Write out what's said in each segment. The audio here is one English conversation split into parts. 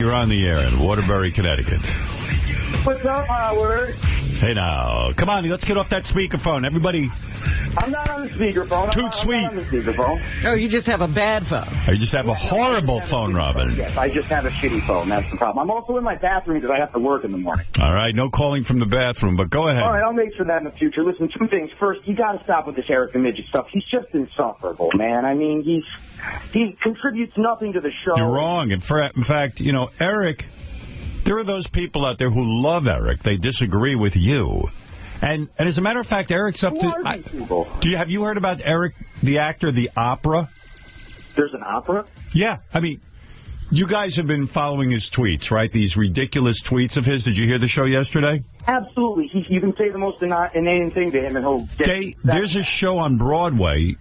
you're on the air in Waterbury, Connecticut. What's up, Howard? Hey, now. Come on, let's get off that speakerphone. Everybody. I'm not on the speakerphone. Toot sweet. I'm not on the speakerphone. Oh, you just have a bad phone. You just have a horrible phone, Robin. Yes, I just have a shitty phone. That's the problem. I'm also in my bathroom because I have to work in the morning. All right, no calling from the bathroom, but go ahead. All right, I'll make sure that in the future. Listen, two things. First, you got to stop with this Eric the Midget stuff. He's just insufferable, man. I mean, he contributes nothing to the show. You're wrong. In fact, you know, Eric, there are those people out there who love Eric. They disagree with you. And as a matter of fact, Eric's up to... Have you heard about Eric, the actor, the opera? There's an opera? Yeah. I mean, you guys have been following his tweets, right? These ridiculous tweets of his. Did you hear the show yesterday? Absolutely. You can say the most inane thing to him and he'll get... There's a show on Broadway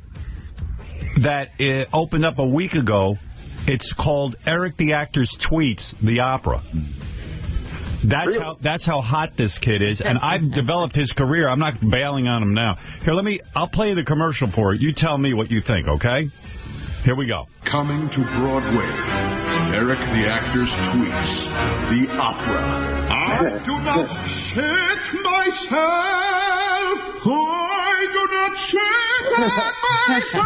that opened up a week ago. It's called Eric the Actor's Tweets, the opera. That's how hot this kid is, and I've developed his career. I'm not bailing on him now. Here, I'll play the commercial for it. You tell me what you think, okay? Here we go. Coming to Broadway, Eric the Actor's Tweets, the opera. I do not shit myself. I do not shit myself.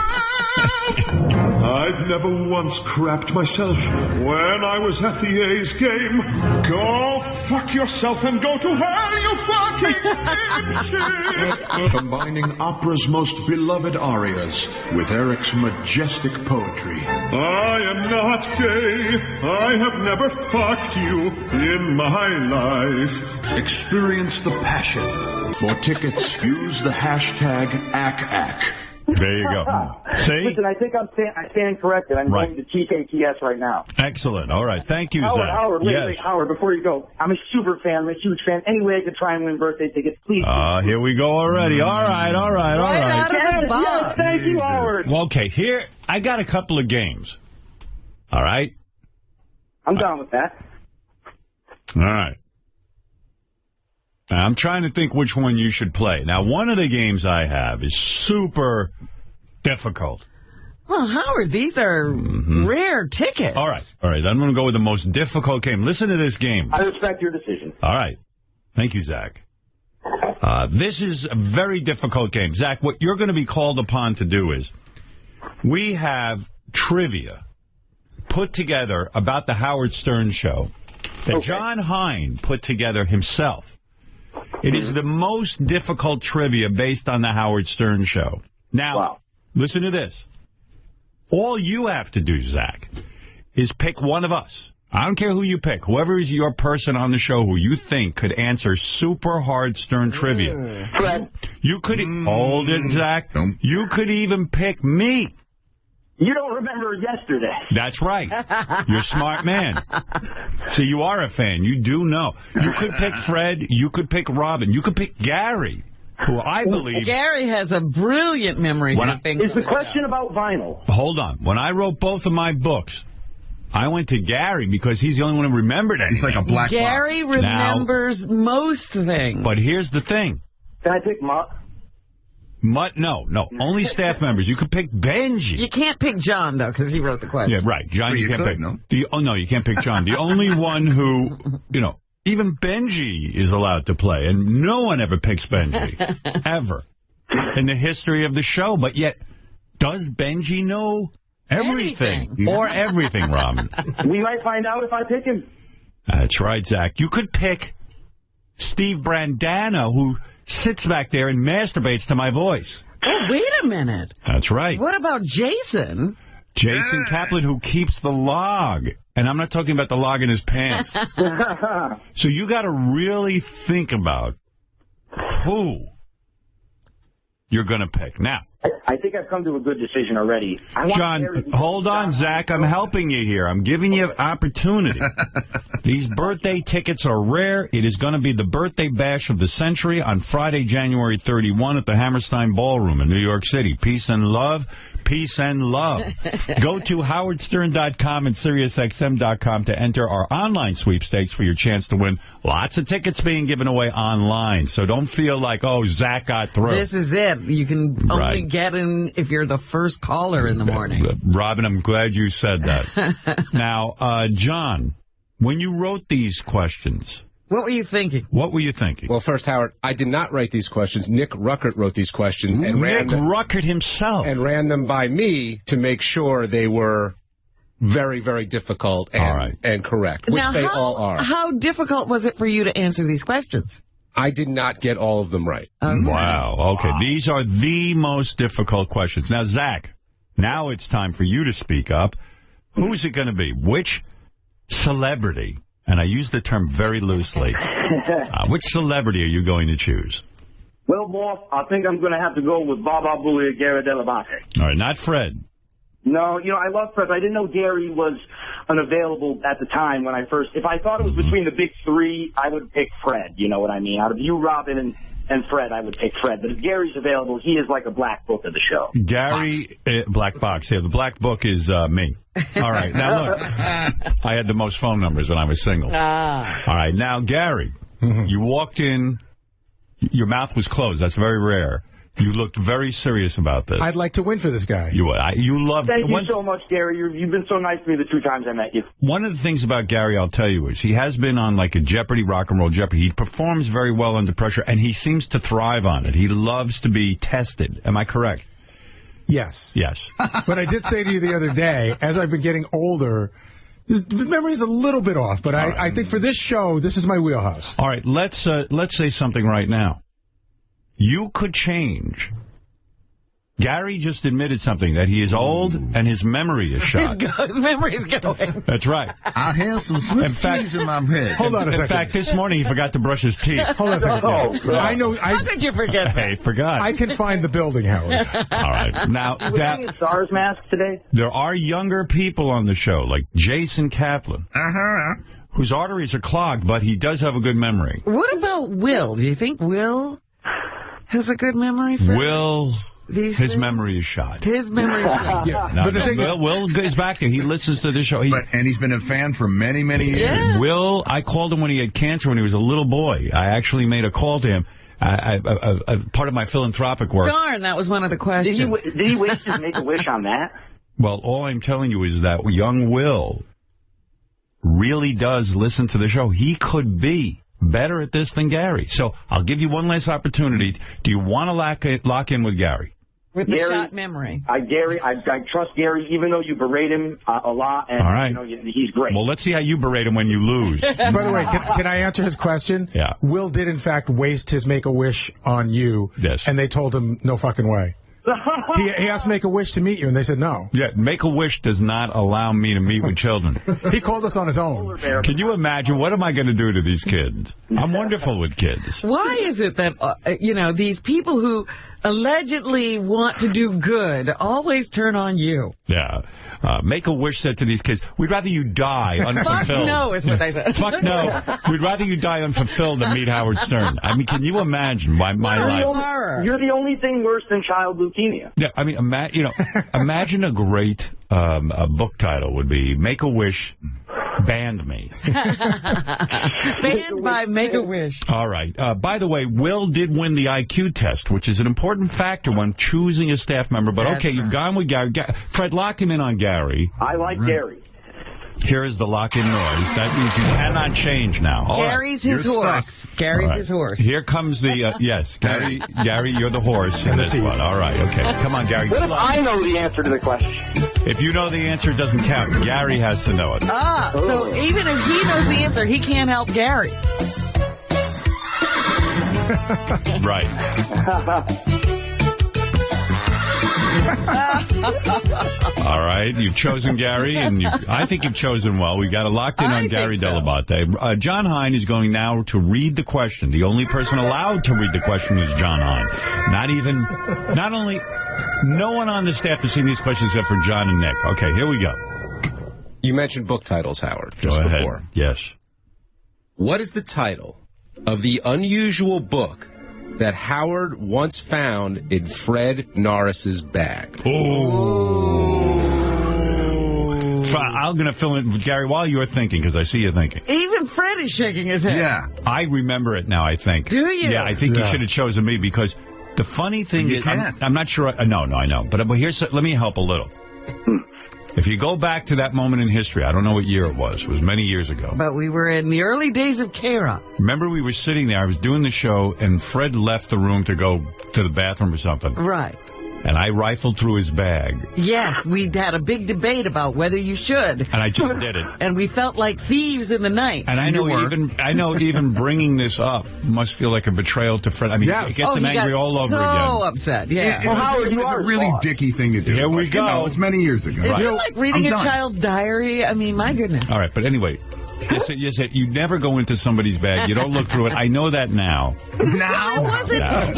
I've never once crapped myself when I was at the A's game. Go fuck yourself and go to hell, you fucking dipshit! Combining opera's most beloved arias with Eric's majestic poetry. I am not gay. I have never fucked you in my life. Experience the passion. For tickets, use the hashtag ACAC. There you go. See? Listen, I think I'm standing corrected. I'm going to TKTS right now. Excellent. All right. Thank you, Zach. Howard, wait, Howard, before you go, I'm a super fan. I'm a huge fan. Any way I could try and win birthday tickets, please. Here we go already. All right. Yes, thank you, Howard. Well, okay, here, I got a couple of games. All right? I'm down with that. All right. I'm trying to think which one you should play. Now, one of the games I have is super difficult. Well, Howard, these are rare tickets. All right. I'm going to go with the most difficult game. Listen to this game. I respect your decision. All right. Thank you, Zach. This is a very difficult game. Zach, what you're going to be called upon to do is we have trivia put together about the Howard Stern show that John Hine put together himself. It is the most difficult trivia based on the Howard Stern show. Now, listen to this. All you have to do, Zach, is pick one of us. I don't care who you pick. Whoever is your person on the show who you think could answer super hard Stern trivia. You could... Hold it, Zach. You could even pick me. You don't remember yesterday. That's right. You're a smart man. See, you are a fan. You do know. You could pick Fred. You could pick Robin. You could pick Gary, who I believe... Gary has a brilliant memory for things. Is the question about vinyl? Hold on. When I wrote both of my books, I went to Gary because he's the only one who remembered anything. He's like a black Gary box. remembers most things. But here's the thing. Can I pick Mutt? Mutt? No. Only staff members. You could pick Benji. You can't pick John, though, because he wrote the question. Yeah, right. John, you can't pick. No? No, you can't pick John. The only one who, even Benji is allowed to play, and no one ever picks Benji, ever, in the history of the show. But yet, does Benji know everything? Or everything, Robin? We might find out if I pick him. That's right, Zach. You could pick Steve Brandano, who sits back there and masturbates to my voice. Oh, wait a minute. That's right. What about Jason? Jason Kaplan, who keeps the log. And I'm not talking about the log in his pants. So you got to really think about who you're going to pick. Now, I think I've come to a good decision already. John, hold on, Zach. I'm helping you here. I'm giving you opportunity. These birthday tickets are rare. It is going to be the birthday bash of the century on Friday, January 31 at the Hammerstein Ballroom in New York City. Peace and love. Peace and love. Go to howardstern.com and SiriusXM.com to enter our online sweepstakes for your chance to win. Lots of tickets being given away online, so don't feel like, oh, Zach got through. This is it. You can only get in if you're the first caller in the morning. Robin, I'm glad you said that. Now, John, When you wrote these questions, What were you thinking? Well, first, Howard, I did not write these questions. Nick Ruckert wrote these questions and Nick Ruckert himself, and ran them by me to make sure they were very, very difficult and correct, which now, they all are. How difficult was it for you to answer these questions? I did not get all of them right. Wow. Okay, these are the most difficult questions. Now, Zach, now it's time for you to speak up. Who's it going to be? Which celebrity, and I use the term very loosely, which celebrity are you going to choose? Well, boss, I think I'm going to have to go with Baba Booey Gary Delabate. All right, not Fred. No, I love Fred. I didn't know Gary was unavailable at the time when I first... If I thought it was between the big three, I would pick Fred, you know what I mean? Out of you, Robin, and Fred, I would pick Fred. But if Gary's available, he is like a black book of the show. Gary, black box. Yeah, the black book is me. All right, now look, I had the most phone numbers when I was single. All right, now, Gary, you walked in, your mouth was closed. That's very rare. You looked very serious about this. I'd like to win for this guy. You love. Thank you so much, Gary. You've been so nice to me the 2 times I met you. One of the things about Gary, I'll tell you, is he has been on like a Jeopardy, Rock and Roll Jeopardy. He performs very well under pressure, and he seems to thrive on it. He loves to be tested. Am I correct? Yes. Yes. But I did say to you the other day, as I've been getting older, the memory's a little bit off, but I think for this show, this is my wheelhouse. All right, let's say something right now. You could change. Gary just admitted something, that he is old and his memory is shot. His memory's going. That's right. I have some Swiss cheese in my head. Hold on a second. In fact, this morning he forgot to brush his teeth. Hold on a second. I know. How could you forget that? I forgot. I can find the building, Howard. All right. Now, wearing a SARS mask today? There are younger people on the show, like Jason Kaplan, whose arteries are clogged, but he does have a good memory. What about Will? Do you think Will has a good memory? Will, his memory is shot. His memory is shot. Yeah. Will is back there. He listens to the show. And he's been a fan for many, many years. Yeah. Will, I called him when he had cancer when he was a little boy. I actually made a call to him. Part of my philanthropic work. Darn, that was one of the questions. Did he waste his Make-A-Wish on that? Well, all I'm telling you is that young Will really does listen to the show. He could be better at this than Gary. So I'll give you one last opportunity. Do you want to lock in with Gary? With the shot memory. I trust Gary, even though you berate him a lot. And, all right. He's great. Well, let's see how you berate him when you lose. By the way, can I answer his question? Yeah. Will did, in fact, waste his Make-A-Wish on you. Yes. And they told him, no fucking way. He asked Make-A-Wish to meet you, and they said no. Yeah, Make-A-Wish does not allow me to meet with children. He called us on his own. Can you imagine, what am I going to do to these kids? I'm wonderful with kids. Why is it that, these people who allegedly want to do good always turn on you? Yeah. Make-A-Wish said to these kids, we'd rather you die unfulfilled. Fuck no is what they said. Fuck no. We'd rather you die unfulfilled than meet Howard Stern. I mean, can you imagine my life? You're the only thing worse than child leukemia. Yeah, I mean, imagine a great a book title would be Make-A-Wish Banned Me. Banned by Make-A-Wish. All right. By the way, Will did win the IQ test, which is an important factor when choosing a staff member. But okay, you've gone with Gary. Fred, lock him in on Gary. I like Gary. Here is the lock-in noise. That means you cannot change now. Gary's his horse. Gary's his horse. Here comes the, yes, Gary, you're the horse in this one. All right, okay. Come on, Gary. What if I know the answer to the question? If you know the answer, it doesn't count. Gary has to know it. So even if he knows the answer, he can't help Gary. Right. All right, you've chosen Gary, and I think you've chosen well. We got it locked in on Gary Delabate. John Hein is going now to read the question. The only person allowed to read the question is John Hein. No one on the staff has seen these questions except for John and Nick. Okay, here we go. You mentioned book titles, Howard, just Go ahead. before. Yes. What is the title of the unusual book that Howard once found in Fred Norris's bag? Oh. I'm going to fill in, Gary, while you're thinking, because I see you thinking. Even Fred is shaking his head. Yeah. I remember it now, I think. Do you? Yeah, I think you should have chosen me, because the funny thing is, I'm not sure. No, I know. But let me help a little. If you go back to that moment in history, I don't know what year it was many years ago. But we were in the early days of K-Rock. Remember, we were sitting there, I was doing the show, and Fred left the room to go to the bathroom or something. Right. And I rifled through his bag. Yes, we had a big debate about whether you should. And I just did it. And we felt like thieves in the night. And I know even bringing this up must feel like a betrayal to Fred. I mean, it gets him angry all over again. So upset, yeah. It was a really dicky thing to do. Here we go. You know, it's many years ago. Is it like reading a child's diary? I mean, my goodness. All right, but anyway, you never go into somebody's bag. You don't look through it. I know that now. Now? It wasn't, now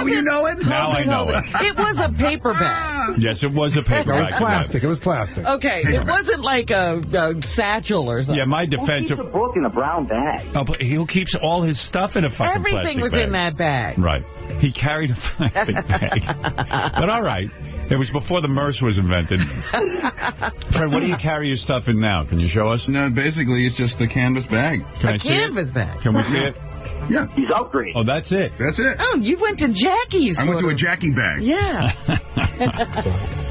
you know it? Now I know it. It was a paper bag. Yes, it was a paper bag. It was plastic. It was plastic. Okay, it wasn't like a satchel or something. Yeah, my defense. Who keeps a book in a brown bag? Oh, but he keeps all his stuff in a fucking Everything plastic was bag. in that bag. Right. He carried a plastic bag. But all right. It was before the MERS was invented. Fred, what do you carry your stuff in now? Can you show us? No, basically, it's just the canvas bag. Can I A see canvas it? bag. Can we see it? Yeah. He's upgraded. Oh, that's it. That's it. Oh, you went to Jackie's. I went to a sort of. Jackie bag. Yeah.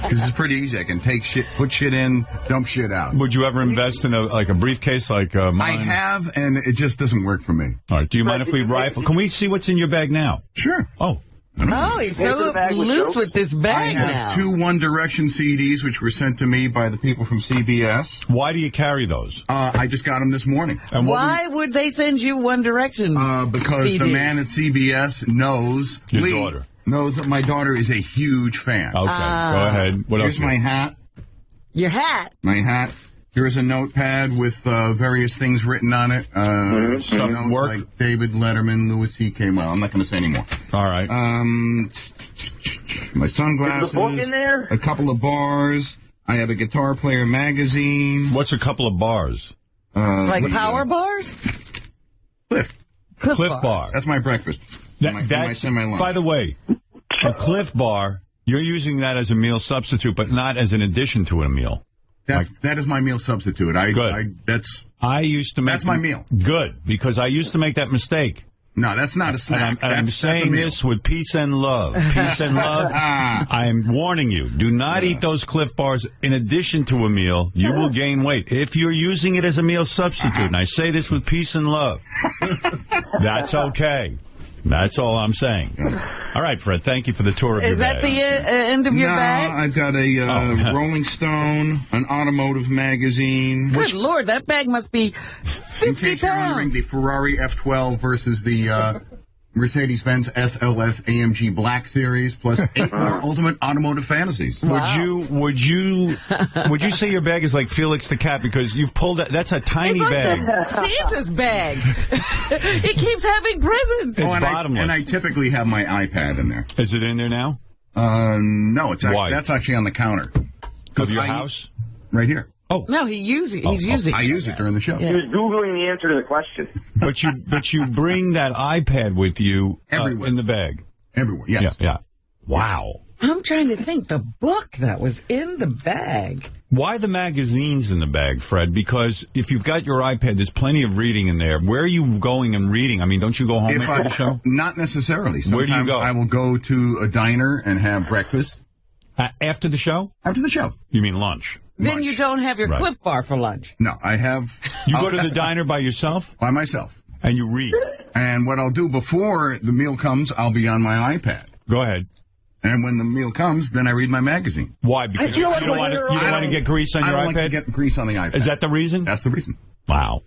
Because it's pretty easy. I can take shit, put shit in, dump shit out. Would you ever invest in a briefcase like mine? I have, and it just doesn't work for me. All right. Do you mind if we rifle? Can we see what's in your bag now? Sure. Oh. Oh, he's so loose with this I bag have now. 2 One Direction CDs, which were sent to me by the people from CBS. Why do you carry those? I just got them this morning. And what Why would they send you One Direction Because CDs? the man at CBS knows, Your Lee, daughter. knows that my daughter is a huge fan. Okay, go ahead. What else? Here's my hat. Your hat. My hat. Here's a notepad with various things written on it. Stuff notes work? like David Letterman, Louis C.K. Well, I'm not going to say anymore. All right. My sunglasses. Is the book in there? A couple of bars. I have a Guitar Player magazine. What's a couple of bars? Like power bars? Cliff. Cliff bar. That's my breakfast. That's, semi-lunch. by the way, a Cliff bar, you're using that as a meal substitute, but not as an addition to a meal. That is my meal substitute. Good. I used to make... That's my meal. Good, because I used to make that mistake. No, that's not a snack. And I'm saying this with peace and love. Peace and love. I'm warning you. Do not eat those Cliff bars in addition to a meal. You will gain weight. If you're using it as a meal substitute, and I say this with peace and love, that's okay. That's all I'm saying. All right, Fred, thank you for the tour of your bag. Is that the end of your bag? I've got a Rolling Stone, an automotive magazine. Good Lord, that bag must be 50 In case you're wondering, pounds. the Ferrari F12 versus the Mercedes-Benz SLS AMG Black Series, plus 8 more Ultimate Automotive Fantasies. Wow. Would you say your bag is like Felix the Cat because you've pulled that's a tiny It's like bag. Santa's bag. He keeps having presents. It's and bottomless. I typily have my iPad in there. Is it in there now? No, Why? that's actually on the counter. Of your house? Right here. Oh. No, he's using it. I use it during the show. He was Googling the answer to the question. But you bring that iPad with you Everywhere. in the bag. Everywhere, yes. Yeah. Wow. I'm trying to think. The book that was in the bag. Why the magazines in the bag, Fred? Because if you've got your iPad, there's plenty of reading in there. Where are you going and reading? I mean, don't you go home after the show? Not necessarily. Sometimes Where do you go? I will go to a diner and have breakfast. After the show? After the show. You mean lunch? Then Lunch. you don't have your Right. Cliff Bar for lunch. No, I have... You go to the diner by yourself? By myself. And you read? And what I'll do before the meal comes, I'll be on my iPad. Go ahead. And when the meal comes, then I read my magazine. Why? Because you don't want to get grease on your I don't iPad? like to get grease on the iPad. Is that the reason? That's the reason. Wow.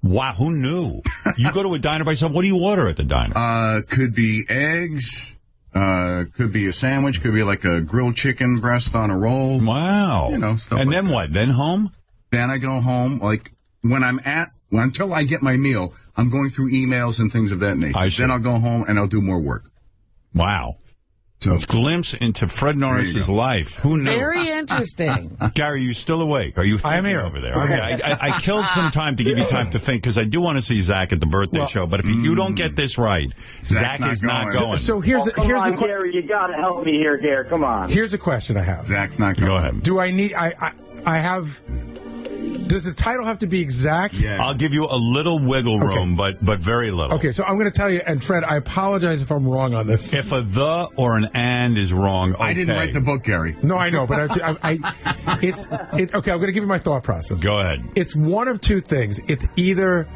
Wow, who knew? You go to a diner by yourself, what do you order at the diner? Could be eggs, could be a sandwich, could be like a grilled chicken breast on a roll. Wow. You know, stuff and like then that. what? Then home? Then I go home, like, until I get my meal, I'm going through emails and things of that nature. I see. Then I'll go home and I'll do more work. Wow. So, Glimpse into Fred Norris's life. Who knew? Very interesting. Gary, you still awake? Are you thinking I am here. over there? Okay. I killed some time to give you time to think because I do want to see Zach at the birthday show. But if you don't get this right, Zach is not going. So here's Come on, the Gary, you got to help me here, Gary. Come on. here's a question I have. Zach's not going. Go ahead. Do I need? I have. Does the title have to be exact? Yeah. I'll give you a little wiggle room, but very little. Okay, so I'm going to tell you, and Fred, I apologize if I'm wrong on this. If a the or an and is wrong, okay. I didn't write the book, Gary. No, I know, but okay, I'm going to give you my thought process. Go ahead. It's one of two things. It's either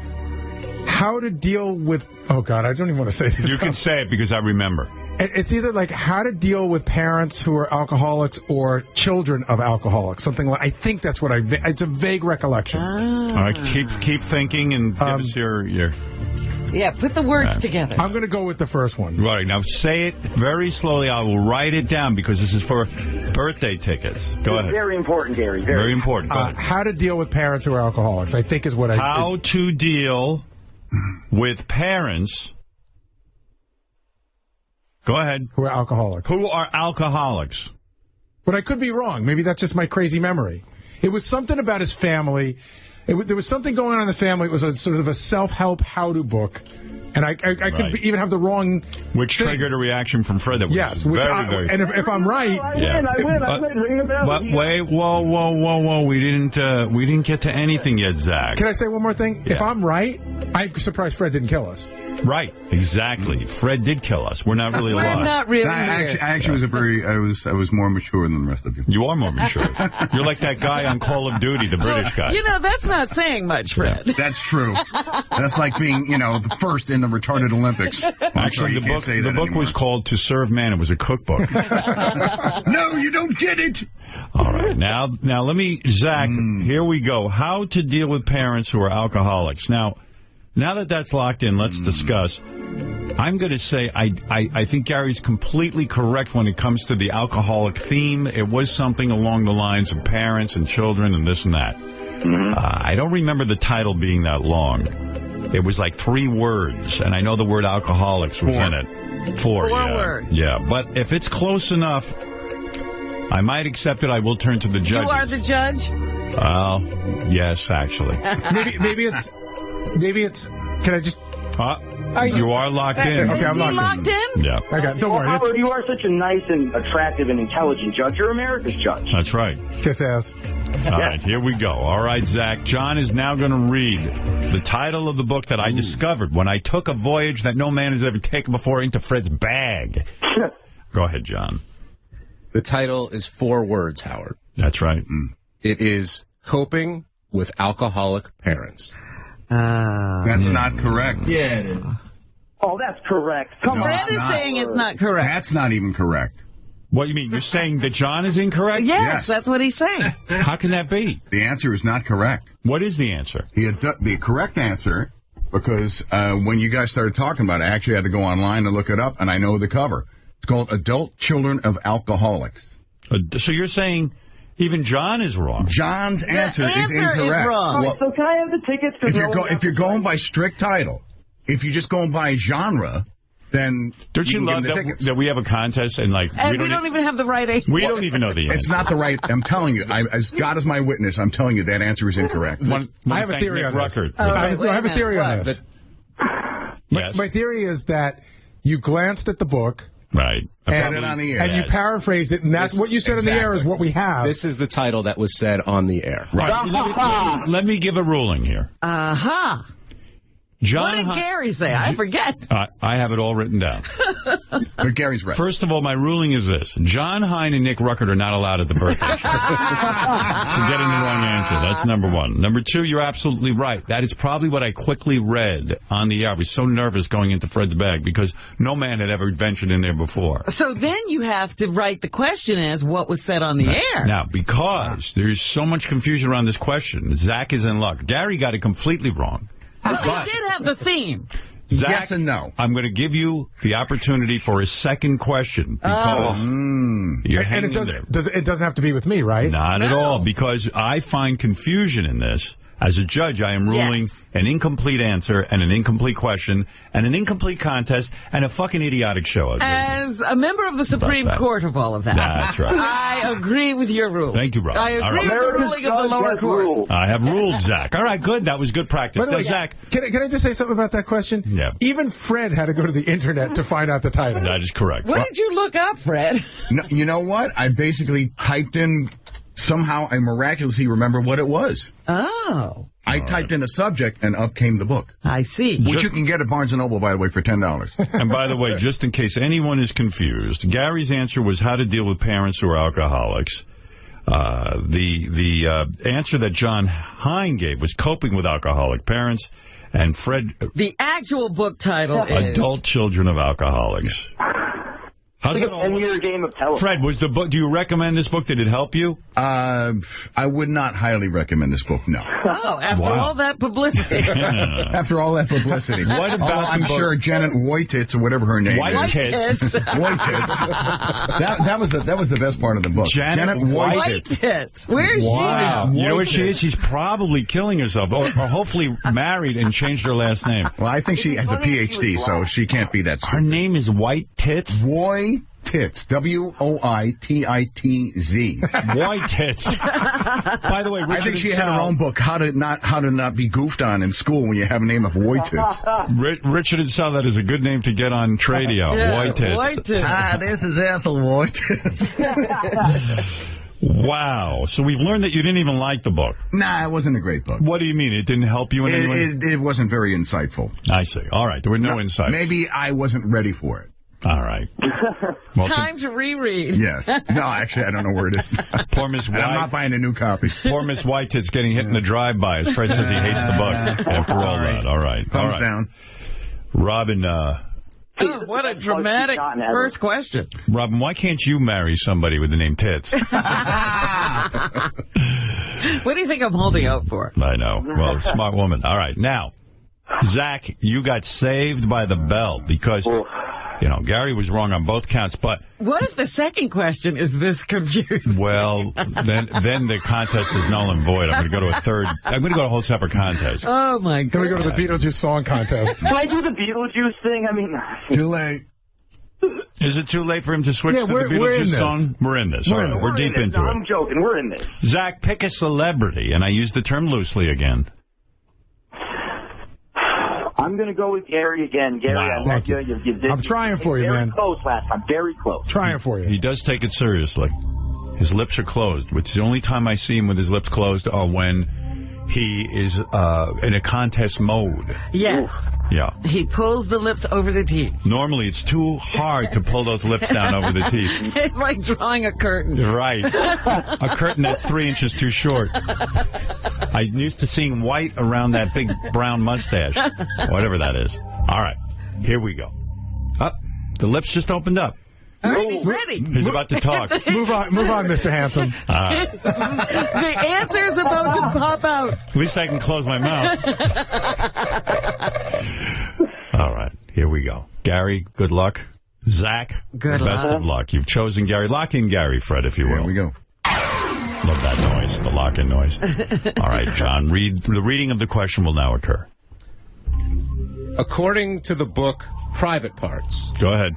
how to deal with, oh God, I don't even want to say this. You can say it because I remember. It's either like how to deal with parents who are alcoholics or children of alcoholics. Something like, I think that's what it's a vague recollection. All right, keep thinking and give us your... Yeah, put the words together. I'm going to go with the first one. Right, now say it very slowly. I will write it down because this is for birthday tickets. Go ahead. Very important, Gary. Very important. Go ahead. How to deal with parents who are alcoholics, I think is what How to deal with parents... Go ahead. Who are alcoholics. Who are alcoholics? But I could be wrong. Maybe that's just my crazy memory. It was something about his family. There was something going on in the family. It was a sort of a self-help how-to book. And I could even have the wrong... Which triggered a reaction from Fred that was very... And if I'm right... I win. Ring the bell. But wait, whoa. We didn't get to anything yet, Zach. Can I say one more thing? Yeah. If I'm right, I'm surprised Fred didn't kill us. Right, exactly. Fred did kill us. We're not really alive. We're not really I actually was I was more mature than the rest of you. You are more mature. You're like that guy on Call of Duty, the British guy. You know, that's not saying much, Fred. That's true. That's like being, the first in the retarded Olympics. Actually, the book was called To Serve Man. It was a cookbook. No, you don't get it. All right. Now let me, Zach, here we go. How to deal with parents who are alcoholics. Now that that's locked in, let's discuss. I'm going to say I think Gary's completely correct when it comes to the alcoholic theme. It was something along the lines of parents and children and this and that. I don't remember the title being that long. It was like 3 words, and I know the word alcoholics was in it. 4 words. Yeah, but if it's close enough, I might accept it. I will turn to the judge. You are the judge? Well, yes, actually. Maybe it's. Can I just? You are locked in. Okay, I'm locked in. Yeah. Okay, don't worry. Howard, you are such a nice and attractive and intelligent judge. You're America's judge. That's right. Kiss ass. All right, here we go. All right, Zach. John is now going to read the title of the book that I discovered when I took a voyage that no man has ever taken before into Fred's bag. Go ahead, John. The title is 4 words, Howard. That's right. It is Coping with Alcoholic Parents. That's not correct. Yeah, it is. Oh, that's correct. Come on. Fred is saying it's not correct. That's not even correct. What do you mean? You're saying that John is incorrect? Yes, that's what he's saying. How can that be? The answer is not correct. What is the answer? The correct answer, because when you guys started talking about it, I actually had to go online and look it up, and I know the cover. It's called Adult Children of Alcoholics. So you're saying even John is wrong? John's answer is incorrect. Is wrong. Well, so can I have the tickets? If you're going by strict title, if you're just going by genre, then don't you love that we have a contest and we don't even have the right answer. We don't even know the answer. It's not the right. I'm telling you, as God is my witness, I'm telling you that answer is incorrect. I have a theory on this. I have a theory on this. Yes. My theory is that you glanced at the book. Right. Said it on the air. And you paraphrased it, and that's what you said on the air is what we have. This is the title that was said on the air. Right. Let me give a ruling here. John, what did Gary say? I forget. I have it all written down. But Gary's right. First of all, my ruling is this. John Hine and Nick Ruckert are not allowed at the birthday show. For getting the wrong answer. That's number 1. Number 2, you're absolutely right. That is probably what I quickly read on the air. I was so nervous going into Fred's bag because no man had ever ventured in there before. So then you have to write the question as what was said on the air. Now, because there's so much confusion around this question, Zach is in luck. Gary got it completely wrong. Well, he did have the theme. Zach, yes and no. I'm going to give you the opportunity for a second question because you're hanging there. It doesn't have to be with me, right? Not at all, because I find confusion in this. As a judge, I am ruling an incomplete answer and an incomplete question and an incomplete contest and a fucking idiotic show. As a member of the Supreme Court of all of that. That's right. I agree with your rule. Thank you, Rob. I agree with the ruling of the lower court. I have ruled, Zach. All right, good. That was good practice. By the way, Zach. Can I just say something about that question? Yeah. Even Fred had to go to the internet to find out the title. That is correct. What did you look up, Fred? No, you know what? I basically typed in somehow I miraculously remember what it was. Oh. I typed in a subject, and up came the book. I see. Which you can get at Barnes & Noble, by the way, for $10. And by the way, just in case anyone is confused, Gary's answer was how to deal with parents who are alcoholics. The answer that John Hine gave was coping with alcoholic parents. And Fred... The actual book title is... Adult Children of Alcoholics. How's It's like a 10-year game of telephone. Fred, was the book? Do you recommend this book? Did it help you? I would not highly recommend this book, no. Oh, after all that publicity. After all that publicity. What about I'm sure Janet Whitetits, or whatever her name is. Whitetits. That was the best part of the book. Janet Whitetits. Where is she now? You know where she is? She's probably killing herself, or hopefully married and changed her last name. Well, I think she has a PhD, so she can't be that stupid. Her name is White Tits? Whitetits. Woititz. White Tits. By the way, Richard I think she had her own book, how to not be goofed on in school when you have a name of Woititz. Richard and Sal, that is a good name to get on Tradio. White Tits. White Tits. This is Ethel Woititz. Wow. So we've learned that you didn't even like the book. Nah, it wasn't a great book. What do you mean? It didn't help you in any way? It wasn't very insightful. I see. All right. There were no insights. Maybe I wasn't ready for it. All right. Well, Time to reread. Yes. No, actually, I don't know where it is. Poor Miss White. I'm not buying a new copy. Poor Miss Whitetits getting hit in the drive-by. As Fred says he hates the book after all that. All right. Thumbs down. Robin, Oh, what a dramatic first question. Robin, why can't you marry somebody with the name Tits? What do you think I'm holding out for? I know. Well, smart woman. All right. Now, Zach, you got saved by the bell because, you know, Gary was wrong on both counts, but... What if the second question is this confusing? Well, then the contest is null and void. I'm going to go to a third... I'm going to go to a whole separate contest. Oh, my God. Can we go to the Beetlejuice song contest? Can I do the Beetlejuice thing? I mean... Too late. Is it too late for him to switch to the we're in Beetlejuice this. song? We're in this. All right, we're deep into I'm it. joking. We're in this. Zach, pick a celebrity, and I use the term loosely again. I'm going to go with Gary again. Gary, Wow. I love you. You did I'm trying for you, man. Very close last time. Very close. Trying for you. He does take it seriously. His lips are closed, which is the only time I see him with his lips closed are when he is in a contest mode. Yes. Yeah. He pulls the lips over the teeth. Normally, it's too hard to pull those lips down over the teeth. It's like drawing a curtain. Right. A curtain that's 3 inches too short. I'm used to seeing white around that big brown mustache. Whatever that is. All right. Here we go. Up. The lips just opened up. All right, he's ready. He's about to talk. Move on, Mr. Handsome. The answer's about to pop out. At least I can close my mouth. All right. Here we go. Gary, good luck. Zach, Good best luck. of luck. You've chosen Gary. Lock in Gary, Fred, if you will. Here we go. Love that noise, the lock-in noise. All right, John, the reading of the question will now occur. According to the book Private Parts, Go ahead.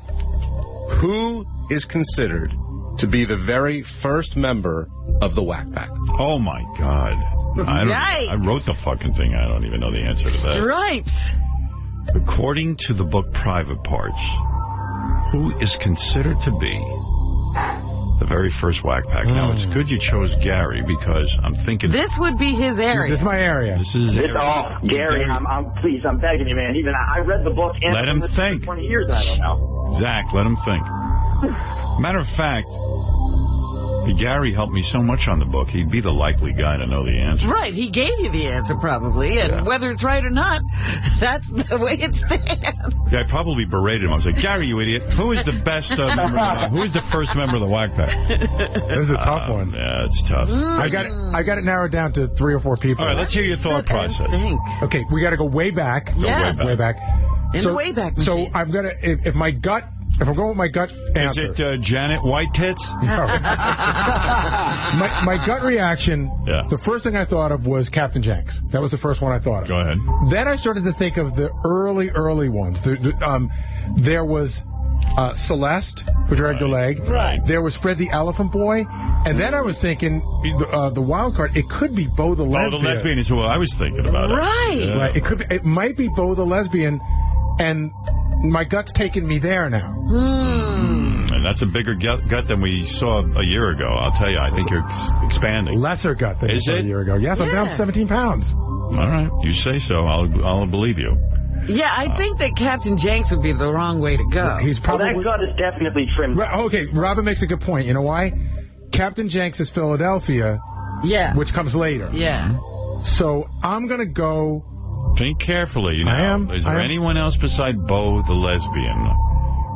who is considered to be the very first member of the Whack Pack? Oh, my God. Yikes. I wrote the fucking thing. I don't even know the answer to that. Stripes. According to the book Private Parts, who is considered to be the very first Whack Pack? Now, it's good you chose Gary because I'm thinking... This would be his area. This is my area. This is his area. Gary, please, I'm begging you, man. Even I read the book. And Let him for think. 20 years, I don't know. Zach, let him think. Matter of fact, Gary helped me so much on the book, he'd be the likely guy to know the answer. Right, he gave you the answer probably, and whether it's right or not, that's the way it stands. Yeah, I probably berated him. I was like, Gary, you idiot. Who is the best member of the Who is the first member of the Whack Pack? This is a tough one. Yeah, it's tough. I got it narrowed down to 3 or 4 people. All right, let's hear your thought process. Think. Okay, we got to go way back. Yes. Way back. In the Wayback So Machine. I'm gonna if I'm going with my gut Is answer. it Janet Whitetits? My gut reaction, Yeah. the first thing I thought of was Captain Jenks. That was the first one I thought of. Go ahead. Then I started to think of the early ones. There was Celeste, which are Edgar Legg. Right. There was Fred the Elephant Boy. And then I was thinking, the wild card, it could be Bo the Lesbian. Oh, the lesbian is who I was thinking about. Right. Yeah. Right. It might be Bo the Lesbian, and my gut's taking me there now. And That's a bigger gut than we saw a year ago. I'll tell you. I think you're expanding. Lesser gut than Is you saw it? a year ago. Yes, I'm down 17 pounds. All right. You say so. I'll believe you. Yeah, I think that Captain Jenks would be the wrong way to go. He's probably... that gut is definitely trimmed. Okay, Robin makes a good point. You know why? Captain Jenks is Philadelphia, which comes later. Yeah. So I'm going to go... Think carefully. I am. Is there anyone else beside Bo the lesbian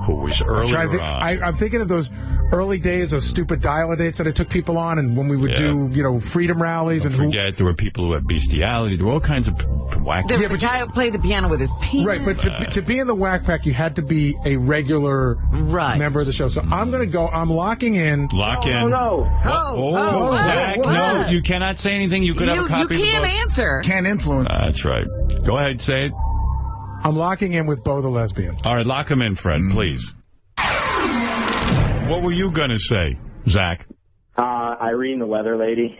who was earlier on? I'm thinking of those early days, those stupid dial-a dates that I took people on, and when we would do, freedom rallies. Don't forget, there were people who had bestiality. There were all kinds of whack. There was a guy who played the piano with his penis. Right, but to be in the Whack Pack, you had to be a regular member of the show. So I'm going to go. I'm locking in. Lock in. Zach, no, you cannot say anything. You could have a copy of the book. You can't answer. Can't influence. That's right. Go ahead, say it. I'm locking in with Bo the lesbian. All right, lock him in, Fred, please. What were you going to say, Zach? Irene, the weather lady.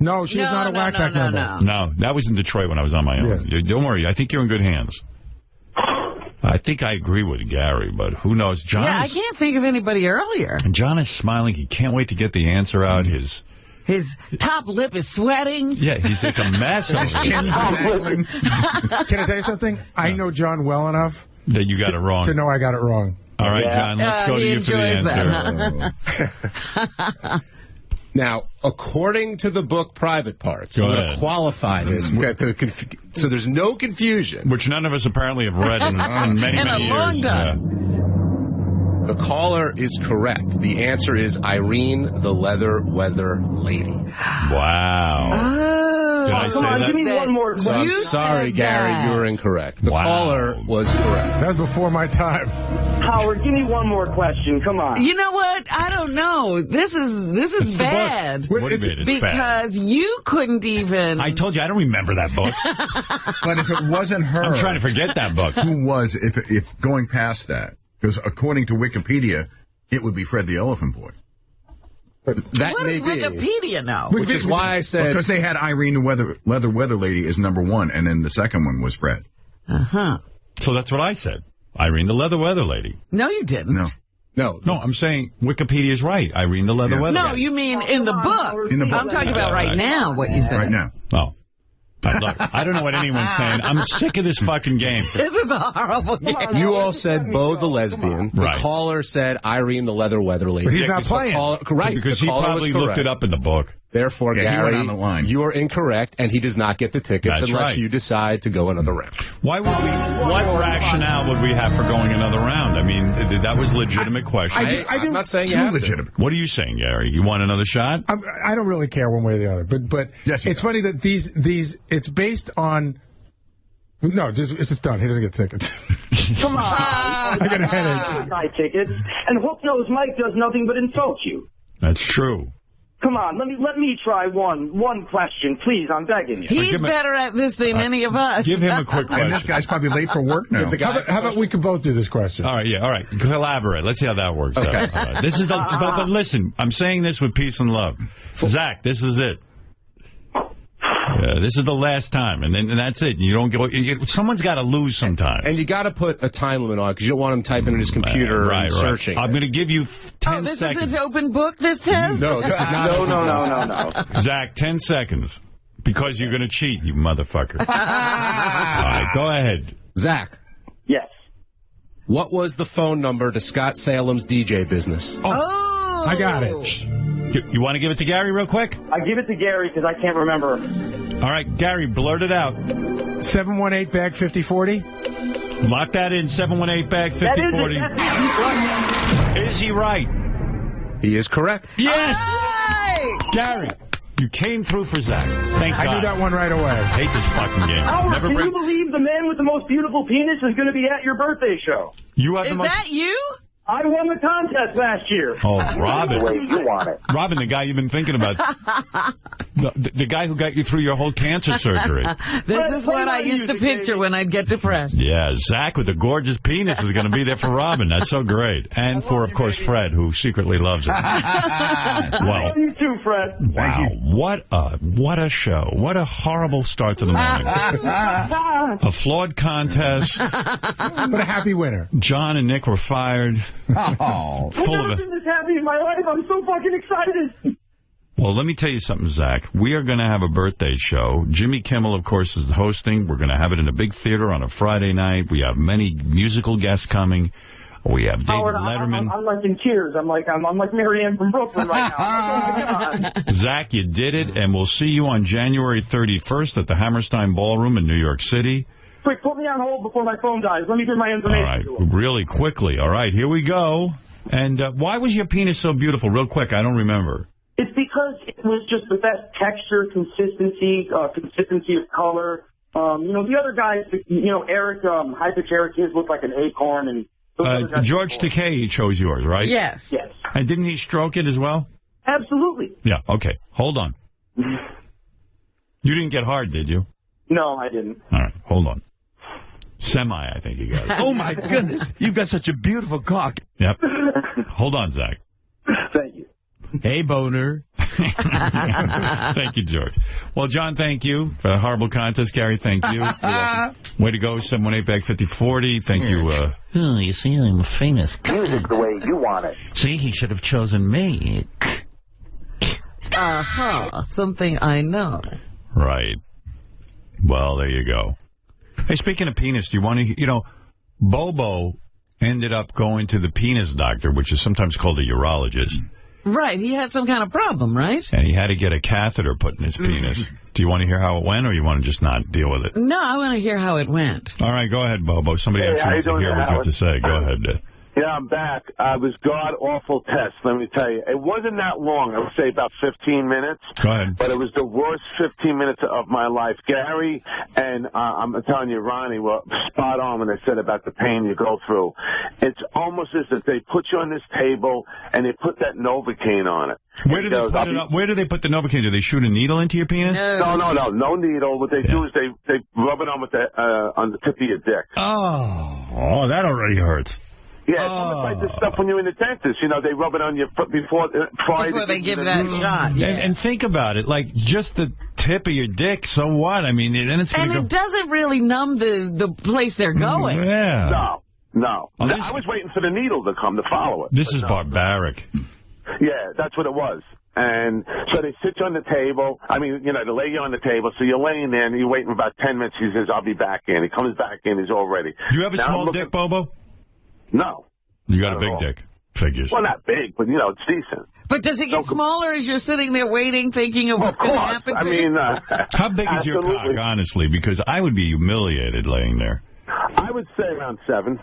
No, she's not a Whack Pack member. No, that was in Detroit when I was on my own. Yeah. Don't worry. I think you're in good hands. I think I agree with Gary, but who knows? John I can't think of anybody earlier. And John is smiling. He can't wait to get the answer out. His top lip is sweating. Yeah, he's like a mess. Can I tell you something? I know John well enough that you got it wrong. To know I got it wrong. All right, John, let's go to you for the answer. Now, according to the book Private Parts, Go I'm going ahead. to qualify this so there's no confusion. Which none of us apparently have read in many, In many a long years. time. The caller is correct. The answer is Irene, the leather weather lady. Wow. Did I say Come on, that? give me one more. So I'm sorry, Gary, you were incorrect. The caller was correct. That was before my time. Howard, give me one more question. Come on. You know what? I don't know. This is bad. What do you mean it's bad? Because you couldn't even... I told you, I don't remember that book. But if it wasn't her... I'm trying to forget that book. Who was, if going past that? Because according to Wikipedia, it would be Fred the Elephant Boy. That what may does Wikipedia know? Which is why I said... Because they had Irene the leather weather lady as number one, and then the second one was Fred. Uh-huh. So that's what I said. Irene the leather weather lady. No, you didn't. No, I'm saying Wikipedia's right. Irene the leather weather No, lady. you mean in the book. In the book. I'm talking about right now, what you said. Right now. Oh. Look, I don't know what anyone's saying. I'm sick of this fucking game. This is a horrible game. You all said Bo the lesbian. The Right. caller said Irene the leather weather lady. But he's not playing. Right. Because the he caller probably was looked it correct. up in the book. Therefore, Yeah, he Gary, went on the line. you are incorrect, and he does not get the tickets That's unless right. you decide to go another round. Why would we? What rationale would we have for going another round? I mean, that was a legitimate question. I'm not saying you Too have to. legitimate. What are you saying, Gary? You want another shot? I don't really care one way or the other, but Yes, it's funny that these it's based on. No, it's just done. He doesn't get tickets. Come on. I got a headache. Buy tickets. And Hook Nose Mike does nothing but insult you. That's true. Come on, let me try one question, please. I'm begging you. He's better at this than any of us. Give him a quick And this question. guy's probably late for work now. How about we can both do this question? All right, yeah, all right. Collaborate. Let's see how that works. Okay. Out. All right. This is the. But listen, I'm saying this with peace and love. Zach, this is it. This is the last time, and that's it. You don't go. Someone's got to lose sometime. And you got to put a time limit on it because you don't want him typing in his computer and searching. I'm going to give you 10 this seconds. isn't open book, this test? No, this is not. No. Zach, 10 seconds. Because you're going to cheat, you motherfucker. All right, go ahead. Zach, Yes. what was the phone number to Scott Salem's DJ business? Oh. I got it. You want to give it to Gary real quick? I give it to Gary because I can't remember. All right, Gary, blurt it out. 718 bag 5040. Lock that in, 718-BAG That is 5040. it. That's it. Is he right? He is correct. Yes! Hey! Gary, you came through for Zach. Thank God. I knew that one right away. I hate this fucking game. Howard, Never can bring... you believe the man with the most beautiful penis is going to be at your birthday show? You have the Is most... that you? I won the contest last year. Oh, Robin. The way you want it. Robin, the guy you've been thinking about. The guy who got you through your whole cancer surgery. This is what I used to picture when I'd get depressed. Yeah, Zach with the gorgeous penis is going to be there for Robin. That's so great. And for, of course, Fred, who secretly loves it. Well, you too, Fred. Wow, what a show. What a horrible start to the morning. A flawed contest. But a happy winner. John and Nick were fired. Oh. Full I've never been this happy in my life. I'm so fucking excited. Well, let me tell you something, Zach. We are going to have a birthday show. Jimmy Kimmel, of course, is hosting. We're going to have it in a big theater on a Friday night. We have many musical guests coming. We have David Letterman. I'm like in tears. I'm like Marianne from Brooklyn right now. Oh, my God. Zach, you did it, and we'll see you on January 31st at the Hammerstein Ballroom in New York City. Quick, put me on hold before my phone dies. Let me get my information. All right, really quickly. All right, here we go. And why was your penis so beautiful? Real quick, I don't remember. It's because it was just the best texture, consistency of color. The other guys, Eric, High Pitch Eric, his looked like an acorn. And George Takei chose yours, right? Yes. Yes. And didn't he stroke it as well? Absolutely. Yeah, okay. Hold on. You didn't get hard, did you? No, I didn't. All right, hold on. Semi, I think he got. Oh, my goodness. You've got such a beautiful cock. Yep. Hold on, Zach. Thank you. Hey, boner. Thank you, George. Well, John, thank you for the horrible contest. Gary, thank you. Way to go, 718-BAG-5040. Thank you. Oh, you see, I'm famous. Music the way you want it. See, he should have chosen me. Something I know. Right. Well, there you go. Hey, speaking of penis, do you want to, Bobo ended up going to the penis doctor, which is sometimes called a urologist. Right, he had some kind of problem, right? And he had to get a catheter put in his penis. Do you want to hear how it went, or you want to just not deal with it? No, I want to hear how it went. All right, go ahead, Bobo. Somebody actually wants to hear what you have to say. Go ahead. Yeah, I'm back. It was god-awful test, let me tell you. It wasn't that long. I would say about 15 minutes. Go ahead. But it was the worst 15 minutes of my life. Gary and I'm telling you, Ronnie were spot on when they said about the pain you go through. It's almost as if they put you on this table and they put that Novocaine on it. Where do they put it up? Where do they put the Novocaine? Do they shoot a needle into your penis? No needle. What they do is they rub it on with on the tip of your dick. Oh, that already hurts. Yeah, it's almost like this stuff when you're in the dentist. They rub it on you before they give that shot. Yeah. And think about it, like just the tip of your dick. So what? I mean, then it's going to go. And it doesn't really numb the place they're going. Yeah. No. I was waiting for the needle to come to follow it. This is barbaric. Yeah, that's what it was. And so they sit you on the table. I mean, they lay you on the table. So you're laying there and you're waiting about 10 minutes. He says, I'll be back in. He comes back in. He's all ready. You have a small dick, Bobo? No. You got a big dick. Figures. Well, not big, but, it's decent. But does it get smaller as you're sitting there waiting, thinking of what's going to happen to you? How big is your cock, honestly? Because I would be humiliated laying there. I would say around 7.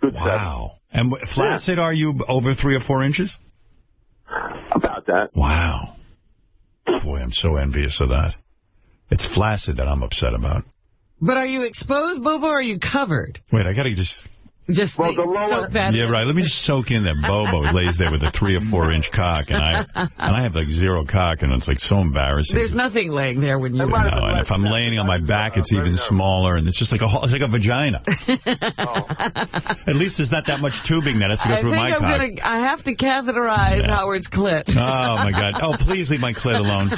Good 7. Wow. And flaccid, are you over 3 or 4 inches? About that. Wow. Boy, I'm so envious of that. It's flaccid that I'm upset about. But are you exposed, Bobo, or are you covered? Wait, I got to just soak that. Yeah, right. Let me just soak in that Bobo lays there with a 3 or 4 inch cock, and I have like 0 cock, and it's like so embarrassing. There's nothing laying there when you. No, and if I'm laying on my back, it's even smaller, and it's just like it's like a vagina. At least there's not that much tubing that has to go through my cock. I have to catheterize Howard's clit. Oh my God! Oh, please leave my clit alone.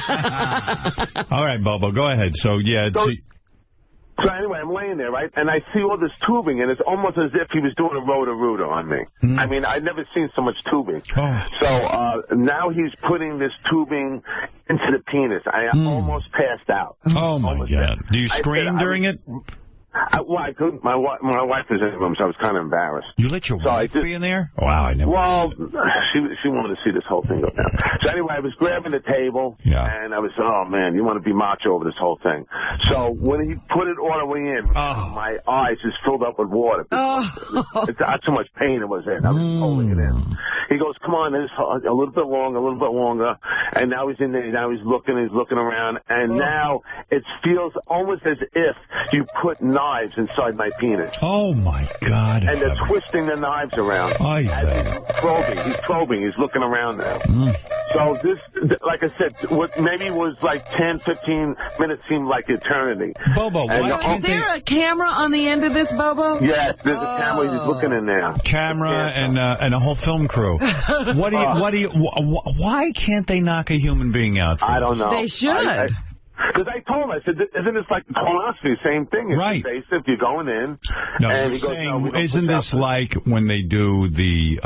All right, Bobo, go ahead. So So anyway, I'm laying there, right, and I see all this tubing, and it's almost as if he was doing a roto-rooter on me. I mean, I'd never seen so much tubing. So now he's putting this tubing into the penis. I almost passed out. Oh, my God. Do you scream during it? I couldn't. My wife was in the room, so I was kind of embarrassed. You let your wife be in there? Wow, I never. Well, she wanted to see this whole thing go down. So anyway, I was grabbing the table, and I was, oh man, you want to be macho over this whole thing. So when he put it all the way in, my eyes just filled up with water. It's not so much pain it was in. I was holding it in. He goes, come on, there's a little bit longer, and now he's in there. Now he's looking around, and now it feels almost as if you put knives inside my penis. Oh, my God. And they're twisting the knives around. He's probing. He's looking around now. So this, like I said, what maybe was like 10, 15 minutes seemed like eternity. Bobo, is there a camera on the end of this, Bobo? Yes, there's a camera. He's looking in there. Camera and a whole film crew. Why can't they knock a human being out? For I don't know. They should. Because I told him, I said, isn't this like the colonoscopy? Same thing. It's right. invasive. You're going in. No, and you're saying, isn't this like when they do the...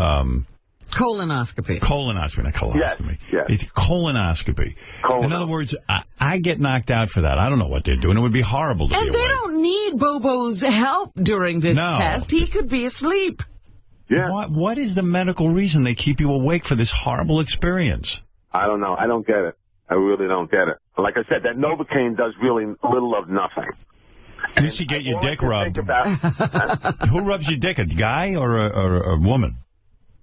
Colonoscopy. Colonoscopy, not colostomy. Yes. It's colonoscopy. In other words, I get knocked out for that. I don't know what they're doing. It would be horrible to be awake. And they don't need Bobo's help during this test. He could be asleep. Yeah. What is the medical reason they keep you awake for this horrible experience? I don't know. I don't get it. I really don't get it. Like I said, that Novocaine does really little of nothing. You should get your dick rubbed. Who rubs your dick, a guy or a woman?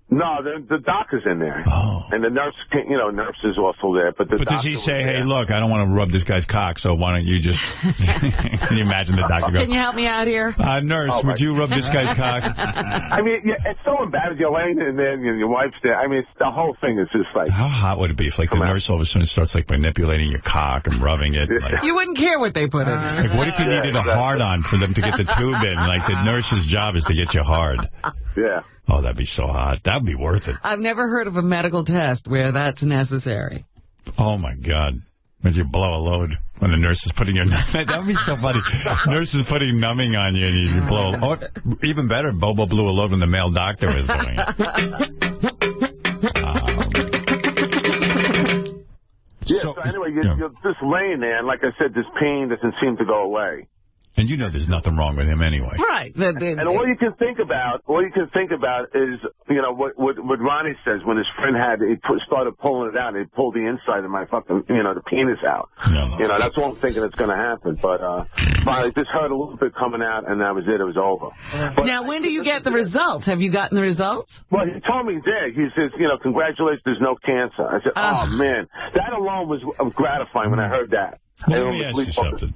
No, the doctor's in there. Oh. And the nurse, nurse is also there. But does he say, hey, look, I don't want to rub this guy's cock, so why don't you just... Can you imagine the doctor go, can you help me out here? Nurse, would you rub this guy's cock? I mean, it's so embarrassing. You're laying in there and your wife's there. I mean, the whole thing is just like... How hot would it be if, like, the nurse all of a sudden starts, like, manipulating your cock and rubbing it? Like, you wouldn't care what they put in it. Like, what if you needed a hard-on for them to get the tube in? Like, the nurse's job is to get you hard. Yeah. Oh, that'd be so hot. That'd be worth it. I've never heard of a medical test where that's necessary. Oh, my God. When you blow a load when the nurse is putting your... That would be so funny. Nurse is putting numbing on you and you blow... Or even better, Bobo blew a load when the male doctor was doing it. So anyway, you're just laying there, and like I said, this pain doesn't seem to go away. And you know there's nothing wrong with him anyway. Right. And all you can think about is, what Ronnie says when his friend started pulling it out, and he pulled the inside of my fucking, the penis out. No. That's all I'm thinking that's going to happen. But I just heard a little bit coming out, and that was it. It was over. But now, when do you get the results? Have you gotten the results? Well, he told me there. He says, congratulations, there's no cancer. I said, oh, man. That alone was gratifying when I heard that. Well, let me ask you something.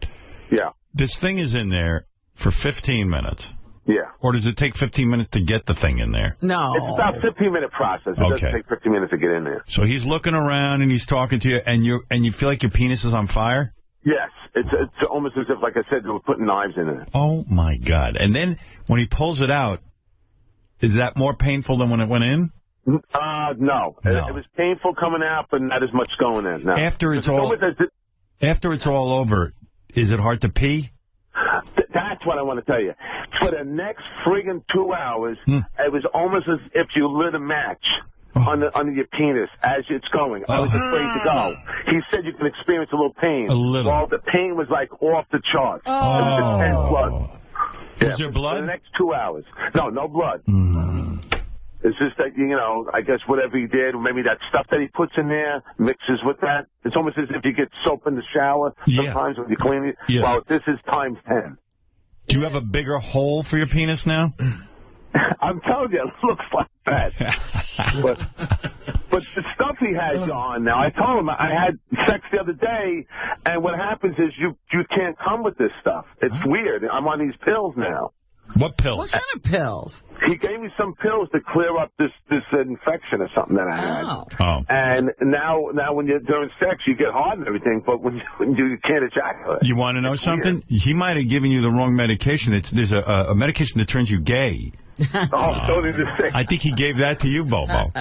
Yeah. This thing is in there for 15 minutes. Yeah. Or does it take 15 minutes to get the thing in there? No. It's about a 15-minute process. It doesn't take 15 minutes to get in there. So he's looking around and he's talking to you, and you feel like your penis is on fire? Yes. It's almost as if, like I said, they were putting knives in it. Oh, my God. And then when he pulls it out, is that more painful than when it went in? No. It was painful coming out, but not as much going in. No. After it's all over, is it hard to pee? That's what I want to tell you. For the next friggin' 2 hours, it was almost as if you lit a match under your penis as it's going. I was afraid to go. He said you can experience a little pain. A little. Well, the pain was like off the charts. It was intense blood. Was there blood? For the next 2 hours. No blood. It's just that, I guess whatever he did, maybe that stuff that he puts in there mixes with that. It's almost as if you get soap in the shower sometimes when you clean it. Yeah. Well, this is times 10. Do you have a bigger hole for your penis now? I'm telling you, it looks like that. but the stuff he has on now, I told him I had sex the other day, and what happens is you can't come with this stuff. It's weird. I'm on these pills now. What pills? What kind of pills? He gave me some pills to clear up this infection or something that I had. Oh. And now when you're doing sex, you get hard and everything, but when you can't ejaculate. You want to know something? Weird. He might have given you the wrong medication. There's a medication that turns you gay. So did the sick. I think he gave that to you, Bobo.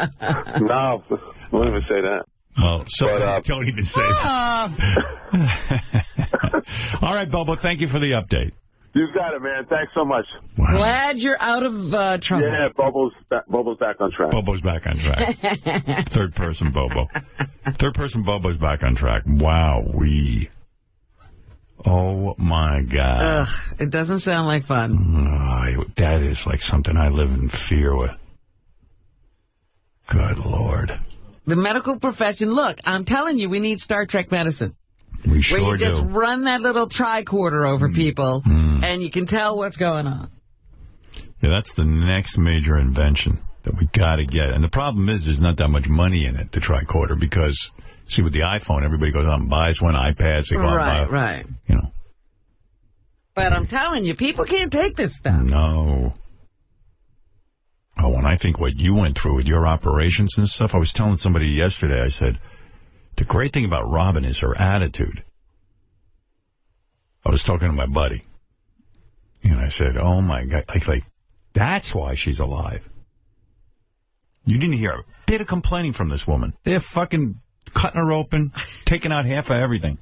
No, don't even say that. Oh, so don't even say that. All right, Bobo, thank you for the update. You got it, man. Thanks so much. Wow. Glad you're out of trouble. Yeah, Bobo's back on track. Bobo's back on track. Third person Bobo. Third person Bobo's back on track. Wow, oh, my God. Ugh, it doesn't sound like fun. That is like something I live in fear with. Good Lord. The medical profession, look, I'm telling you, we need Star Trek medicine. We sure do. Where you just run that little tricorder over people, and you can tell what's going on. Yeah, that's the next major invention that we got to get. And the problem is there's not that much money in it, the tricorder, because, see, with the iPhone, everybody goes out and buys one, iPads, they go out and buy, right. But I'm telling you, people can't take this stuff. No. Oh, when I think what you went through with your operations and stuff, I was telling somebody yesterday, I said, the great thing about Robin is her attitude. I was talking to my buddy, and I said, oh, my God, like that's why she's alive. You didn't hear a bit of complaining from this woman. They're fucking cutting her open, taking out half of everything.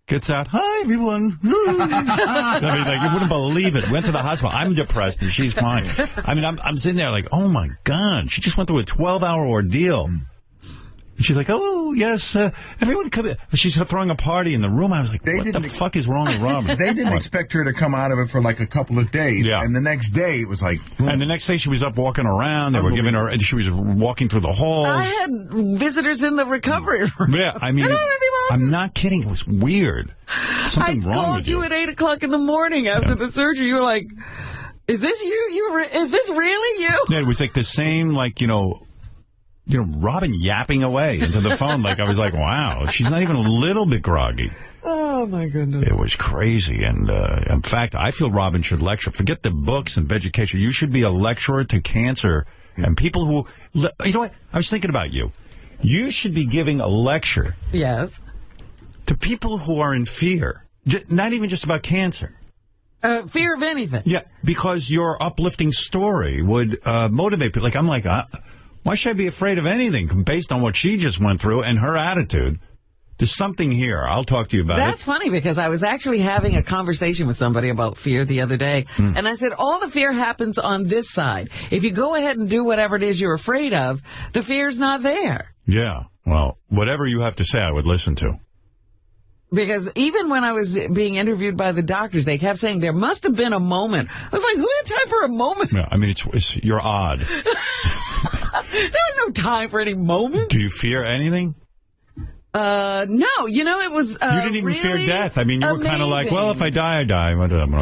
Gets out, hi, everyone. I mean, like, you wouldn't believe it. Went to the hospital. I'm depressed, and she's fine. I mean, I'm sitting there like, oh, my God. She just went through a 12-hour ordeal. And she's like, oh, yes, everyone come in. She's throwing a party in the room. I was like, what the fuck is wrong with Robin? They didn't expect her to come out of it for like a couple of days. Yeah. And the next day, it was like, boom. And the next day, she was up walking around. They were giving her, she was walking through the halls. I had visitors in the recovery room. Yeah, I mean, hello, everyone. I'm not kidding. It was weird. Something wrong with you. I called you at 8 o'clock in the morning after the surgery. You were like, is this you? Is this really you? Yeah, it was like the same, like, you know, Robin yapping away into the phone. Like, I was like, wow, she's not even a little bit groggy. Oh, my goodness. It was crazy. And, in fact, I feel Robin should lecture. Forget the books and education. You should be a lecturer to cancer. And people who, you know what? I was thinking about you. You should be giving a lecture. Yes. To people who are in fear. Not even just about cancer. Fear of anything. Yeah, because your uplifting story would motivate people. Like, I'm like, why should I be afraid of anything based on what she just went through and her attitude? There's something here. I'll talk to you about it. That's funny because I was actually having a conversation with somebody about fear the other day. And I said, all the fear happens on this side. If you go ahead and do whatever it is you're afraid of, the fear's not there. Yeah. Well, whatever you have to say, I would listen to. Because even when I was being interviewed by the doctors, they kept saying there must have been a moment. I was like, who had time for a moment? Yeah, I mean, you're odd. There was no time for any moment. Do you fear anything? No, it was you didn't even really fear death. I mean, you were kind of like, well, if I die, I die.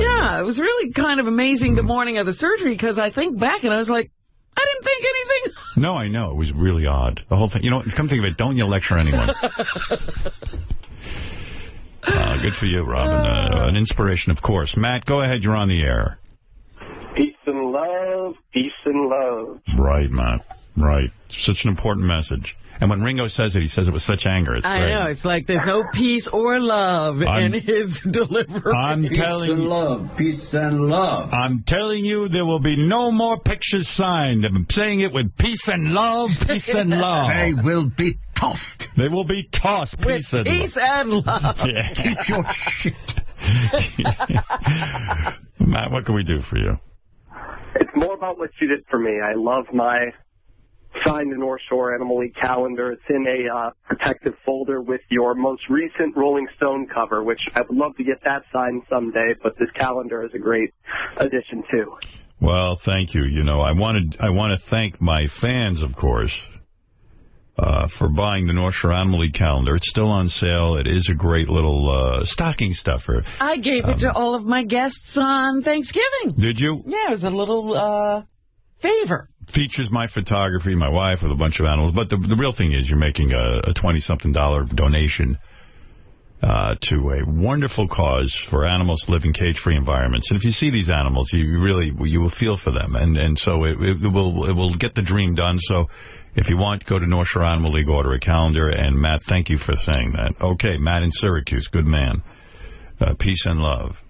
Yeah, it was really kind of amazing the morning of the surgery because I think back and I was like, I didn't think anything. No, I know. It was really odd. The whole thing. You know, come think of it, don't you lecture anyone. Good for you, Robin. An inspiration, of course. Matt, go ahead. You're on the air. Peace and love. Peace and love. Right, Matt. Right. Such an important message. And when Ringo says it, he says it with such anger. It's great. I know. It's like there's no peace or love in his delivery. Peace and love. Peace and love. I'm telling you, there will be no more pictures signed. I'm saying it with peace and love, peace and love. They will be tossed. They will be tossed. Peace and love. Yeah. Keep your shit. Matt, what can we do for you? It's more about what you did for me. I love my signed North Shore Animal League calendar. It's in a protective folder with your most recent Rolling Stone cover, which I would love to get that signed someday, but this calendar is a great addition, too. Well, thank you. You know, I want to thank my fans, of course, for buying the North Shore Animal League calendar. It's still on sale. It is a great little stocking stuffer. I gave it to all of my guests on Thanksgiving. Did you? Yeah, it was a little favor. Features my photography, my wife, with a bunch of animals. But the real thing is you're making a $20-something donation to a wonderful cause for animals to live in cage-free environments. And if you see these animals, you will feel for them. And so it will get the dream done. So if you want, go to North Shore Animal League, order a calendar. And, Matt, thank you for saying that. Okay, Matt in Syracuse, good man. Peace and love.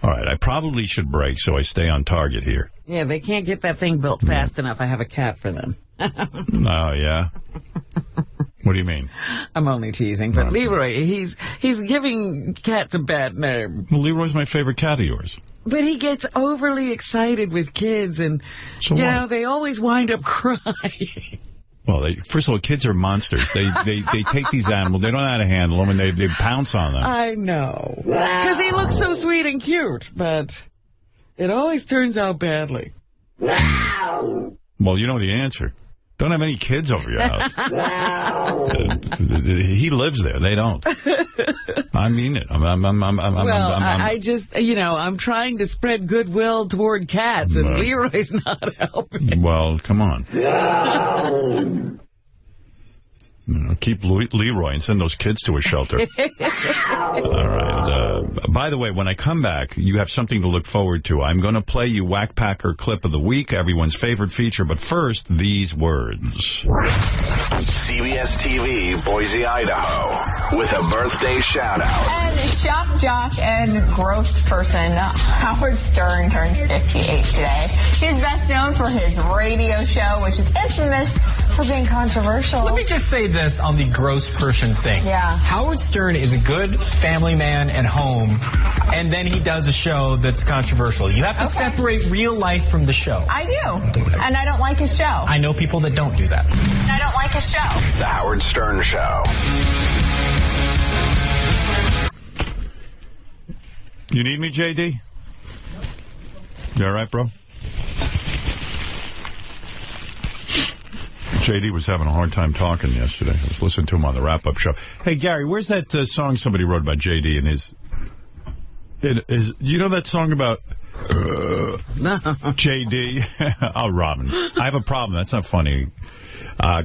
All right, I probably should break so I stay on target here. Yeah, they can't get that thing built fast enough. I have a cat for them. Oh, yeah? What do you mean? I'm only teasing, but Leroy, he's giving cats a bad name. Well, Leroy's my favorite cat of yours. But he gets overly excited with kids, and, so you know, they always wind up crying. Well, first of all, kids are monsters. They take these animals, they don't know how to handle them, and they pounce on them. I know. Because he looks so sweet and cute, but it always turns out badly. Well, you know the answer. Don't have any kids over your house. He lives there. They don't. I mean it. I just, you know, I'm trying to spread goodwill toward cats, and Leroy's not helping. Well, come on. Keep Leroy and send those kids to a shelter. All right. By the way, when I come back, you have something to look forward to. I'm going to play you Whack Packer Clip of the Week, everyone's favorite feature. But first, these words. CBS TV, Boise, Idaho, with a birthday shout-out. And shock jock and gross person Howard Stern turns 58 today. He's best known for his radio show, which is infamous for being controversial. Let me just say this on the gross person thing. Yeah. Howard Stern is a good family man at home, and then he does a show that's controversial. You have to separate real life from the show. I do. And I don't like his show. I know people that don't do that. And I don't like his show. The Howard Stern Show. You need me, JD? You all right, bro? JD was having a hard time talking yesterday. I was listening to him on the wrap-up show. Hey, Gary, where's that song somebody wrote about JD and his... you know that song about JD? Oh, Robin, I have a problem. That's not funny.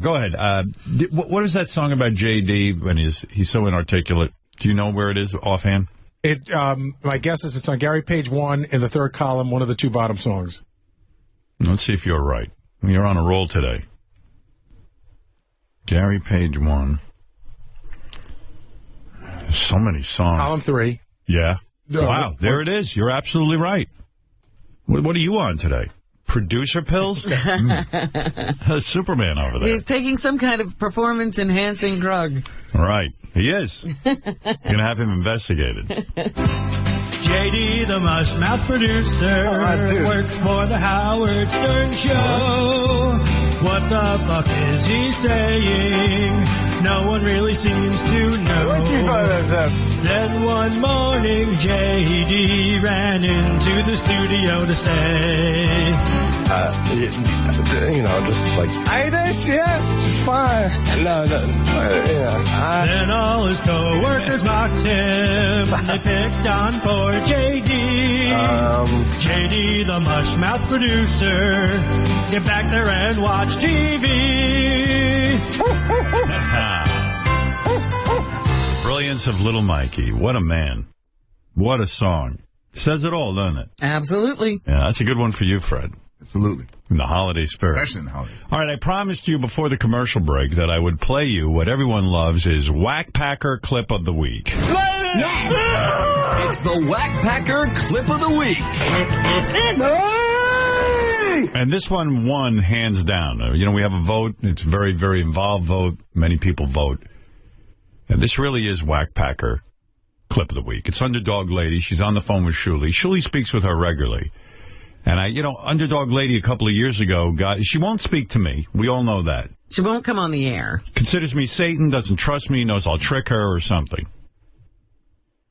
Go ahead. What is that song about JD when he's so inarticulate? Do you know where it is offhand? My guess is it's on Gary page 1 in the third column, one of the two bottom songs. Let's see if you're right. You're on a roll today. Gary page 1. So many songs. Column 3. Yeah. Wow, there it is. You're absolutely right. What are you on today? Producer pills? Superman over there. He's taking some kind of performance-enhancing drug. Right. He is. You're going to have him investigated. JD, the mush-mouth producer, works for the Howard Stern Show. What the fuck is he saying? No one really seems to know. Then one morning, JD ran into the studio to say, just like, yes, fine. No, yeah. Then all his co-workers mocked him. They picked on poor JD. JD, the mush-mouth producer, get back there and watch TV. Brilliance of Little Mikey. What a man. What a song. Says it all, doesn't it? Absolutely. Yeah, that's a good one for you, Fred. Absolutely. In the holiday spirit. Especially in the holidays. All right, I promised you before the commercial break that I would play you what everyone loves is Whack Packer Clip of the Week. Yes! It's the Whack Packer Clip of the Week. And this one won hands down. We have a vote. It's a very, very involved vote. Many people vote. And this really is Whack Packer Clip of the Week. It's Underdog Lady. She's on the phone with Shuli. Shuli speaks with her regularly. And Underdog Lady a couple of years ago, she won't speak to me. We all know that. She won't come on the air. Considers me Satan, doesn't trust me, knows I'll trick her or something.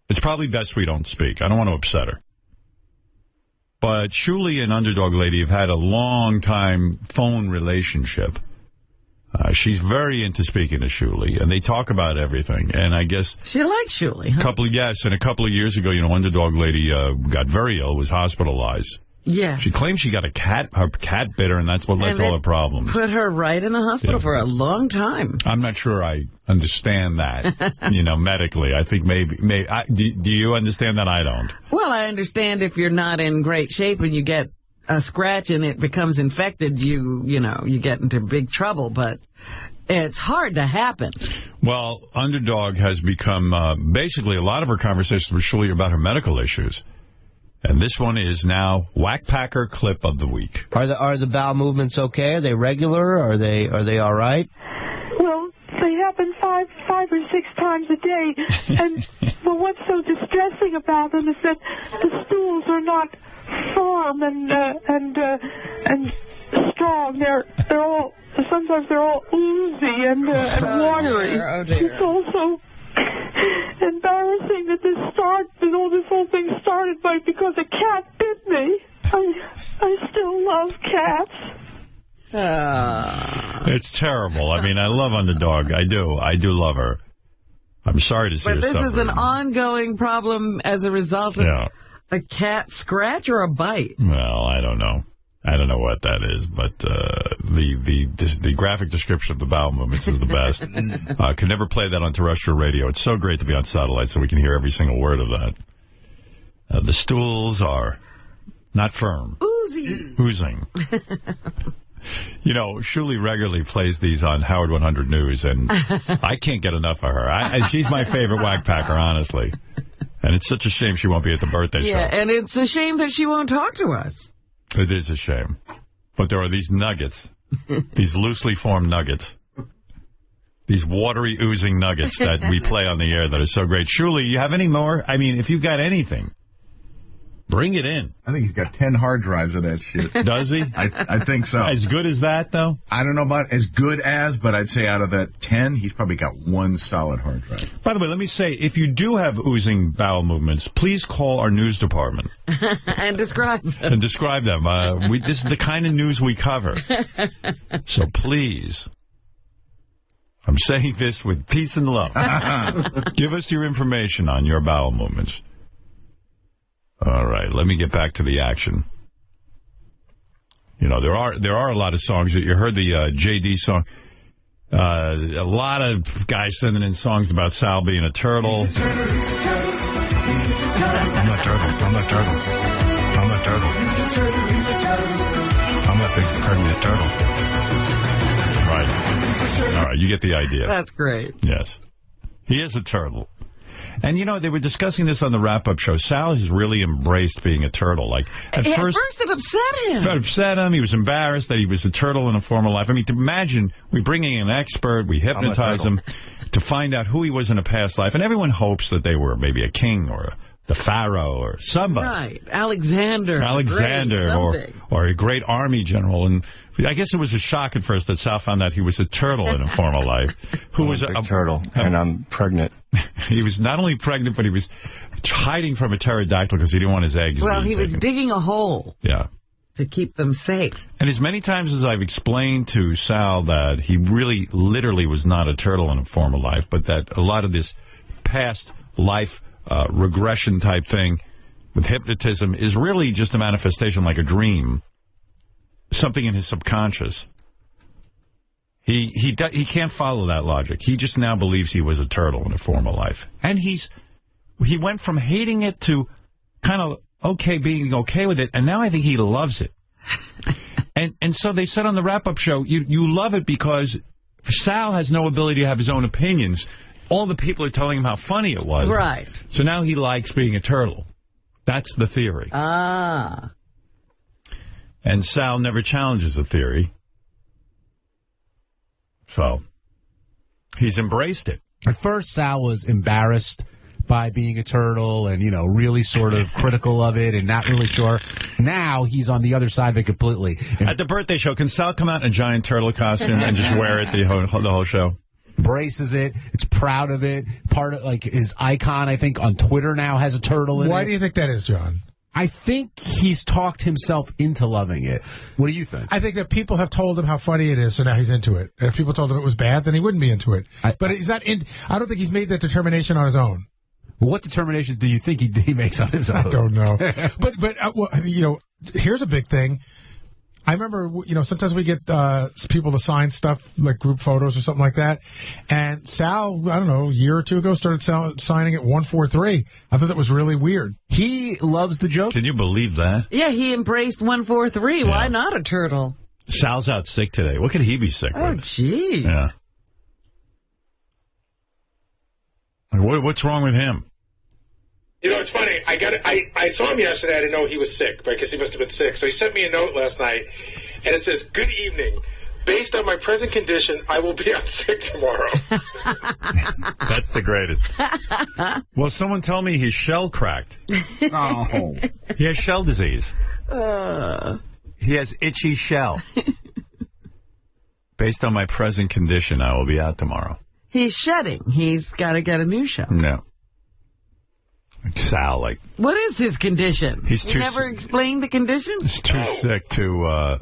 It's probably best we don't speak. I don't want to upset her. But Shuli and Underdog Lady have had a long-time phone relationship. She's very into speaking to Shuli, and they talk about everything. And I guess... She likes Shuli, huh? And a couple of years ago, Underdog Lady got very ill, was hospitalized. Yeah. She claims she got her cat bit her, and that's what led to all her problems. Put her right in the hospital for a long time. I'm not sure I understand that, medically. I think maybe do you understand that? I don't. Well, I understand if you're not in great shape and you get a scratch and it becomes infected, you get into big trouble, but it's hard to happen. Well, Underdog has become basically a lot of her conversations with Shuli about her medical issues. And this one is now Whack Packer Clip of the Week. Are the bowel movements okay? Are they regular? Are they all right? Well, they happen five or six times a day. And what's so distressing about them is that the stools are not firm and strong. Sometimes they're all oozy and watery. Oh dear. It's also embarrassing that this whole thing started because a cat bit me. I still love cats. It's terrible. I mean, I love Underdog. I do love her. I'm sorry to see her But this is suffering. an ongoing problem as a result of a cat scratch or a bite? Well, I don't know. I don't know what that is, but the graphic description of the bowel movements is the best. Could never play that on terrestrial radio. It's so great to be on satellite so we can hear every single word of that. The stools are not firm. Oozing. You know, Shuli regularly plays these on Howard 100 News, and I can't get enough of her. She's my favorite whack packer, honestly. And it's such a shame she won't be at the birthday show. Yeah, and it's a shame that she won't talk to us. It is a shame. But there are these nuggets, these loosely formed nuggets, these watery, oozing nuggets that we play on the air that are so great. Shuli, you have any more? I mean, if you've got anything, bring it in. I think he's got 10 hard drives of that shit. Does he? I think so. As good as that, though? I don't know about as good as, but I'd say out of that 10, he's probably got one solid hard drive. By the way, let me say, if you do have oozing bowel movements, please call our news department. And describe them. And describe them. This is the kind of news we cover. So please, I'm saying this with peace and love. Give us your information on your bowel movements. All right, let me get back to the action. You know, there are a lot of songs. You heard the JD song. A lot of guys sending in songs about Sal being a turtle. He's a turtle, he's a turtle. He's a turtle. I'm a turtle. I'm a turtle. I'm a turtle. He's a turtle, he's a turtle. I'm a big pregnant turtle. Right. All right, you get the idea. That's great. Yes. He is a turtle. And, you know, they were discussing this on the wrap-up show. Sal has really embraced being a turtle. Like, at first it upset him. It upset him. He was embarrassed that he was a turtle in a former life. I mean, to imagine, we bring in an expert, we hypnotize him to find out who he was in a past life. And everyone hopes that they were maybe a king or the pharaoh or somebody. Right. Alexander or a great army general. And I guess it was a shock at first that Sal found out he was a turtle in a former life. Who was a turtle, and I'm pregnant. He was not only pregnant, but he was hiding from a pterodactyl because he didn't want his eggs. Well, he was digging a hole. Yeah. To keep them safe. And as many times as I've explained to Sal that he really, literally was not a turtle in a former life, but that a lot of this past life regression type thing with hypnotism is really just a manifestation like a dream. Something in his subconscious. He can't follow that logic. He just now believes he was a turtle in a former life. And he went from hating it to kind of being okay with it, and now I think he loves it. and so they said on the wrap-up show, you love it because Sal has no ability to have his own opinions. All the people are telling him how funny it was. Right. So now he likes being a turtle. That's the theory. Ah. And Sal never challenges the theory. So, he's embraced it. At first, Sal was embarrassed by being a turtle and, really sort of critical of it and not really sure. Now, he's on the other side of it completely. At the birthday show, can Sal come out in a giant turtle costume and just wear it the whole show? Embraces it. It's proud of it. Part of, his icon, I think, on Twitter now has a turtle in it. Why do you think that is, John? I think he's talked himself into loving it. What do you think? I think that people have told him how funny it is, so now he's into it. And if people told him it was bad, then he wouldn't be into it. But he's not in. I don't think he's made that determination on his own. What determination do you think he makes on his own? I don't know. but here's a big thing. I remember, sometimes we get people to sign stuff, like group photos or something like that. And Sal, I don't know, a year or two ago, started signing at 143. I thought that was really weird. He loves the joke. Can you believe that? Yeah, he embraced 143. Yeah. Why not a turtle? Sal's out sick today. What could he be sick with? Oh, jeez. Yeah. What's wrong with him? It's funny. I saw him yesterday. I didn't know he was sick, but I guess he must have been sick. So he sent me a note last night, and it says, "Good evening. Based on my present condition, I will be out sick tomorrow." That's the greatest. Well, someone told me he's shell cracked. Oh. He has shell disease. He has itchy shell. Based on my present condition, I will be out tomorrow. He's shedding. He's got to get a new shell. No. Sal, what is his condition? He's too never explained the condition? He's too sick to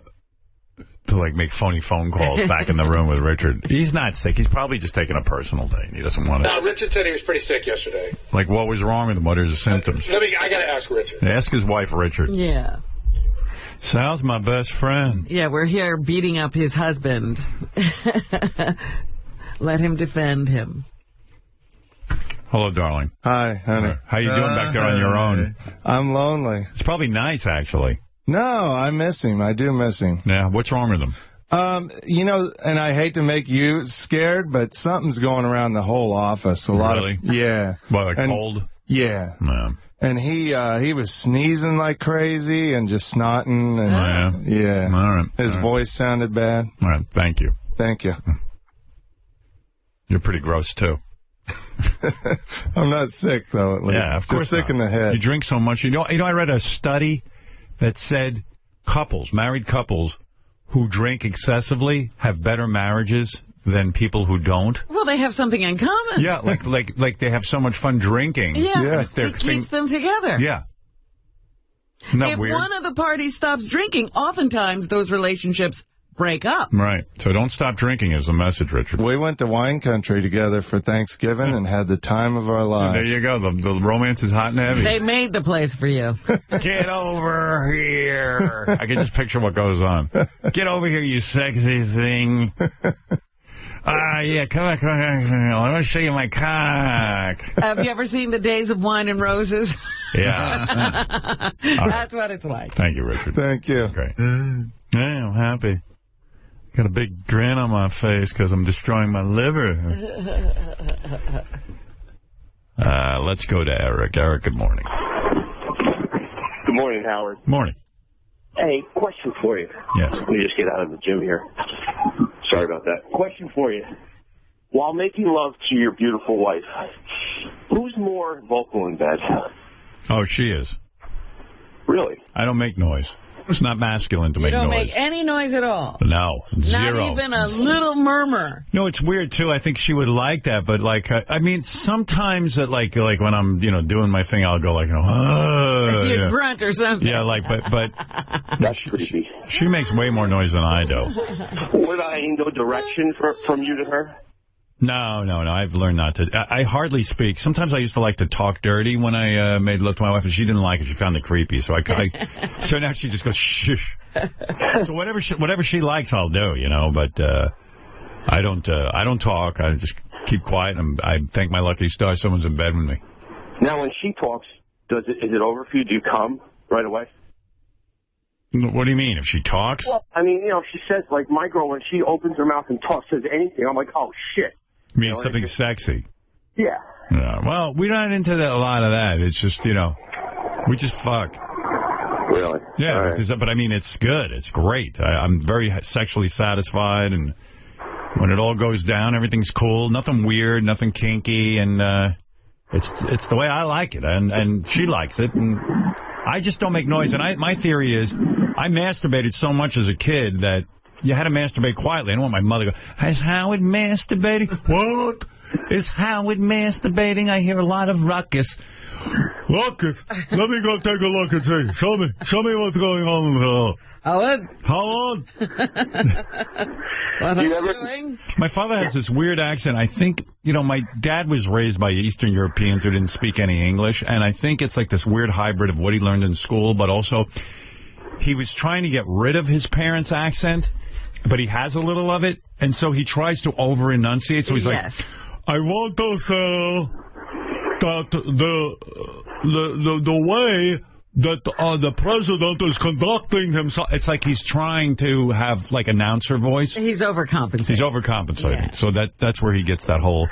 make phony phone calls back in the room with Richard. He's not sick. He's probably just taking a personal day, and he doesn't want to. No, Richard said he was pretty sick yesterday. What was wrong with him? What are his symptoms? I got to ask Richard. Ask his wife, Richard. Yeah. Sal's my best friend. Yeah, we're here beating up his husband. Let him defend him. Hello, darling. Hi, honey. How you doing back there on your own? I'm lonely. It's probably nice, actually. No, I miss him. I do miss him. Yeah, what's wrong with him? You know, and I hate to make you scared, but something's going around the whole office. Really? Yeah. What, like cold? Yeah. No. And he was sneezing like crazy and just snotting. And, yeah. All right. His voice sounded bad. All right. Thank you. Thank you. You're pretty gross, too. I'm not sick, though, at least. Yeah, of course just sick not. in the head. You drink so much. You know, I read a study that said married couples who drink excessively have better marriages than people who don't. Well, they have something in common. Yeah, like they have so much fun drinking. Yeah, It's their it keeps them together. Yeah. Isn't that if weird? one of the parties stops drinking, oftentimes those relationships break up. Right. So don't stop drinking is the message, Richard. We went to wine country together for Thanksgiving and had the time of our lives. There you go. The romance is hot and heavy. They made the place for you. Get over here. I can just picture what goes on. Get over here, you sexy thing. Yeah, come on. I want to show you my cock. Have you ever seen the Days of Wine and Roses? Yeah. That's what it's like. Thank you, Richard. Thank you. Okay. Yeah, I'm happy. Got a big grin on my face because I'm destroying my liver. Let's go to Eric. Eric, good morning. Good morning, Howard. Morning. Hey, question for you. Yes. Let me just get out of the gym here. Sorry about that. Question for you. While making love to your beautiful wife, who's more vocal in bed? Oh, she is. Really? I don't make noise. It's not masculine to You make don't noise. make any noise at all. No, zero. Not even a little murmur. No, it's weird too. I think she would like that, but like, I mean, sometimes that like when I'm doing my thing, I'll go like You grunt or something. Yeah, like but that's creepy. She makes way more noise than I do. Would I no direction from you to her? No. I've learned not to. I hardly speak. Sometimes I used to like to talk dirty when I made love to my wife, and she didn't like it. She found it creepy. So so now she just goes shh. So whatever she likes, I'll do. But I don't talk. I just keep quiet. And I thank my lucky stars someone's in bed with me. Now, when she talks, is it over for you? Do you come right away? What do you mean? If she talks? Well, I mean, she says, like, my girl, when she opens her mouth and talks, says anything, I'm like, oh, shit. You mean something sexy? Yeah. Well, we're not into a lot of that. It's just, we just fuck. Really? Yeah, right. But I mean, it's good. It's great. I'm very sexually satisfied, and when it all goes down, everything's cool. Nothing weird, nothing kinky, and it's the way I like it, and she likes it, and I just don't make noise. And my theory is, I masturbated so much as a kid that you had to masturbate quietly. I don't want my mother to go, is Howard masturbating? What? Is Howard masturbating? I hear a lot of ruckus. Ruckus? Let me go take a look and see. Show me what's going on in the Howard? What are you doing? My father has this weird accent. I think, my dad was raised by Eastern Europeans who didn't speak any English, and I think it's like this weird hybrid of what he learned in school, but also he was trying to get rid of his parents' accent, but he has a little of it, and so he tries to over-enunciate. So he's like, I want to say that the way that the president is conducting himself, it's like he's trying to have like announcer voice. He's overcompensating. Yeah. So that's where he gets that whole.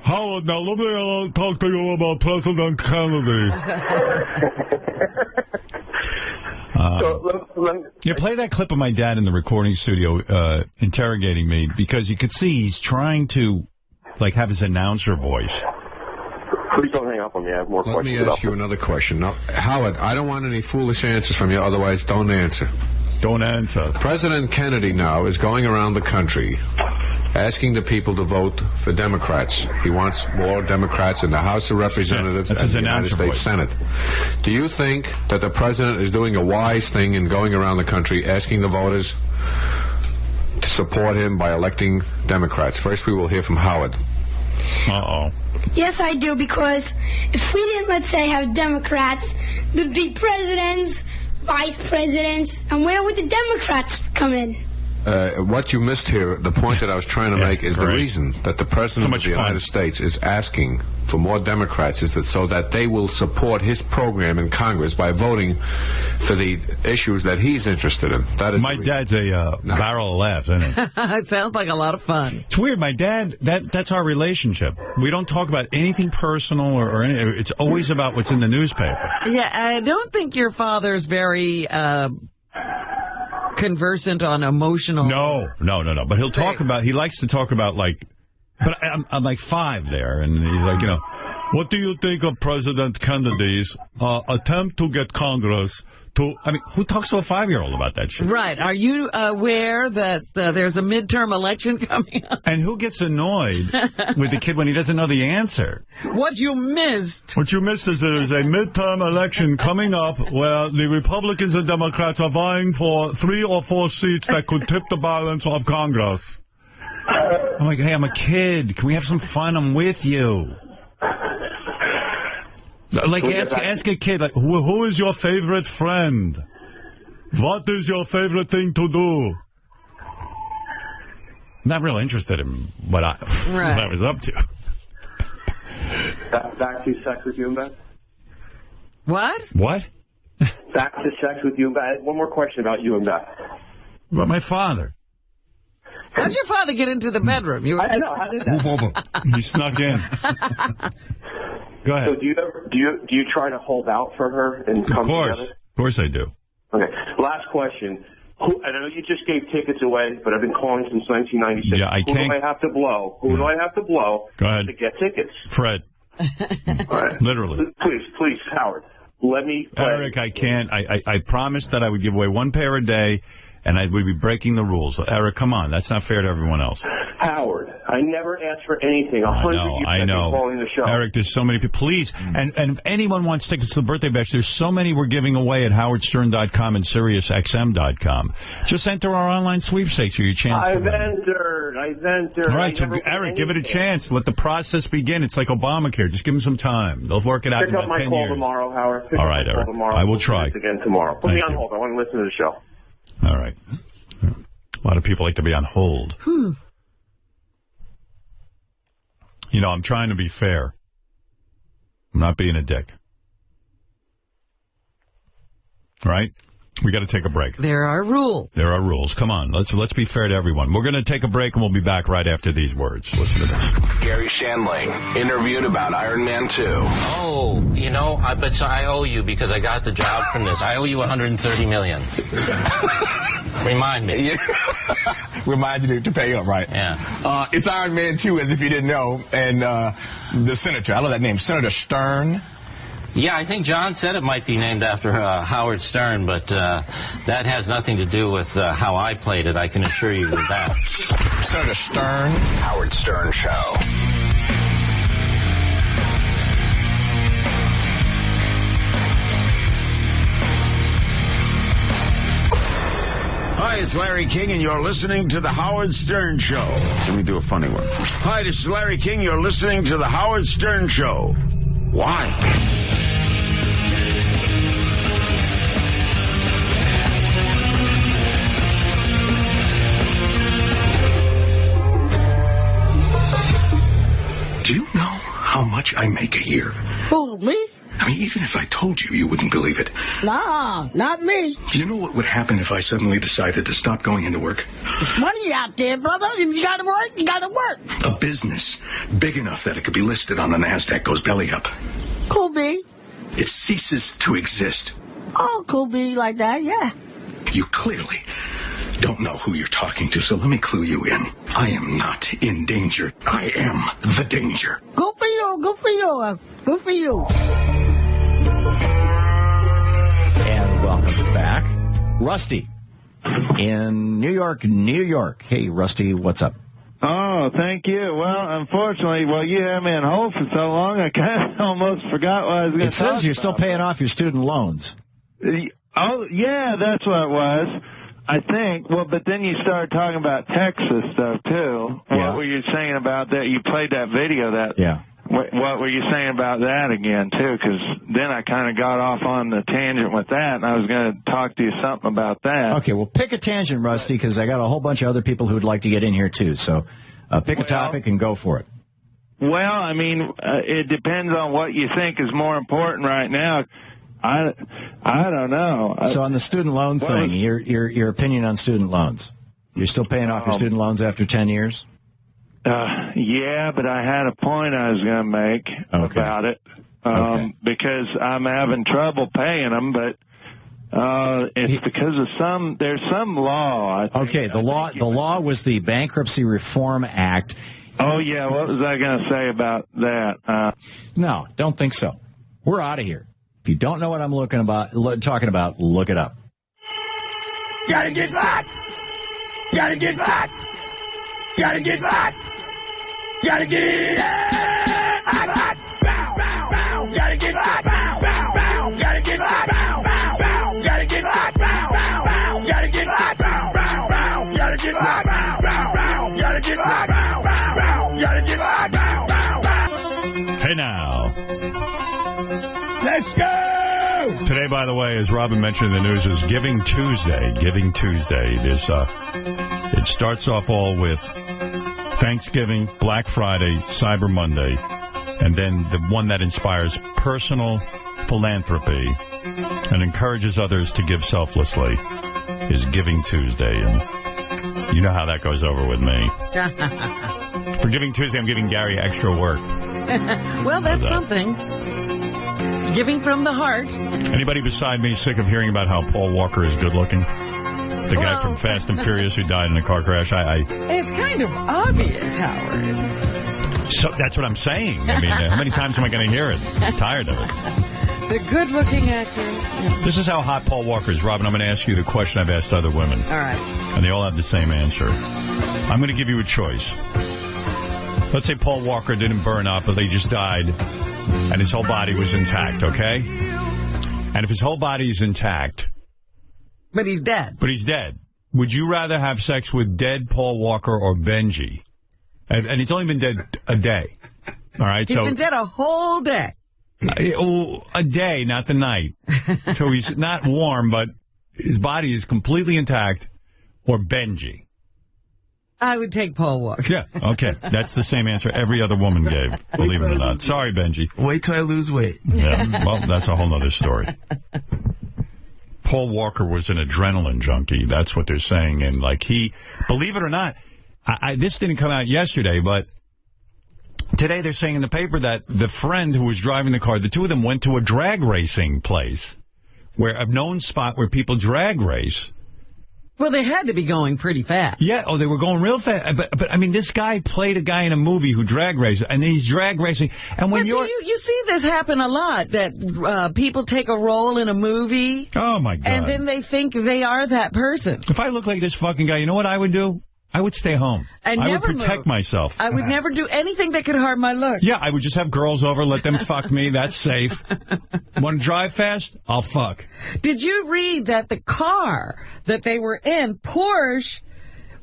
Howard, now let me talk to you about President Kennedy. Play that clip of my dad in the recording studio interrogating me, because you could see he's trying to like have his announcer voice. Please don't hang up on me. I have more questions. Let me ask you another question. Now, Howard, I don't want any foolish answers from you, otherwise don't answer. Don't answer. President Kennedy now is going around the country asking the people to vote for Democrats. He wants more Democrats in the House of Representatives and the United States Senate. Do you think that the president is doing a wise thing in going around the country asking the voters to support him by electing Democrats? First, we will hear from Howard. Uh-oh. Yes, I do, because if we didn't, let's say, have Democrats, there'd be presidents vice presidents, and where would the Democrats come in? What you missed here, the point that I was trying to make is the reason that the President of the United States is asking for more Democrats is that so that they will support his program in Congress by voting for the issues that he's interested in. That is my dad's a barrel of laughs, isn't it? It sounds like a lot of fun. It's weird. My dad, that's our relationship. We don't talk about anything personal or anything. It's always about what's in the newspaper. Yeah, I don't think your father's very conversant on emotional... No. But he'll talk about... He likes to talk about, like... But I'm like 5 there, and he's like, you know, what do you think of President Kennedy's attempt to get Congress to... I mean, who talks to a 5-year-old about that shit? Right. Are you aware that there's a midterm election coming up? And who gets annoyed with the kid when he doesn't know the answer? What you missed. What you missed is there's a midterm election coming up where the Republicans and Democrats are vying for 3 or 4 seats that could tip the balance of Congress. I'm like, hey, I'm a kid. Can we have some fun? I'm with you. Like, ask a kid, like, who is your favorite friend? What is your favorite thing to do? Not real interested in what I was up to. Back to sex with you and Beth? What? What? Back to sex with you and Beth. One more question about you and Beth. About my father. How'd your father get into the bedroom? I know. How did that? Move over. He snuck in. Go ahead. So do you try to hold out for her and come together? Of course I do. Okay. Last question. I know you just gave tickets away, but I've been calling since 1996. Yeah, Who do I have to blow? Who do I have to blow Go ahead. to get tickets? Fred. All right. Literally. Please, Howard. Let me play. Eric, I can't. I promised that I would give away 1 pair a day, and I would be breaking the rules. Eric, come on. That's not fair to everyone else. Howard, I never asked for anything. 100 years I know. calling the show. Eric, there's so many people. Please, and if anyone wants tickets to the birthday bash, there's so many we're giving away at howardstern.com and SiriusXM.com. Just enter our online sweepstakes for your chance to win. I've entered. All right, so Eric, give it a chance. Let the process begin. It's like Obamacare. Just give them some time. They'll work it out in about 10 years. Pick up my call tomorrow, Howard. All right, Eric. I will try. Again tomorrow. Put me on hold. I want to listen to the show. All right. A lot of people like to be on hold. You know, I'm trying to be fair. I'm not being a dick. Right? We got to take a break. There are rules. There are rules. Come on, let's be fair to everyone. We're going to take a break, and we'll be back right after these words. Listen to this. Gary Shandling, interviewed about Iron Man 2. Oh, you know, I owe you because I got the job from this. I owe you $130 million. Remind me. Remind you to pay up, right? Yeah. It's Iron Man 2, as if you didn't know, and the senator, I love that name, Senator Stern. Yeah, I think John said it might be named after Howard Stern, but that has nothing to do with how I played it, I can assure you of that. Senator Stern. Howard Stern Show. Hi, it's Larry King, and you're listening to The Howard Stern Show. Let me do a funny one. Hi, this is Larry King. You're listening to The Howard Stern Show. Why? Do you know how much I make a year? Who, me? I mean, even if I told you, you wouldn't believe it. Nah, not me. Do you know what would happen if I suddenly decided to stop going into work? There's money out there, brother. If you gotta work, you gotta work. A business big enough that it could be listed on the NASDAQ goes belly up. Could be. It ceases to exist. Oh, could be like that, yeah. You clearly don't know who you're talking to, so let me clue you in. I am not in danger. I am the danger. Good for you, good for you, good for you. And welcome back. Rusty in New York, New York. Hey, Rusty, what's up? Oh, thank you. Well, unfortunately, you had me on hold for so long, I kind of almost forgot what I was going to talk about. It says you're still paying off your student loans. Oh, yeah, that's what it was. I think. Well, but then you started talking about Texas stuff, too. Yeah. What were you saying about that? You played that video, that What were you saying about that again, too? Because then I kind of got off on the tangent with that, and I was going to talk to you something about that. Okay, well, pick a tangent, Rusty, because I got a whole bunch of other people who would like to get in here, too. So pick a topic and go for it. Well, I mean, it depends on what you think is more important right now. I don't know. So on the student loan thing, your opinion on student loans. You're still paying off your student loans after 10 years? Yeah, but I had a point I was going to make about it because I'm having trouble paying them, but it's because of there's some law. Okay, the law was the Bankruptcy Reform Act. Oh, yeah, what was I going to say about that? No, don't think so. We're out of here. If you don't know what I'm talking about, look it up. Gotta get locked. Gotta get locked. Gotta get locked. Gotta get locked. Gotta get locked. Gotta get locked. Gotta get locked. Gotta get locked. Gotta get locked. Gotta get locked. Gotta get locked. Hey now. Let's go! Today, by the way, as Robin mentioned in the news, is Giving Tuesday. Giving Tuesday. There's it starts off all with Thanksgiving, Black Friday, Cyber Monday, and then the one that inspires personal philanthropy and encourages others to give selflessly is Giving Tuesday. And you know how that goes over with me. For Giving Tuesday, I'm giving Gary extra work. Well, that's something. Giving from the heart. Anybody beside me sick of hearing about how Paul Walker is good looking? The guy from Fast and Furious who died in a car crash. It's kind of obvious, Howard. So that's what I'm saying. I mean, how many times am I going to hear it? I'm tired of it. The good-looking actor. This is how hot Paul Walker is. Robin, I'm going to ask you the question I've asked other women. All right. And they all have the same answer. I'm going to give you a choice. Let's say Paul Walker didn't burn up, but he just died, and his whole body was intact, okay? And if his whole body is intact... But he's dead. But he's dead. Would you rather have sex with dead Paul Walker or Benji? And he's only been dead a day. All right, He's been dead a whole day. A day, not the night. So he's not warm, but his body is completely intact. Or Benji. I would take Paul Walker. Yeah, okay. That's the same answer every other woman gave, believe it or not. Sorry, Benji. Wait till I lose weight. Yeah, well, that's a whole other story. Paul Walker was an adrenaline junkie. That's what they're saying. And, like, believe it or not, this didn't come out yesterday, but today they're saying in the paper that the friend who was driving the car, the two of them went to a drag racing place, a known spot where people drag race. Well, they had to be going pretty fast. Yeah, they were going real fast. But I mean, this guy played a guy in a movie who drag raced, and he's drag racing. And when you see this happen a lot, that people take a role in a movie. Oh, my God. And then they think they are that person. If I look like this fucking guy, you know what I would do? I would stay home. I would protect myself. I would never do anything that could harm my looks. Yeah, I would just have girls over, let them fuck me. That's safe. Want to drive fast? I'll fuck. Did you read that the car that they were in, Porsche,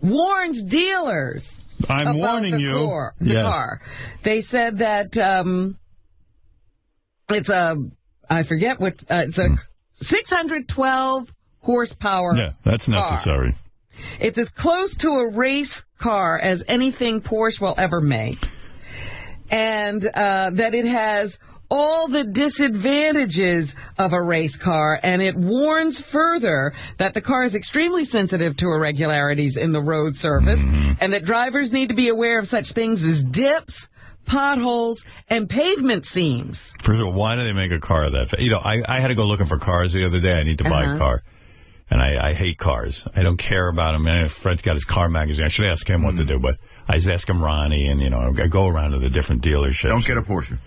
warns dealers I'm warning you. The car. They said that it's it's a 612 horsepower. Yeah, that's necessary. Car. It's as close to a race car as anything Porsche will ever make. And that it has all the disadvantages of a race car, and it warns further that the car is extremely sensitive to irregularities in the road surface, and that drivers need to be aware of such things as dips, potholes, and pavement seams. First of all, why do they make a car that fast? You know, I had to go looking for cars the other day. I need to buy a car. And I hate cars. I don't care about them. And Fred's got his car magazine. I should ask him what to do, but I just ask him Ronnie, and, I go around to the different dealerships. Don't get a Porsche.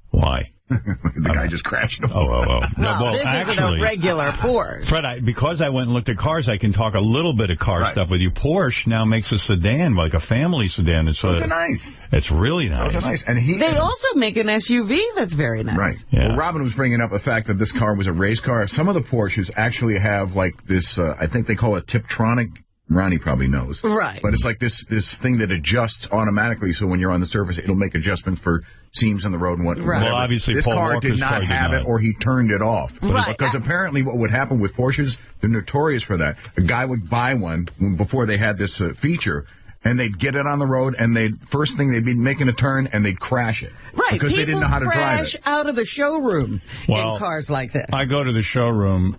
Why? The guy just crashed him. Oh. Well, this isn't a regular Porsche. Fred, because I went and looked at cars, I can talk a little bit of car stuff with you. Porsche now makes a sedan, like a family sedan. Those are nice. It's really nice. Those are nice. And they also make an SUV that's very nice. Right. Yeah. Well, Robin was bringing up the fact that this car was a race car. Some of the Porsches actually have, like, this, I think they call it Tiptronic Ronnie probably knows. Right. But it's like this thing that adjusts automatically, so when you're on the surface, it'll make adjustments for seams in the road and what. Right. Well, obviously, this Paul car Walker's did not car did have not. it, or he turned it off. Right. Because apparently what would happen with Porsches, they're notorious for that. A guy would buy one before they had this feature, and they'd get it on the road, and first thing they'd be making a turn, and they'd crash it. Right. Because People they didn't know how to drive crash it. out of the showroom Well, in cars like this. I go to the showroom,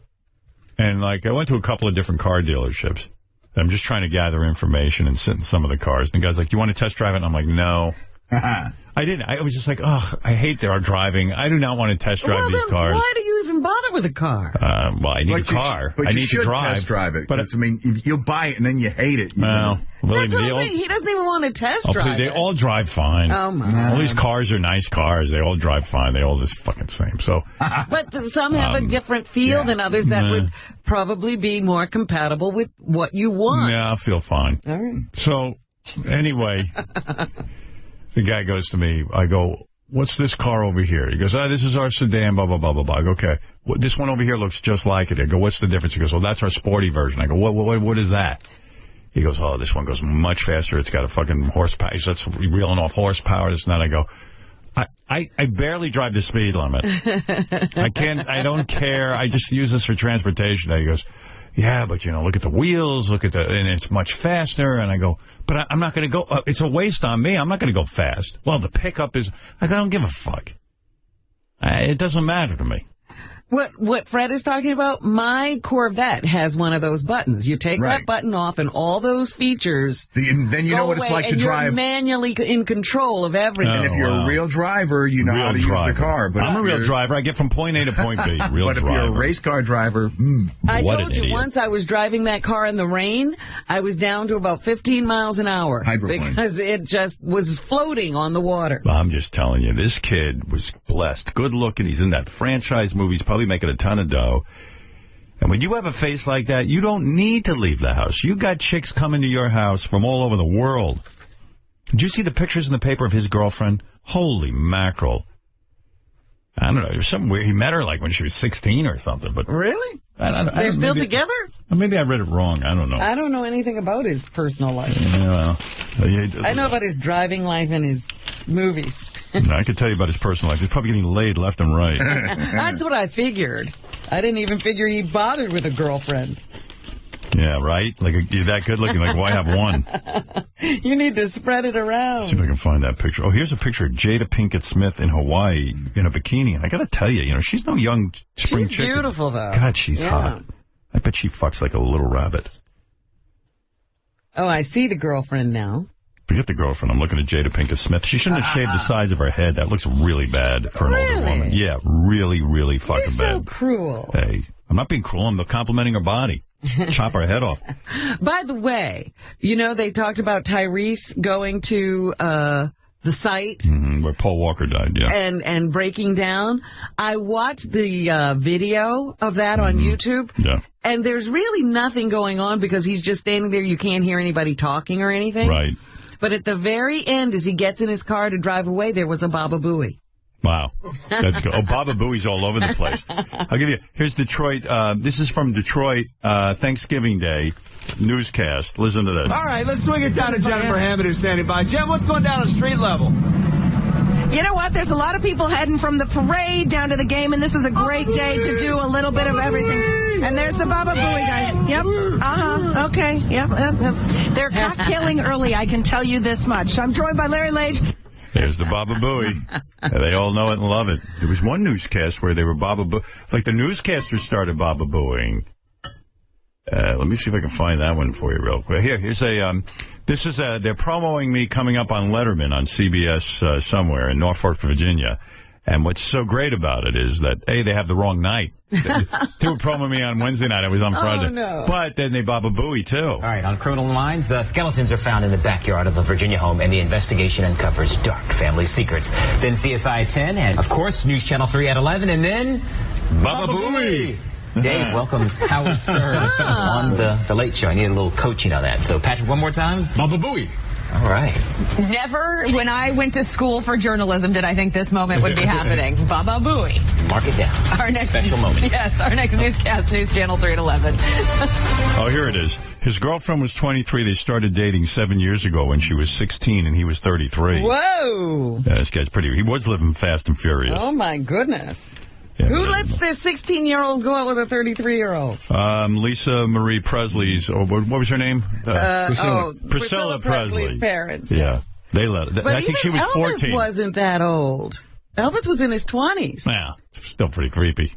and I went to a couple of different car dealerships. I'm just trying to gather information and sit in some of the cars. And the guy's like, "Do you want to test drive it?" And I'm like, "No." I didn't. I was just like, "Oh, I hate their driving. I do not want to test drive these cars." Why do you even bother with a car? Well, I need a car. But I you need should to drive. test drive it. But I mean, you'll buy it and then you hate it. Well, That's what I'm saying. He doesn't even want to test drive they it. all drive fine. Oh, my. All these cars are nice cars. They all drive fine. They all just fucking same. So, But some have a different feel than others that would probably be more compatible with what you want. Yeah, I feel fine. All right. So, anyway, the guy goes to me. I go, "What's this car over here?" He goes, "This is our sedan, blah, blah, blah, blah, blah." I go, "Okay. Well, this one over here looks just like it." I go, "What's the difference?" He goes, "Well, that's our sporty version." I go, What is that?" He goes, "Oh, this one goes much faster. It's got a fucking horsepower. That's reeling off horsepower, this and that." I go, I barely drive the speed limit. I don't care. I just use this for transportation. And he goes, "Yeah, but, look at the wheels, and it's much faster." And I go, "But I'm not going to go, it's a waste on me. I'm not going to go fast." Well, the pickup is, I don't give a fuck. It doesn't matter to me. What Fred is talking about, my Corvette has one of those buttons. You take that button off and all those features then you know what it's like to drive. You're manually in control of everything. And if you're a real driver, you know how to use the car. But I'm a real driver. I get from point A to point B. Real but if you're a race car driver, I what told an you idiot. once I was driving that car in the rain, I was down to about 15 miles an hour. Hydroplane. Because it just was floating on the water. I'm just telling you, this kid was blessed. Good looking. He's in that franchise movie. He's probably making a ton of dough. And when you have a face like that, you don't need to leave the house. You got chicks coming to your house from all over the world. Did you see the pictures in the paper of his girlfriend? Holy mackerel. I don't know. There's something weird. He met her like when she was 16 or something. But Really? They're still together? Maybe I read it wrong. I don't know. I don't know anything about his personal life. Yeah, I know about his driving life and his movies. I could tell you about his personal life. He's probably getting laid left and right. That's what I figured. I didn't even figure he bothered with a girlfriend. Yeah, right? Like, you're that good looking. Like, why have one? You need to spread it around. See if I can find that picture. Oh, here's a picture of Jada Pinkett Smith in Hawaii in a bikini. And I got to tell you, she's no young spring chicken. She's beautiful, though. God, she's hot. I bet she fucks like a little rabbit. Oh, I see the girlfriend now. Forget the girlfriend. I'm looking at Jada Pinkett Smith. She shouldn't have shaved the sides of her head. That looks really bad for an older woman. Yeah, really, really fucking You're bad. so cruel. Hey, I'm not being cruel. I'm complimenting her body. Chop her head off. By the way, they talked about Tyrese going to the site. Where Paul Walker died, yeah. And breaking down. I watched the video of that on YouTube. Yeah. And there's really nothing going on because he's just standing there. You can't hear anybody talking or anything. Right. But at the very end, as he gets in his car to drive away, there was a Baba Booey. Wow. That's good. Oh, Baba Booey's all over the place. I'll give you, here's Detroit. This is from Detroit, Thanksgiving Day newscast. Listen to this. All right, let's swing it down to Jennifer Hammond, who's standing by. Jen, what's going down at street level? You know what? There's a lot of people heading from the parade down to the game, and this is a great day to do a little bit of everything. And there's the Baba Booey guy. Yep. Uh-huh. Okay. Yep. They're cocktailing early, I can tell you this much. I'm joined by Larry Lage. There's the Baba Booey. They all know it and love it. There was one newscast where they were Baba Booey. It's like the newscasters started Baba Booeying. Let me see if I can find that one for you real quick. Here's a, this is they're promoting me coming up on Letterman on CBS somewhere in Norfolk, Virginia. And what's so great about it is that, A, they have the wrong night. They were promoting me on Wednesday night. I was on Friday. Oh, no. But then they Baba Booey, too. All right, on Criminal Minds, skeletons are found in the backyard of a Virginia home, and the investigation uncovers dark family secrets. Then CSI at 10, and, of course, News Channel 3 at 11, and then... Baba Booey! Dave welcomes Howard Stern on the Late Show. I need a little coaching on that. So, Patrick, one more time. Baba Booey. All right. Never, when I went to school for journalism, did I think this moment would be happening. Baba Booey. Mark it down. Our next special moment. Yes, our next newscast, News Channel 3 at 11. Oh, here it is. His girlfriend was 23. They started dating 7 years ago when she was 16 and he was 33. Whoa. Yeah, this guy's pretty. He was living fast and furious. Oh, my goodness. Yeah, who lets their 16-year-old go out with a 33-year-old? Lisa Marie Presley's, what was her name? Priscilla Presley's parents. Yeah. They let her. I think she was 14. Elvis wasn't that old. Elvis was in his 20s. Yeah, still pretty creepy.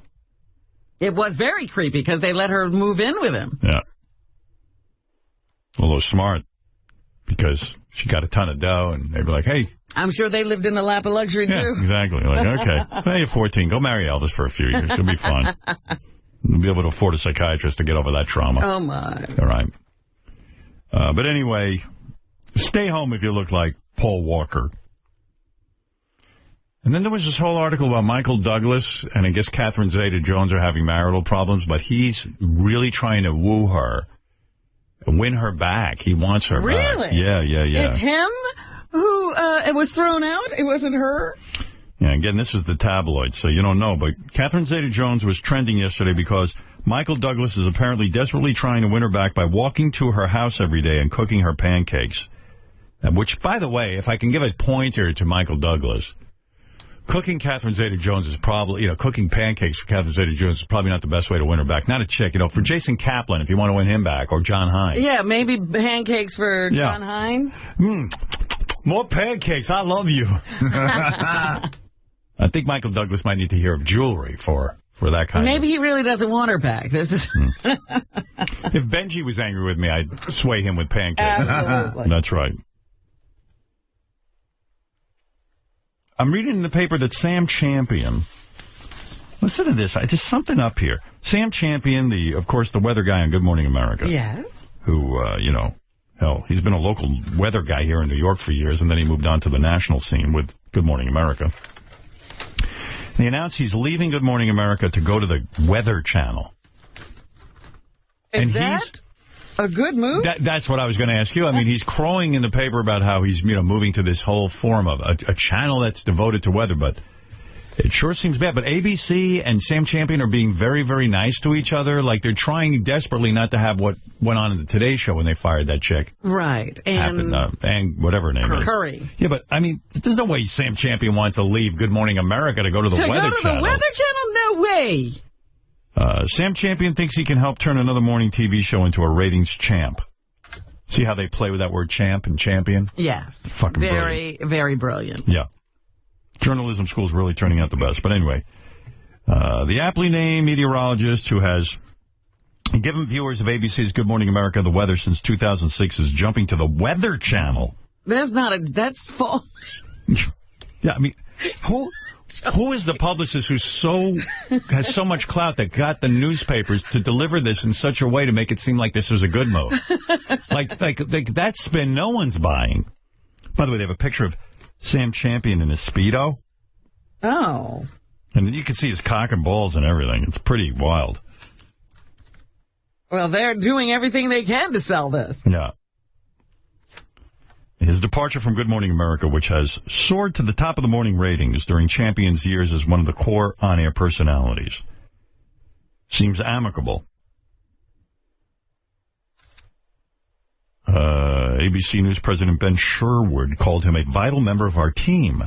It was very creepy because they let her move in with him. Yeah. Although smart, because she got a ton of dough, and they were like, hey. I'm sure they lived in the lap of luxury, too. Yeah, exactly. Like, okay, hey, you're 14. Go marry Elvis for a few years. It'll be fun. You'll be able to afford a psychiatrist to get over that trauma. Oh, my. All right. But anyway, stay home if you look like Paul Walker. And then there was this whole article about Michael Douglas, and I guess Catherine Zeta-Jones are having marital problems, but he's really trying to woo her and win her back. He wants her back. Really? Yeah. It's him who it was thrown out? It wasn't her? Yeah, again, this is the tabloids, so you don't know. But Catherine Zeta-Jones was trending yesterday because Michael Douglas is apparently desperately trying to win her back by walking to her house every day and cooking her pancakes. Which, by the way, if I can give a pointer to Michael Douglas, cooking Catherine Zeta-Jones is probably, cooking pancakes for Catherine Zeta-Jones is probably not the best way to win her back. Not a chick, for Jason Kaplan, if you want to win him back, or John Hine. Yeah, maybe pancakes for John Hine. More pancakes. I love you. I think Michael Douglas might need to hear of jewelry for that kind Maybe he really doesn't want her back. This is. If Benji was angry with me, I'd sway him with pancakes. Absolutely. That's right. I'm reading in the paper that Sam Champion, listen to this, there's something up here. Sam Champion, of course, the weather guy on Good Morning America. Yes. Who, hell, he's been a local weather guy here in New York for years, and then he moved on to the national scene with Good Morning America. They announced he's leaving Good Morning America to go to the Weather Channel. Is that a good move? That's what I was going to ask you. I mean, he's crowing in the paper about how he's, moving to this whole form of a channel that's devoted to weather, but it sure seems bad. But ABC and Sam Champion are being very, very nice to each other. Like, they're trying desperately not to have what went on in the Today Show when they fired that chick. Right. And whatever her name is. Curry. Yeah, but, I mean, there's no way Sam Champion wants to leave Good Morning America to go to the Weather Channel. To go to the Weather Channel? No way. Sam Champion thinks he can help turn another morning TV show into a ratings champ. See how they play with that word champ and champion? Yes. Fucking very, brilliant. very brilliant. Yeah. Journalism school's really turning out the best. But anyway, the aptly named meteorologist who has given viewers of ABC's Good Morning America the weather since 2006 is jumping to the Weather Channel. That's false. Yeah, I mean, who is the publicist who has so much clout that got the newspapers to deliver this in such a way to make it seem like this was a good move? like that spin no one's buying. By the way, they have a picture of Sam Champion in his Speedo. Oh. And you can see his cock and balls and everything. It's pretty wild. Well, they're doing everything they can to sell this. Yeah. His departure from Good Morning America, which has soared to the top of the morning ratings during Champion's years as one of the core on-air personalities, seems amicable. ABC News President Ben Sherwood called him a vital member of our team.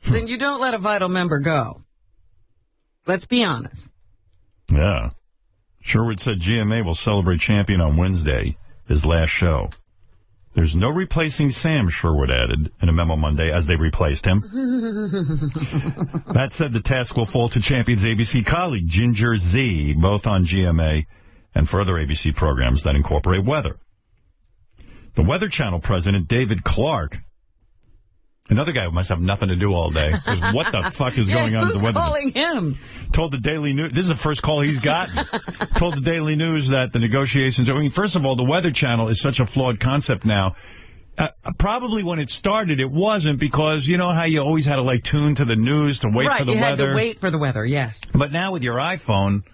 Then you don't let a vital member go. Let's be honest. Yeah. Sherwood said GMA will celebrate Champion on Wednesday, his last show. There's no replacing Sam, Sherwood added in a memo Monday as they replaced him. That said, the task will fall to Champion's ABC colleague, Ginger Z, both on GMA and for other ABC programs that incorporate weather. The Weather Channel president, David Clark, another guy who must have nothing to do all day, because what the fuck is going on with the weather? Who's calling him? Told the Daily News, this is the first call he's gotten, told the Daily News that the negotiations, first of all, the Weather Channel is such a flawed concept now. Probably when it started, it wasn't, because you know how you always had to tune to the news to wait for the weather? Right, you had to wait for the weather, yes. But now with your iPhone,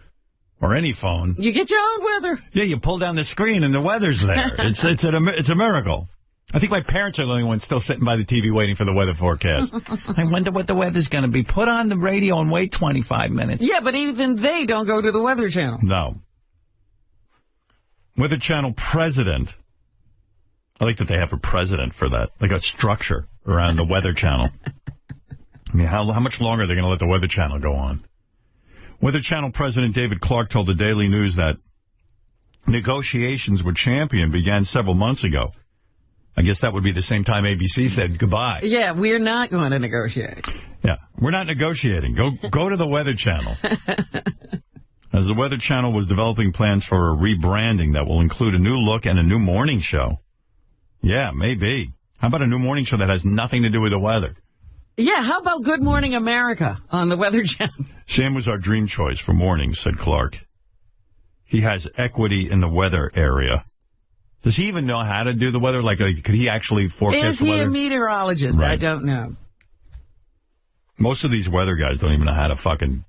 or any phone, you get your own weather. Yeah, you pull down the screen and the weather's there. It's a miracle. I think my parents are the only ones still sitting by the TV waiting for the weather forecast. I wonder what the weather's going to be. Put on the radio and wait 25 minutes. Yeah, but even they don't go to the Weather Channel. No. Weather Channel president. I like that they have a president for that. Like a structure around the Weather Channel. I mean, how much longer are they going to let the Weather Channel go on? Weather Channel President David Clark told the Daily News that negotiations with Champion began several months ago. I guess that would be the same time ABC said goodbye. Yeah, we're not going to negotiate. Yeah, we're not negotiating. Go to the Weather Channel. As the Weather Channel was developing plans for a rebranding that will include a new look and a new morning show. Yeah, maybe. How about a new morning show that has nothing to do with the weather? Yeah, how about Good Morning America on the Weather Channel? Sam was our dream choice for mornings, said Clark. He has equity in the weather area. Does he even know how to do the weather? Like could he actually forecast the weather? Is he a meteorologist? Right. I don't know. Most of these weather guys don't even know how to fucking,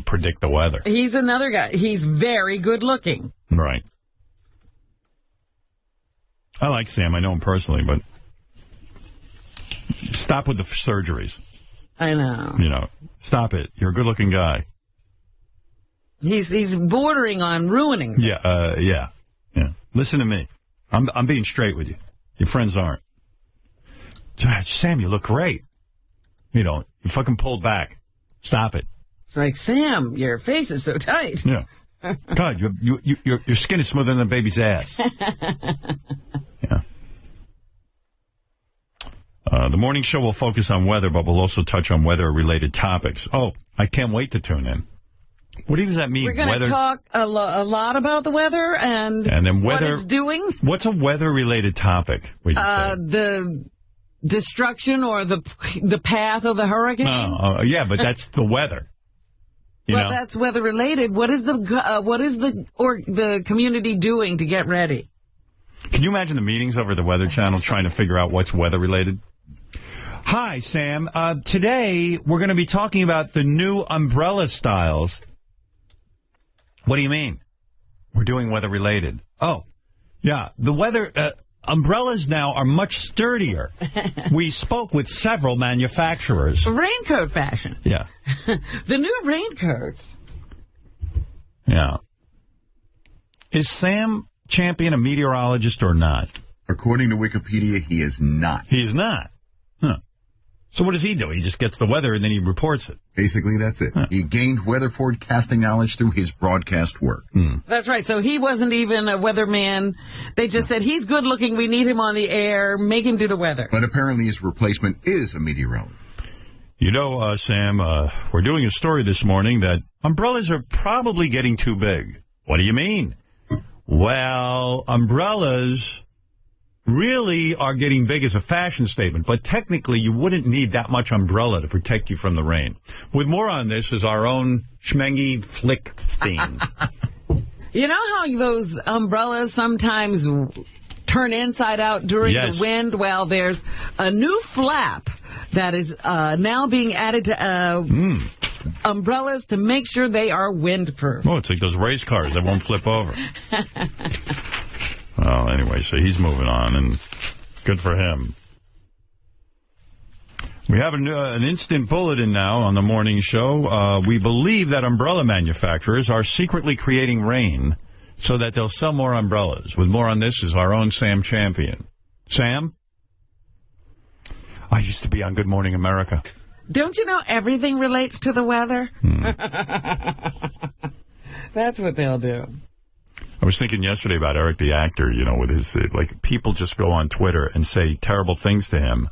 predict the weather. He's another guy. He's very good looking. Right. I like Sam. I know him personally, but stop with the surgeries. I know. Stop it. You're a good-looking guy. He's bordering on ruining. Yeah. Listen to me. I'm being straight with you. Your friends aren't. Sam, you look great. You fucking pulled back. Stop it. It's like, Sam, your face is so tight. Yeah. God, your skin is smoother than a baby's ass. Yeah. The morning show will focus on weather, but we'll also touch on weather-related topics. Oh, I can't wait to tune in. What does that mean? We're going to talk a lot about the weather and then what it's doing. What's a weather-related topic? The destruction or the path of the hurricane. Yeah, but that's the weather. Well, that's weather-related. What is the community doing to get ready? Can you imagine the meetings over the Weather Channel trying to figure out what's weather-related? Hi, Sam. Today, we're going to be talking about the new umbrella styles. What do you mean? We're doing weather-related. Oh, yeah. The weather umbrellas now are much sturdier. We spoke with several manufacturers. Raincoat fashion. Yeah. The new raincoats. Yeah. Is Sam Champion a meteorologist or not? According to Wikipedia, he is not. He is not? Huh. So what does he do? He just gets the weather and then he reports it. Basically, that's it. Huh. He gained weather forecasting knowledge through his broadcast work. That's right. So he wasn't even a weatherman. They just said, he's good looking. We need him on the air. Make him do the weather. But apparently his replacement is a meteorologist. Sam, we're doing a story this morning that umbrellas are probably getting too big. What do you mean? Well, umbrellas really are getting big as a fashion statement, but technically you wouldn't need that much umbrella to protect you from the rain. With more on this is our own Schmengi Flickstein. You know how those umbrellas sometimes turn inside out during the wind? Well, there's a new flap that is now being added to umbrellas to make sure they are windproof. Oh, it's like those race cars that won't flip over. Well, anyway, so he's moving on, and good for him. We have an instant bulletin now on the morning show. We believe that umbrella manufacturers are secretly creating rain so that they'll sell more umbrellas. With more on this is our own Sam Champion. Sam? I used to be on Good Morning America. Don't you know everything relates to the weather? That's what they'll do. I was thinking yesterday about Eric the actor, with his, people just go on Twitter and say terrible things to him.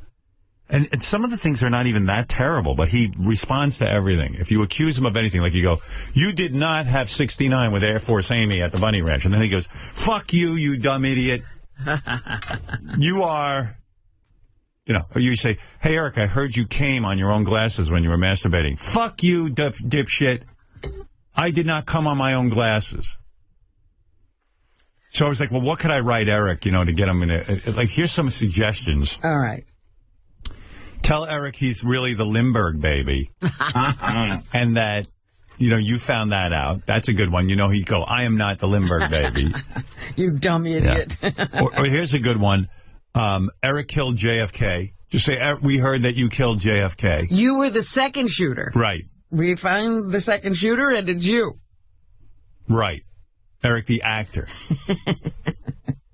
And some of the things are not even that terrible, but he responds to everything. If you accuse him of anything, like you go, you did not have 69 with Air Force Amy at the Bunny Ranch. And then he goes, fuck you, you dumb idiot. You are, or you say, hey, Eric, I heard you came on your own glasses when you were masturbating. Fuck you, dipshit. I did not come on my own glasses. So I was like, well, what could I write Eric, to get him in here's some suggestions. All right. Tell Eric he's really the Lindbergh baby. And that, you found that out. That's a good one. He'd go, I am not the Lindbergh baby. You dumb idiot. Yeah. Or here's a good one. Eric killed JFK. Just say, we heard that you killed JFK. You were the second shooter. Right. We found the second shooter, and it's you. Right. Eric, the actor.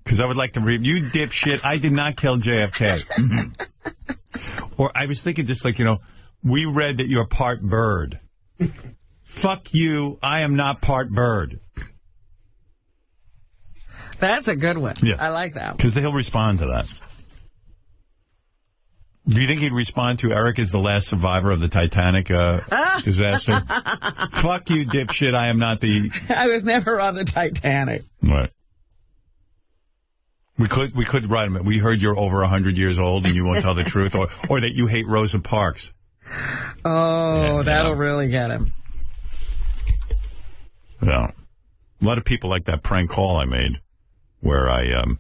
Because I would like to read, you dipshit, I did not kill JFK. Or I was thinking just like, we read that you're part bird. Fuck you, I am not part bird. That's a good one. Yeah. I like that one. Because he'll respond to that. Do you think he'd respond to Eric is the last survivor of the Titanic disaster? Fuck you, dipshit, I am not the... I was never on the Titanic. Right. We could write him. We heard you're over 100 years old and you won't tell the truth, or that you hate Rosa Parks. Oh, yeah, that'll really get him. Yeah. A lot of people like that prank call I made where I'm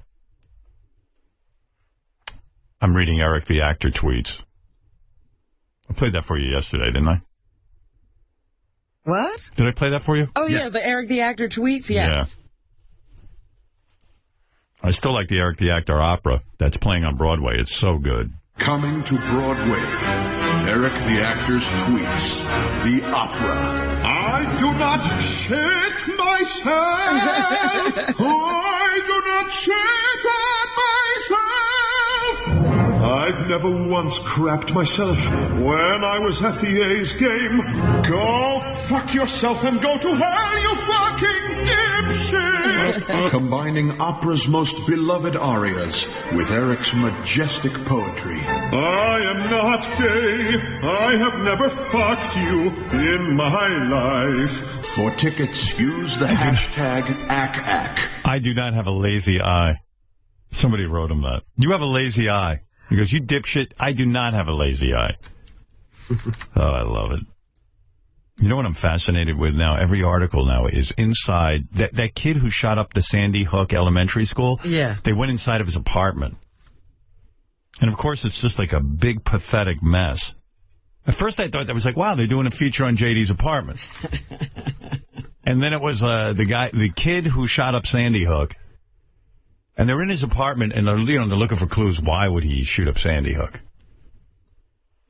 reading Eric the actor tweets. I played that for you yesterday, didn't I? What? Did I play that for you? Oh, yeah, the Eric the actor tweets, yes. Yeah. I still like the Eric the Actor opera that's playing on Broadway. It's so good. Coming to Broadway, Eric the Actor's tweets, the opera. I do not shit myself. I do not shit on myself. I've never once crapped myself when I was at the A's game. Go fuck yourself and go to hell, you fucking dipshit! Combining opera's most beloved arias with Eric's majestic poetry. I am not gay. I have never fucked you in my life. For tickets, use the hashtag ACAC. I do not have a lazy eye. Somebody wrote him that. You have a lazy eye. He goes, you dipshit, I do not have a lazy eye. Oh, I love it. You know what I'm fascinated with now? Every article now is inside. That kid who shot up the Sandy Hook Elementary School, yeah, they went inside of his apartment. And, of course, it's just like a big, pathetic mess. At first I thought that was like, wow, they're doing a feature on JD's apartment. And then it was the kid who shot up Sandy Hook. And they're in his apartment, and they're looking for clues. Why would he shoot up Sandy Hook?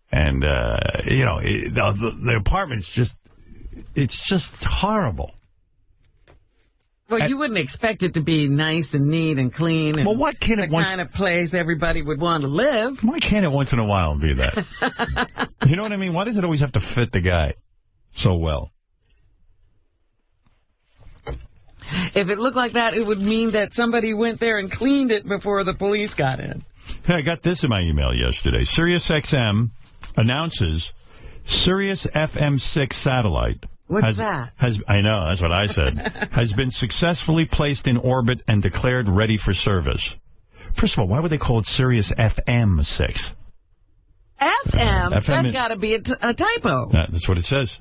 And, the apartment's just horrible. Well, you wouldn't expect it to be nice and neat and clean. And well, what can it kind of place everybody would want to live? Why can't it once in a while be that? You know what I mean? Why does it always have to fit the guy so well? If it looked like that, it would mean that somebody went there and cleaned it before the police got in. Hey, I got this in my email yesterday. SiriusXM announces Sirius FM6 satellite. What's that? I know, that's what I said. Has been successfully placed in orbit and declared ready for service. First of all, why would they call it Sirius FM6? FM? That's got to be a typo. That's what it says.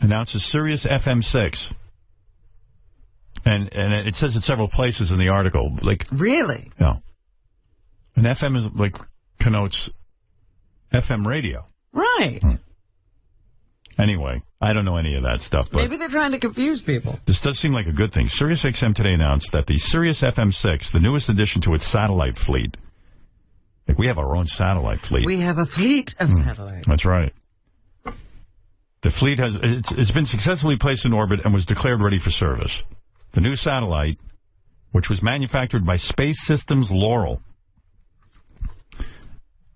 Announces Sirius FM6. And it says it several places in the article. Like, really? Yeah. And FM is connotes FM radio. Right. Anyway, I don't know any of that stuff. But maybe they're trying to confuse people. This does seem like a good thing. SiriusXM today announced that the Sirius FM6, the newest addition to its satellite fleet. Like, we have our own satellite fleet. We have a fleet of satellites. That's right. The fleet it's been successfully placed in orbit and was declared ready for service. The new satellite, which was manufactured by Space Systems Laurel,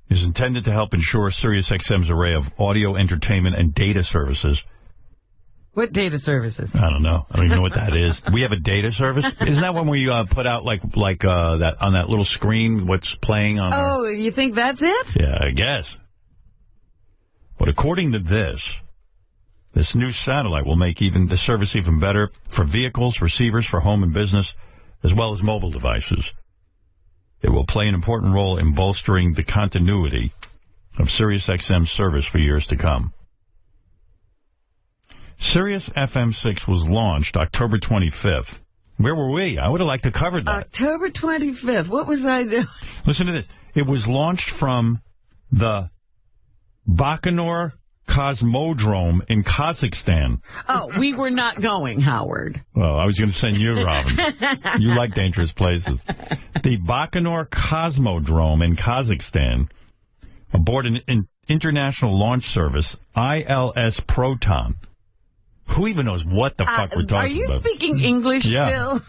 is intended to help ensure SiriusXM's array of audio, entertainment, and data services. What data services? I don't know. I don't even know what that is. We have a data service? Isn't that when we put out like that on that little screen what's playing on Oh, you think that's it? Yeah, I guess. But according to this new satellite will make the service even better for vehicles, receivers for home and business, as well as mobile devices. It will play an important role in bolstering the continuity of SiriusXM's service for years to come. Sirius FM6 was launched October 25th. Where were we? I would have liked to cover that. October 25th. What was I doing? Listen to this. It was launched from the Bacanora Cosmodrome in Kazakhstan. Oh, we were not going, Howard. Well, I was going to send you, Robin. You like dangerous places. The Baikonur Cosmodrome in Kazakhstan, aboard an international launch service, ILS Proton. Who even knows what the fuck we're talking about? Are you speaking English still?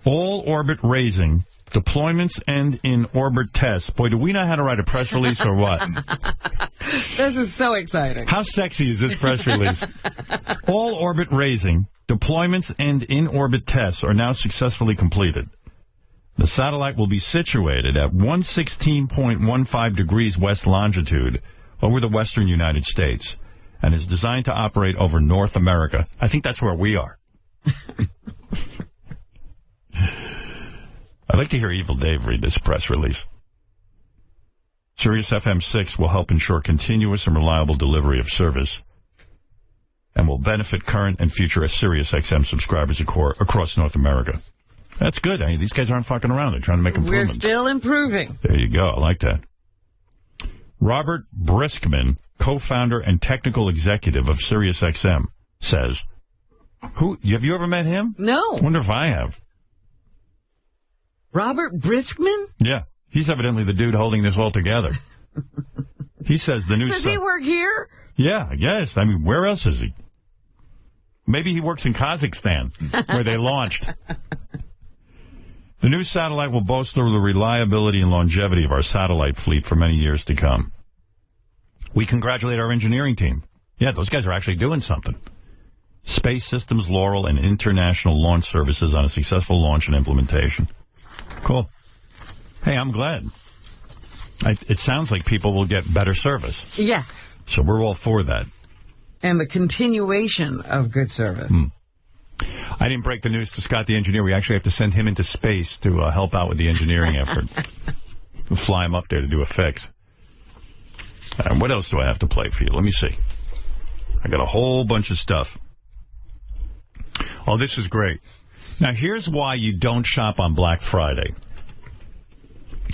All orbit raising, deployments and in-orbit tests. Boy, do we know how to write a press release or what? This is so exciting. How sexy is this press release? All orbit raising, deployments and in-orbit tests are now successfully completed. The satellite will be situated at 116.15 degrees west longitude over the western United States and is designed to operate over North America. I think that's where we are. I'd like to hear Evil Dave read this press release. Sirius FM 6 will help ensure continuous and reliable delivery of service and will benefit current and future Sirius XM subscribers across North America. That's good. I mean, these guys aren't fucking around. They're trying to make improvements. We're still improving. There you go. I like that. Robert Briskman, co-founder and technical executive of Sirius XM, says, have you ever met him? No. I wonder if I have. Robert Briskman? Yeah. He's evidently the dude holding this all together. He says the new... Does he work here? Yeah, I guess. I mean, where else is he? Maybe he works in Kazakhstan, where they launched. The new satellite will bolster the reliability and longevity of our satellite fleet for many years to come. We congratulate our engineering team. Yeah, those guys are actually doing something. Space Systems, Laurel, and International Launch Services on a successful launch and implementation. Cool. Hey, I'm glad. It sounds like people will get better service. Yes. So we're all for that. And the continuation of good service. I didn't break the news to Scott the engineer. We actually have to send him into space to help out with the engineering effort. We'll fly him up there to do a fix. What else do I have to play for you? Let me see. I got a whole bunch of stuff. Oh, this is great. Now, here's why you don't shop on Black Friday.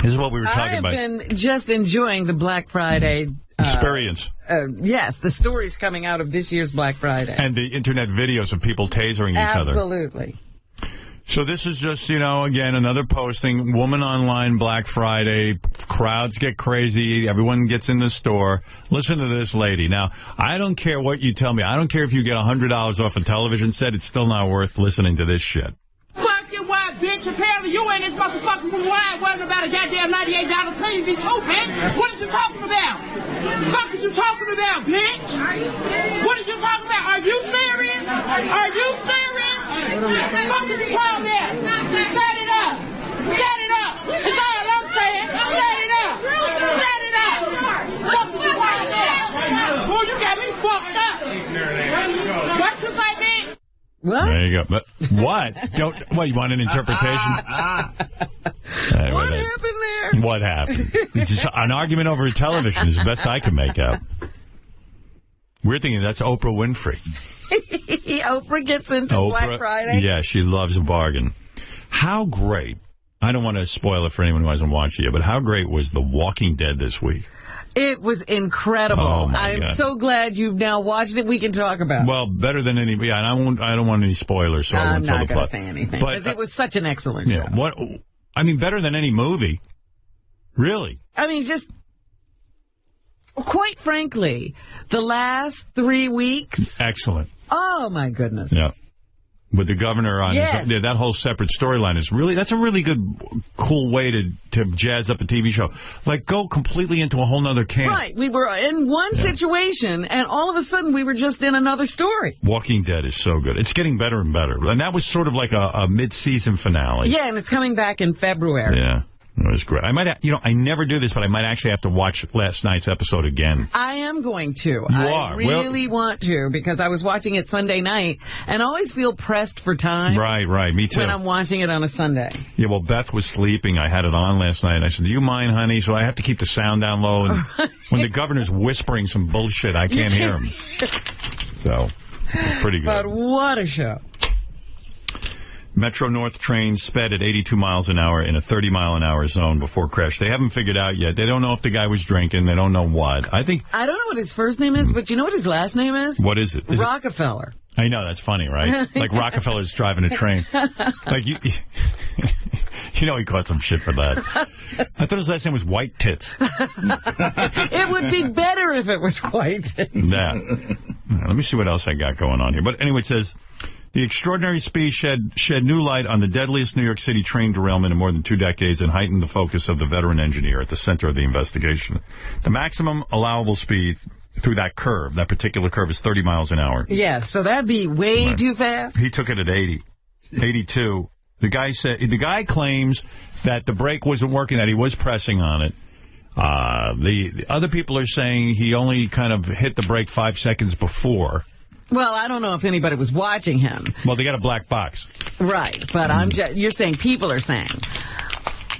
This is what we were talking about. I have been just enjoying the Black Friday experience. Yes, the stories coming out of this year's Black Friday. And the internet videos of people tasering each other. Absolutely. So this is just, again, another posting. Woman online Black Friday. Crowds get crazy. Everyone gets in the store. Listen to this lady. Now, I don't care what you tell me. I don't care if you get $100 off a television set. It's still not worth listening to this shit. Fuck your wife, bitch. Apparently you ain't this motherfucker from Wine worrying about a goddamn $98 TV too, bitch. What is you talking about? Fuck is you talking about, bitch? What is you talking about? Are you serious? Are you serious? Fuck is you talking about? Set it up. Set it up. That's all I'm saying. Set it up. Set it up. Fuck is you talking about? Boy, you got me fucked up. What you say, bitch? What? There you go. But what? What, you want an interpretation? What happened there? What happened? It's just an argument over a television is the best I can make out. We're thinking that's Oprah Winfrey. Oprah gets into Black Friday? Yeah, she loves a bargain. How great, I don't want to spoil it for anyone who hasn't watched it yet, but how great was The Walking Dead this week? It was incredible. Oh, I'm so glad you've now watched it. We can talk about it. Well, better than any. Yeah, and I don't want any spoilers, so I won't tell the plot. I'm not going to say anything because it was such an excellent show. What? I mean, better than any movie. Really? I mean, just quite frankly, the last 3 weeks. Excellent. Oh my goodness. Yeah. With the governor on that whole separate storyline is that's a really good, cool way to jazz up a TV show. Like, go completely into a whole nother camp. Right. We were in one situation, and all of a sudden we were just in another story. Walking Dead is so good. It's getting better and better. And that was sort of like a mid-season finale. Yeah, and it's coming back in February. Yeah. It was great. I might, I never do this, but I might actually have to watch last night's episode again. I am going to. I really want to, because I was watching it Sunday night, and I always feel pressed for time. Right. Me too. When I'm watching it on a Sunday. Yeah, well, Beth was sleeping. I had it on last night, and I said, "Do you mind, honey?" So I have to keep the sound down low, and when the governor's whispering some bullshit, I can't hear him. So, pretty good. But what a show. Metro North train sped at 82 miles an hour in a 30-mile-an-hour zone before crash. They haven't figured out yet. They don't know if the guy was drinking. They don't know what. I don't know what his first name is, but you know what his last name is? What is it? Rockefeller. I know, that's funny, right? Like Rockefeller's driving a train. Like you know he caught some shit for that. I thought his last name was White Tits. It would be better if it was White Tits. Yeah. Let me see what else I got going on here. But anyway, it says, the extraordinary speed shed new light on the deadliest New York City train derailment in more than 2 decades and heightened the focus of the veteran engineer at the center of the investigation. The maximum allowable speed through that curve, that particular curve, is 30 miles an hour. Yeah, so that'd be way too fast. He took it at 80, 82. The guy claims that the brake wasn't working, that he was pressing on it. The other people are saying he only kind of hit the brake 5 seconds before. Well, I don't know if anybody was watching him. Well, they got a black box. Right, but you're saying people are saying.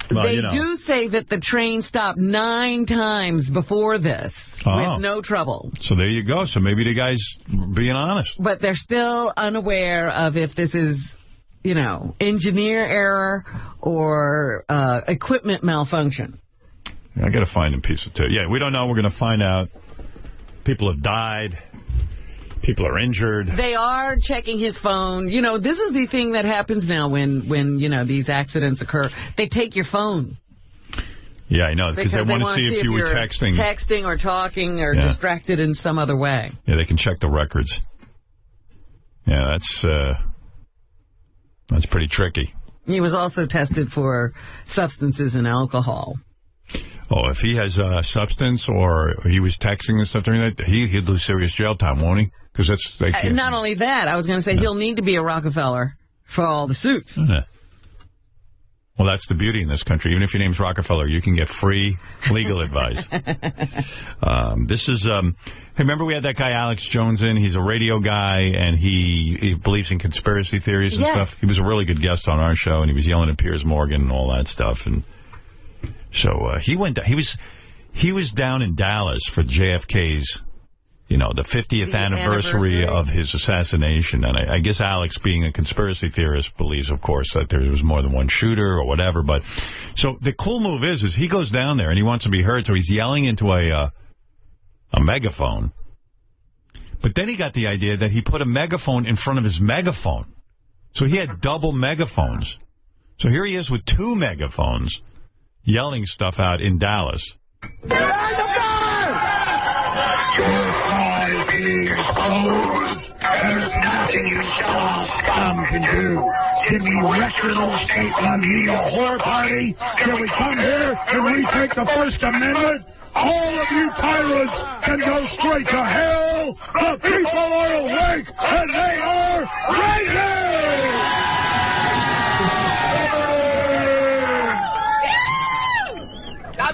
Well, they do say that the train stopped 9 times before this with no trouble. So there you go. So maybe the guy's being honest. But they're still unaware of if this is, engineer error or equipment malfunction. I got to find a piece of tape. Yeah, we don't know. We're going to find out. People have died. People are injured. They are checking his phone. This is the thing that happens now when these accidents occur. They take your phone. Yeah, I know, because they want to see if you were texting. Texting or talking or distracted in some other way. Yeah, they can check the records. Yeah, that's pretty tricky. He was also tested for substances and alcohol. Oh, if he has a substance or he was texting and stuff during that, he'd lose serious jail time, won't he? Because not only that, I was going to say he'll need to be a Rockefeller for all the suits. Yeah. Well, that's the beauty in this country. Even if your name's Rockefeller, you can get free legal advice. This is, hey, remember we had that guy Alex Jones in? He's a radio guy, and he believes in conspiracy theories and stuff. He was a really good guest on our show, and he was yelling at Piers Morgan and all that stuff. And so he went. He was down in Dallas for JFK's, the 50th anniversary of his assassination. And I guess Alex, being a conspiracy theorist, believes, of course, that there was more than one shooter or whatever. But so the cool move is he goes down there and he wants to be heard, so he's yelling into a megaphone. But then he got the idea that he put a megaphone in front of his megaphone. So he had double megaphones. So here he is with 2 megaphones yelling stuff out in Dallas. Exposed. There's nothing you show scum can do. Can we wreck your little state on me, a whore party? Can we come here and we take the First Amendment? All of you tyrants can go straight to hell. The people are awake and they are raging.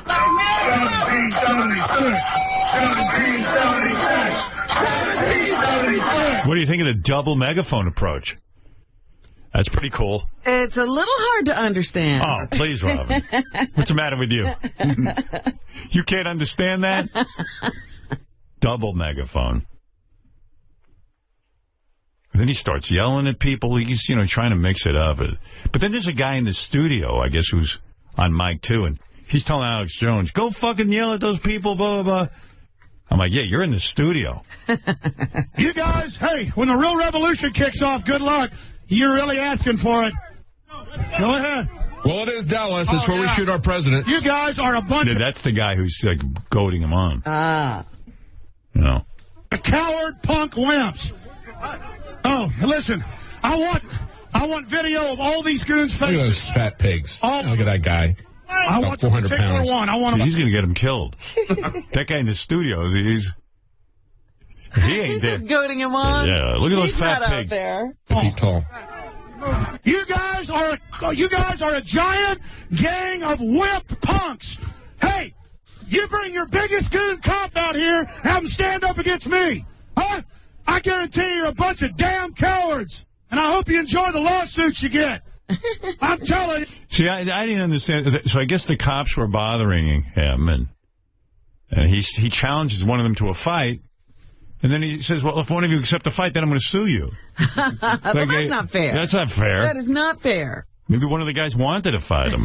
1776. What do you think of the double megaphone approach? That's pretty cool. It's a little hard to understand. Oh, please, Robin. What's the matter with you? You can't understand that? Double megaphone. And then he starts yelling at people. He's, trying to mix it up. But then there's a guy in the studio, I guess, who's on mic, too, and he's telling Alex Jones, go fucking yell at those people, blah, blah, blah. I'm like, yeah, you're in the studio. You guys, hey, when the real revolution kicks off, good luck. You're really asking for it. Go ahead. Well, it is Dallas. It's where we shoot our presidents. You guys are a bunch of... That's the guy who's, goading him on. Coward punk wimps. Oh, listen, I want video of all these goons' faces. Look at those fat pigs. Look at that guy. I want 400 pounds. One. I want he's going to get him killed. That guy in the studio, he ain't just goading him on. Yeah, look at those fat pigs. Out there. 5 feet tall. You guys are a giant gang of whipped punks. Hey, you bring your biggest goon cop out here, have him stand up against me. Huh? I guarantee you're a bunch of damn cowards. And I hope you enjoy the lawsuits you get. I'm telling you. See, I didn't understand. So I guess the cops were bothering him, and he challenges one of them to a fight. And then he says, well, if one of you accept the fight, then I'm going to sue you. Well, that's not fair. That's not fair. That is not fair. Maybe one of the guys wanted to fight him.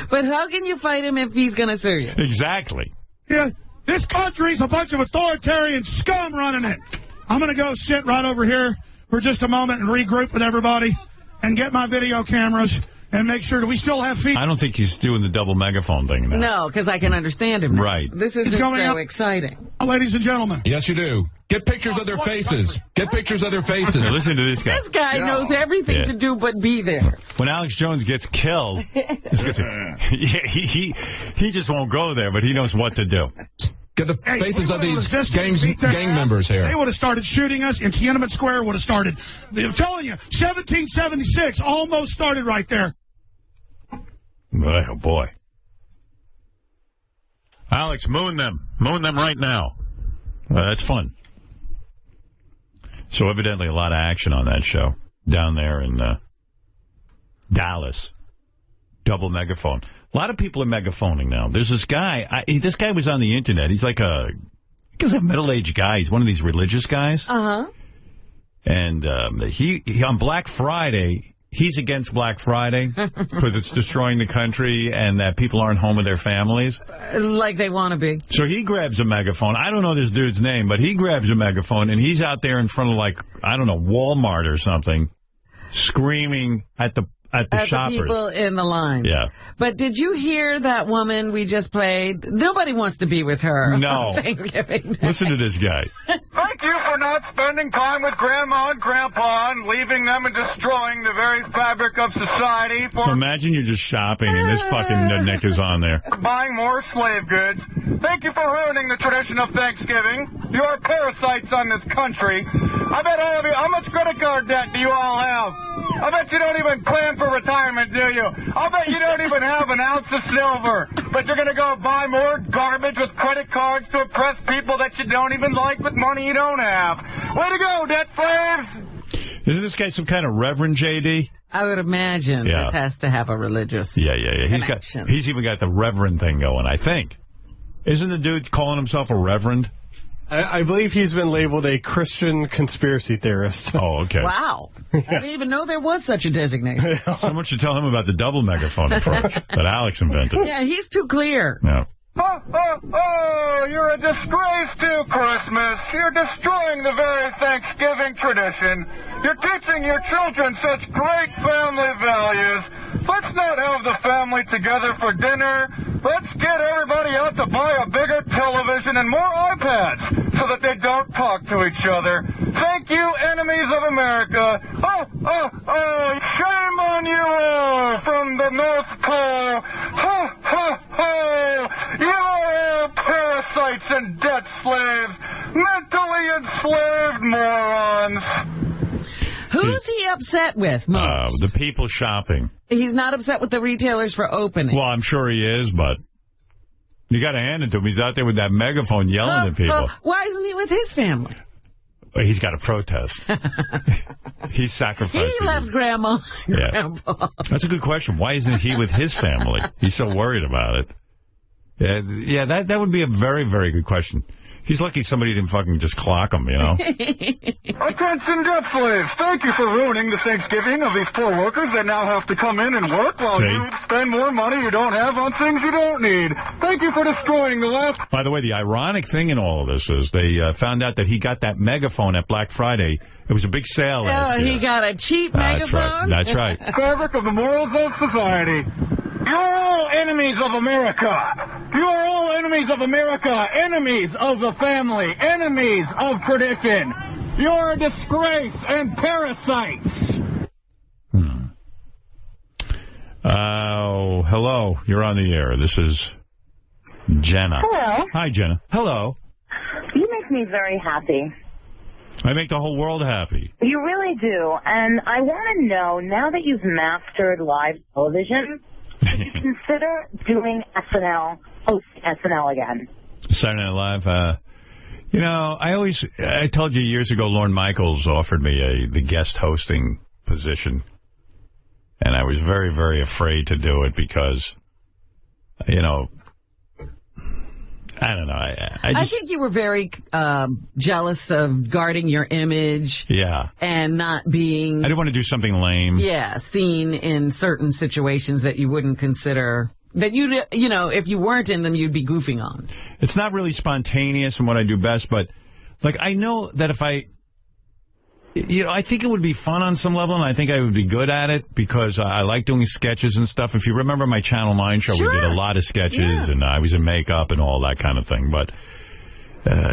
But how can you fight him if he's going to sue you? Exactly. Yeah, this country's a bunch of authoritarian scum running it. I'm going to go sit right over here for just a moment and regroup with everybody and get my video cameras and make sure that we still have feet. I don't think he's doing the double megaphone thing now. No, because I can understand him now. Right. This isn't so exciting. Ladies and gentlemen. Yes, you do. Get pictures of their faces. Get pictures of their faces. Now listen to this guy. This guy knows everything to do but be there. When Alex Jones gets killed, he just won't go there, but he knows what to do. Get the faces of these gang members here. They would have started shooting us, and Tiananmen Square would have started. I'm telling you, 1776 almost started right there. Oh, boy. Alex, moon them. Moon them right now. That's fun. So evidently a lot of action on that show down there in Dallas. Double megaphone. A lot of people are megaphoning now. There's this guy. This guy was on the internet. He's like a middle-aged guy. He's one of these religious guys. Uh-huh. And he on Black Friday, he's against Black Friday because it's destroying the country and that people aren't home with their families. Like they want to be. So he grabs a megaphone. I don't know this dude's name, but he grabs a megaphone, and he's out there in front of, like, I don't know, Walmart or something, screaming at the shoppers. The people in the line. Yeah. But did you hear that woman we just played? Nobody wants to be with her No. on Thanksgiving Day. Listen to this guy. Thank you for not spending time with Grandma and Grandpa and leaving them and destroying the very fabric of society So imagine you're just shopping, and this fucking nutneck is on there. buying more slave goods. Thank you for ruining the tradition of Thanksgiving. You are parasites on this country. I bet all of you, how much credit card debt do you all have? I bet you don't even plan for retirement, do you? I'll bet you don't even have an ounce of silver. But you're going to go buy more garbage with credit cards to impress people that you don't even like with money you don't have. Way to go, debt slaves! Isn't this guy some kind of reverend, J.D.? I would imagine this has to have a religious Yeah. connection. He's even got the reverend thing going, I think. Isn't the dude calling himself a reverend? I believe he's been labeled a Christian conspiracy theorist. Oh, okay. Wow. I didn't even know there was such a designation. Someone should tell him about the double megaphone approach that Alex invented. Yeah, he's too clear. Yeah. Oh, you're a disgrace to Christmas. You're destroying the very Thanksgiving tradition. You're teaching your children such great family values. Let's not have the family together for dinner. Let's get everybody out to buy a bigger television and more iPads so that they don't talk to each other. Thank you, enemies of America. Oh, shame on you all from the North Pole. You are all parasites and debt slaves, mentally enslaved morons. Who's he upset with most? The people shopping. He's not upset with the retailers for opening. Well, I'm sure he is, but you got to hand it to him. He's out there with that megaphone yelling at people. Why isn't he with his family? He's got to protest. He's sacrificing. He left Grandma and Yeah. Grandpa. That's a good question. Why isn't he with his family? He's so worried about it. Yeah, that would be a very, very good question. He's lucky somebody didn't fucking just clock him, you know? Attention, debt slaves. Thank you for ruining the Thanksgiving of these poor workers that now have to come in and work while you spend more money you don't have on things you don't need. Thank you for destroying the last... By the way, the ironic thing in all of this is they found out that he got that megaphone at Black Friday. It was a big sale last year. He got a cheap That's megaphone? right. That's right. fabric of the morals of society. You're all enemies of America. You are all enemies of America, enemies of the family, enemies of tradition. You're a disgrace and parasites. Oh, hello. You're on the air. This is Jenna. Hello. Hi, Jenna. Hello. You make me very happy. I make the whole world happy. You really do. And I want to know, now that you've mastered live television, would you consider doing SNL, hosting SNL again? Saturday Night Live. I told you years ago, Lorne Michaels offered me the guest hosting position. And I was very, very afraid to do it because, I don't know. I think you were very jealous of guarding your image. Yeah. And not being... I didn't want to do something lame. Yeah, seen in certain situations that you wouldn't consider... That you know, if you weren't in them, you'd be goofing on. It's not really spontaneous in what I do best, but, like, I know that if I... You know, I think it would be fun on some level, and I think I would be good at it because I like doing sketches and stuff. If you remember my Channel 9 show, we did a lot of sketches, and I was in makeup and all that kind of thing. But,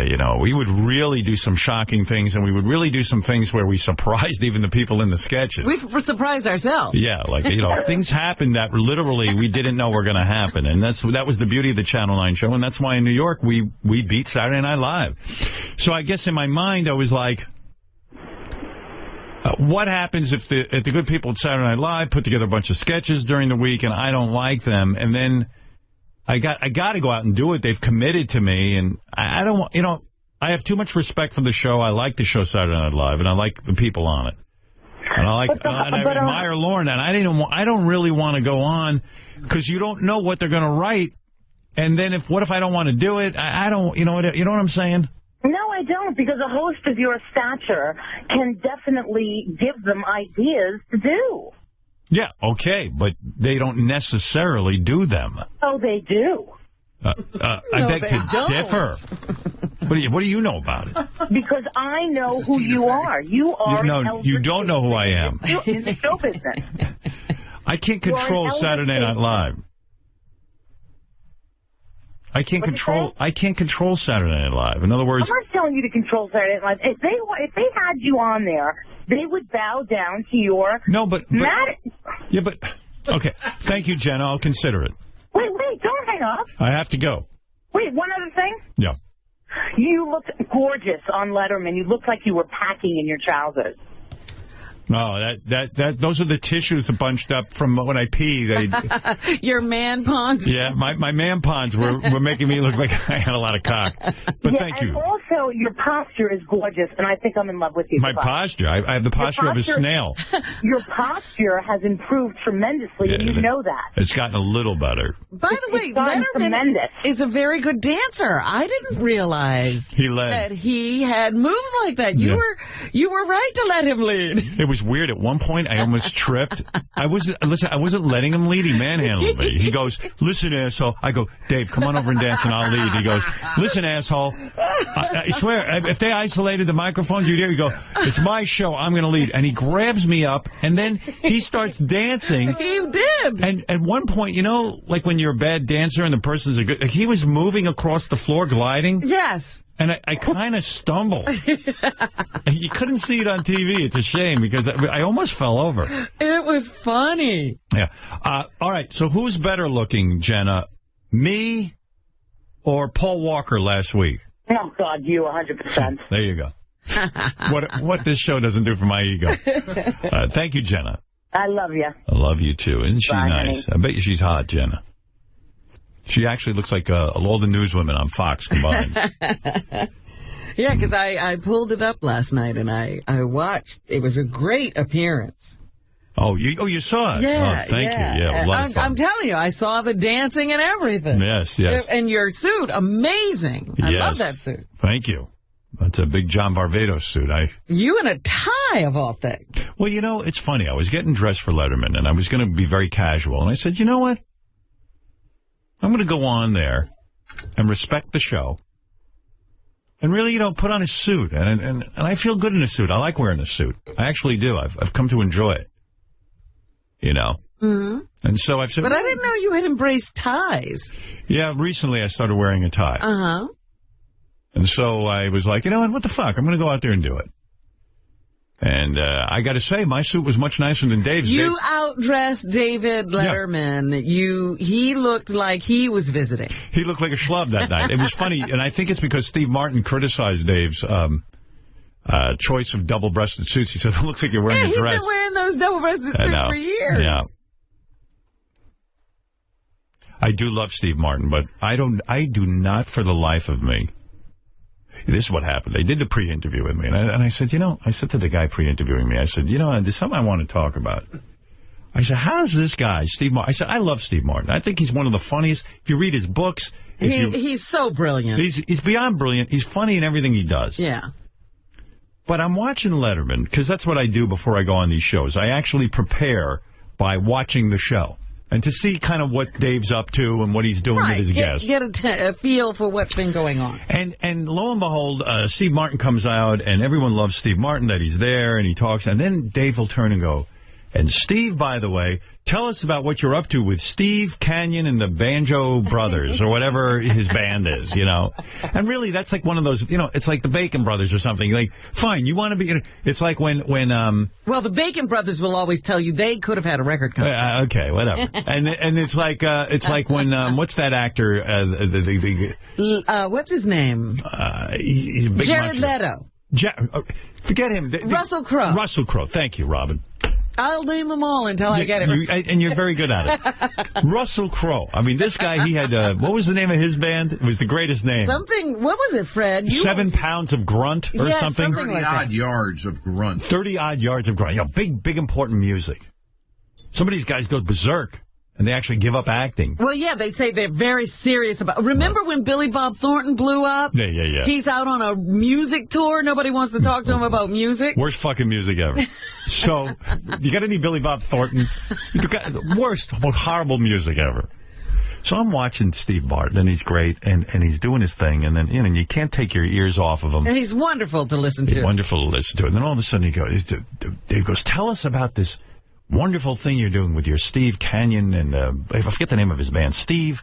you know, we would really do some shocking things, and we would really do some things where we surprised even the people in the sketches. We surprised ourselves. Yeah, like, you know, things happened that literally we didn't know were going to happen. And that was the beauty of the Channel 9 show, and that's why in New York we beat Saturday Night Live. So I guess in my mind I was like... what happens if the good people at Saturday Night Live put together a bunch of sketches during the week and I don't like them, and then I got to go out and do it. They've committed to me, and I don't want, you know, I have too much respect for the show. I like the show Saturday Night Live, and I like the people on it, and I admire Lauren, and I don't really want to go on because you don't know what they're going to write, and then what if I don't want to do it? I don't, you know what I'm saying? No, I don't, because a host of your stature can definitely give them ideas to do. Yeah, okay, but they don't necessarily do them. Oh, they do. I beg to differ. What do you know about it? Because I know who you are. You are. You don't know who I am. In the show business. I can't control Saturday Night Live. I can't control Saturday Night Live. In other words, I'm not telling you to control Saturday Night Live. If they had you on there, they would bow down to your... No, but yeah, but okay. Thank you, Jenna. I'll consider it. Wait, don't hang up. I have to go. Wait, one other thing. Yeah. You looked gorgeous on Letterman. You looked like you were packing in your trousers. Oh, those are the tissues bunched up from when I pee. Your man-pons? Yeah, my man-pons were making me look like I had a lot of cock. But thank you. And also, your posture is gorgeous, and I think I'm in love with you. My posture? I have the posture of a snail. Your posture has improved tremendously, and you know that. It's gotten a little better. By the way, Letterman is a very good dancer. I didn't realize that he had moves like that. You were right to let him lead. It was weird. At one point, I almost tripped. I wasn't letting him lead. He manhandled me. He goes, "Listen, asshole." I go, "Dave, come on over and dance, and I'll lead." He goes, "Listen, asshole. I swear, if they isolated the microphones, you'd hear you go, 'It's my show. I'm going to lead.'" And he grabs me up, and then he starts dancing. He did. And at one point, you know, like when you're a bad dancer and the person's a good... Like he was moving across the floor, gliding. Yes. And I kind of stumbled. You couldn't see it on TV. It's a shame because I almost fell over. It was funny. Yeah. All right. So who's better looking, Jenna? Me or Paul Walker last week? Oh, God, you 100%. There you go. What this show doesn't do for my ego. Thank you, Jenna. I love you. I love you, too. Isn't she Honey. nice? I bet you she's hot, Jenna. She actually looks like all the newswomen on Fox combined. Yeah, because I pulled it up last night, and I watched. It was a great appearance. Oh, you saw it? Yeah, oh, thank you. Yeah, a lot of fun. I'm telling you, I saw the dancing and everything. Yes. And your suit, amazing. I love that suit. Thank you. That's a big John Varvatos suit. You in a tie, of all things. Well, you know, it's funny. I was getting dressed for Letterman, and I was going to be very casual. And I said, you know what? I'm going to go on there and respect the show and really, you know, put on a suit. And I feel good in a suit. I like wearing a suit. I actually do. I've come to enjoy it, you know. Mm-hmm. And so I've said... But I didn't know you had embraced ties. Yeah, recently I started wearing a tie. Uh-huh. And so I was like, you know what the fuck? I'm going to go out there and do it. And I got to say, my suit was much nicer than Dave's. You outdressed David Letterman. Yeah. He looked like he was visiting. He looked like a schlub that night. It was funny, and I think it's because Steve Martin criticized Dave's choice of double-breasted suits. He said, it looks like you're wearing a dress. He's been wearing those double-breasted suits for years. Yeah. I do love Steve Martin, but I do not for the life of me. This is what happened. They did the pre-interview with me, and I said, you know, I said to the guy pre-interviewing me, I said, you know, there's something I want to talk about. I said, how's this guy, Steve Martin? I said, I love Steve Martin. I think he's one of the funniest. If you read his books, He's so brilliant. He's beyond brilliant. He's funny in everything he does. Yeah. But I'm watching Letterman, because that's what I do before I go on these shows. I actually prepare by watching the show. And to see kind of what Dave's up to and what he's doing with his guests. Get a feel for what's been going on. And lo and behold, Steve Martin comes out, and everyone loves Steve Martin, that he's there, and he talks. And then Dave will turn and go, and Steve, by the way, tell us about what you're up to with Steve Canyon and the Banjo Brothers, or whatever his band is, you know. And really, that's like one of those, you know, it's like the Bacon Brothers or something. Like, fine, you want to be, it's like when Well, the Bacon Brothers will always tell you they could have had a record contract. Okay, whatever. and it's like when, what's that actor, what's his name? Jared Leto. Forget him. Russell Crowe. Russell Crowe. Thank you, Robin. I'll name them all until I get it right. And you're very good at it. Russell Crowe. I mean, this guy, he had, what was the name of his band? It was the greatest name. Something, what was it, Fred? 7 pounds of grunt or something? 30-odd yards of grunt. 30-odd yards of grunt. Yeah, big, important music. Some of these guys go berserk, and they actually give up acting. Well, yeah, they say they're very serious about... Remember when Billy Bob Thornton blew up? Yeah. He's out on a music tour. Nobody wants to talk to him about music. Worst fucking music ever. So, you got any Billy Bob Thornton? Worst, most horrible music ever. So I'm watching Steve Martin, and he's great, and he's doing his thing, and then, you know, you can't take your ears off of him. And he's wonderful to listen to. Wonderful to listen to. And then all of a sudden Dave goes, tell us about this wonderful thing you're doing with your Steve Canyon and I forget the name of his band. Steve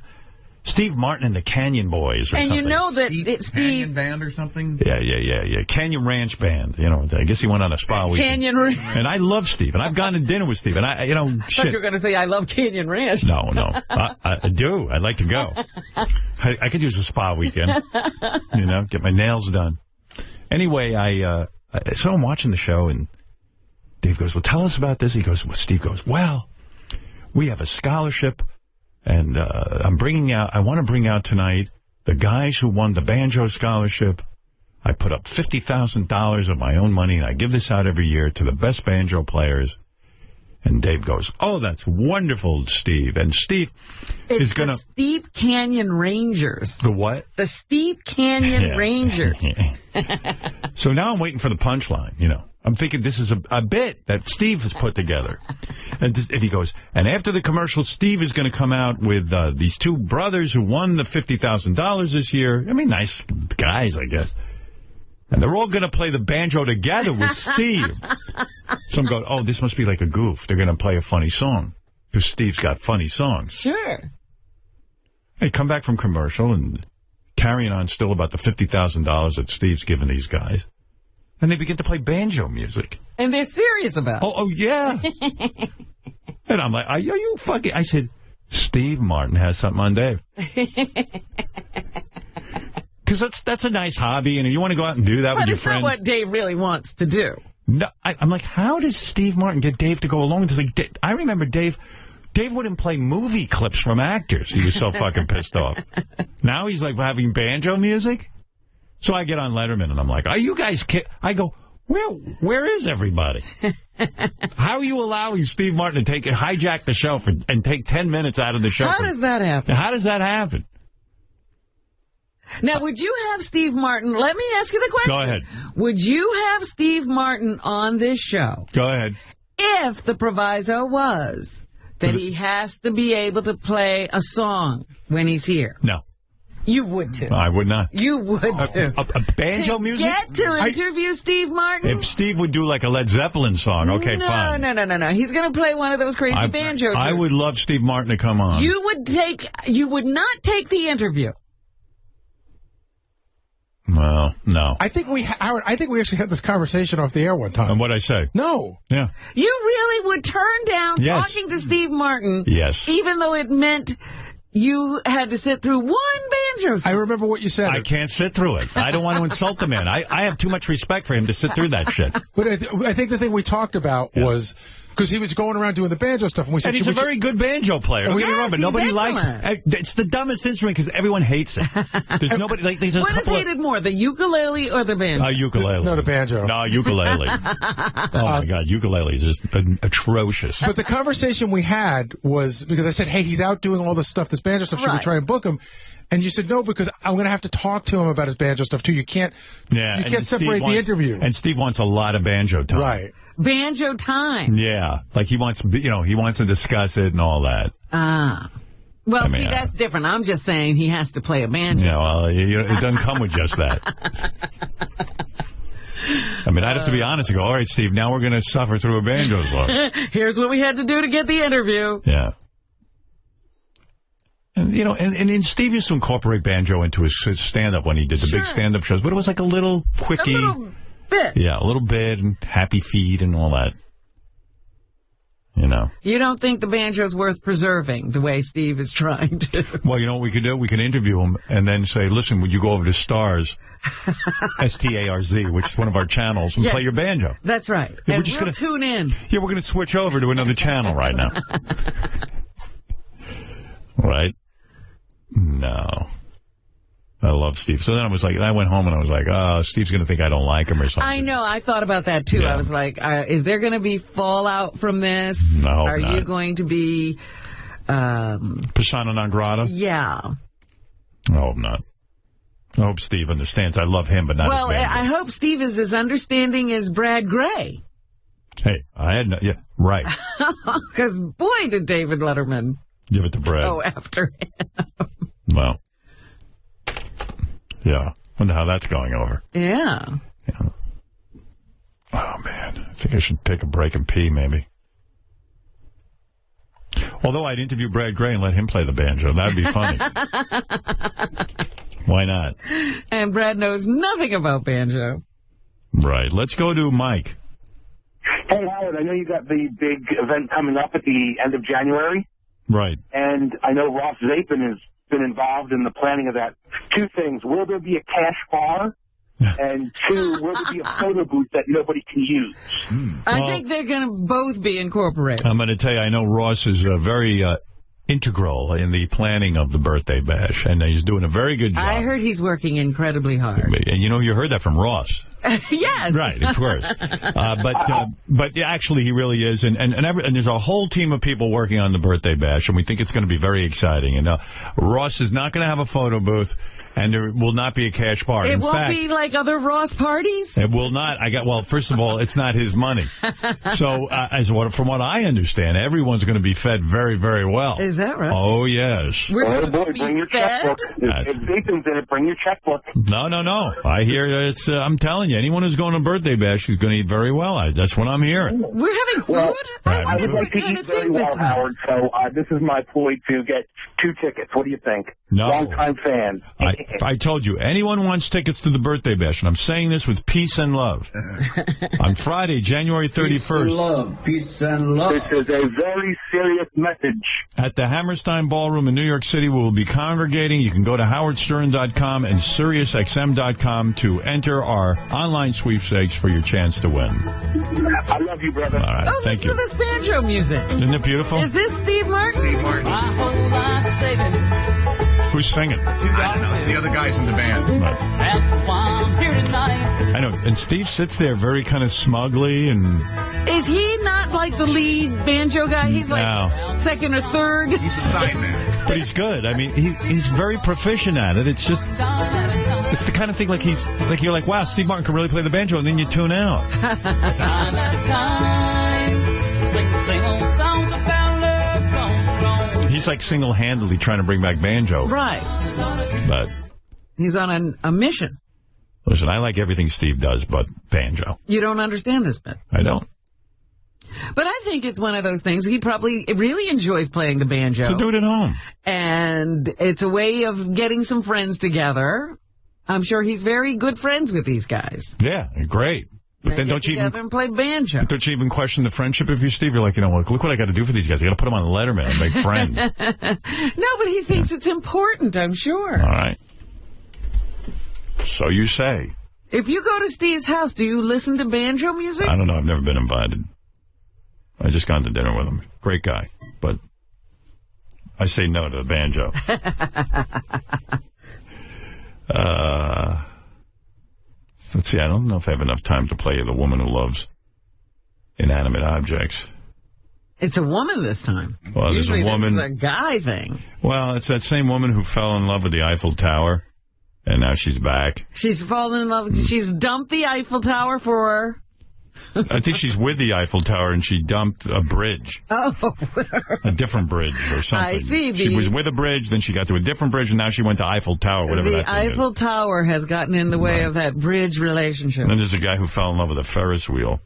Martin and the Canyon Boys or something. And you know that Steve Canyon Band or something? Yeah. Canyon Ranch Band. You know, I guess he went on a spa weekend. Canyon Ranch. And I love Steve. And I've gone to dinner with Steve. And I thought you were going to say I love Canyon Ranch. No. I do. I'd like to go. I could use a spa weekend. You know, get my nails done. Anyway, so I'm watching the show, and Dave goes, well, tell us about this. Steve goes, well, we have a scholarship, and I want to bring out tonight the guys who won the banjo scholarship. I put up $50,000 of my own money, and I give this out every year to the best banjo players. And Dave goes, oh, that's wonderful, Steve. And Steve is going to... the Steep Canyon Rangers. The what? The Steep Canyon Rangers. So now I'm waiting for the punchline, you know. I'm thinking this is a bit that Steve has put together. And he goes, and after the commercial, Steve is going to come out with these two brothers who won the $50,000 this year. I mean, nice guys, I guess. And they're all going to play the banjo together with Steve. Some go, oh, this must be like a goof. They're going to play a funny song. Because Steve's got funny songs. Sure. Hey, come back from commercial and carrying on still about the $50,000 that Steve's given these guys. And they begin to play banjo music. And they're serious about it. Oh, yeah. And I'm like, are you fucking... I said, Steve Martin has something on Dave. Because that's a nice hobby, and you want to go out and do that with your friends. But it's not what Dave really wants to do. No, I'm like, how does Steve Martin get Dave to go along? Like, I remember Dave wouldn't play movie clips from actors. He was so fucking pissed off. Now he's like having banjo music. So I get on Letterman, and I'm like, are you guys kidding? I go, where is everybody? How are you allowing Steve Martin to hijack the show and take 10 minutes out of the show? How does that happen? How does that happen? Now, would you have Steve Martin... Let me ask you the question. Go ahead. Would you have Steve Martin on this show? Go ahead. If the proviso was that he has to be able to play a song when he's here? No. You would, too. I would not. You would, too. A banjo music? Get to interview Steve Martin? If Steve would do like a Led Zeppelin song, okay, fine. No. He's going to play one of those crazy banjo tunes. I would love Steve Martin to come on. You would not take the interview. Well, no. I think we actually had this conversation off the air one time. And what'd I say? No. Yeah. You really would turn down talking to Steve Martin. Yes. Even though it meant you had to sit through one banjo song. I remember what you said. I can't sit through it. I don't want to insult the man. I have too much respect for him to sit through that shit. But I think the thing we talked about was Because he was going around doing the banjo stuff. And we said, and he's a very good banjo player. Don't get me wrong, but nobody likes it. It's the dumbest instrument because everyone hates it. There's nobody like. There's a what is hated more, the ukulele or the banjo? Ukulele. No, the banjo. No, ukulele. Oh my God, ukulele is just atrocious. But the conversation we had was because I said, "Hey, he's out doing all this stuff, this banjo stuff. Should we try and book him?" And you said no because I'm going to have to talk to him about his banjo stuff too. You can't. Yeah, you can't separate the interview. And Steve wants a lot of banjo time. Right. Banjo time. Yeah, like he wants to discuss it and all that. Well, see, that's different. I'm just saying he has to play a banjo. Yeah, well, it doesn't come with just that. I mean, I'd have to be honest and go, all right, Steve, now we're going to suffer through a banjo song. Here's what we had to do to get the interview. Yeah. And, and Steve used to incorporate banjo into his stand-up when he did the big stand-up shows, but it was like a little quickie. A little bit. Yeah, a little bit, and Happy Feet and all that. You don't think the banjo's worth preserving the way Steve is trying to? Well, you know what we could do? We can interview him and then say, listen, would you go over to Starz, S-T-A-R-Z, which is one of our channels, and play your banjo? That's right. Yeah, and we'll tune in. Yeah, we're going to switch over to another channel right now. Right? No. I love Steve. So then I went home and I was like, oh, Steve's going to think I don't like him or something. I know. I thought about that, too. Yeah. I was like, is there going to be fallout from this? No, Are you going to be... persona non grata? Yeah. I hope not. I hope Steve understands. I love him, but not his banjo. I hope Steve is as understanding as Brad Gray. Hey, yeah, right. Because, boy, did David Letterman... Give it to Brad. Oh, after him. Well... Yeah. Wonder how that's going over. Yeah. Oh, man. I think I should take a break and pee, maybe. Although I'd interview Brad Gray and let him play the banjo. That'd be funny. Why not? And Brad knows nothing about banjo. Right. Let's go to Mike. Hey, Howard, I know you got the big event coming up at the end of January. Right. And I know Ross Zapin has been involved in the planning of that. Two things. Will there be a cash bar? And two, will there be a photo booth that nobody can use? I think they're going to both be incorporated. I'm going to tell you, I know Ross is very integral in the planning of the birthday bash, and he's doing a very good job. I heard he's working incredibly hard. And you heard that from Ross. Yes. Right, of course. But actually, he really is. And there's a whole team of people working on the birthday bash, and we think it's going to be very exciting. And Ross is not going to have a photo booth, and there will not be a cash bar. It won't be like other Ross parties? It will not. Well, first of all, it's not his money. So, from what I understand, everyone's going to be fed very, very well. Is that right? Oh, yes. Bring your checkbook. If Zapin's in it, bring your checkbook. No. I hear it's, I'm telling you, anyone who's going to birthday bash is going to eat very well. That's what I'm hearing. We're having food? Well, I would like to eat very well, Howard, so this is my ploy to get 2 tickets. What do you think? No. Long-time fan. I told you, anyone wants tickets to the birthday bash, and I'm saying this with peace and love. On Friday, January 31st. Peace and love. Peace and love. This is a very serious message. At the Hammerstein Ballroom in New York City, we will be congregating. You can go to howardstern.com and SiriusXM.com to enter our online sweepstakes for your chance to win. I love you, brother. All right, thank you. Listen to this banjo music. Isn't it beautiful? Is this Steve Martin? Steve Martin. My whole life saving. Who's singing? I don't know. It's the other guys in the band. That's why I'm here tonight. I know. And Steve sits there very kind of smugly and... Is he not like the lead banjo guy? He's like second or third. He's the sideman. But he's good. I mean, he's very proficient at it. It's just... It's the kind of thing like you're like, wow, Steve Martin can really play the banjo, and then you tune out. Time at a time. Sing the same old songs about love gone wrong. He's like single-handedly trying to bring back banjo. Right. But he's on a mission. Listen, I like everything Steve does, but banjo. You don't understand this bit. I don't. But I think it's one of those things. He probably really enjoys playing the banjo. So do it at home. And it's a way of getting some friends together. I'm sure he's very good friends with these guys. Yeah, great. But then don't you even and play banjo? Don't you even question the friendship if you're Steve? You're like, look what I got to do for these guys. I got to put them on Letterman and make friends. No, but he thinks it's important, I'm sure. All right. So you say. If you go to Steve's house, do you listen to banjo music? I don't know. I've never been invited. I just gone to dinner with him. Great guy. But I say no to the banjo. Let's see. I don't know if I have enough time to play The Woman Who Loves Inanimate Objects. It's a woman this time. Well, Usually there's a woman. This is a guy thing. Well, it's that same woman who fell in love with the Eiffel Tower, and now she's back. She's fallen in love. She's dumped the Eiffel Tower for... I think she's with the Eiffel Tower, and she dumped a bridge. Oh. A different bridge or something. I see. She was with a bridge, then she got to a different bridge, and now she went to Eiffel Tower, whatever that thing is. The Eiffel Tower has gotten in the way of that bridge relationship. And then there's a guy who fell in love with a Ferris wheel.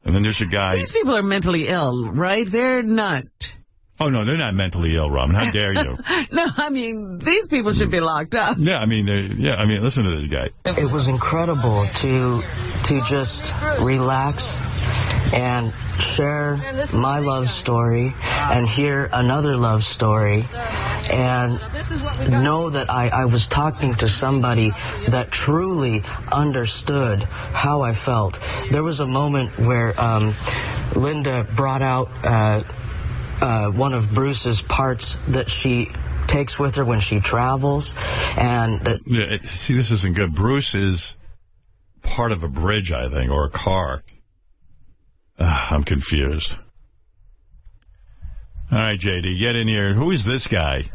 And then there's a guy... These people are mentally ill, right? They're not... Oh, no, they're not mentally ill, Robin. How dare you? No, I mean, these people should be locked up. Yeah, I mean, listen to this guy. It was incredible to just relax and share my love story and hear another love story and know that I was talking to somebody that truly understood how I felt. There was a moment where Linda brought out one of Bruce's parts that she takes with her when she travels, and that... See, this isn't good. Bruce is part of a bridge, I think, or a car. I'm confused. All right, JD, get in here. Who is this guy?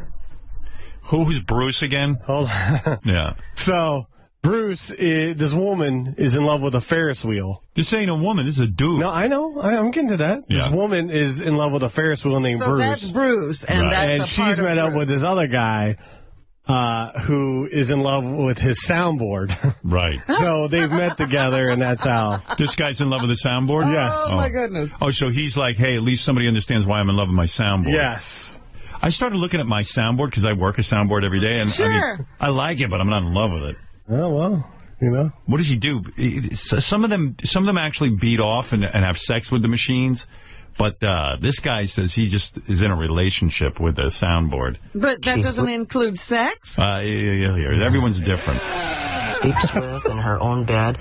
Who's Bruce again? Hold on. Yeah. So... Bruce, this woman is in love with a Ferris wheel. This ain't a woman. This is a dude. No, I know. I'm getting to that. Yeah. This woman is in love with a Ferris wheel named Bruce. So that's Bruce, and that's and she's met up with this other guy who is in love with his soundboard. Right. So they've met together, and that's how. This guy's in love with the soundboard? Yes. Oh, my goodness. Oh, so he's like, hey, at least somebody understands why I'm in love with my soundboard. Yes. I started looking at my soundboard because I work a soundboard every day, and sure. I mean, I like it, but I'm not in love with it. Oh, well. You know, what does he do? Some of them actually beat off and have sex with the machines, but this guy says he just is in a relationship with the soundboard. But that doesn't include sex? Everyone's different. Sleeps with in her own bed,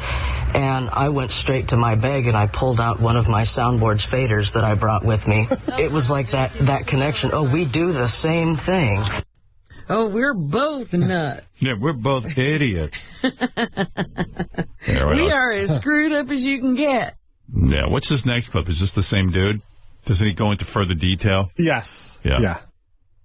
and I went straight to my bag and I pulled out one of my soundboard's faders that I brought with me. It was like that connection. Oh, we do the same thing. Oh, we're both nuts. Yeah, we're both idiots. We are as screwed up as you can get. Yeah, what's this next clip? Is this the same dude? Doesn't he go into further detail? Yes. Yeah.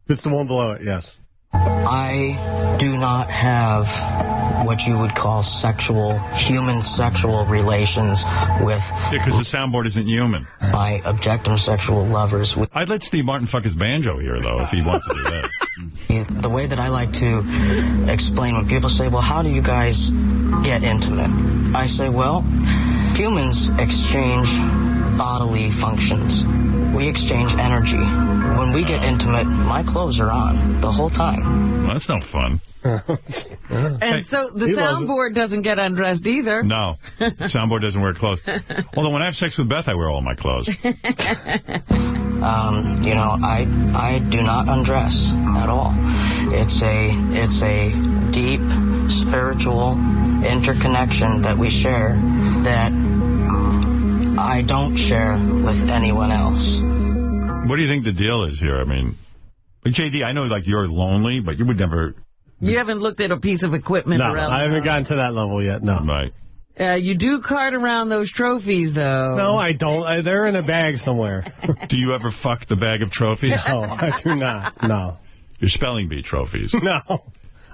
It's the one below it, yes. I do not have what you would call human sexual relations with... Yeah, because the soundboard isn't human. My objective sexual lovers. I'd let Steve Martin fuck his banjo here, though, if he wants to do that. The way that I like to explain when people say, well, how do you guys get intimate? I say, well, humans exchange bodily functions. We exchange energy. When we get intimate, my clothes are on the whole time. Well, that's no fun. And so the soundboard doesn't get undressed either. No, soundboard doesn't wear clothes. Although when I have sex with Beth, I wear all my clothes. I do not undress at all. It's a deep spiritual interconnection that we share that I don't share with anyone else. What do you think the deal is here? I mean, JD, I know like you're lonely, but you would never. You haven't looked at a piece of equipment around. I haven't gotten to that level yet. No. Right. You do cart around those trophies, though. No, I don't. They're in a bag somewhere. Do you ever fuck the bag of trophies? No, I do not. No. Your spelling bee trophies. No.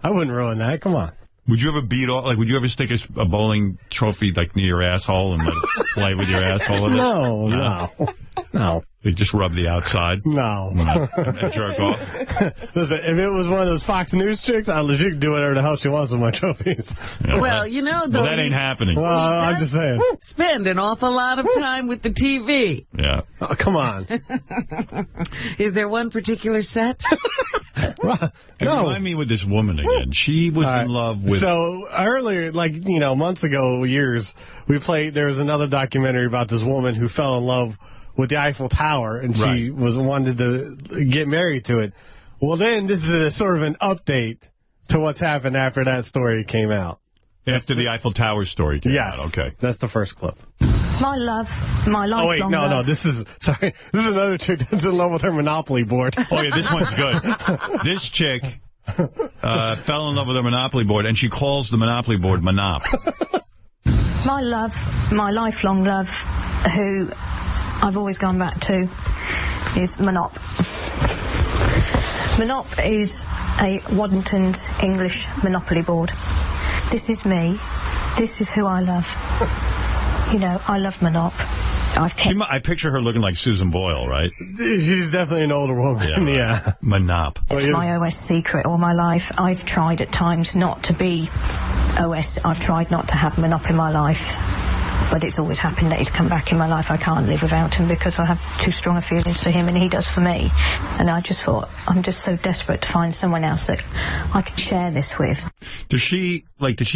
I wouldn't ruin that. Come on. Would you ever beat off? Like, would you ever stick a bowling trophy like near your asshole and let it play with your asshole? With it? No. You just rub the outside? No. And jerk off? Listen, if it was one of those Fox News chicks, I'd legit do whatever the hell she wants with my trophies. Yeah, well, though. Well, that ain't happening. Well, I'm just saying. Spend an awful lot of time with the TV. Yeah. Oh, come on. Is there one particular set? No. Remind me with this woman again. She was in love with... So, earlier, months ago, years, there was another documentary about this woman who fell in love with the Eiffel Tower, and she wanted to get married to it. Well, then, this is a sort of an update to what's happened after that story came out. After the Eiffel Tower story came out, okay. That's the first clip. My love, my lifelong Oh, wait, no, love. no, this is another chick that's in love with her Monopoly board. Oh, yeah, this one's good. This chick fell in love with her Monopoly board, and she calls the Monopoly board Monop. My love, my lifelong love, who I've always gone back to, is Monop. Monop is a Waddington's English Monopoly board. This is me. This is who I love. You know, I love Monop. I picture her looking like Susan Boyle, right? She's definitely an older woman. Yeah. Right. Yeah. Monop. It's my OS secret all my life. I've tried at times not to be OS. I've tried not to have Monop in my life. But it's always happened that he's come back in my life. I can't live without him because I have too strong a feelings for him and he does for me. And I just thought, I'm just so desperate to find someone else that I can share this with. Does she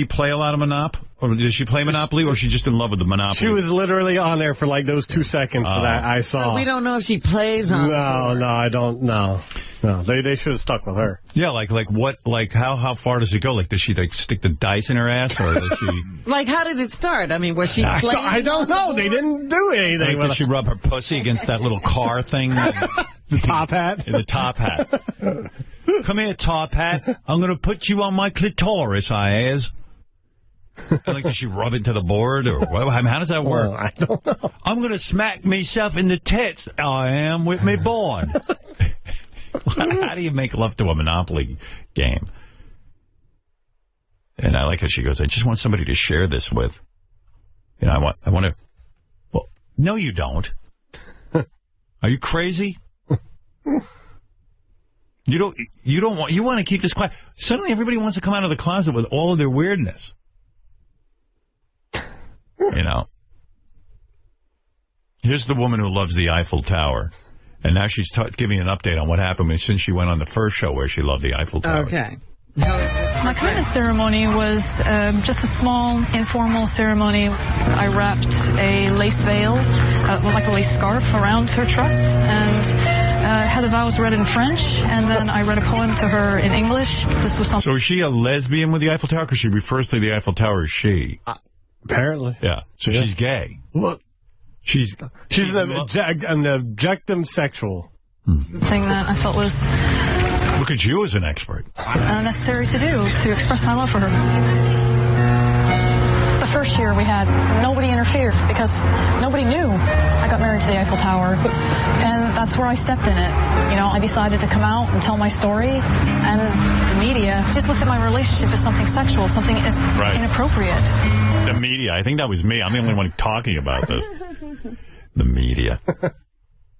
play a lot of Monop? Or does she play Monopoly, or is she just in love with the Monopoly? She was literally on there for like those 2 seconds that I saw. So we don't know if she plays on No, I don't know. No, they should have stuck with her. Yeah, how far does it go? Like, does she stick the dice in her ass, or does she? Like, how did it start? I mean, was she playing? I don't know. They didn't do anything. Like, does she rub her pussy against that little car thing? The top hat? The top hat. Come here, top hat. I'm going to put you on my clitoris, I is. Like, does she rub it to the board, or what? I mean, how does that work? I don't know. I'm going to smack myself in the tits, I am, with me board. How do you make love to a Monopoly game? And I like how she goes, I just want somebody to share this with. You know, I want to. Well, no, you don't. Are you crazy? You want to keep this quiet. Suddenly everybody wants to come out of the closet with all of their weirdness. You know. Here's the woman who loves the Eiffel Tower. And now she's giving an update on what happened since she went on the first show where she loved the Eiffel Tower. Okay. My commitment ceremony was just a small, informal ceremony. I wrapped a lace veil, like a lace scarf, around her truss, and had the vows read in French, and then I read a poem to her in English. This was something. So is she a lesbian with the Eiffel Tower? Because she refers to the Eiffel Tower as she. Apparently. Yeah. So she's gay. Well, she's an objectum sexual. Thing that I felt was Look at you as an expert. Necessary to do to express my love for her. The first year we had nobody interfered because nobody knew I got married to the Eiffel Tower, and that's where I stepped in it. You know, I decided to come out and tell my story, and the media just looked at my relationship as something sexual, something as inappropriate. The media. I think that was me. I'm the only one talking about this. The media.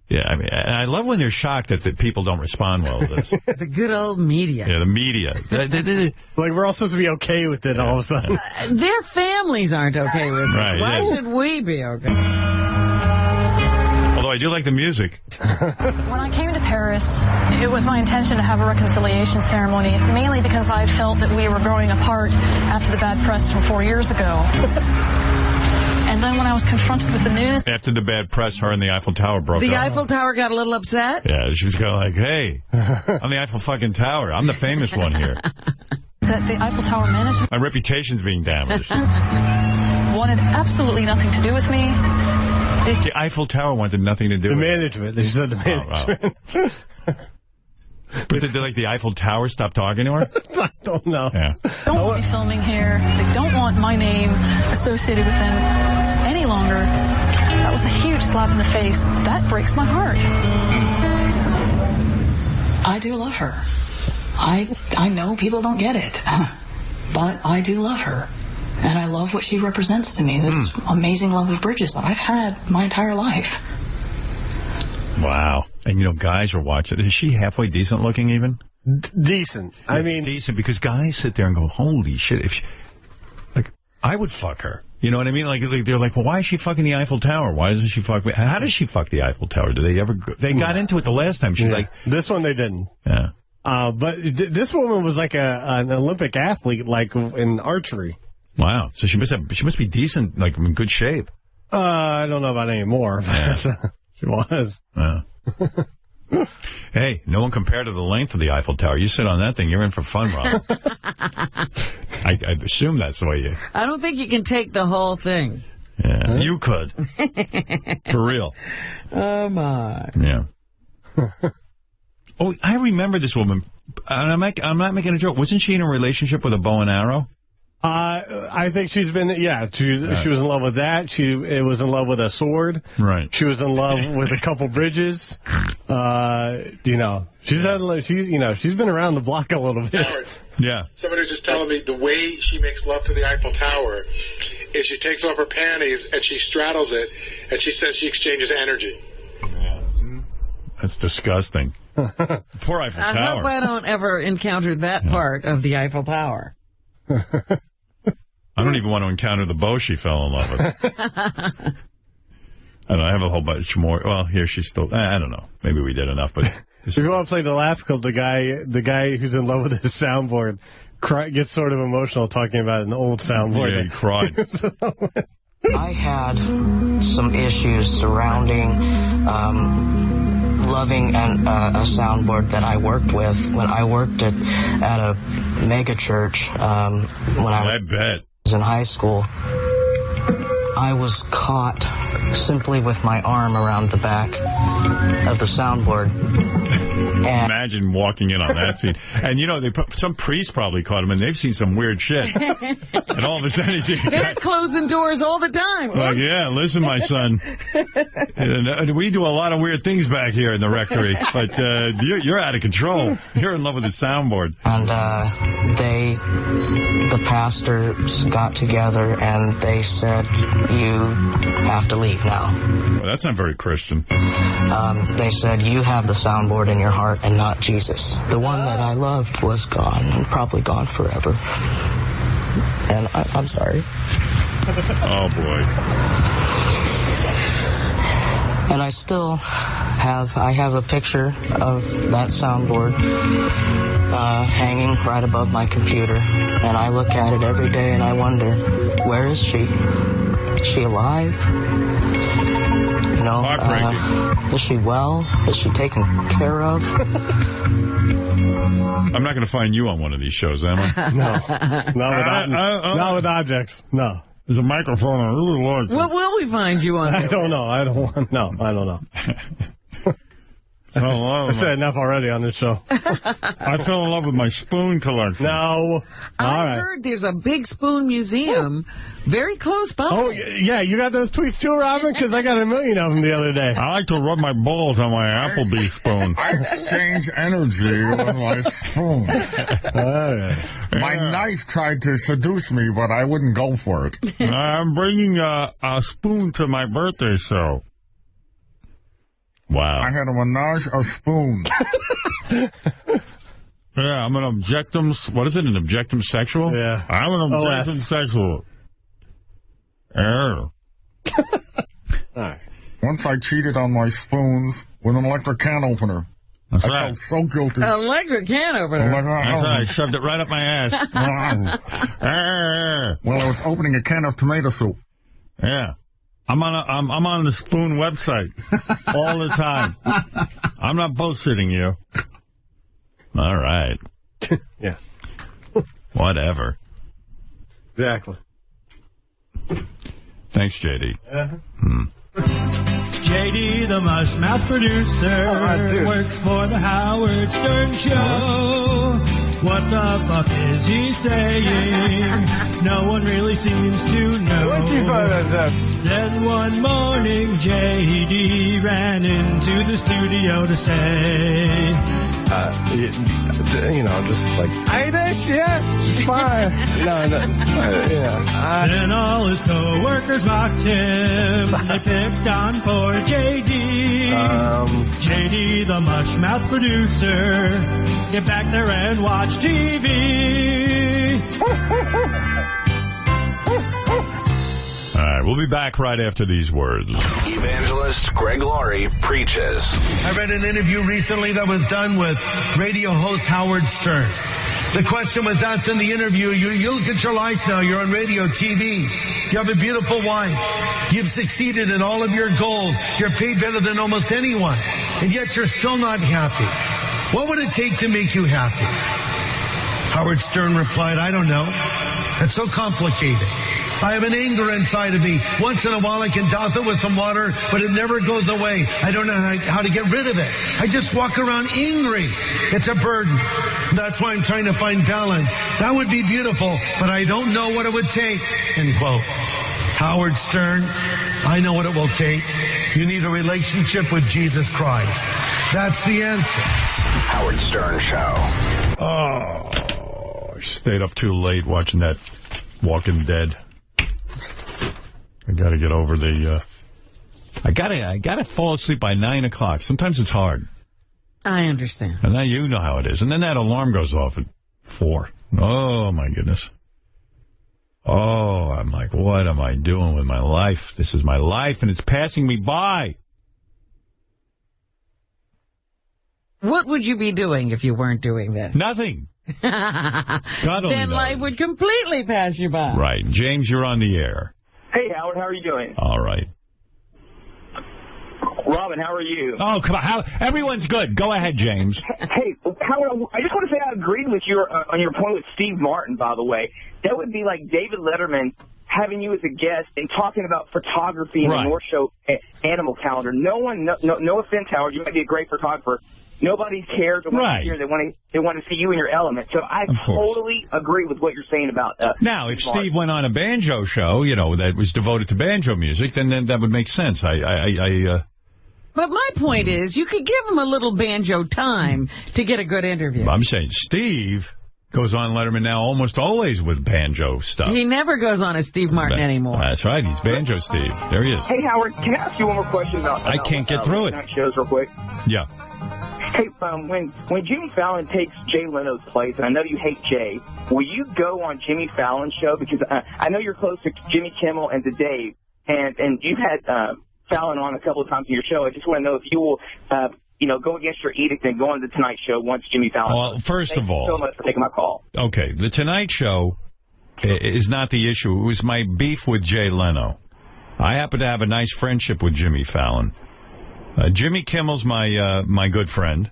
Yeah, I mean, and I love when they're shocked that the people don't respond well to this. The good old media. Yeah, the media. Like, we're all supposed to be okay with it all of a sudden. Their families aren't okay with this. Right, Why yes. should we be okay? Although I do like the music. When I came to Paris, it was my intention to have a reconciliation ceremony, mainly because I felt that we were growing apart after the bad press from 4 years ago. And then when I was confronted with the news... After the bad press, her and the Eiffel Tower broke up. The Eiffel Tower got a little upset? Yeah, she was kind of like, hey, I'm the Eiffel fucking Tower. I'm the famous one here. That the Eiffel Tower management... My reputation's being damaged. ...wanted absolutely nothing to do with me. The Eiffel Tower wanted nothing to do with it. The management. They said the management. Oh, wow. But did the Eiffel Tower stop talking to her? I don't know. Yeah. They don't want me filming here. They don't want my name associated with them any longer. That was a huge slap in the face. That breaks my heart. I do love her. I know people don't get it, but I do love her. And I love what she represents to me, this amazing love of bridges that I've had my entire life. Wow. And, you know, guys are watching. Is she halfway decent looking even? Decent. I mean... Decent, because guys sit there and go, holy shit. If she, like, I would fuck her. You know what I mean? Like, they're like, well, why is she fucking the Eiffel Tower? Why doesn't she fuck me? How does she fuck the Eiffel Tower? Do they ever... They got into it the last time. She like... This one they didn't. Yeah. But this woman was like an Olympic athlete, like in archery. Wow. So she must be decent, like in good shape. I don't know about anymore. Yeah. She was. Yeah. Hey, no one compared to the length of the Eiffel Tower. You sit on that thing, you're in for fun, Rob. I assume that's the way you... I don't think you can take the whole thing. Yeah, you could. For real. Oh, my. Yeah. Oh, I remember this woman. I'm not making a joke. Wasn't she in a relationship with a bow and arrow? I think she's been, she was in love with that. She was in love with a sword. Right. She was in love with a couple bridges. She's been around the block a little bit. Yeah. Somebody was just telling me the way she makes love to the Eiffel Tower is she takes off her panties and she straddles it, and she says she exchanges energy. Yeah. That's disgusting. Poor Eiffel Tower. I hope I don't ever encounter that part of the Eiffel Tower. I don't even want to encounter the bow she fell in love with. I have a whole bunch more. Well, here she's still. I don't know. Maybe we did enough, but if you want to play the last clip, the guy who's in love with his soundboard gets sort of emotional talking about an old soundboard. Yeah, he cried. I had some issues surrounding loving a soundboard that I worked with when I worked at a mega church when I was in high school. I was caught simply with my arm around the back of the soundboard. And imagine walking in on that scene. And, some priest probably caught him, and they've seen some weird shit. And all of a sudden, they're closing doors all the time. Like, yeah, listen, my son. And we do a lot of weird things back here in the rectory, but you're out of control. You're in love with the soundboard. And the pastors got together, and they said, you have to leave now. Well, that's not very Christian. They said, you have the soundboard in your heart and not Jesus. The one that I loved was gone, and probably gone forever. And I'm sorry. Oh, boy. And I still have a picture of that soundboard hanging right above my computer. And I look at it every day and I wonder, where is she? Is she alive? Is she well? Is she taken care of? I'm not going to find you on one of these shows, am I? No. Not with objects. No. There's a microphone I really like. What will we find you on? I don't know. I don't know. I said enough already on this show. I fell in love with my spoon collection. No. I heard there's a big spoon museum very close by. Oh, yeah. You got those tweets too, Robin? Because I got a million of them the other day. I like to rub my balls on my Applebee's spoon. I exchange energy with my spoon. My knife tried to seduce me, but I wouldn't go for it. I'm bringing a spoon to my birthday show. Wow. I had a menage a spoon. Yeah, I'm an objectum. What is it? An objectum sexual? Yeah. I'm an objectum sexual. Yeah. Right. Once I cheated on my spoons with an electric can opener. That's I right. felt so guilty. Electric can opener. That's right. I shoved it right up my ass. Well, I was opening a can of tomato soup. Yeah. I'm on the Spoon website all the time. I'm not bullshitting you. All right. Yeah. Whatever. Exactly. Thanks, JD. JD, the mush-mouth producer, works for the Howard Stern Show. What the fuck is he saying? No one really seems to know. What'd you find out? Then one morning, JD ran into the studio to say, just like, yes, fine. Then all his co-workers mocked him. They picked on poor JD. JD, the mush-mouth producer. Get back there and watch TV. All right, we'll be back right after these words. Evangelist Greg Laurie preaches. I read an interview recently that was done with radio host Howard Stern. The question was asked in the interview, you look at your life now, you're on radio, TV, you have a beautiful wife, you've succeeded in all of your goals, you're paid better than almost anyone, and yet you're still not happy. What would it take to make you happy? Howard Stern replied, I don't know. It's so complicated. I have an anger inside of me. Once in a while I can douse it with some water, but it never goes away. I don't know how to get rid of it. I just walk around angry. It's a burden. That's why I'm trying to find balance. That would be beautiful, but I don't know what it would take. End quote. Howard Stern, I know what it will take. You need a relationship with Jesus Christ. That's the answer. Howard Stern Show. Oh, I stayed up too late watching that Walking Dead. I got to get over the... I gotta fall asleep by 9 o'clock. Sometimes it's hard. I understand. And now you know how it is. And then that alarm goes off at 4. Oh, my goodness. Oh, I'm like, what am I doing with my life? This is my life, and it's passing me by. What would you be doing if you weren't doing this? Nothing. God only Then knows. life would completely pass you by. Right. James, you're on the air. Hey, Howard, how are you doing? All right. Robin, how are you? Oh, come on. Everyone's good. Go ahead, James. Hey, Howard, I just want to say I agreed with you on your point with Steve Martin, by the way. That would be like David Letterman having you as a guest and talking about photography in the North Show animal calendar. No offense, Howard, you might be a great photographer. Nobody cares or wants to hear. They want to see you in your element. So I totally agree with what you're saying about now, if Steve went on a banjo show, that was devoted to banjo music, then that would make sense. But my point is, you could give him a little banjo time to get a good interview. I'm saying Steve goes on Letterman now almost always with banjo stuff. He never goes on as Steve Martin anymore. That's right. He's Banjo Steve. There he is. Hey, Howard, can I ask you one more question about I can't get through it. Shows real quick? Yeah. Hey, when Jimmy Fallon takes Jay Leno's place, and I know you hate Jay, will you go on Jimmy Fallon's show? Because I know you're close to Jimmy Kimmel and to Dave, and you've had Fallon on a couple of times in your show. I just want to know if you will, go against your edict and go on the Tonight Show once Jimmy Fallon. Well, first of all, thank you so much for taking my call. Okay, the Tonight Show is not the issue. It was my beef with Jay Leno. I happen to have a nice friendship with Jimmy Fallon. Jimmy Kimmel's my good friend.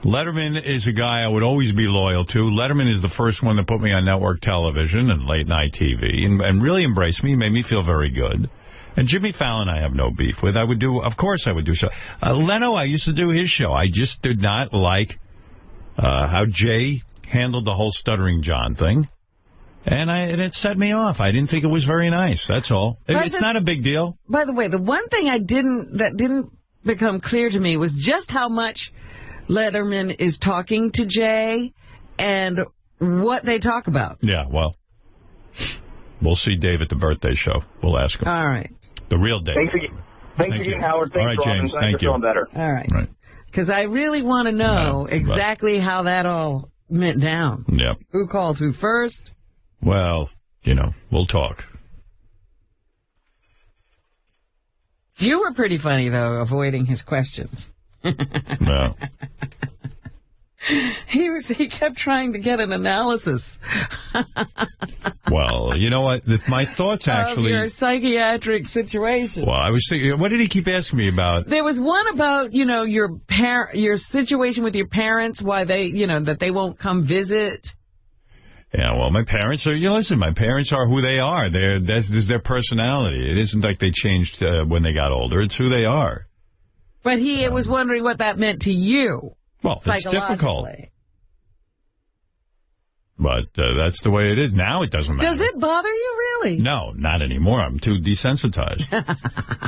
Letterman is a guy I would always be loyal to. Letterman is the first one that put me on network television and late night TV and really embraced me, made me feel very good. And Jimmy Fallon I have no beef with. Of course I would do so. Leno, I used to do his show. I just did not like how Jay handled the whole Stuttering John thing. And it set me off. I didn't think it was very nice. That's all. It's not a big deal. By the way, the one thing that didn't become clear to me was just how much Letterman is talking to Jay and what they talk about. Yeah, well, we'll see Dave at the birthday show. We'll ask him. All right. The real Dave. Thanks again, Howard. Thanks, all right, James. Robin. Thank you. Feeling better. All right. Because I really want to know exactly how that all went down. Yeah. Who called who first? Well, we'll talk. You were pretty funny, though, avoiding his questions. No. He kept trying to get an analysis. Well, you know what? My thoughts actually... Of your psychiatric situation. Well, I was thinking, what did he keep asking me about? There was one about, your situation with your parents, why they, that they won't come visit. Yeah, well, my parents are, listen, my parents are who they are. This is their personality. It isn't like they changed when they got older. It's who they are. But he was wondering what that meant to you. Well, it's difficult. But that's the way it is. Now it doesn't matter. Does it bother you, really? No, not anymore. I'm too desensitized.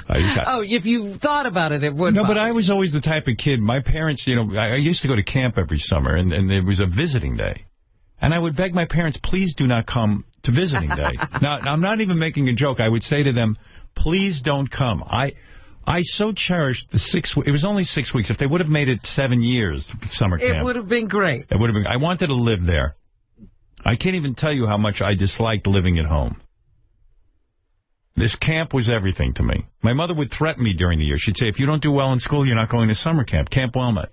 If you thought about it, it would No, bother but I was always the type of kid. My parents, I used to go to camp every summer, and it was a visiting day. And I would beg my parents, please do not come to visiting day. Now, I'm not even making a joke. I would say to them, please don't come. I so cherished the 6 weeks. It was only 6 weeks. If they would have made it 7 years, summer camp. It would have been great. It would have been. I wanted to live there. I can't even tell you how much I disliked living at home. This camp was everything to me. My mother would threaten me during the year. She'd say, if you don't do well in school, you're not going to summer camp, Camp Wilmot.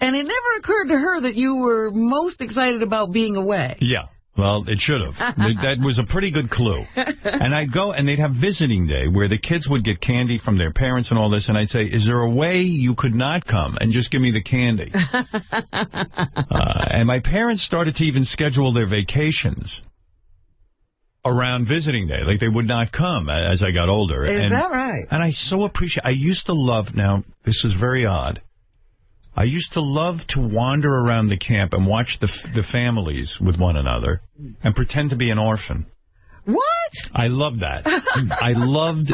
And it never occurred to her that you were most excited about being away. Yeah. Well, it should have. That was a pretty good clue. And I'd go, and they'd have visiting day where the kids would get candy from their parents and all this, and I'd say, is there a way you could not come and just give me the candy? And my parents started to even schedule their vacations around visiting day. Like, they would not come as I got older. Is that right? And I so appreciate... I used to love... Now, this is very odd. I used to love to wander around the camp and watch the families with one another and pretend to be an orphan. What? I loved that. I loved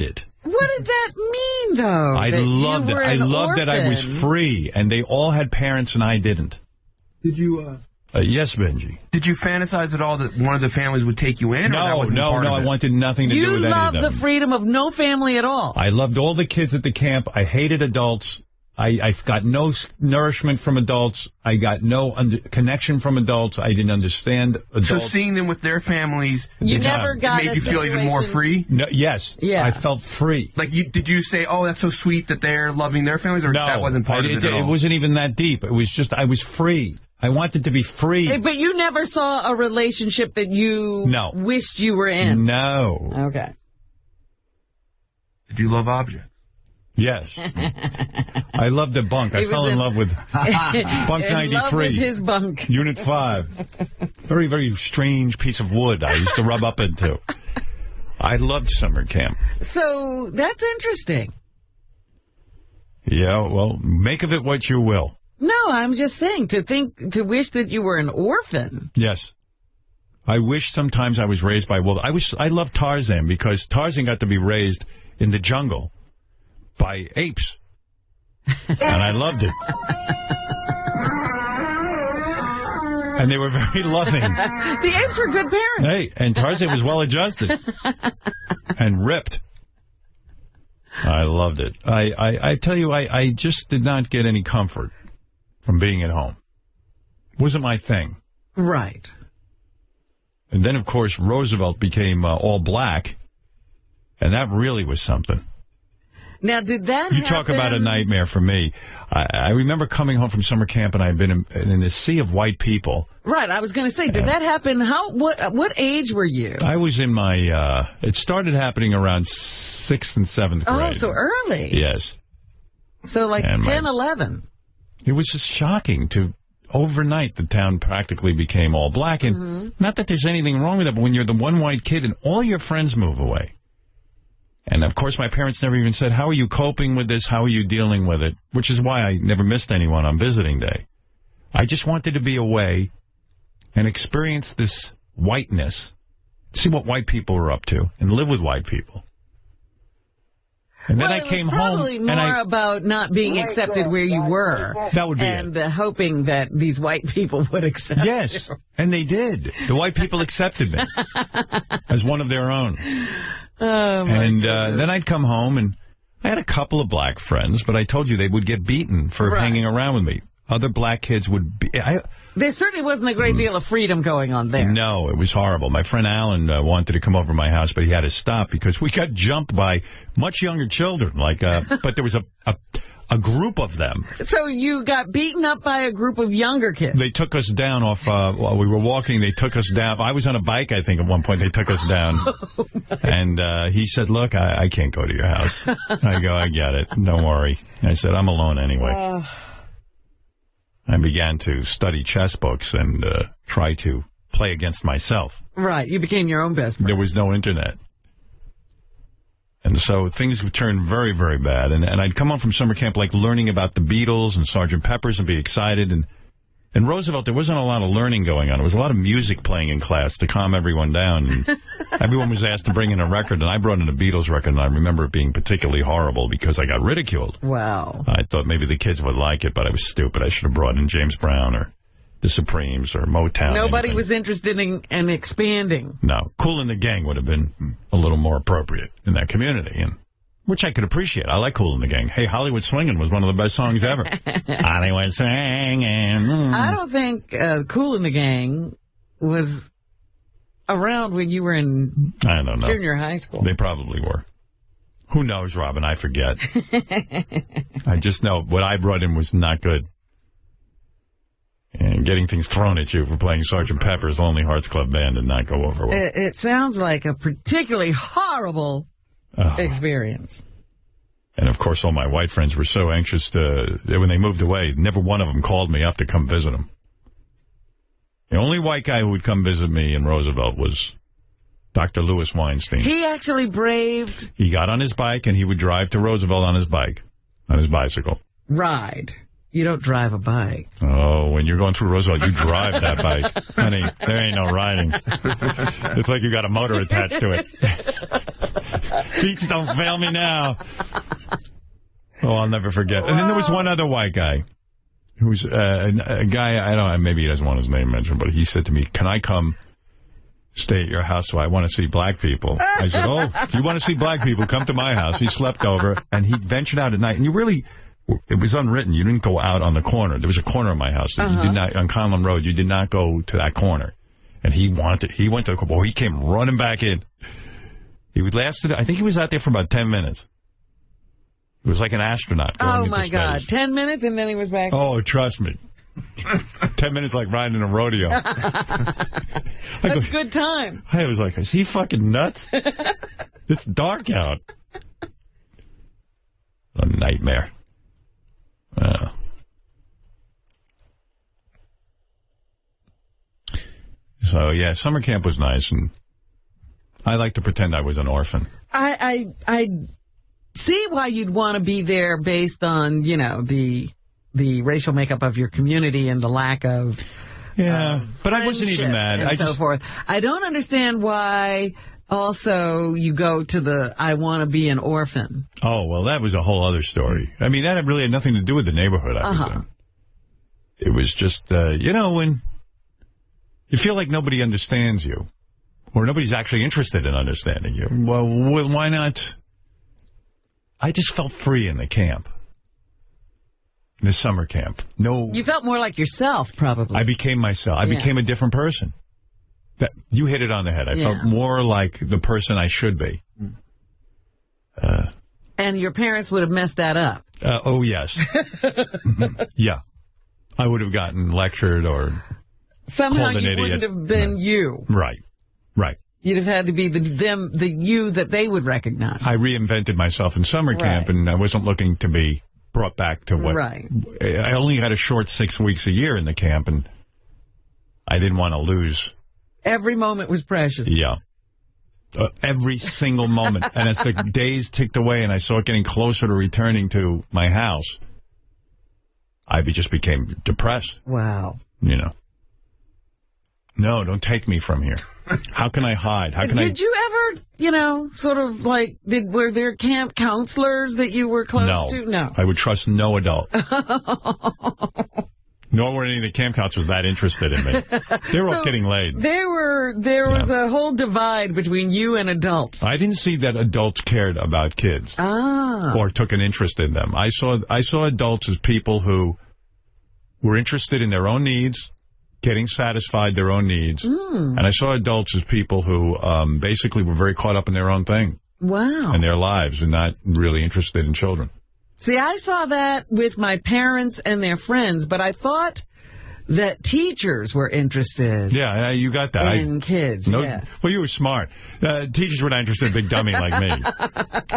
it. What did that mean, though? I loved it. I loved that I was free, and they all had parents and I didn't. Did you... Yes, Benji. Did you fantasize at all that one of the families would take you in? No, I wanted nothing to do with any of them. You love the freedom of no family at all. I loved all the kids at the camp. I hated adults. I got no nourishment from adults. I got no connection from adults. I didn't understand adults. So seeing them with their families, you never got made you feel even more free? No, yes. Yeah. I felt free. Like, did you say, oh, that's so sweet that they're loving their families, or no, that wasn't part of it at all? It wasn't even that deep. It was just, I was free. I wanted to be free. But you never saw a relationship that you wished you were in? No. Okay. Did you love objects? Yes. I loved a bunk. I fell in love with Bunk 93. Love with his bunk. Unit 5. Very, very strange piece of wood I used to rub up into. I loved summer camp. So that's interesting. Yeah, well, make of it what you will. No, I'm just saying, to wish that you were an orphan. Yes. I wish sometimes I was raised by wolves. I love Tarzan because Tarzan got to be raised in the jungle by apes. And I loved it. And they were very loving. The apes were good parents. Hey, and Tarzan was well-adjusted. And ripped. I loved it. I tell you, I just did not get any comfort from being at home. It wasn't my thing. Right. And then, of course, Roosevelt became all black. And that really was something. Now, did that You talk about a nightmare for me. I remember coming home from summer camp, and I'd been in this sea of white people. Right, I was going to say, did that happen? What age were you? I was in my, it started happening around 6th and 7th grade. Oh, so early. Yes. So like 10, 11. It was just shocking to, overnight, the town practically became all black. And not that there's anything wrong with it, but when you're the one white kid and all your friends move away. And, of course, my parents never even said, how are you coping with this? How are you dealing with it? Which is why I never missed anyone on visiting day. I just wanted to be away and experience this whiteness, see what white people were up to, and live with white people. And then I came home. Probably more about not being accepted where you were. That would be and hoping that these white people would accept you. Yes, and they did. The white people accepted me as one of their own. Oh, and then I'd come home, and I had a couple of black friends, but I told you they would get beaten for hanging around with me. Other black kids would be... There certainly wasn't a great deal of freedom going on there. No, it was horrible. My friend Alan wanted to come over to my house, but he had to stop because we got jumped by much younger children. But there was a group of them. So you got beaten up by a group of younger kids. They took us down off, while we were walking, they took us down. I was on a bike, I think, at one point. They took us down. And he said, look, I can't go to your house. I go, I get it. Don't worry. I said, I'm alone anyway. I began to study chess books and try to play against myself. Right. You became your own best friend. There was no internet. And so things would turn very, very bad. And I'd come home from summer camp, learning about the Beatles and Sgt. Pepper's and be excited. And in Roosevelt, there wasn't a lot of learning going on. There was a lot of music playing in class to calm everyone down. And everyone was asked to bring in a record. And I brought in a Beatles record, and I remember it being particularly horrible because I got ridiculed. Wow. I thought maybe the kids would like it, but I was stupid. I should have brought in James Brown or the Supremes or Motown. Nobody was interested in expanding. No. Kool and the Gang would have been a little more appropriate in that community, and which I could appreciate. I like Kool and the Gang. Hey, Hollywood Swingin' was one of the best songs ever. Hollywood Swingin'. I don't think Kool and the Gang was around when you were in I don't know. junior high school. They probably were. Who knows, Robin? I forget. I just know what I brought in was not good. And getting things thrown at you for playing Sgt. Pepper's Lonely Hearts Club Band did not go over well. It sounds like a particularly horrible experience. And, of course, all my white friends were so anxious when they moved away, never one of them called me up to come visit them. The only white guy who would come visit me in Roosevelt was Dr. Louis Weinstein. He actually braved... He got on his bike, and he would drive to Roosevelt on his bike, on his bicycle. Ride. You don't drive a bike. Oh, when you're going through Roosevelt, you drive that bike. Honey, there ain't no riding. It's like you got a motor attached to it. Pics don't fail me now. Oh, I'll never forget. And then there was one other white guy. Who's a guy, I don't know, maybe he doesn't want his name mentioned, but he said to me, can I come stay at your house so I want to see black people? I said, oh, if you want to see black people, come to my house. He slept over, and he ventured out at night. And you really, it was unwritten. You didn't go out on the corner. There was a corner of my house that you did not, on Conlon Road, you did not go to that corner. And he went to the corner. He came running back in. He lasted, I think he was out there for about 10 minutes. It was like an astronaut going into my space. God. 10 minutes and then he was back. Oh, trust me. 10 minutes like riding a rodeo. That's a good time. I was like, is he fucking nuts? It's dark out. A nightmare. So, yeah, summer camp was nice, and I like to pretend I was an orphan. I see why you'd want to be there based on, you know, the racial makeup of your community and the lack of but I wasn't even that. And so forth. I don't understand why also you go to the I want to be an orphan. Oh, well, that was a whole other story. I mean, that really had nothing to do with the neighborhood I was in. It was just, you know, when you feel like nobody understands you or nobody's actually interested in understanding you. Well, why not? I just felt free in the camp. In the summer camp. No. You felt more like yourself, probably. I became myself. I became a different person. You hit it on the head. I felt more like the person I should be. And your parents would have messed that up. Oh, yes. Yeah. I would have gotten lectured or somehow called an idiot. You wouldn't have been you. Right. Right. You'd have had to be the you that they would recognize. I reinvented myself in summer camp, and I wasn't looking to be brought back to what... Right. I only had a short 6 weeks a year in the camp, and I didn't want to lose. Every moment was precious. Yeah. Every single moment. And as the days ticked away and I saw it getting closer to returning to my house, I just became depressed. Wow. You know. No, don't take me from here. How can I hide? How can Did you ever, you know, sort of like, were there camp counselors that you were close to? No. I would trust no adult. Nor were any of the camp counselors that interested in me. They were all getting laid. There was a whole divide between you and adults. I didn't see that adults cared about kids. Or took an interest in them. I saw adults as people who were interested in their own needs, getting satisfied their own needs. And I saw adults as people who basically were very caught up in their own thing. Wow. In their lives and not really interested in children. See, I saw that with my parents and their friends, but I thought that teachers were interested. Yeah, you got that. In kids, yeah. Well, you were smart. Teachers were not interested in a big dummy like me.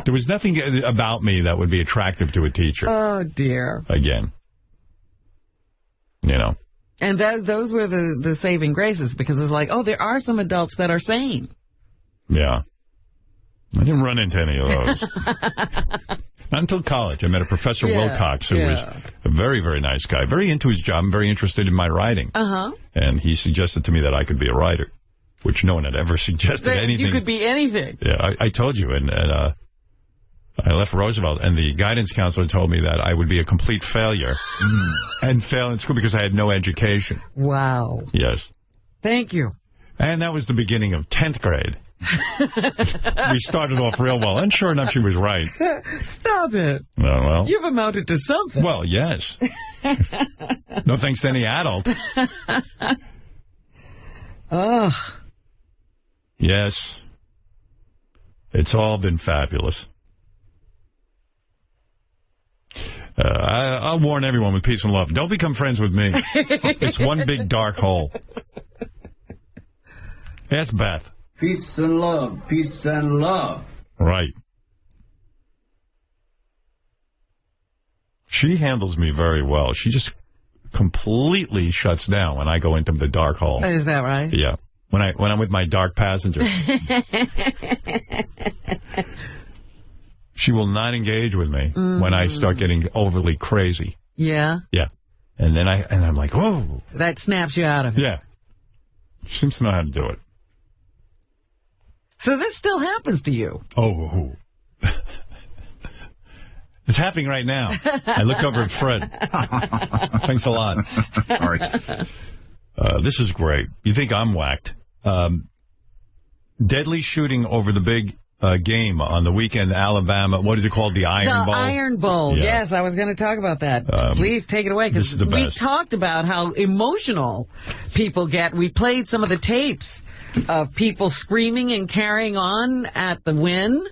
There was nothing about me that would be attractive to a teacher. Oh, dear. Again. You know. And those were the saving graces, because it's like, oh, there are some adults that are sane. Yeah. I didn't run into any of those. Not until college. I met a Professor Wilcox, who was a very, very nice guy, very into his job and very interested in my writing. And he suggested to me that I could be a writer, which no one had ever suggested anything. You could be anything. Yeah, I told you. And I left Roosevelt, and the guidance counselor told me that I would be a complete failure and fail in school because I had no education. Wow. Yes. Thank you. And that was the beginning of 10th grade. We started off real well, and sure enough, she was right. Stop it. Oh, well. You've amounted to something. Well, yes. No thanks to any adult. Yes. It's all been fabulous. I'll warn everyone with peace and love. Don't become friends with me. It's one big dark hole. Ask Beth. Peace and love. Peace and love. Right. She handles me very well. She just completely shuts down when I go into the dark hole. Is that right? Yeah. When I'm with my dark passenger. She will not engage with me when I start getting overly crazy. Yeah? Yeah. And then I'm like, whoa. That snaps you out of it. Yeah. She seems to know how to do it. So this still happens to you? Oh. It's happening right now. I look over at Fred. Thanks a lot. Sorry. This is great. You think I'm whacked. Deadly shooting over the big game on the weekend, Alabama. What is it called? The Iron Bowl? The Iron Bowl. Yeah. Yes, I was going to talk about that. Please take it away, because we talked about how emotional people get. We played some of the tapes of people screaming and carrying on at the win.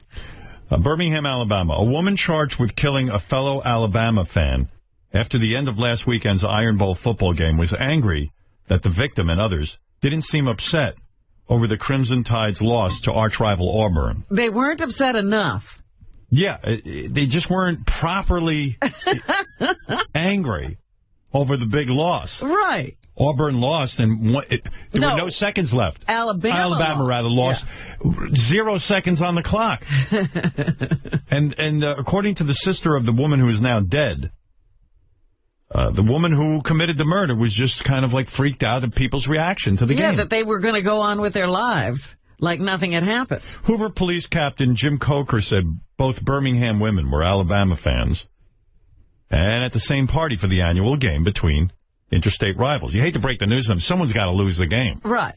Birmingham, Alabama. A woman charged with killing a fellow Alabama fan after the end of last weekend's Iron Bowl football game was angry that the victim and others didn't seem upset over the Crimson Tide's loss to arch-rival Auburn. They weren't upset enough. Yeah, they just weren't properly angry over the big loss. Right. Auburn lost, and there were no seconds left. Alabama lost. Yeah. 0 seconds on the clock. and according to the sister of the woman who is now dead, the woman who committed the murder was just kind of like freaked out at people's reaction to the game. Yeah, that they were going to go on with their lives like nothing had happened. Hoover Police Captain Jim Coker said both Birmingham women were Alabama fans and at the same party for the annual game between interstate rivals. You hate to break the news to them. Someone's got to lose the game. Right.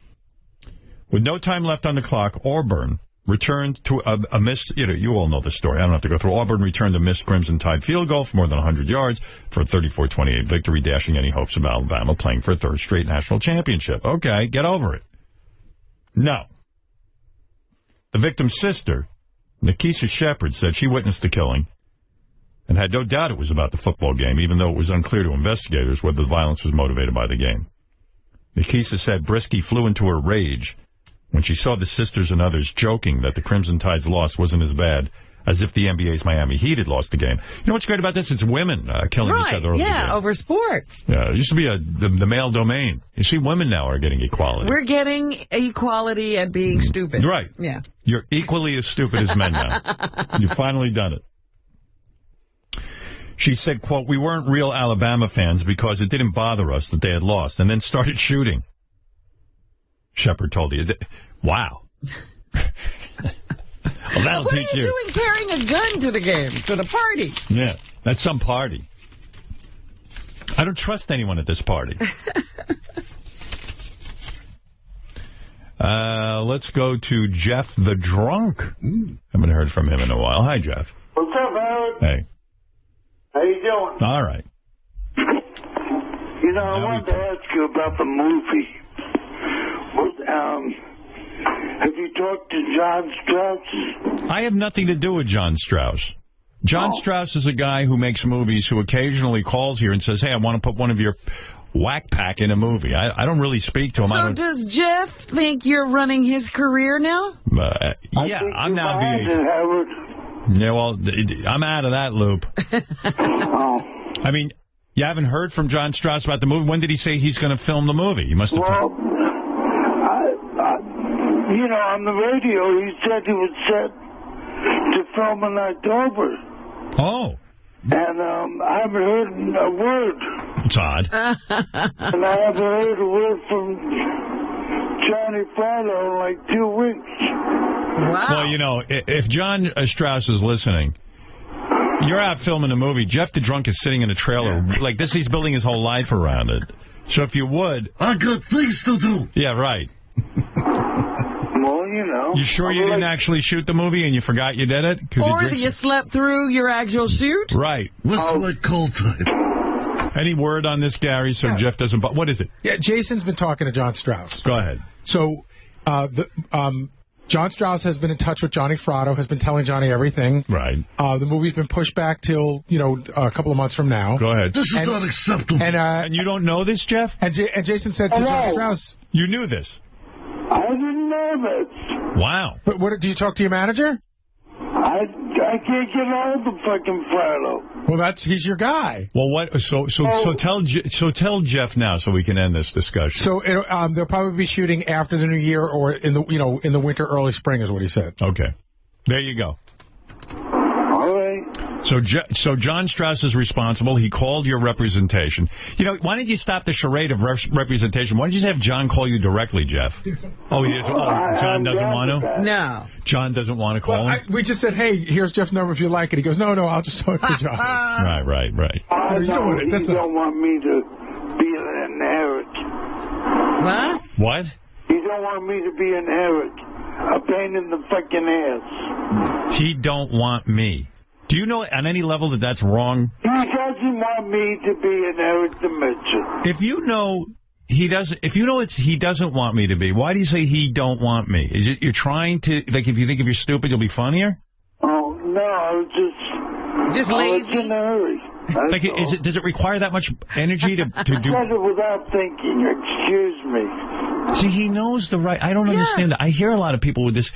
With no time left on the clock, Auburn returned to a missed, you all know the story. I don't have to go through. Auburn returned a missed Crimson Tide field goal for more than 100 yards for a 34-28 victory, dashing any hopes of Alabama playing for a third straight national championship. Okay, get over it. No. The victim's sister, Nikisa Shepard, said she witnessed the killing and had no doubt it was about the football game, even though it was unclear to investigators whether the violence was motivated by the game. Nikisa said Brisky flew into a rage when she saw the sisters and others joking that the Crimson Tide's loss wasn't as bad as if the NBA's Miami Heat had lost the game. You know what's great about this? It's women killing each other over the game. over sports. Yeah, it used to be the male domain. You see, women now are getting equality. We're getting equality at being stupid. Right. Yeah. You're equally as stupid as men now. You've finally done it. She said, quote, "We weren't real Alabama fans because it didn't bother us that they had lost, and then started shooting." Shepard told you. Wow. Well, that'll teach you. What are you doing carrying a gun to the game, to the party? Yeah, that's some party. I don't trust anyone at this party. Let's go to Jeff the Drunk. Haven't heard from him in a while. Hi, Jeff. What's up, Howard? Hey. How you doing? All right. I wanted to ask you about the movie. Have you talked to John Strauss? I have nothing to do with John Strauss. John Strauss is a guy who makes movies who occasionally calls here and says, hey, I want to put one of your whack pack in a movie. I don't really speak to him. So does Jeff think you're running his career now? Yeah, I'm now the agent. Yeah, well, I'm out of that loop. I mean, you haven't heard from John Strauss about the movie? When did he say he's going to film the movie? He must have... on the radio, he said he was set to film in October. Oh. And I haven't heard a word. It's odd. And I haven't heard a word from Johnny Farlow in like 2 weeks. Wow. Well, if John Strauss is listening, you're out filming a movie. Jeff the Drunk is sitting in a trailer like this. He's building his whole life around it. So if you would... I got things to do. Yeah, right. Well, You sure you didn't actually shoot the movie and you forgot you did it? Or you slept through your actual shoot? Right. Listen like cold time. Any word on this, Gary, so Jeff doesn't... What is it? Yeah, Jason's been talking to John Strauss. Go ahead. So, John Strauss has been in touch with Johnny Fratto, has been telling Johnny everything. Right. The movie's been pushed back till, a couple of months from now. Go ahead. This is unacceptable. And you don't know this, Jeff? And Jason said to John Strauss... You knew this? I didn't know this. Wow. But do you talk to your manager? I can't get hold of fucking Frodo. Well, he's your guy. Well, what? So tell Jeff now, so we can end this discussion. So they'll probably be shooting after the new year or in the winter, early spring, is what he said. Okay, there you go. All right. So John Strauss is responsible. He called your representation. Why didn't you stop the charade of representation? Why didn't you just have John call you directly, Jeff? Oh, he is. Oh, John doesn't want to? No. John doesn't want to call him? We just said, hey, here's Jeff's number if you like it. He goes, no, I'll just talk to John. Right. You don't want me to be an Eric. What? You don't want me to be an Eric. A pain in the fucking ass. He don't want me. Do you know on any level that that's wrong? He doesn't want me to be an Eric Dimension. If you know he doesn't want me to be, why do you say he don't want me? Is it you're trying to, like, if you think if you're stupid, you'll be funnier? Oh, no, I was just lazy? I was in a hurry. Like, does it require that much energy to do? I said it without thinking. Excuse me. See, he knows the right. I don't understand that. I hear a lot of people with this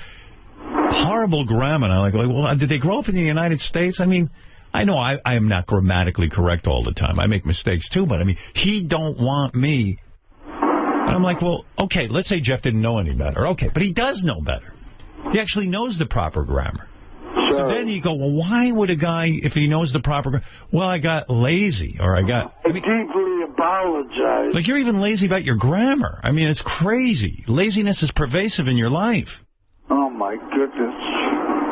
horrible grammar, and I'm like, well, did they grow up in the United States? I mean, I know I am not grammatically correct all the time. I make mistakes, too, but I mean, he don't want me. And I'm like, well, okay, let's say Jeff didn't know any better. Okay, but he does know better. He actually knows the proper grammar. Sure. So then you go, well, why would a guy, if he knows the proper grammar, well, I got lazy, or I deeply apologize. Like, you're even lazy about your grammar. I mean, it's crazy. Laziness is pervasive in your life. Oh, my goodness.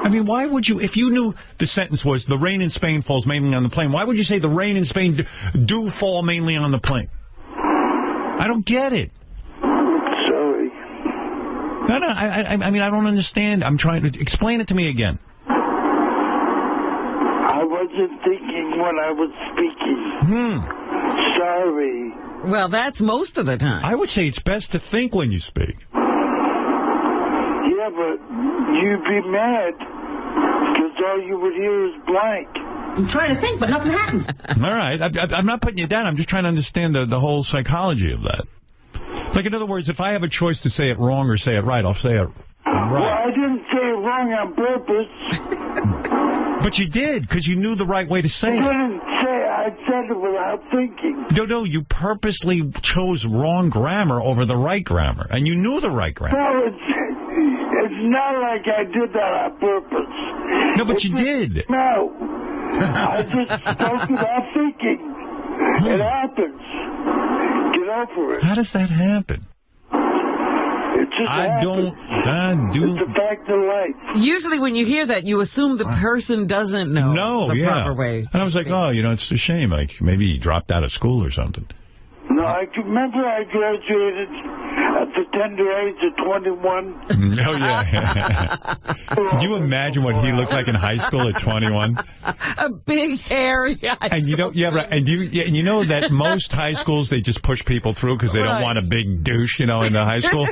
I mean, why would you, if you knew the sentence was, the rain in Spain falls mainly on the plane, why would you say the rain in Spain do fall mainly on the plane? I don't get it. Sorry. No, I mean, I don't understand. I'm trying to, explain it to me again. I wasn't thinking when I was speaking. Sorry. Well, that's most of the time. I would say it's best to think when you speak. Yeah, but you'd be mad because all you would hear is blank. I'm trying to think, but nothing happens. All right. I'm not putting you down. I'm just trying to understand the whole psychology of that. Like, in other words, if I have a choice to say it wrong or say it right, I'll say it right. Well, I didn't say it wrong on purpose. But you did, because you knew the right way to say it. I said it without thinking. No, you purposely chose wrong grammar over the right grammar, and you knew the right grammar. No, it's not like I did that on purpose. No, but you did. No. I just spoke without thinking. It happens. Get over it. How does that happen? It just happens. It's the fact of life. Usually when you hear that, you assume the person doesn't know the proper way. And I was like, oh, it's a shame. Like, maybe he dropped out of school or something. No, I remember I graduated at the tender age of 21. Oh, yeah. Could you imagine what he looked like in high school at 21? A big, hairy And you know, and you know that most high schools, they just push people through because they don't want a big douche, in the high school.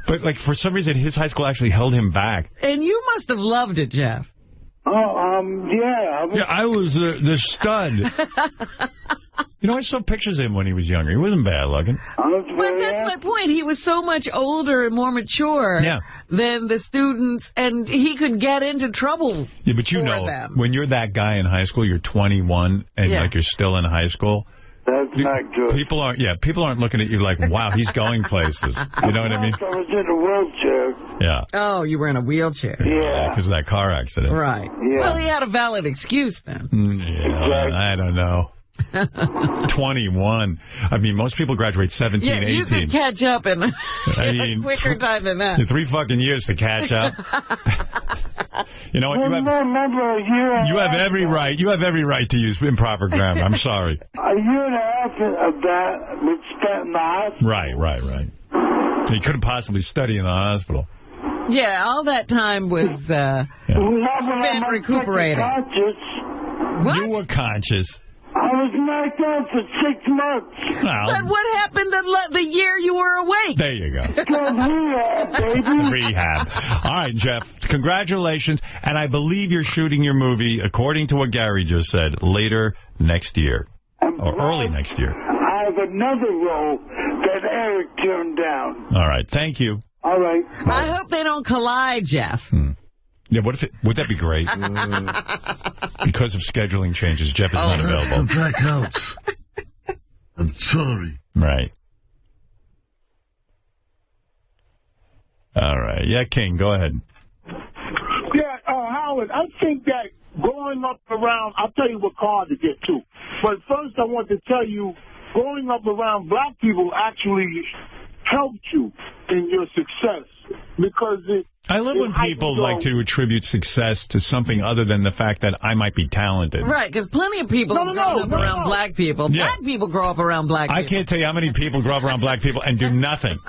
But, like, for some reason, his high school actually held him back. And you must have loved it, Jeff. Yeah. I was the stud. I saw pictures of him when he was younger. He wasn't bad looking. But that's my point. He was so much older and more mature than the students, and he could get into trouble. Yeah, but when you're that guy in high school, you're 21, and like you're still in high school. That's not good. People aren't looking at you like, wow, he's going places. You know what I mean? I was in a wheelchair. Yeah. Oh, you were in a wheelchair. Yeah. Because of that car accident. Right. Yeah. Well, he had a valid excuse then. I don't know. 21. I mean, most people graduate 17, 18. You could catch up in a quicker time than that. 3 fucking years to catch up. You know what? You have every right. You have every right to use improper grammar. I'm sorry. A year and a half of that was spent in the hospital. Right. You couldn't possibly study in the hospital. Yeah, all that time was spent recuperating. What? You were conscious. I was knocked out for 6 months. But what happened the year you were awake? There you go. Rehab, baby. Rehab. All right, Jeff, congratulations. And I believe you're shooting your movie, according to what Gary just said, later next year. Or early next year. I have another role that Eric turned down. All right, thank you. All right. I hope they don't collide, Jeff. Yeah, would that be great? Because of scheduling changes, Jeff is not available. Come back out. I'm sorry. Right. All right. Yeah, King, go ahead. Yeah, Howard, I think that growing up around, I'll tell you what card to get to. But first I want to tell you, growing up around black people actually helped you in your success. Because I love when people like to attribute success to something other than the fact that I might be talented. Right, because plenty of people grow up around black people. Yeah. Black people grow up around black people. I can't tell you how many people grow up around black people and do nothing.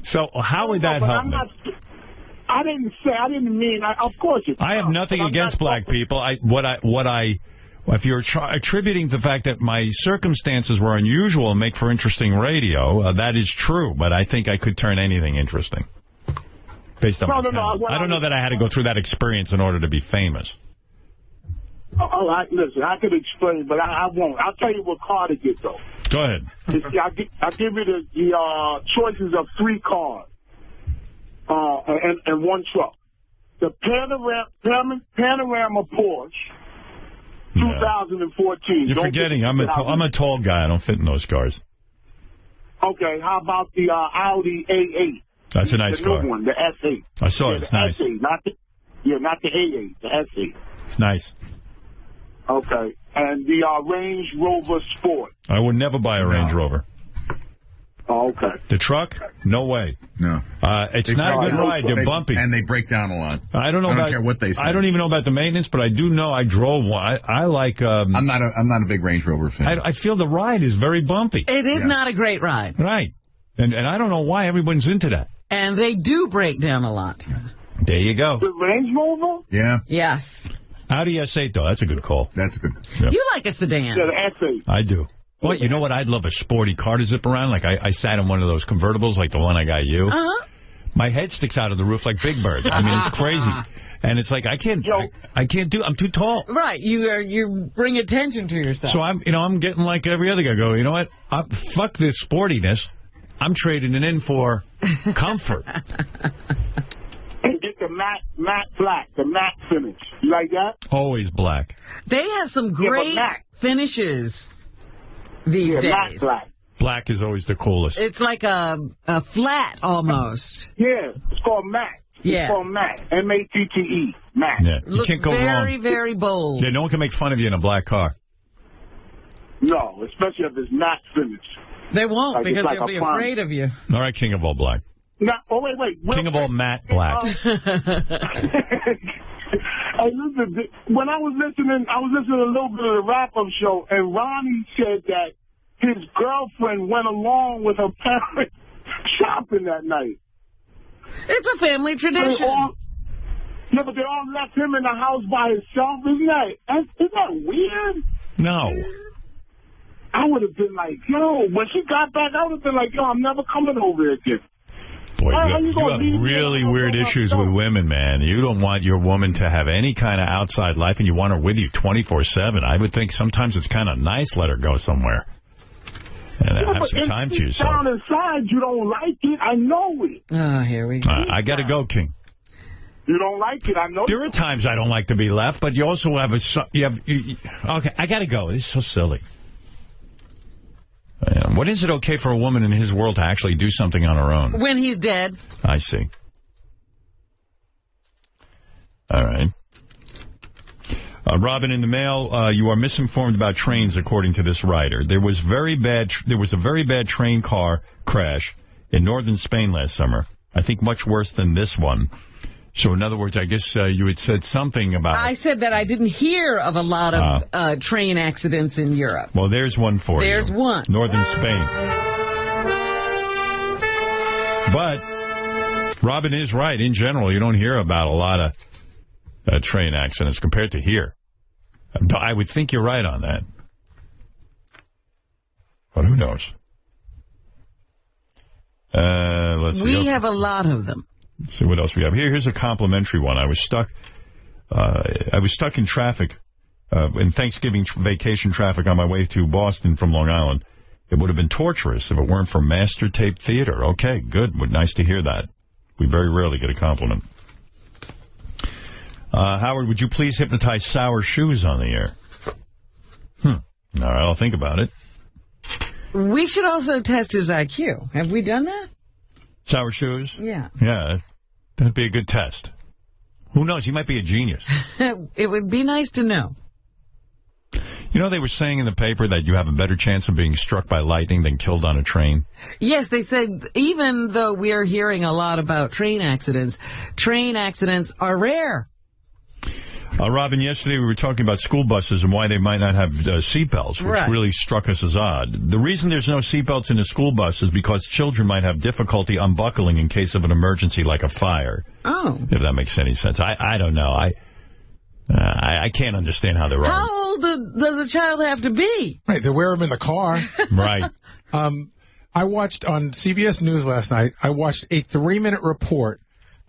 So how would that help them? I didn't mean, of course it's I have nothing against black people. If you're attributing the fact that my circumstances were unusual and make for interesting radio, that is true, but I think I could turn anything interesting. Based on my talent. I don't know that I had to go through that experience in order to be famous. Listen, I could explain, but I won't. I'll tell you what car to get, though. Go ahead. I'll give you the choices of 3 cars and 1 truck. The Panorama Porsche, 2014. You're forgetting, I'm a tall guy. I don't fit in those cars. Okay, how about the Audi A8? That's a nice car. The new one, the S8. I saw it. It's nice. S8, not the A8, the S8. It's nice. Okay. And the Range Rover Sport. I would never buy a Range Rover. Oh, okay. The truck? No way. No. It's not a good ride. They're bumpy. And they break down a lot. I don't care what they say. I don't even know about the maintenance, but I do know I drove one. I like... I'm not a big Range Rover fan. I feel the ride is very bumpy. It is not a great ride. Right. And I don't know why everyone's into that. And they do break down a lot. There you go. The Range Rover? Yeah. Yes. Audi S8, though. That's a good call. That's a good. Yeah. You like a sedan. Yeah, the S8. I do. Well, you know what? I'd love a sporty car to zip around. Like I sat in one of those convertibles, like the one I got you. Uh-huh. My head sticks out of the roof like Big Bird. I mean, it's crazy. And it's like, I can't do, I'm too tall. Right. You bring attention to yourself. So I'm getting like every other guy go, you know what? Fuck this sportiness. I'm trading it in for comfort. And get the matte black, the matte finish. You like that? Always black. They have some great finishes these days. Matte black. Black is always the coolest. It's like a flat almost. Yeah, it's called matte. Yeah. It's called matte. M-A-T-T-E. Matte. Yeah. You can't go wrong. Very, very bold. Yeah, no one can make fun of you in a black car. No, especially if it's matte finish. They won't, like because they'll be afraid of you. All right, King of all black. No, oh, wait. King of all matte black. Hey, listen, when I was listening a little bit of the wrap-up show, and Ronnie said that his girlfriend went along with her parents shopping that night. It's a family tradition. But they all left him in the house by himself. Isn't that weird? No. I would have been like, yo, when she got back, I would have been like, yo, I'm never coming over here again. Boy, you have really weird issues with women, man. You don't want your woman to have any kind of outside life, and you want her with you 24/7. I would think sometimes it's kind of nice let her go somewhere and have some time to yourself. Down inside, you don't like it. I know it. Oh, here we go. I got to go, King. You don't like it. I know. There are times I don't like to be left, but you also have okay, I got to go. This is so silly. When is it okay for a woman in his world to actually do something on her own? When he's dead. I see. All right. Robin, in the mail, you are misinformed about trains, according to this writer. There was a very bad train car crash in northern Spain last summer. I think much worse than this one. So, in other words, I guess you had said something about... I said that I didn't hear of a lot of train accidents in Europe. Well, there's one for you. There's one. Northern Spain. But Robin is right. In general, you don't hear about a lot of train accidents compared to here. I would think you're right on that. But who knows? Let's see. We have a lot of them. Let's see what else we have. Here's a complimentary one. I was stuck in traffic, in Thanksgiving vacation traffic on my way to Boston from Long Island. It would have been torturous if it weren't for Master Tape Theater. Okay, good. Nice to hear that. We very rarely get a compliment. Howard, would you please hypnotize Sour Shoes on the air? All right, I'll think about it. We should also test his IQ. Have we done that? Sour Shoes? Yeah. Yeah, that'd be a good test. Who knows? He might be a genius. It would be nice to know. You know, they were saying in the paper that you have a better chance of being struck by lightning than killed on a train. Yes, they said even though we're hearing a lot about train accidents are rare. Robin, yesterday we were talking about school buses and why they might not have seatbelts, which really struck us as odd. The reason there's no seatbelts in a school bus is because children might have difficulty unbuckling in case of an emergency like a fire. Oh. If that makes any sense. I don't know. I can't understand how they're wrong. How old does a child have to be? Right, they wear them in the car. Right. I watched on CBS News last night, I watched a 3-minute report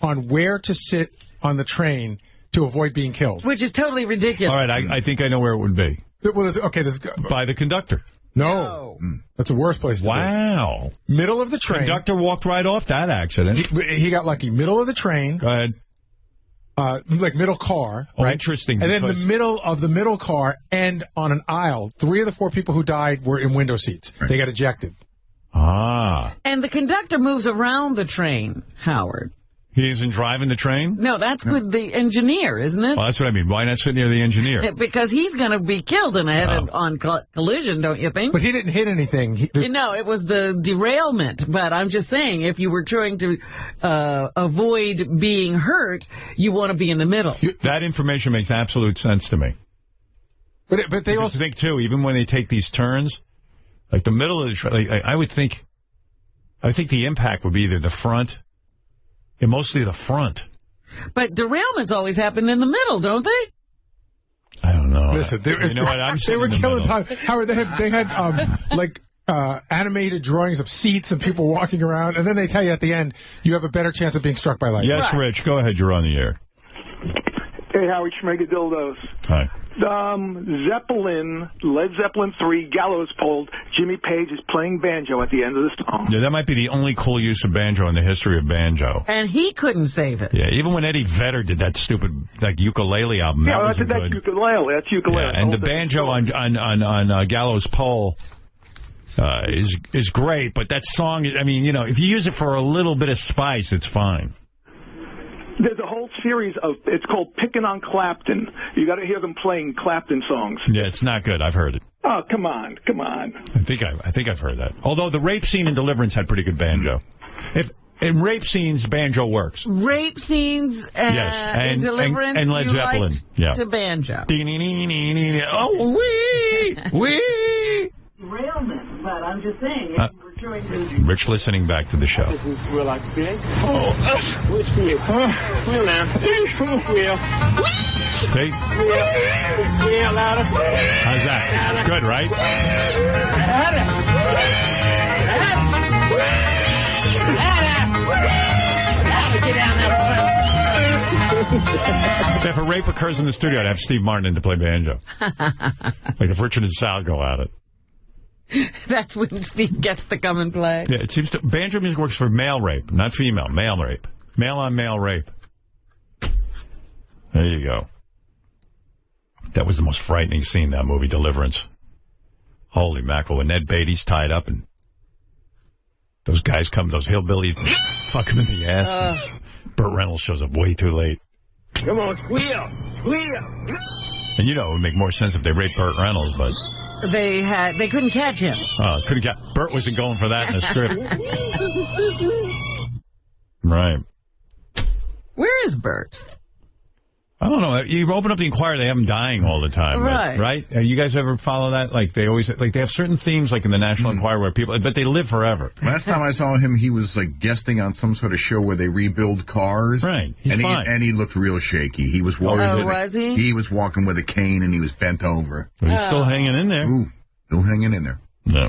on where to sit on the train to avoid being killed. Which is totally ridiculous. All right, I think I know where it would be. By the conductor. No. That's the worst place to be. Wow. Middle of the train. Conductor walked right off that accident. He got lucky. Middle of the train. Go ahead. Like middle car, right? Interesting. And then the middle of the middle car and on an aisle, 3 of the 4 people who died were in window seats. Right. They got ejected. Ah. And the conductor moves around the train, Howard. He isn't driving the train? No, that's with the engineer, isn't it? Well, that's what I mean. Why not sit near the engineer? Because he's going to be killed in a head-on collision, don't you think? But he didn't hit anything. No, it was the derailment. But I'm just saying, if you were trying to avoid being hurt, you want to be in the middle. That information makes absolute sense to me. But they also think, too, even when they take these turns, like the middle of the train, I would think the impact would be either the front. Yeah, mostly the front. But derailments always happen in the middle, don't they? I don't know. Listen, you know what? They were killing time. Howard, they had animated drawings of seats and people walking around, and then they tell you at the end you have a better chance of being struck by lightning. Yes, Rich, go ahead. You're on the air. Hey, Howard Schmegadildos. Hi. Led Zeppelin 3, Gallows Pole, Jimmy Page is playing banjo at the end of the song. Yeah, that might be the only cool use of banjo in the history of banjo. And he couldn't save it. Yeah, even when Eddie Vedder did that stupid ukulele album, that wasn't good. That's ukulele. Yeah, and the banjo on Gallows Pole is great, but that song, I mean, you know, if you use it for a little bit of spice, it's fine. There's a whole series of, it's called Pickin' on Clapton. You got to hear them playing Clapton songs. Yeah, it's not good. I've heard it. Oh, come on. I think I've heard that. Although the rape scene in Deliverance had pretty good banjo. In rape scenes, banjo works. Rape scenes in Deliverance, and Led Zeppelin. To banjo. Oh, wee! Derailment, but I'm just saying, if we're trying to... Rich listening back to the show. This is real like big. Where's Will? Will now. Will. See? Will, louder. How's that? Good, right? Get down there. If a rape occurs in the studio, I'd have Steve Martin in to play banjo. Like if Richard and Sal go at it. That's when Steve gets to come and play. Yeah, it seems banjo music works for male rape, not female. Male rape. Male on male rape. There you go. That was the most frightening scene, that movie, Deliverance. Holy mackerel. When Ned Beatty's tied up and those guys come, those hillbillies, fuck him in the ass. Burt Reynolds shows up way too late. Come on, squeal. And you know, it would make more sense if they raped Burt Reynolds, but... They couldn't catch him. Burt wasn't going for that in the script. Right. Where is Burt? I don't know. You open up the Inquirer, they have them dying all the time. Right. Right? You guys ever follow that? Like, they always, like, they have certain themes, like in the National Enquirer, where people, but they live forever. Last time I saw him, he was, like, guesting on some sort of show where they rebuild cars. Right. He's fine. And he looked real shaky. He was walking. Oh, was he? He was walking with a cane and he was bent over. But he's still hanging in there. Ooh, still hanging in there. No.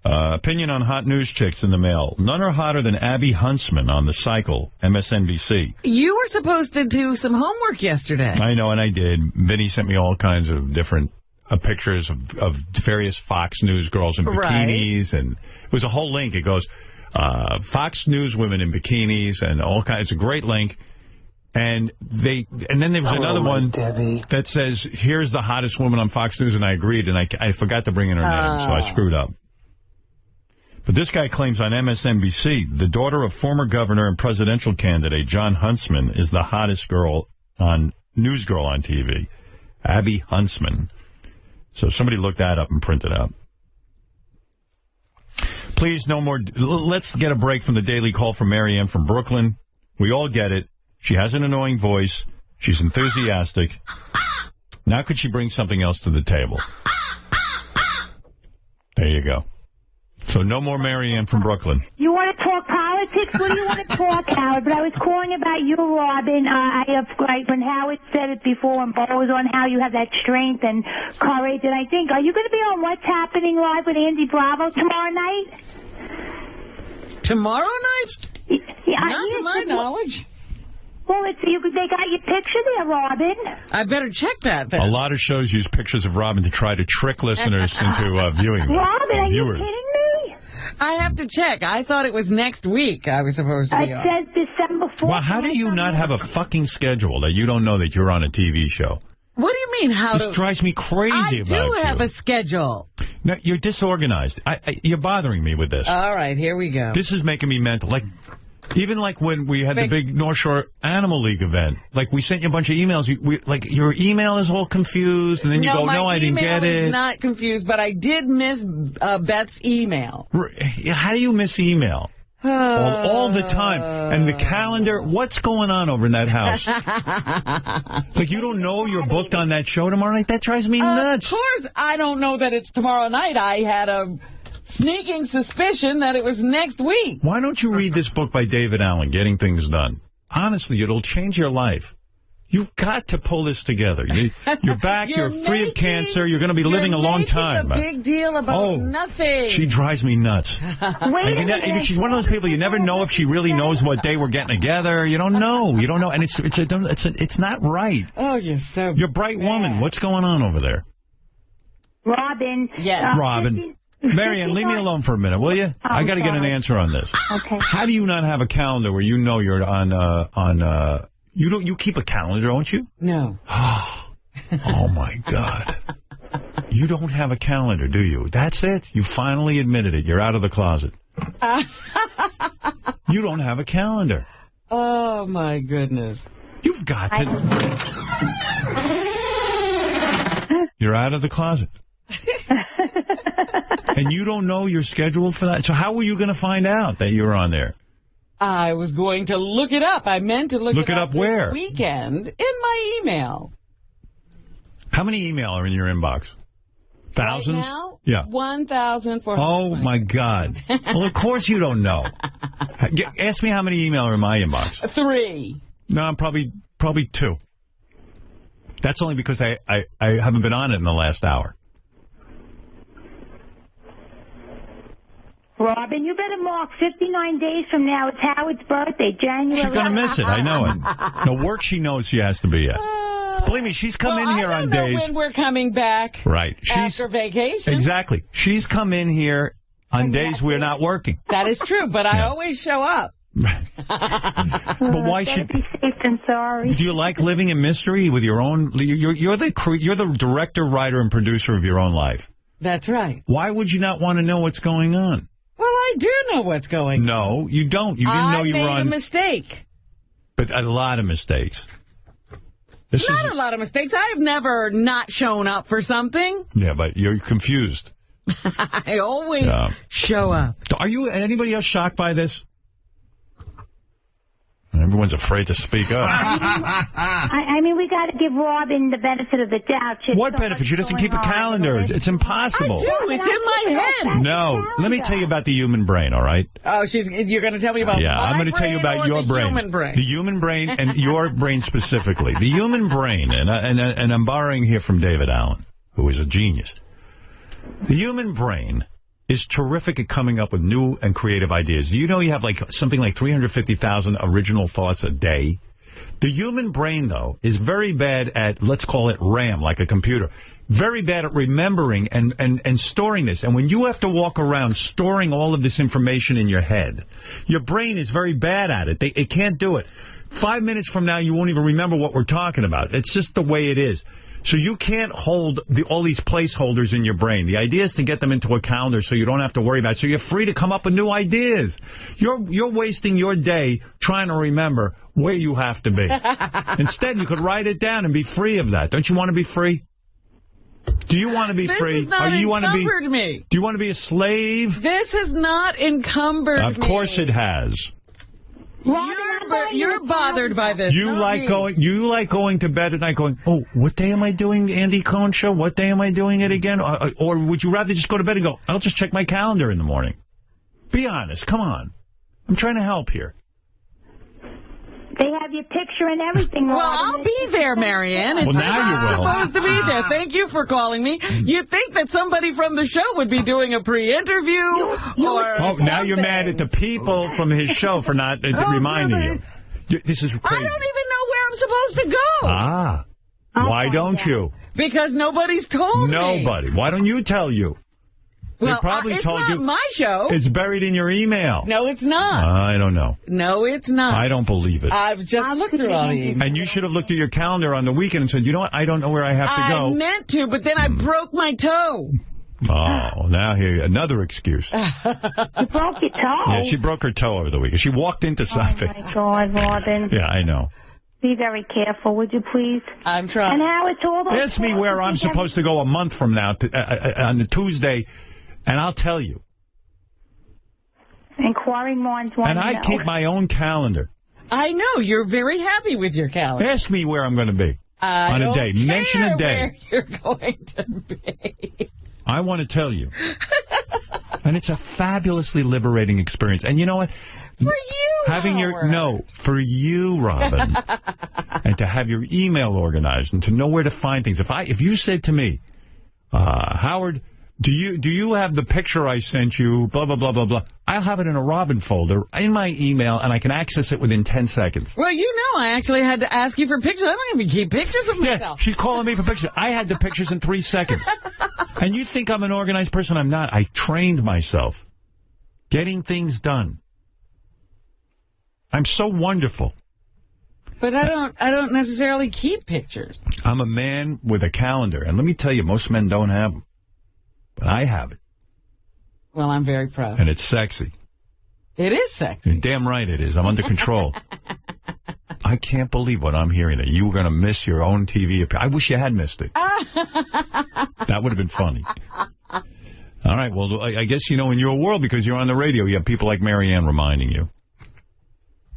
Opinion on hot news chicks in the mail. None are hotter than Abby Huntsman on The Cycle, MSNBC. You were supposed to do some homework yesterday. I know, and I did. Vinny sent me all kinds of different pictures of various Fox News girls in bikinis, and it was a whole link. It goes, Fox News women in bikinis, and all kinds. It's a great link. And then there was another one that says, here's the hottest woman on Fox News, and I agreed, and I forgot to bring in her name, so I screwed up. But this guy claims on MSNBC, the daughter of former governor and presidential candidate John Huntsman is the hottest news girl on TV. Abby Huntsman. So somebody looked that up and printed out. Please, no more. Let's get a break from the daily call from Marianne from Brooklyn. We all get it. She has an annoying voice. She's enthusiastic. Now could she bring something else to the table? There you go. So no more Marianne from Brooklyn. You want to talk politics? What do you want to talk, Howard? But I was calling about you, Robin. When Howard said it before, when Bo was on, how you have that strength and courage. And I think, are you going to be on What's Happening Live with Andy Bravo tomorrow night? Tomorrow night? Yeah, not to my knowledge. Well, they got your picture there, Robin. I better check that then. A lot of shows use pictures of Robin to try to trick listeners into viewing them. Robin, are viewers. you kidding me? I have to check. I thought it was next week I was supposed to be on. It says December 4th. Well, how do you not have a fucking schedule that you don't know that you're on a TV show? What do you mean? This drives me crazy about you. I do have a schedule. No, you're disorganized. You're bothering me with this. All right, here we go. This is making me mental. Even when we had the big North Shore Animal League event, we sent you a bunch of emails. Your email is all confused, and then you go, "No, I didn't get it." My email is not confused, but I did miss Beth's email. How do you miss email? All the time. And the calendar, what's going on over in that house? You don't know you're booked on that show tomorrow night? That drives me nuts. Of course, I don't know that it's tomorrow night. I had a sneaking suspicion that it was next week. Why don't you read this book by David Allen, Getting Things Done? Honestly, it'll change your life. You've got to pull this together. You're back. you're free of cancer. You're going to be living a long time. A big deal about nothing. She drives me nuts. She's one of those people you never know if she really knows what day we're getting together. You don't know. You don't know, and it's not right. Oh, you're so. You're a bright woman. What's going on over there, Robin? Yeah, Robin. Marianne, leave me alone for a minute, will you? I got to get an answer on this. Okay. How do you not have a calendar where you know you're on? You keep a calendar, don't you? No. Oh, my God. You don't have a calendar, do you? That's it? You finally admitted it. You're out of the closet. You don't have a calendar. Oh, my goodness. You've got to. You're out of the closet. And you don't know you're scheduled for that? So how were you going to find out that you were on there? I was going to look it up. I meant to look it up where? This weekend in my email. How many email are in your inbox? Thousands? Right now? Yeah. 1,400. Oh, my God. Well, of course you don't know. Ask me how many email are in my inbox. 3. No, I'm probably 2. That's only because I haven't been on it in the last hour. Robin, you better mark 59 days from now. It's Howard's birthday, January. She's going to miss it. I know it. No work she knows she has to be at. Believe me, she's come in here on days. I don't know when we're coming back. Right. After vacation. Exactly. She's come in here on days we're not working. That is true, but I always show up. But why should... Be safe and sorry. Do you like living in mystery with your own... You're the director, writer, and producer of your own life. That's right. Why would you not want to know what's going on? Well, I do know what's going on. No, you don't. You didn't know you were on... I made a mistake. But a lot of mistakes. Not a lot of mistakes. I have never not shown up for something. Yeah, but you're confused. I always show up. Are you anybody else shocked by this? Everyone's afraid to speak up. I mean, we got to give Robin the benefit of the doubt. What benefit? She doesn't keep a calendar. It's impossible. I do. It's in my head. No. Let me tell you about the human brain, all right? Oh, you're going to tell me about I'm going to tell you about your brain. Human brain. The human brain and your brain specifically. The human brain, and I'm borrowing here from David Allen, who is a genius. The human brain is terrific at coming up with new and creative ideas. You know you have something like 350,000 original thoughts a day? The human brain, though, is very bad at, let's call it RAM, like a computer. Very bad at remembering and storing this. And when you have to walk around storing all of this information in your head, your brain is very bad at it. It can't do it. 5 minutes from now, you won't even remember what we're talking about. It's just the way it is. So you can't hold all these placeholders in your brain. The idea is to get them into a calendar so you don't have to worry about it. So you're free to come up with new ideas. You're wasting your day trying to remember where you have to be. Instead, you could write it down and be free of that. Don't you want to be free? Do you want to be free? This has not encumbered me. Do you want to be a slave? This has not encumbered me. Of course it has. You're bothered by this. You like going to bed at night going, oh, what day am I doing the Andy Cohen show? What day am I doing it again? Or would you rather just go to bed and go, I'll just check my calendar in the morning? Be honest. Come on. I'm trying to help here. They have your picture and everything. Well, I'll be there, Marianne. It's supposed to be there. Thank you for calling me. You'd think that somebody from the show would be doing a pre-interview or... Oh, now you're mad at the people from his show for not reminding you. This is crazy. I don't even know where I'm supposed to go. Ah. Why don't you? Because nobody's told me. Nobody. Why don't you tell you? Well, they probably it's told not you. My show. It's buried in your email. No, it's not. I don't know. No, it's not. I don't believe it. I've just looked through all the emails. And you should have looked at your calendar on the weekend and said, you know what, I don't know where I have to go. I meant to, but then I broke my toe. Oh, now here, another excuse. You broke your toe? Yeah, she broke her toe over the weekend. She walked into something. Oh, my God, Robin. Yeah, I know. Be very careful, would you please? I'm trying. And how it's all those... Ask me where I'm supposed to go a month from now on the Tuesday, and I'll tell you. Inquiring minds want And to I know. keep my own calendar. I know. You're very happy with your calendar. Ask me where I'm going to be on a day. Mention a day. Where you're going to be. I want to tell you. And it's a fabulously liberating experience. And you know what? For you, having for you, Robin. And to have your email organized and to know where to find things. If you said to me, Howard, do you have the picture I sent you, blah, blah, blah, blah, blah, I'll have it in a Robin folder in my email, and I can access it within 10 seconds. Well, you know, I actually had to ask you for pictures. I don't even keep pictures of myself. Yeah, she's calling me for pictures. I had the pictures in 3 seconds. And you think I'm an organized person? I'm not. I trained myself. Getting things done. I'm so wonderful. But I don't necessarily keep pictures. I'm a man with a calendar. And let me tell you, most men don't have them. But I have it. Well, I'm very proud. And it's sexy. It is sexy. You're damn right it is. I'm under control. I can't believe what I'm hearing, that you were going to miss your own TV appearance. I wish you had missed it. That would have been funny. All right, well, I guess, you know, in your world, because you're on the radio, you have people like Marianne reminding you.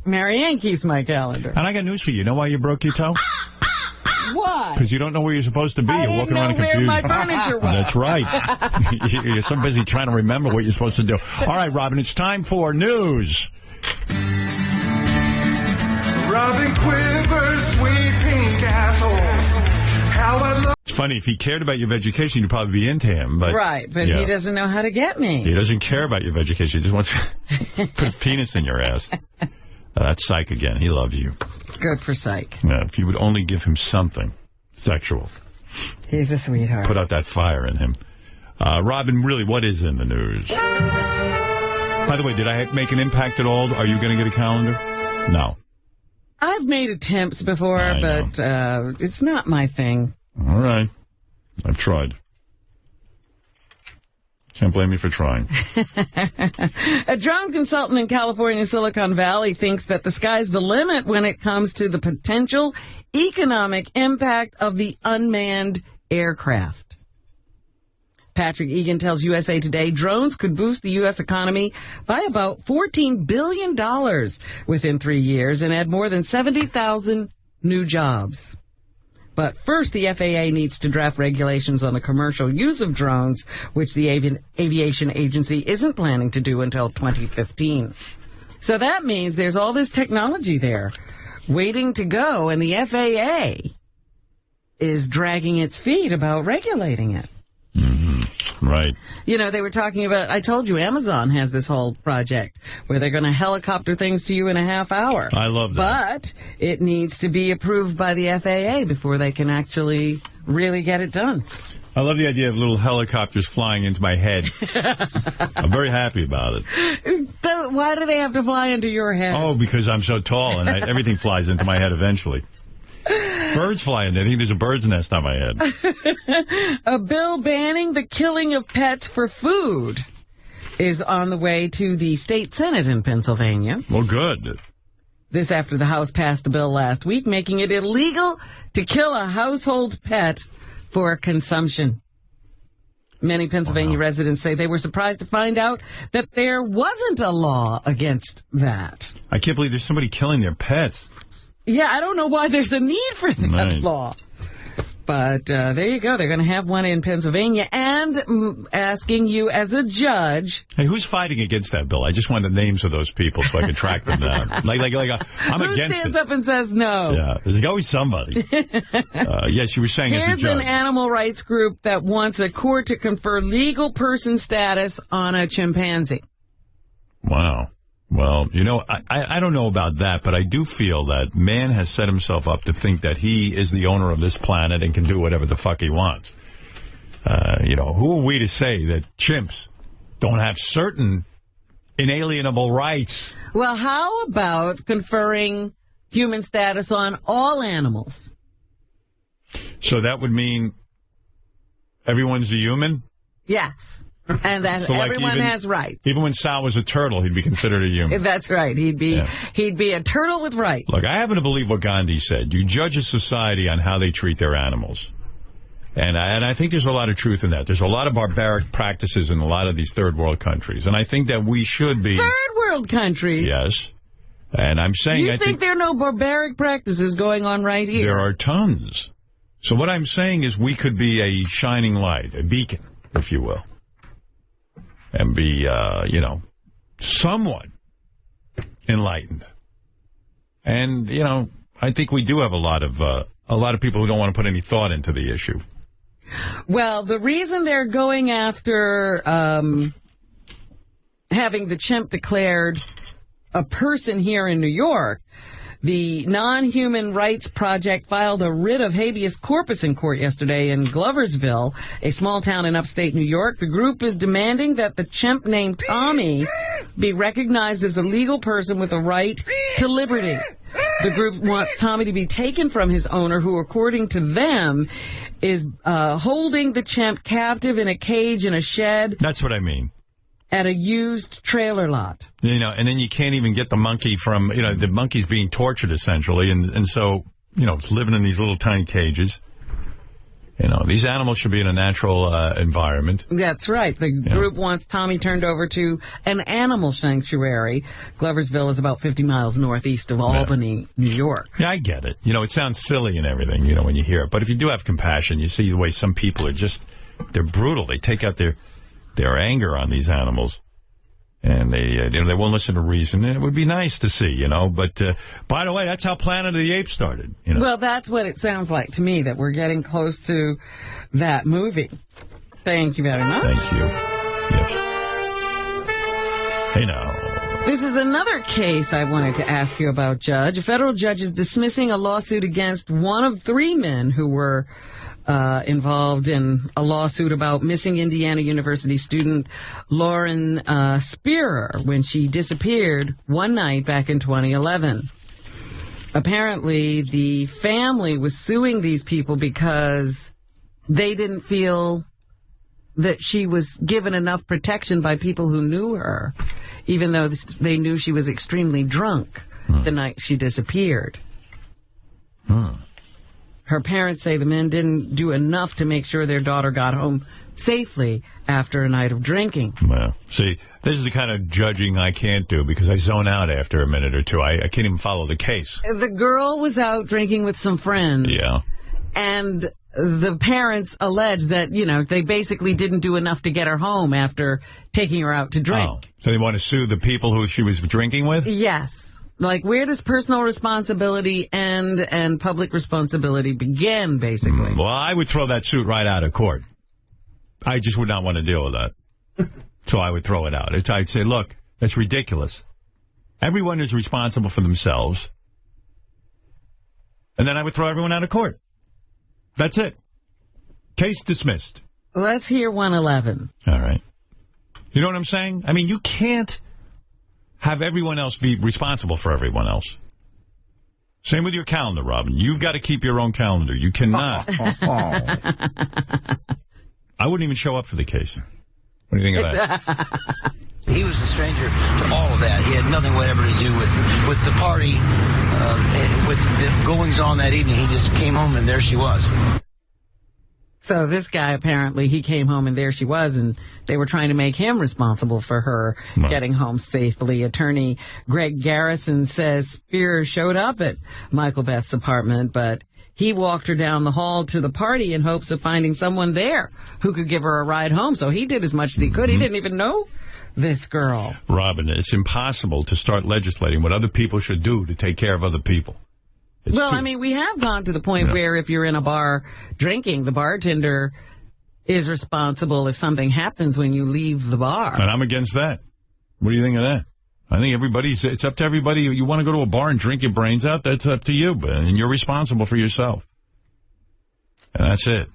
Marianne keeps my calendar. And I got news for you. You know why you broke your toe? Why? Because you don't know where you're supposed to be. You're walking around confused. Where my furniture was. That's right. You're so busy trying to remember what you're supposed to do. All right, Robin, it's time for news. Robin Quivers, sweet pink asshole. How I love. It's funny, if he cared about your vegetation, you'd probably be into him. But right, but yeah. He doesn't know how to get me. He doesn't care about your vegetation. He just wants to put a penis in your ass. That's Psych again. He loves you. Good for Psych. Yeah, if you would only give him something sexual. He's a sweetheart. Put out that fire in him. Robin, really, what is in the news? By the way, did I make an impact at all? Are you going to get a calendar? No. I've made attempts before, but it's not my thing. All right. I've tried. Can't blame me for trying. A drone consultant in California, Silicon Valley, thinks that the sky's the limit when it comes to the potential economic impact of the unmanned aircraft. Patrick Egan tells USA Today drones could boost the U.S. economy by about $14 billion within 3 years and add more than 70,000 new jobs. But first, the FAA needs to draft regulations on the commercial use of drones, which the Aviation Agency isn't planning to do until 2015. So that means there's all this technology there waiting to go, and the FAA is dragging its feet about regulating it. Right. You know, they were talking about, I told you, Amazon has this whole project where they're going to helicopter things to you in a half hour. I love that. But it needs to be approved by the FAA before they can actually really get it done. I love the idea of little helicopters flying into my head. I'm very happy about it. Why do they have to fly into your head? Oh, because I'm so tall, and everything flies into my head eventually. Birds fly in. I think there's a bird's nest on my head. A bill banning the killing of pets for food is on the way to the state Senate in Pennsylvania. Well, good. This after the House passed the bill last week, making it illegal to kill a household pet for consumption. Many Pennsylvania residents say they were surprised to find out that there wasn't a law against that. I can't believe there's somebody killing their pets. Yeah, I don't know why there's a need for that law. But there you go. They're going to have one in Pennsylvania. And asking you as a judge. Hey, who's fighting against that bill? I just want the names of those people so I can track them down. I'm Who against stands it. up and says no? Yeah, there's always somebody. Yes, you were saying as a Here's judge. an animal rights group that wants a court to confer legal person status on a chimpanzee. Wow. Well, you know, I don't know about that, but I do feel that man has set himself up to think that he is the owner of this planet and can do whatever the fuck he wants. You know, who are we to say that chimps don't have certain inalienable rights? Well, how about conferring human status on all animals? So that would mean everyone's a human? Yes. And that So, like, everyone has rights. Even when Sal was a turtle, he'd be considered a human. That's right. He'd be a turtle with rights. Look, I happen to believe what Gandhi said. You judge a society on how they treat their animals. And I think there's a lot of truth in that. There's a lot of barbaric practices in a lot of these third world countries. And I think that we should be... Third world countries? Yes. And I'm saying... You think there are no barbaric practices going on right here? There are tons. So what I'm saying is we could be a shining light, a beacon, if you will. And be, you know, somewhat enlightened. And, you know, I think we do have a lot of people who don't want to put any thought into the issue. Well, the reason they're going after having the chimp declared a person here in New York, the Non-Human Rights Project filed a writ of habeas corpus in court yesterday in Gloversville, a small town in upstate New York. The group is demanding that the chimp named Tommy be recognized as a legal person with a right to liberty. The group wants Tommy to be taken from his owner, who, according to them, is holding the chimp captive in a cage in a shed. That's what I mean. At a used trailer lot. You know, and then you can't even get the monkey from, you know, the monkey's being tortured, essentially. And so, you know, it's living in these little tiny cages. You know, these animals should be in a natural environment. That's right. The group wants Tommy turned over to an animal sanctuary. Gloversville is about 50 miles northeast of Albany, New York. Yeah, I get it. You know, it sounds silly and everything, you know, when you hear it. But if you do have compassion, you see the way some people are just, they're brutal. They take out their anger on these animals, and they won't listen to reason. And it would be nice to see, you know. But by the way, that's how Planet of the Apes started. You know? Well, that's what it sounds like to me, that we're getting close to that movie. Thank you very much. Thank you. Yes. Hey, now. This is another case I wanted to ask you about, Judge. A federal judge is dismissing a lawsuit against one of three men who were involved in a lawsuit about missing Indiana University student Lauren Spearer when she disappeared one night back in 2011. Apparently, the family was suing these people because they didn't feel that she was given enough protection by people who knew her, even though they knew she was extremely drunk the night she disappeared. Her parents say the men didn't do enough to make sure their daughter got home safely after a night of drinking. Well, see, this is the kind of judging I can't do because I zone out after a minute or two. I can't even follow the case. The girl was out drinking with some friends. Yeah. And the parents allege that, you know, they basically didn't do enough to get her home after taking her out to drink. Oh, so they want to sue the people who she was drinking with? Yes. Like, where does personal responsibility end and public responsibility begin, basically? Well, I would throw that suit right out of court. I just would not want to deal with that. So I would throw it out. I'd say, look, that's ridiculous. Everyone is responsible for themselves. And then I would throw everyone out of court. That's it. Case dismissed. Let's hear 111. All right. You know what I'm saying? I mean, you can't have everyone else be responsible for everyone else. Same with your calendar, Robin. You've got to keep your own calendar. You cannot. I wouldn't even show up for the case. What do you think of that? He was a stranger to all of that. He had nothing whatever to do with the party, and with the goings-on that evening. He just came home, and there she was. So this guy, apparently, he came home and there she was, and they were trying to make him responsible for her getting home safely. Attorney Greg Garrison says Spears showed up at Michael Beth's apartment, but he walked her down the hall to the party in hopes of finding someone there who could give her a ride home. So he did as much as he could. He didn't even know this girl. Robin, it's impossible to start legislating what other people should do to take care of other people. I mean, we have gone to the point where if you're in a bar drinking, the bartender is responsible if something happens when you leave the bar. And I'm against that. What do you think of that? I think it's up to everybody. You want to go to a bar and drink your brains out, that's up to you. And you're responsible for yourself. And that's it.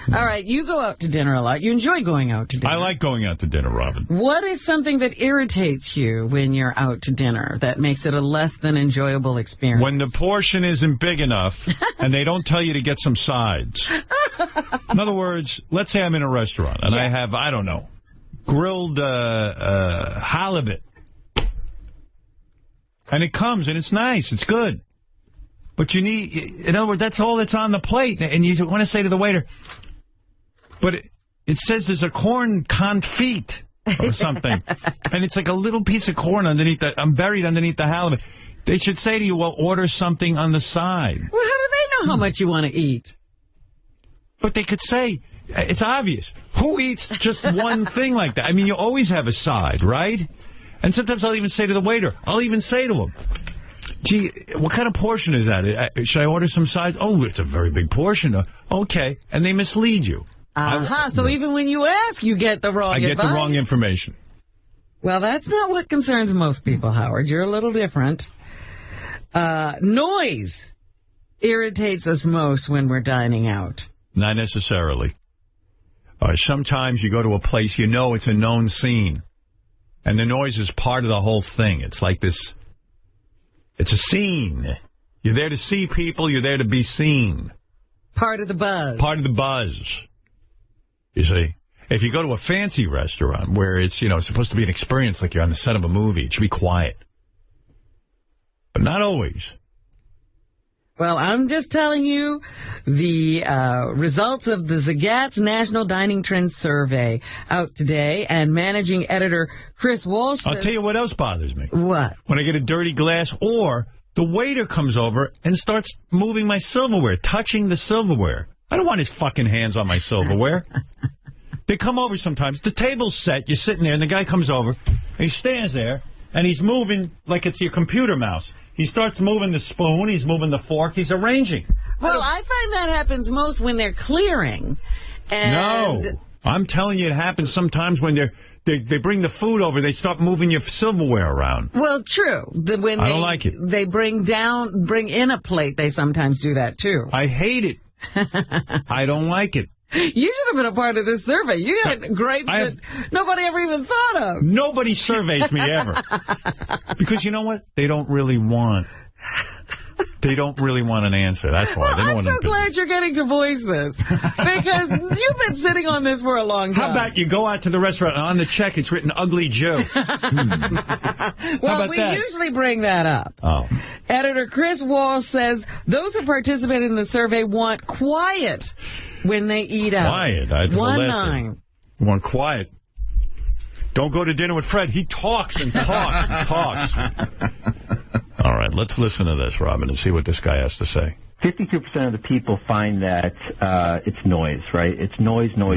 All right, you go out to dinner a lot. You enjoy going out to dinner. I like going out to dinner, Robin. What is something that irritates you when you're out to dinner that makes it a less than enjoyable experience? When the portion isn't big enough and they don't tell you to get some sides. In other words, let's say I'm in a restaurant and I have, I don't know, grilled halibut. And it comes and it's nice. It's good. But you need, in other words, that's all that's on the plate. And you want to say to the waiter, but it says there's a corn confit or something. And it's like a little piece of corn underneath buried underneath the halibut. They should say to you, well, order something on the side. Well, how do they know how much you want to eat? But they could say, it's obvious. Who eats just one thing like that? I mean, you always have a side, right? And sometimes I'll even say to the waiter, I'll even say to him, gee, what kind of portion is that? Should I order some sides? Oh, it's a very big portion. Okay. And they mislead you. So even when you ask, you get the wrong advice. I get the wrong information. Well, that's not what concerns most people, Howard. You're a little different. Noise irritates us most when we're dining out. Not necessarily. Sometimes you go to a place, you know it's a known scene. And the noise is part of the whole thing. It's like this. It's a scene. You're there to see people. You're there to be seen. Part of the buzz. Part of the buzz. You see? If you go to a fancy restaurant where it's, it's supposed to be an experience like you're on the set of a movie, it should be quiet. But not always. Well, I'm just telling you the results of the Zagat's National Dining Trends Survey out today, and managing editor Chris Walsh says, I'll tell you what else bothers me. What? When I get a dirty glass, or the waiter comes over and starts moving my silverware, touching the silverware. I don't want his fucking hands on my silverware. They come over sometimes. The table's set. You're sitting there, and the guy comes over, and he stands there, and he's moving like it's your computer mouse. He starts moving the spoon. He's moving the fork. He's arranging. Well, I find that happens most when they're clearing. And no. I'm telling you, it happens sometimes when they bring the food over. They start moving your silverware around. Well, true. When I don't like it. They bring in a plate. They sometimes do that, too. I hate it. I don't like it. You should have been a part of this survey. You had grapes that nobody ever even thought of. Nobody surveys me ever. Because you know what? They don't really want an answer. That's why. I'm so glad you're getting to voice this. Because you've been sitting on this for a long time. How about you go out to the restaurant and on the check it's written Ugly Joe? Well, we usually bring that up. Oh. Editor Chris Walsh says those who participated in the survey want quiet when they eat out. Quiet? That's the last thing. You want quiet. Don't go to dinner with Fred. He talks and talks and talks. All right, let's listen to this, Robin, and see what this guy has to say. 52% of the people find that it's noise, right? It's noise when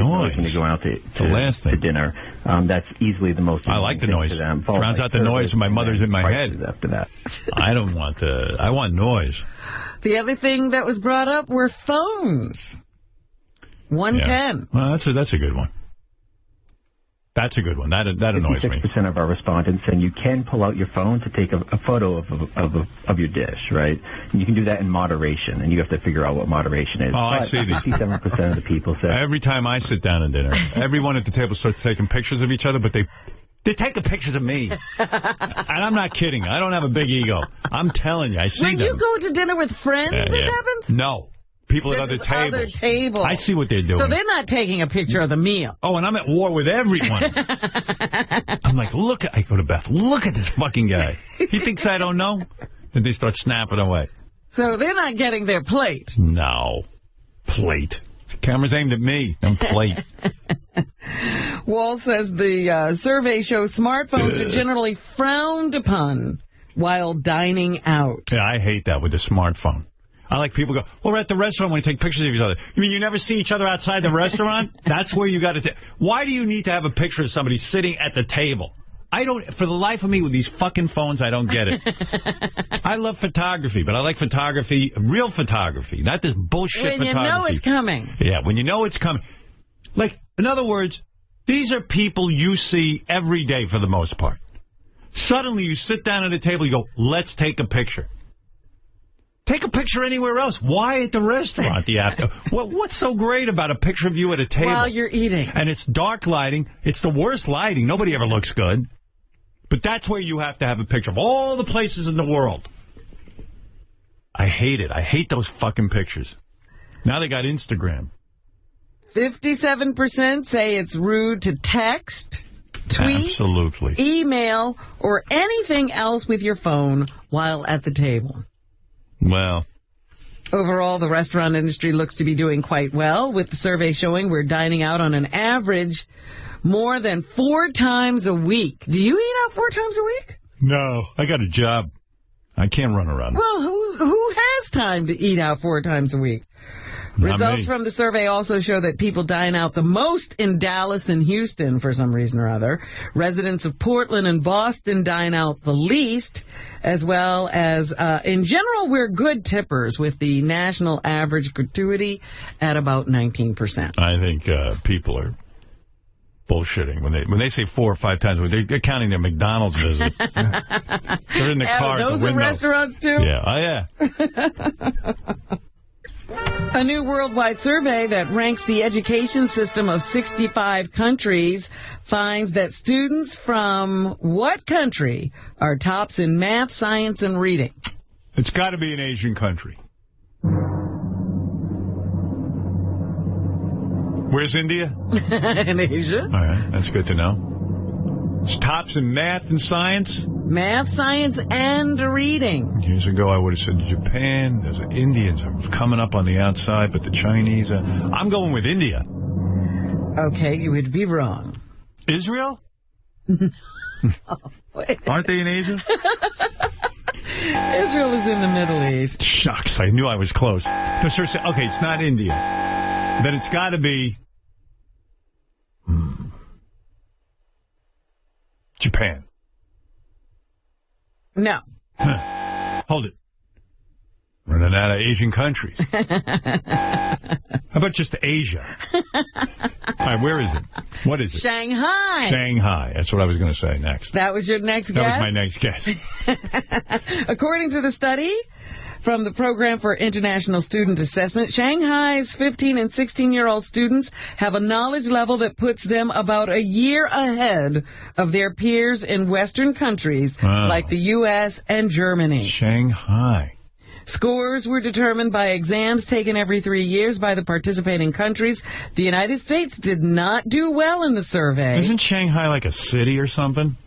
they go out to dinner. That's easily the most. I like the noise. Drowns out the noise when my mother's in my head. After that, I don't want I want noise. The other thing that was brought up were phones. 110. Yeah. Well, that's a good one. That's a good one. That annoys me. 56% of our respondents, and you can pull out your phone to take a photo of your dish, right? And you can do that in moderation, and you have to figure out what moderation is. Oh, I see these. 57% of the people say. Every time I sit down at dinner, everyone at the table starts taking pictures of each other, but They're taking pictures of me. And I'm not kidding. I don't have a big ego. I'm telling you, I see when them. you go to dinner with friends, this happens? No. People at This other is tables. other tables. I see what they're doing. So they're not taking a picture of the meal. Oh, and I'm at war with everyone. I'm like, I go to Beth, look at this fucking guy. He thinks I don't know? And they start snapping away. So they're not getting their plate. No. Plate. The camera's aimed at me. I'm plate. Wall says the survey shows smartphones are generally frowned upon while dining out. Yeah, I hate that with the smartphone. I like people go, well, we're at the restaurant when we take pictures of each other. You mean you never see each other outside the restaurant? That's where you got to why do you need to have a picture of somebody sitting at the table? I don't, for the life of me with these fucking phones, I don't get it. I love photography, but I like photography, real photography, not this bullshit photography. When you know it's coming. Yeah, when you know it's coming. Like, in other words, these are people you see every day for the most part. Suddenly you sit down at a table, you go, let's take a picture. Take a picture anywhere else. Why at the restaurant? What's so great about a picture of you at a table? While you're eating. And it's dark lighting. It's the worst lighting. Nobody ever looks good. But that's where you have to have a picture of all the places in the world. I hate it. I hate those fucking pictures. Now they got Instagram. 57% say it's rude to text, tweet, absolutely, email, or anything else with your phone while at the table. Well, overall, the restaurant industry looks to be doing quite well, with the survey showing we're dining out on an average more than 4 times a week. Do you eat out 4 times a week? No, I got a job. I can't run around. Well, who has time to eat out 4 times a week? Results from the survey also show that people dine out the most in Dallas and Houston for some reason or other. Residents of Portland and Boston dine out the least, as well as, in general, we're good tippers with the national average gratuity at about 19%. I think people are bullshitting when they say 4 or 5 times a week. They're counting their McDonald's visit. They're in the car. Those at the are window. restaurants too? Yeah. Oh yeah. A new worldwide survey that ranks the education system of 65 countries finds that students from what country are tops in math, science, and reading? It's got to be an Asian country. Where's India? In Asia. All right, that's good to know. It's tops in math and science? Math, science, and reading. Years ago, I would have said Japan. There's Indians are coming up on the outside, but the Chinese. I'm going with India. Okay, you would be wrong. Israel? Aren't they in Asia? Israel is in the Middle East. Shucks, I knew I was close. No, seriously, okay, it's not India. Then it's got to be Japan. No. Hold it. Running out of Asian countries. How about just Asia? All right, where is it? What is it? Shanghai. Shanghai. That's what I was going to say next. That was your next guess? That was my next guess. According to the study from the Program for International Student Assessment, Shanghai's 15 and 16-year-old students have a knowledge level that puts them about a year ahead of their peers in Western countries like the U.S. and Germany. Shanghai. Scores were determined by exams taken every 3 years by the participating countries. The United States did not do well in the survey. Isn't Shanghai like a city or something?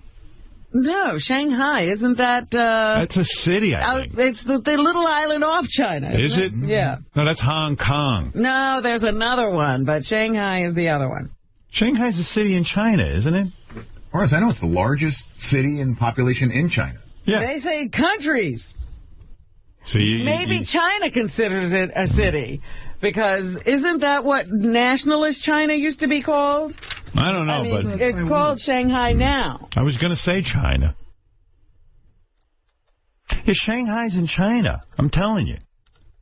No, Shanghai. Isn't that... that's a city, I think. It's the little island off China. Is it? Yeah. No, that's Hong Kong. No, there's another one, but Shanghai is the other one. Shanghai's a city in China, isn't it? As far as I know, it's the largest city in population in China. Yeah. They say countries. So Maybe China considers it a city, because isn't that what nationalist China used to be called? I don't know, but it's called Shanghai now. I was going to say China. Yeah, Shanghai's in China. I'm telling you.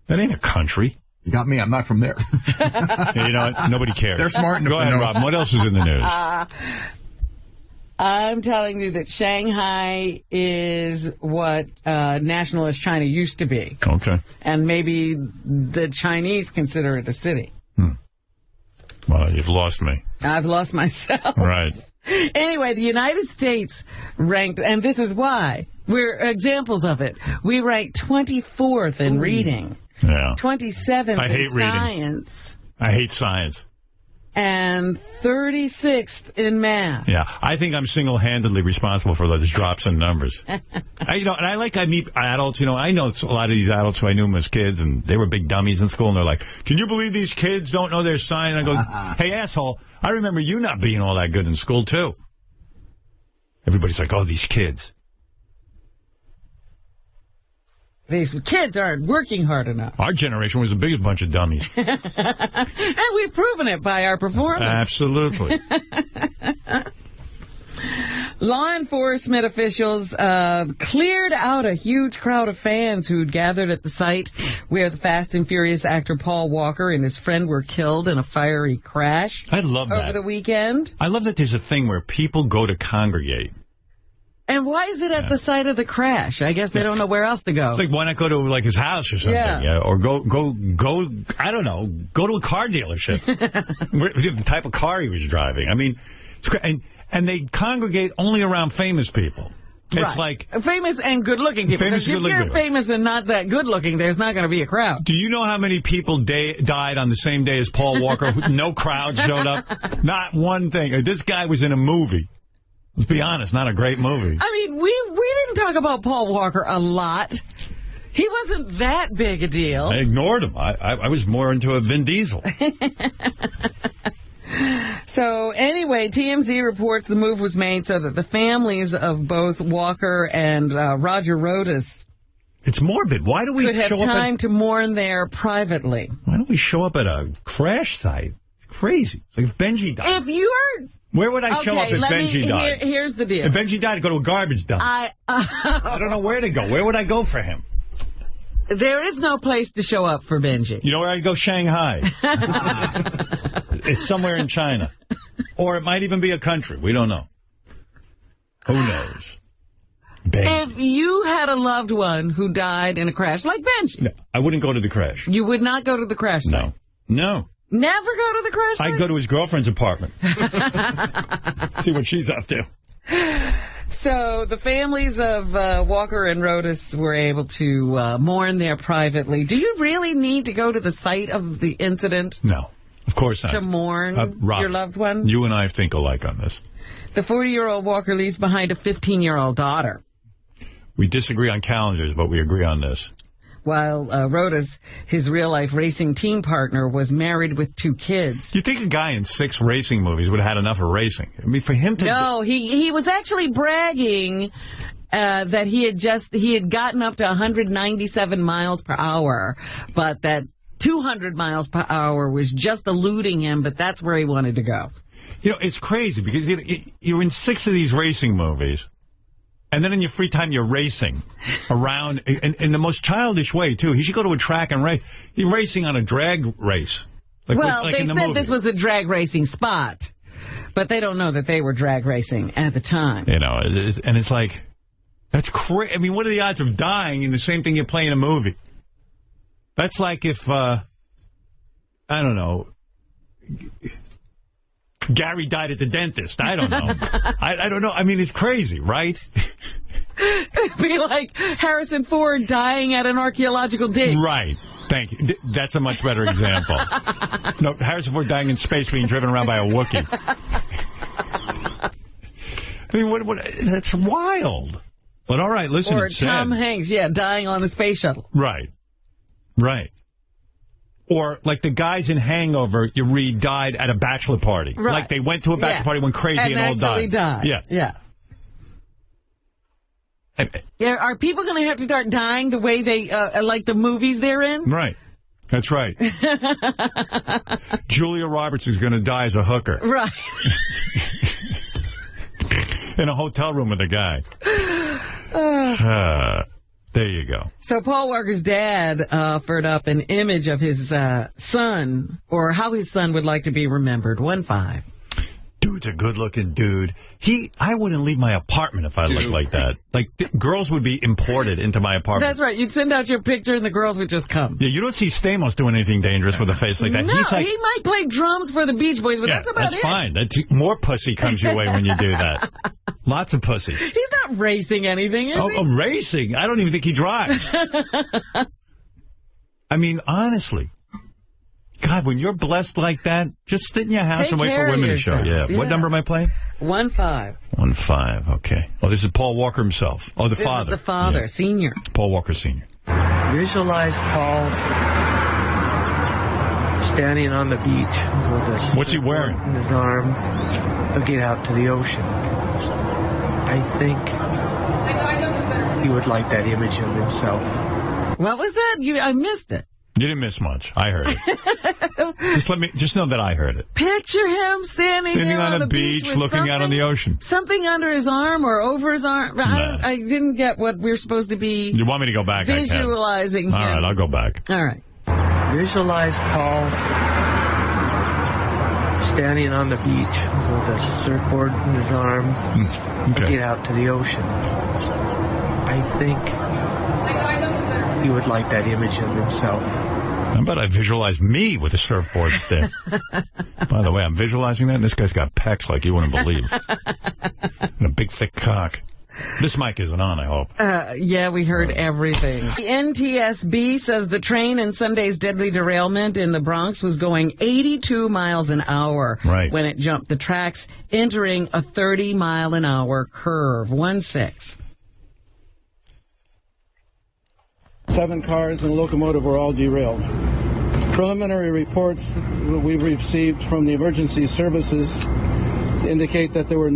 That ain't a country. You got me. I'm not from there. Yeah, you know what? Nobody cares. They're smart enough Go to ahead, know. Rob. What else is in the news? I'm telling you that Shanghai is what nationalist China used to be. Okay. And maybe the Chinese consider it a city. Well, you've lost me. I've lost myself. Right. Anyway, the United States ranked, and this is why, we're examples of it. We ranked 24th in reading, 27th in science. I hate science. And 36th in math. Yeah, I think I'm single-handedly responsible for those drops in numbers. And I meet adults, I know a lot of these adults who I knew them as kids, and they were big dummies in school, and they're like, can you believe these kids don't know their science? And I go, hey, asshole, I remember you not being all that good in school, too. Everybody's like, oh, these kids. These kids aren't working hard enough. Our generation was the biggest bunch of dummies. And we've proven it by our performance. Absolutely. Law enforcement officials cleared out a huge crowd of fans who'd gathered at the site where the Fast and Furious actor Paul Walker and his friend were killed in a fiery crash. I love that. Over the weekend. I love that there's a thing where people go to congregate. And why is it at the site of the crash? I guess they don't know where else to go. Like, why not go to, like, his house or something? Yeah. Or go, I don't know, go to a car dealership. The type of car he was driving. I mean, and they congregate only around famous people. It's like... famous and good-looking people. Famous and good-looking people. If you're famous and not that good-looking, there's not going to be a crowd. Do you know how many people died on the same day as Paul Walker? No crowd showed up? Not one thing. This guy was in a movie. Let's be honest, not a great movie. I mean, we didn't talk about Paul Walker a lot. He wasn't that big a deal. I ignored him. I was more into a Vin Diesel. So, anyway, TMZ reports the move was made so that the families of both Walker and Roger Rodas... It's morbid. Why do we could have show time up to mourn there privately? Why don't we show up at a crash site? It's crazy. It's like if Benji died. If you're... Where would I show up if Benji died? Here's the deal. If Benji died, I'd go to a garbage dump. I don't know where to go. Where would I go for him? There is no place to show up for Benji. You know where I'd go? Shanghai. It's somewhere in China. Or it might even be a country. We don't know. Who knows? Benji. If you had a loved one who died in a crash, like Benji. No, I wouldn't go to the crash. You would not go to the crash site? No. Never go to the crash site? I'd go to his girlfriend's apartment. See what she's up to. So the families of Walker and Rodas were able to mourn there privately. Do you really need to go to the site of the incident? No, of course not. To mourn Rob, your loved one? You and I think alike on this. The 40-year-old Walker leaves behind a 15-year-old daughter. We disagree on calendars, but we agree on this. While Rodas, his real-life racing team partner, was married with 2 kids. You think a guy in 6 racing movies would have had enough of racing? I mean, for him to... No, he was actually bragging that he had gotten up to 197 miles per hour, but that 200 miles per hour was just eluding him, but that's where he wanted to go. You know, it's crazy because you're in 6 of these racing movies. And then in your free time, you're racing around in the most childish way, too. He should go to a track and race. You're racing on a drag race. They said this was a drag racing spot, but they don't know that they were drag racing at the time. You know, and it's like, that's crazy. I mean, what are the odds of dying in the same thing you play in a movie? That's like if, I don't know... Gary died at the dentist. I don't know. I don't know. I mean, it's crazy, right? It'd be like Harrison Ford dying at an archaeological dig. Right. Thank you. That's a much better example. No, Harrison Ford dying in space being driven around by a Wookiee. I mean, that's wild. But all right, listen. Or Tom Hanks, dying on the space shuttle. Right. Or, like, the guys in Hangover, you read, died at a bachelor party. Right. Like, they went to a bachelor party, went crazy, and all died. Yeah. Are people going to have to start dying the way they, like the movies they're in? Right. That's right. Julia Roberts is going to die as a hooker. Right. In a hotel room with a guy. There you go. So Paul Walker's dad offered up an image of his son, or how his son would like to be remembered. 1-5. Dude's a good-looking dude. I wouldn't leave my apartment if I looked like that. Like, girls would be imported into my apartment. That's right. You'd send out your picture and the girls would just come. Yeah, you don't see Stamos doing anything dangerous with a face like that. No, He's like, he might play drums for the Beach Boys, but that's about that's it. fine. More pussy comes your way when you do that. Lots of pussy. He's not racing anything, is he? Oh, racing? I don't even think he drives. I mean, honestly. God, when you're blessed like that, just sit in your house and wait for women to show. Yeah. What number am I playing? 15. 15, okay. Oh, this is Paul Walker himself. Oh, the father. This is the father, senior. Paul Walker Sr. Visualize Paul standing on the beach with a What's he wearing? In his arm, looking out to the ocean. I think he would like that image of himself. What was that? I missed it. You didn't miss much. I heard it. just know that I heard it. Picture him standing on a beach looking out on the ocean. Something under his arm or over his arm. I didn't get what we're supposed to be. You want me to go back? Visualizing him. All right, I'll go back. All right. Visualize Paul standing on the beach with a surfboard in his arm, looking out to the ocean. I think he would like that image of himself. How about I visualize me with a surfboard stick? By the way, I'm visualizing that, and this guy's got pecs like you wouldn't believe. And a big, thick cock. This mic isn't on, I hope. Yeah, we heard everything. The NTSB says the train in Sunday's deadly derailment in the Bronx was going 82 miles an hour when it jumped the tracks, entering a 30-mile-an-hour curve. 1-6. 7 cars and a locomotive were all derailed. Preliminary reports that we've received from the emergency services indicate that there were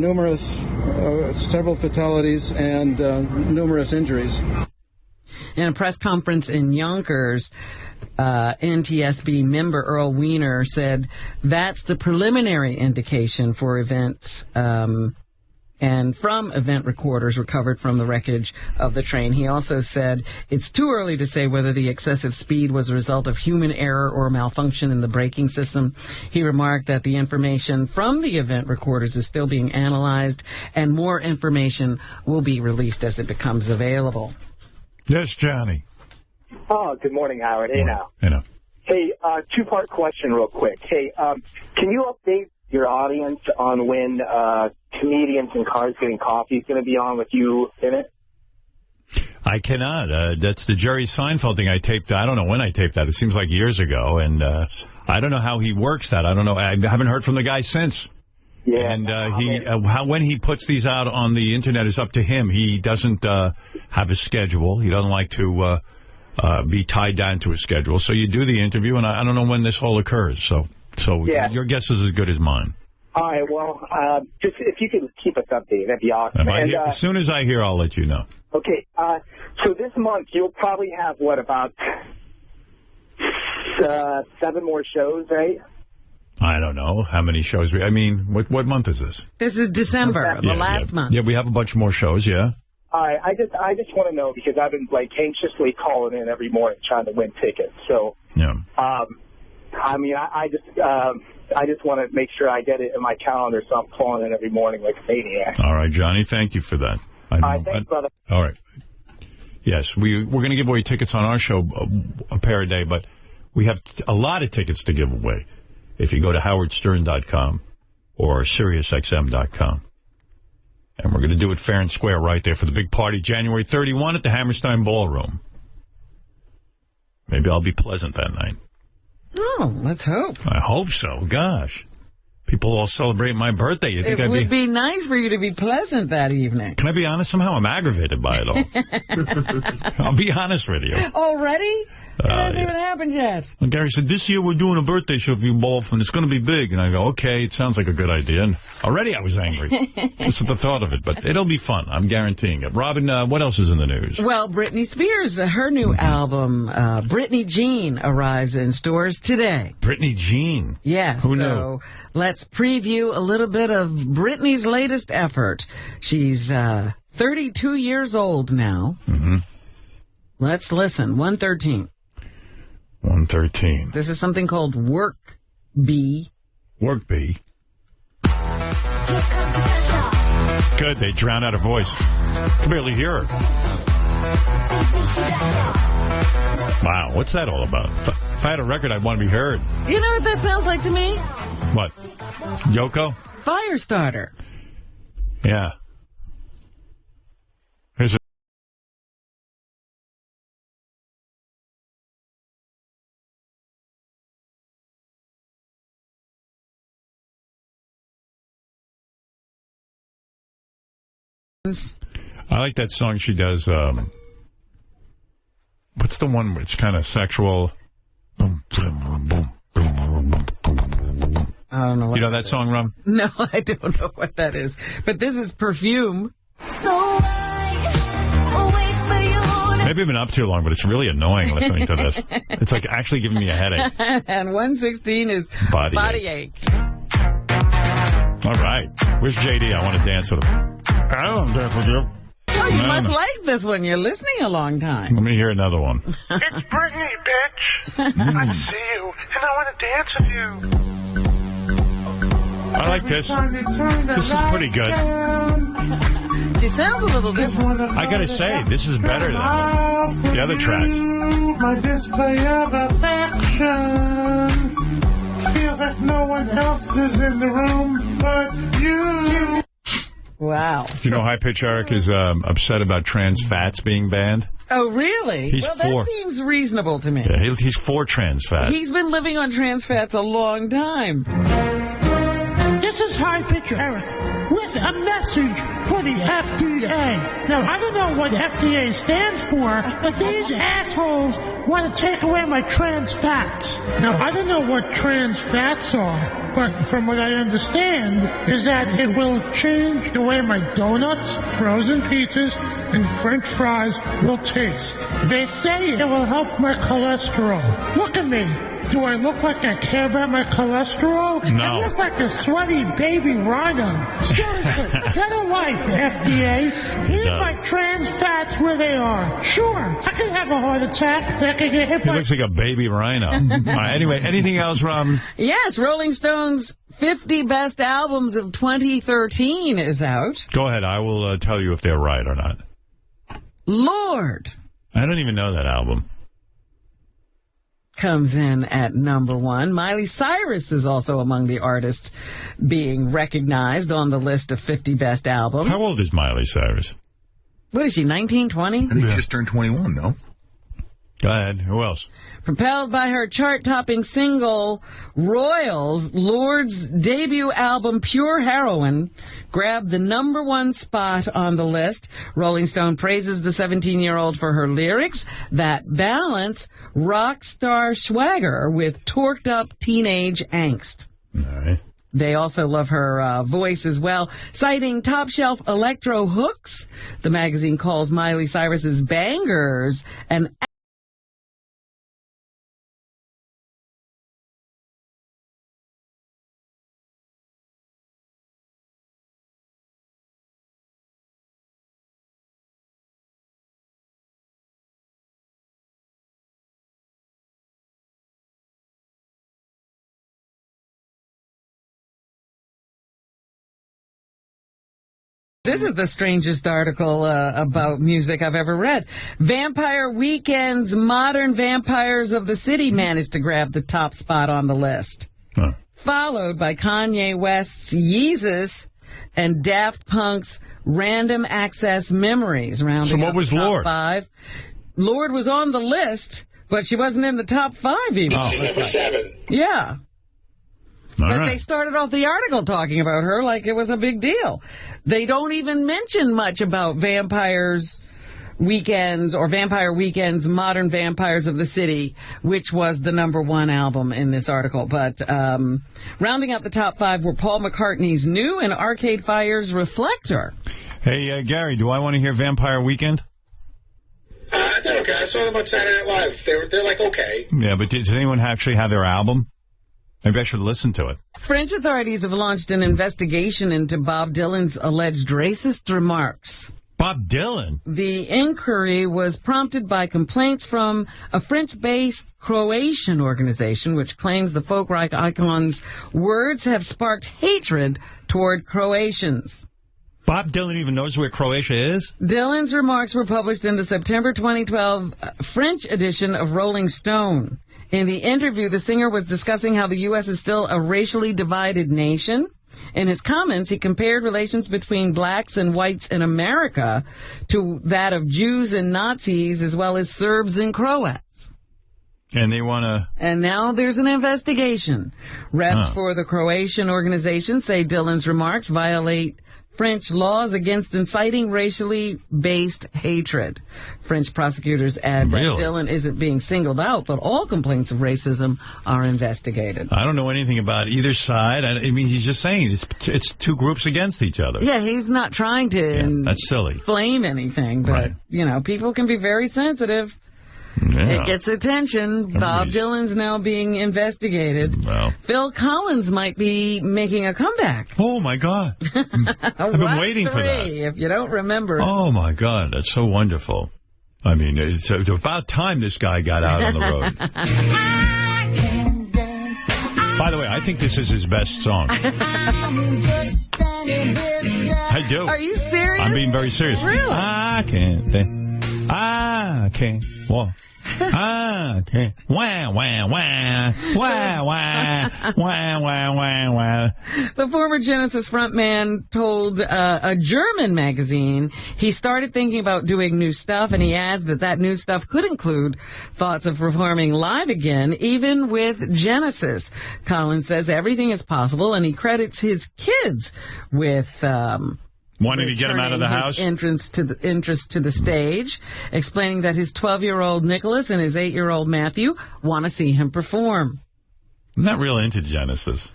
several fatalities and numerous injuries. In a press conference in Yonkers, NTSB member Earl Weiner said that's the preliminary indication for events and from event recorders recovered from the wreckage of the train. He also said it's too early to say whether the excessive speed was a result of human error or malfunction in the braking system. He remarked that the information from the event recorders is still being analyzed and more information will be released as it becomes available. Yes, Johnny. Oh, good morning, Howard. Hey, now. Hey, now. Hey, two-part question real quick. Hey, can you update your audience on when Comedians in Cars Getting Coffee is going to be on with you in it? I cannot. That's the Jerry Seinfeld thing I taped. I don't know when I taped that. It seems like years ago, and I don't know how he works that. I don't know. I haven't heard from the guy since. Yeah. And when he puts these out on the Internet is up to him. He doesn't have a schedule. He doesn't like to be tied down to a schedule. So you do the interview, and I don't know when this whole occurs. So yeah. Your guess is as good as mine. All right, well, just if you could keep us updated, that'd be awesome. As soon as I hear, I'll let you know. Okay, so this month you'll probably have, about 7 more shows, right? I don't know how many shows. What month is this? This is December, the last month. Yeah, we have a bunch more shows, yeah. All right, I just want to know because I've been, anxiously calling in every morning trying to win tickets. So, yeah. I just want to make sure I get it in my calendar, so I'm calling in every morning like a maniac. All right, Johnny, thank you for that. All right, thanks, brother. All right. Yes, we're going to give away tickets on our show, a pair a day, but we have a lot of tickets to give away if you go to howardstern.com or SiriusXM.com. And we're going to do it fair and square right there for the big party, January 31 at the Hammerstein Ballroom. Maybe I'll be pleasant that night. Oh, let's hope. I hope so. Gosh. People all celebrate my birthday. You think it would be nice for you to be pleasant that evening. Can I be honest? Somehow I'm aggravated by it all. I'll be honest with you. Already? It hasn't even happened yet. And Gary said, this year we're doing a birthday show for you both, and it's going to be big. And I go, okay, it sounds like a good idea. And already I was angry. Just at the thought of it. But it'll be fun. I'm guaranteeing it. Robin, what else is in the news? Well, Britney Spears, her new album, Britney Jean, arrives in stores today. Britney Jean? Yes. Who knew? So let's preview a little bit of Britney's latest effort. She's 32 years old now. Mm-hmm. Let's listen. 113. 113. This is something called Work Bee. Work Bee. Good, they drowned out her voice. Can barely hear her. Wow, what's that all about? If I had a record, I'd want to be heard. You know what that sounds like to me? What? Yoko? Firestarter. Yeah. Here's a... I like that song she does. What's the one which kind of sexual? I don't know. You know that song, Rum? No, I don't know what that is. But this is Perfume. Maybe I've been up too long, but it's really annoying listening to this. It's like actually giving me a headache. And 116 is Body Ache. All right. Where's JD? I want to dance with him. I don't dance with you. Oh, you must like this one. You're listening a long time. Let me hear another one. It's Brittany, bitch. I see you, and I want to dance with you. I like this. This is pretty good. She sounds a little different. I gotta say, this is better than the other tracks. My display of affection feels like no one else is in the room but you. Wow. Do you know High Pitch Eric is upset about trans fats being banned? Oh, really? He's well, for. That seems reasonable to me. Yeah, he's for trans fat. He's been living on trans fats a long time. This is High Pitch Eric with a message for the FDA. Now, I don't know what FDA stands for, but these assholes want to take away my trans fats. Now, I don't know what trans fats are, but from what I understand is that it will change the way my donuts, frozen pizzas, and French fries will taste. They say it will help my cholesterol. Look at me. Do I look like I care about my cholesterol? No. I look like a sweaty baby rhino. Seriously, get a life, FDA. Leave my trans fats where they are. Sure, I can have a heart attack. I can get hit He by... looks like a baby rhino. All right, anyway, anything else, Rob? Yes, Rolling Stone's 50 Best Albums of 2013 is out. Go ahead. I will tell you if they're right or not. Lord I don't even know that album. Comes in at number 1. Miley Cyrus is also among the artists being recognized on the list of 50 best albums. How old is Miley Cyrus? What is she, 19, 20? I think she just turned 21, no? Go ahead. Who else? Propelled by her chart-topping single, Royals, Lord's debut album, Pure Heroin, grabbed the number 1 spot on the list. Rolling Stone praises the 17-year-old for her lyrics that balance rock star swagger with torqued-up teenage angst. All right. They also love her voice as well. Citing top-shelf electro hooks, the magazine calls Miley Cyrus's bangers an This is the strangest article about music I've ever read. Vampire Weekend's Modern Vampires of the City managed to grab the top spot on the list. Huh. Followed by Kanye West's Yeezus and Daft Punk's Random Access Memories. So what was top Lord? 5. Lord was on the list, but she wasn't in the top 5 even. Oh. She's number 7. Yeah. All But right. they started off the article talking about her like it was a big deal. They don't even mention much about Vampires Weekends or Vampire Weekend's Modern Vampires of the City, which was the number 1 album in this article. But rounding out the top 5 were Paul McCartney's New and Arcade Fire's Reflector. Hey, Gary, do I want to hear Vampire Weekend? It's okay. I saw them on Saturday Night Live. They're like okay. Yeah, but does anyone actually have their album? Maybe I should listen to it. French authorities have launched an investigation into Bob Dylan's alleged racist remarks. Bob Dylan? The inquiry was prompted by complaints from a French-based Croatian organization, which claims the folk rock icon's words have sparked hatred toward Croatians. Bob Dylan even knows where Croatia is? Dylan's remarks were published in the September 2012 French edition of Rolling Stone. In the interview, the singer was discussing how the U.S. is still a racially divided nation. In his comments, he compared relations between blacks and whites in America to that of Jews and Nazis, as well as Serbs and Croats. And they want to... And now there's an investigation. Reps for the Croatian organization say Dylan's remarks violate French laws against inciting racially based hatred. French prosecutors add that Dylan isn't being singled out, but all complaints of racism are investigated. I don't know anything about either side. I mean, he's just saying it's two groups against each other. Yeah, he's not trying to that's silly. Flame anything, but, you know, people can be very sensitive. Yeah. It gets attention. Bob Dylan's now being investigated. Well. Phil Collins might be making a comeback. Oh, my God. I've been waiting for that. If you don't remember. Oh, my God. That's so wonderful. I mean, it's about time this guy got out on the road. By the way, I think this is his best song. I do. Are you serious? I'm being very serious. Really? I can't. Whoa. Okay. Wah, wah, wah. Wah, wah. Wah, wah, wah, wah. The former Genesis frontman told a German magazine he started thinking about doing new stuff, and he adds that new stuff could include thoughts of performing live again, even with Genesis. Collins says everything is possible, and he credits his kids with... wanting to get him out of the house? Interest to the stage, explaining that his 12-year-old Nicholas and his 8-year-old Matthew want to see him perform. I'm not real into Genesis.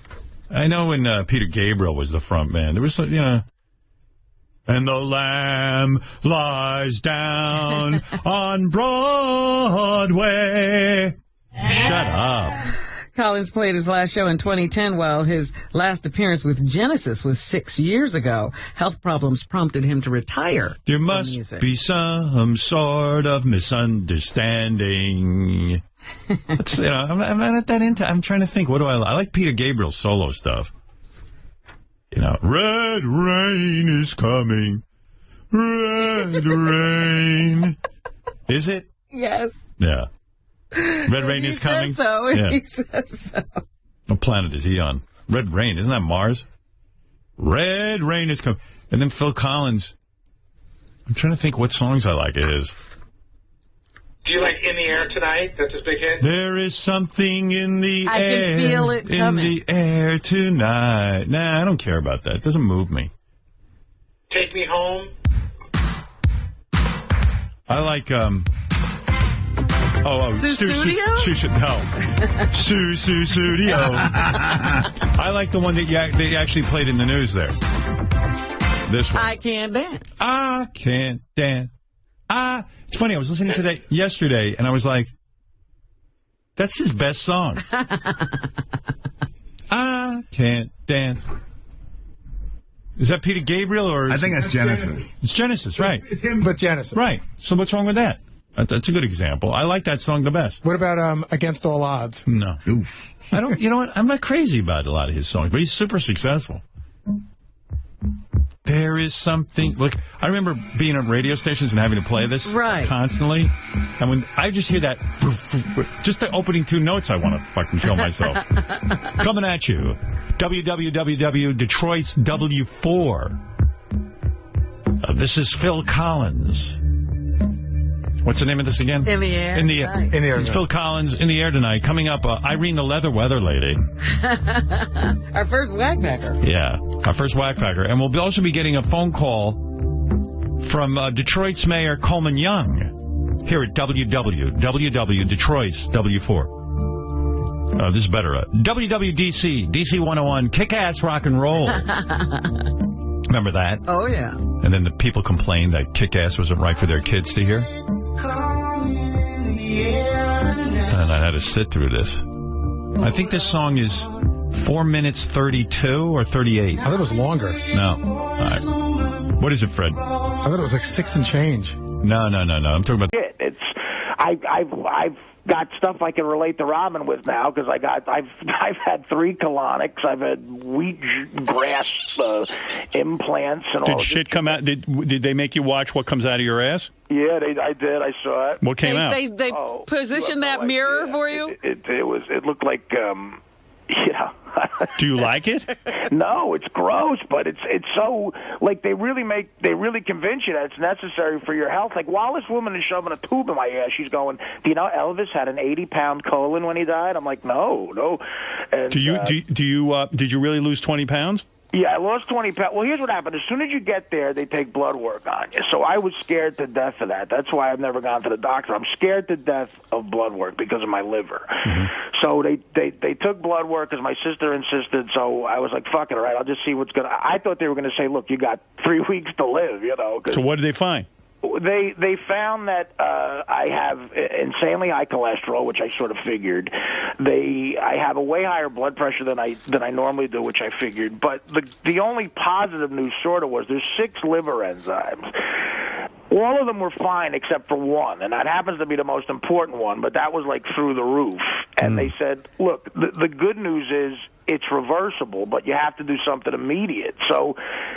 I know when Peter Gabriel was the front man, there was, and the Lamb lies down on Broadway. Shut up. Collins played his last show in 2010, while his last appearance with Genesis was 6 years ago. Health problems prompted him to retire. There must be some sort of misunderstanding. I'm not that into. I'm trying to think. What do I like? I like Peter Gabriel's solo stuff. Red rain is coming. Red rain. Is it? Yes. Yeah. Red rain is coming? He says so. Yeah. He says so. What planet is he on? Red rain. Isn't that Mars? Red rain is coming. And then Phil Collins. I'm trying to think what songs I like of his. Do you like In the Air Tonight? That's his big hit. There is something in the air. I can feel it coming. In the air tonight. Nah, I don't care about that. It doesn't move me. Take Me Home. I like, Studio? Studio. I like the one that they actually played in the news there. This one. I Can't Dance. I can't dance. It's funny, I was listening to that yesterday, and I was like, that's his best song. I can't dance. Is that Peter Gabriel or? I think that's Genesis. It's Genesis, right? It's him, but Genesis. Right. So what's wrong with that? That's a good example. I like that song the best. What about Against All Odds? No. Oof. I don't. You know what? I'm not crazy about a lot of his songs, but he's super successful. There is something. Look, I remember being at radio stations and having to play this constantly. And when I just hear that, just the opening two notes, I want to fucking kill myself. Coming at you. www. Detroit's W4. This is Phil Collins. What's the name of this again? In the Air. In the Air. Tonight. In the Air. It's Phil Collins, In the Air Tonight. Coming up, Irene the Leather Weather Lady. Our first whackpacker. Yeah, our first whackpacker. And we'll also be getting a phone call from Detroit's Mayor Coleman Young here at WW, Detroit's W4. This is better. WWDC, DC 101, kick-ass rock and roll. Remember that? Oh, yeah. And then the people complained that kick-ass wasn't right for their kids to hear. And I had to sit through this. I think this song is 4 minutes 32 or 38. I thought it was longer. No. All right. What is it, Fred? I thought it was like 6 and change. No. I'm talking about... I've got stuff I can relate to Robin with now because I've had 3 colonics. I've had wheatgrass implants and all. Did shit come out? Did they make you watch what comes out of your ass? Yeah, I did. I saw it. What came out? They positioned that mirror for you? It looked like yeah. Do you like it? No, it's gross, but it's so like they really convince you that it's necessary for your health. Like while this woman is shoving a tube in my ass, she's going, "Do you know Elvis had an 80-pound colon when he died?" I'm like, no. And, did you really lose 20 pounds? Yeah, I lost 20 pounds. Well, here's what happened. As soon as you get there, they take blood work on you. So I was scared to death of that. That's why I've never gone to the doctor. I'm scared to death of blood work because of my liver. Mm-hmm. So they took blood work because my sister insisted. So I was like, fuck it, all right, I'll just see what's going to... I thought they were going to say, look, you got 3 weeks to live, you know. So what did they find? They found that I have insanely high cholesterol, which I sort of figured. I have a way higher blood pressure than I normally do, which I figured. But the only positive news sort of was there's 6 liver enzymes. All of them were fine except for one, and that happens to be the most important one, but that was like through the roof. And they said, look, the good news is it's reversible, but you have to do something immediate. So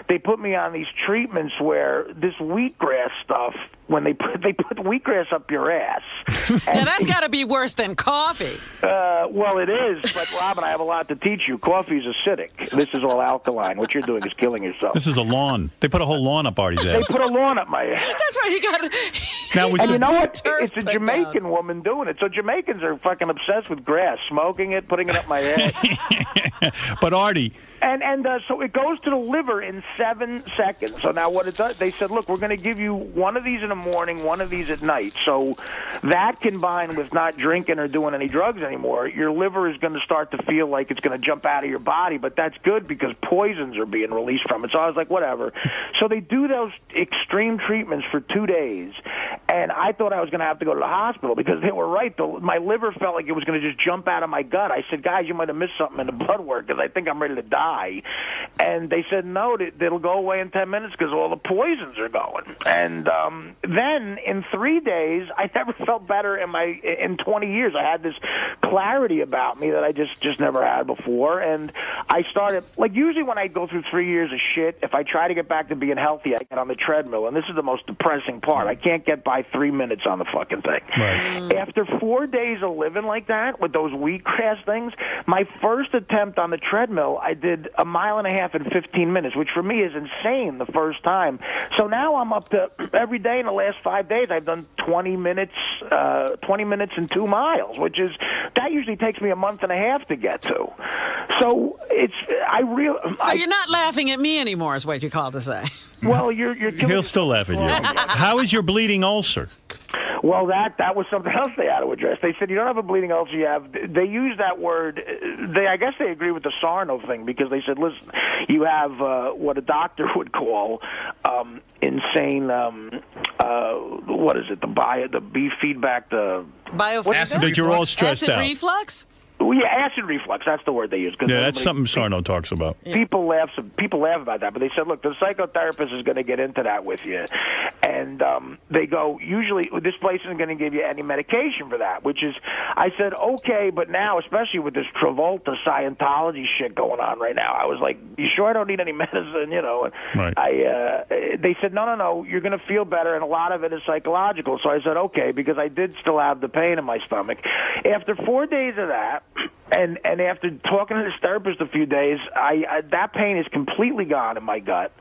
they put me on these treatments where this wheatgrass stuff, when they put wheatgrass up your ass. Now that's got to be worse than coffee. Well, it is, but Robin, I have a lot to teach you. Coffee is acidic. This is all alkaline. What you're doing is killing yourself. This is a lawn. They put a whole lawn up Artie's ass. They put a lawn up my ass. That's right. He got. And you know what? It's a Jamaican woman doing it. So Jamaicans are fucking obsessed with grass, smoking it, putting it up my ass. But Artie. And so it goes to the liver in 7 seconds. So now what it does, they said, look, we're going to give you one of these in the morning, one of these at night. So that combined with not drinking or doing any drugs anymore, your liver is going to start to feel like it's going to jump out of your body. But that's good because poisons are being released from it. So I was like, whatever. So they do those extreme treatments for 2 days. And I thought I was going to have to go to the hospital because they were right. My liver felt like it was going to just jump out of my gut. I said, guys, you might have missed something in the blood work because I think I'm ready to die. And they said, no, it'll go away in 10 minutes because all the poisons are going. And then in 3 days, I never felt better in 20 years. I had this clarity about me that I just never had before. And I started, like usually when I go through 3 years of shit, if I try to get back to being healthy, I get on the treadmill. And this is the most depressing part. I can't get by 3 minutes on the fucking thing. Right. After 4 days of living like that with those wheatgrass things, my first attempt on the treadmill, I did a mile and a half in 15 minutes, which for me is insane the first time. So now I'm up to every day in the last 5 days I've done 20 minutes and 2 miles, which is that usually takes me a month and a half to get to. So you're not laughing at me anymore, is what you call to say. Well, you're He'll still laugh at you. How is your bleeding ulcer? Well, that was something else they had to address. They said you don't have a bleeding ulcer. You have. They use that word. I guess they agree with the Sarno thing because they said, listen, you have what a doctor would call insane. What is it? The feedback. The biofeedback. That you're all stressed acid out. reflux. Well, yeah, acid reflux. That's the word they use. Yeah, that's something Sarno talks about. People laugh about that, but they said, look, the psychotherapist is going to get into that with you. And they go, usually, this place isn't going to give you any medication for that, which is, I said, okay, but now, especially with this Travolta Scientology shit going on right now, I was like, you sure I don't need any medicine, you know? And right. They said, no, you're going to feel better, and a lot of it is psychological. So I said, okay, because I did still have the pain in my stomach. After 4 days of that, and after talking to this therapist a few days, that pain is completely gone in my gut.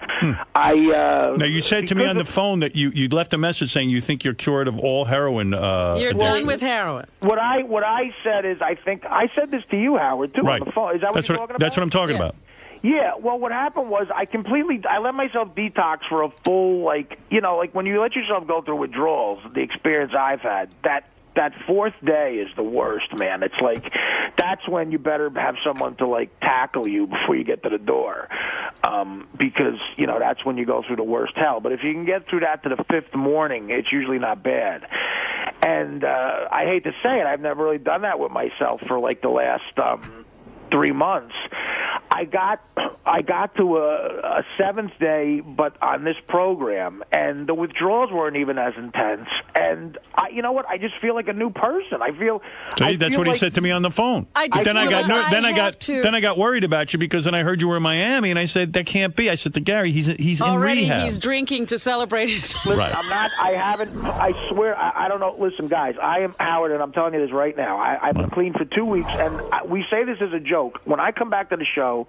Now, you said to me on the phone that you left a message saying you think you're cured of all heroin. You're done with heroin. What I said is I said this to you, Howard, too, right. on the phone. Is that what you're talking about? That's what I'm talking about. Yeah, well, what happened was I let myself detox for a full, like when you let yourself go through withdrawals, the experience I've had, that fourth day is the worst, man. It's like that's when you better have someone to like tackle you before you get to the door, because that's when you go through the worst hell. But if you can get through that to the fifth morning, it's usually not bad. And I hate to say it, I've never really done that with myself for like the last 3 months. I got to a seventh day, but on this program, and the withdrawals weren't even as intense. And you know what? I just feel like a new person. I feel. See, that's what he said to me on the phone. Then I got worried about you because then I heard you were in Miami, and I said that can't be. I said to Gary, he's in rehab. He's drinking to celebrate his. Listen, Right. I'm not. I haven't. I swear. I don't know. Listen, guys. I am Howard, and I'm telling you this right now. I've been clean for 2 weeks, and we say this as a joke. When I come back to the show,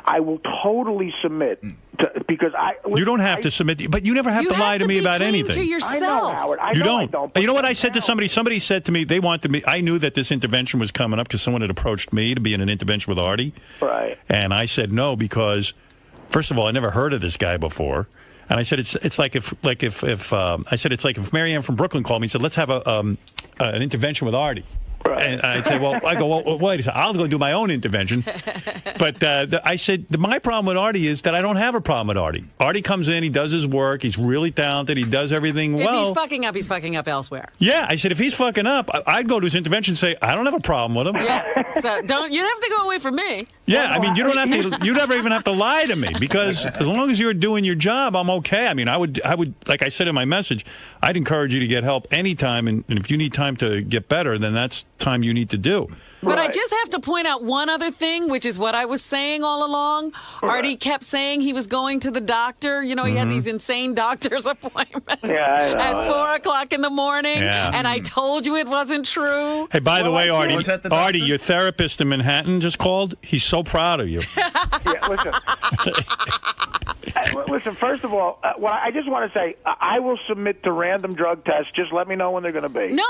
I will totally submit because you don't have to submit, but you never have to lie to me about anything. To yourself. I know, Howard. I don't. You know what I said to somebody? Somebody said to me they wanted me. I knew that this intervention was coming up because someone had approached me to be in an intervention with Artie. Right. And I said no because, first of all, I never heard of this guy before. And I said it's like if I said it's like if Marianne from Brooklyn called me and said let's have an intervention with Artie. Right. And I'd say, wait a second, I'll go do my own intervention. But I said, my problem with Artie is that I don't have a problem with Artie. Artie comes in, he does his work, he's really talented, he does everything well. If he's fucking up elsewhere. Yeah, I said, if he's fucking up, I'd go to his intervention and say, I don't have a problem with him. Yeah, so you don't have to go away from me. Yeah, I mean, you don't have to. You never even have to lie to me because as long as you're doing your job, I'm okay. I mean, I would, like I said in my message, I'd encourage you to get help anytime, and if you need time to get better, then that's time you need to do. But I just have to point out one other thing, which is what I was saying all along. Artie kept saying he was going to the doctor. You know, he had these insane doctor's appointments at 4 o'clock in the morning. Yeah. And I told you it wasn't true. Hey, by the way, Artie, your therapist in Manhattan just called. He's so proud of you. Listen, first of all, I just want to say, I will submit to random drug tests. Just let me know when they're going to be. No.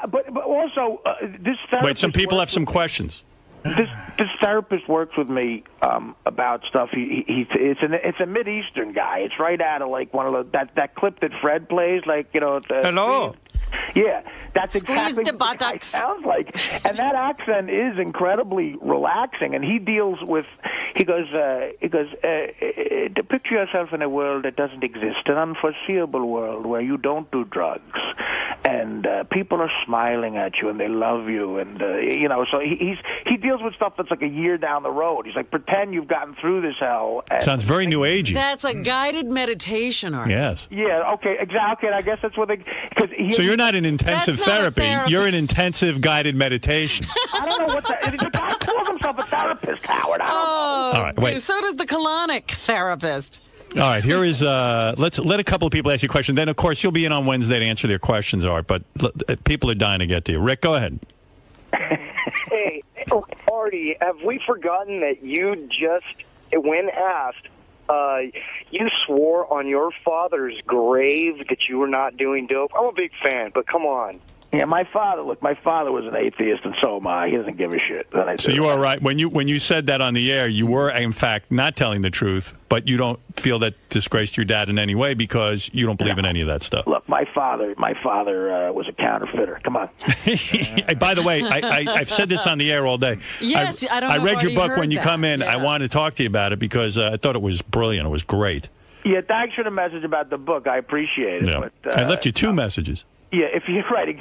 But also, this therapist... Wait, some people have some questions. This therapist works with me about stuff. It's a Mid-Eastern guy. It's right out of like one of that clip that Fred plays, like, you know. Hello. Yeah, that's Squeeze exactly the what buttocks. it sounds like. And that accent is incredibly relaxing. And he deals with, he goes, picture yourself in a world that doesn't exist, an unforeseeable world where you don't do drugs. And people are smiling at you and they love you. And, you know, so he deals with stuff that's like a year down the road. He's like, pretend you've gotten through this hell. Sounds very New Agey. That's a guided meditation, Artie. Yes. Yeah, okay, exactly. And I guess that's what they... So you're not in intensive therapy. You're in intensive guided meditation. I don't know what the guy calls himself a therapist, Howard. All right, wait. So does the colonic therapist. All right, here is, let's let a couple of people ask you a question. Then, of course, you'll be in on Wednesday to answer their questions, Art, but people are dying to get to you. Rick, go ahead. Hey, Artie, have we forgotten that you just, when asked, you swore on your father's grave that you were not doing dope? I'm a big fan, but come on. Yeah, my father was an atheist, and so am I. He doesn't give a shit. So you are right. When you said that on the air, you were, in fact, not telling the truth, but you don't feel that disgraced your dad in any way because you don't believe in any of that stuff. Look, my father was a counterfeiter. Come on. By the way, I've said this on the air all day. Yes, I don't know I read if your Artie book heard when you that. come in. Yeah. I wanted to talk to you about it because I thought it was brilliant. It was great. Yeah, thanks for the message about the book. I appreciate it. Yeah. But, I left you 2 messages. Yeah, if you're right,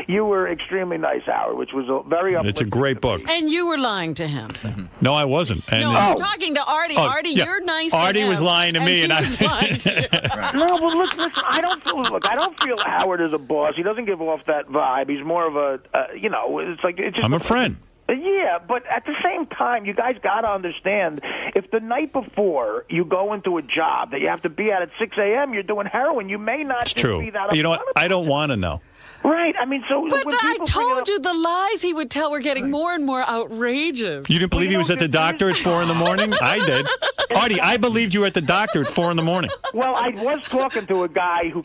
you were extremely nice, Howard, which was very uplifting. It's a great book. And you were lying to him. So. No, I wasn't. And, No, I'm talking to Artie. Oh, Artie, yeah. you're nice Artie to him. was lying to me, and he was lying to you. No, but listen, I don't feel Howard is a boss. He doesn't give off that vibe. He's more of a, it's just. I'm a friend. Yeah, but at the same time, you guys got to understand, if the night before you go into a job that you have to be at 6 a.m., you're doing heroin, you may not It's true. be that You know what? I don't want to know. Right. I mean, so... But when I people told you the lies he would tell were getting more and more outrageous. You didn't believe he was at the doctor at 4 in the morning? I did. Artie, I believed you were at the doctor at 4 in the morning. Well, I was talking to a guy who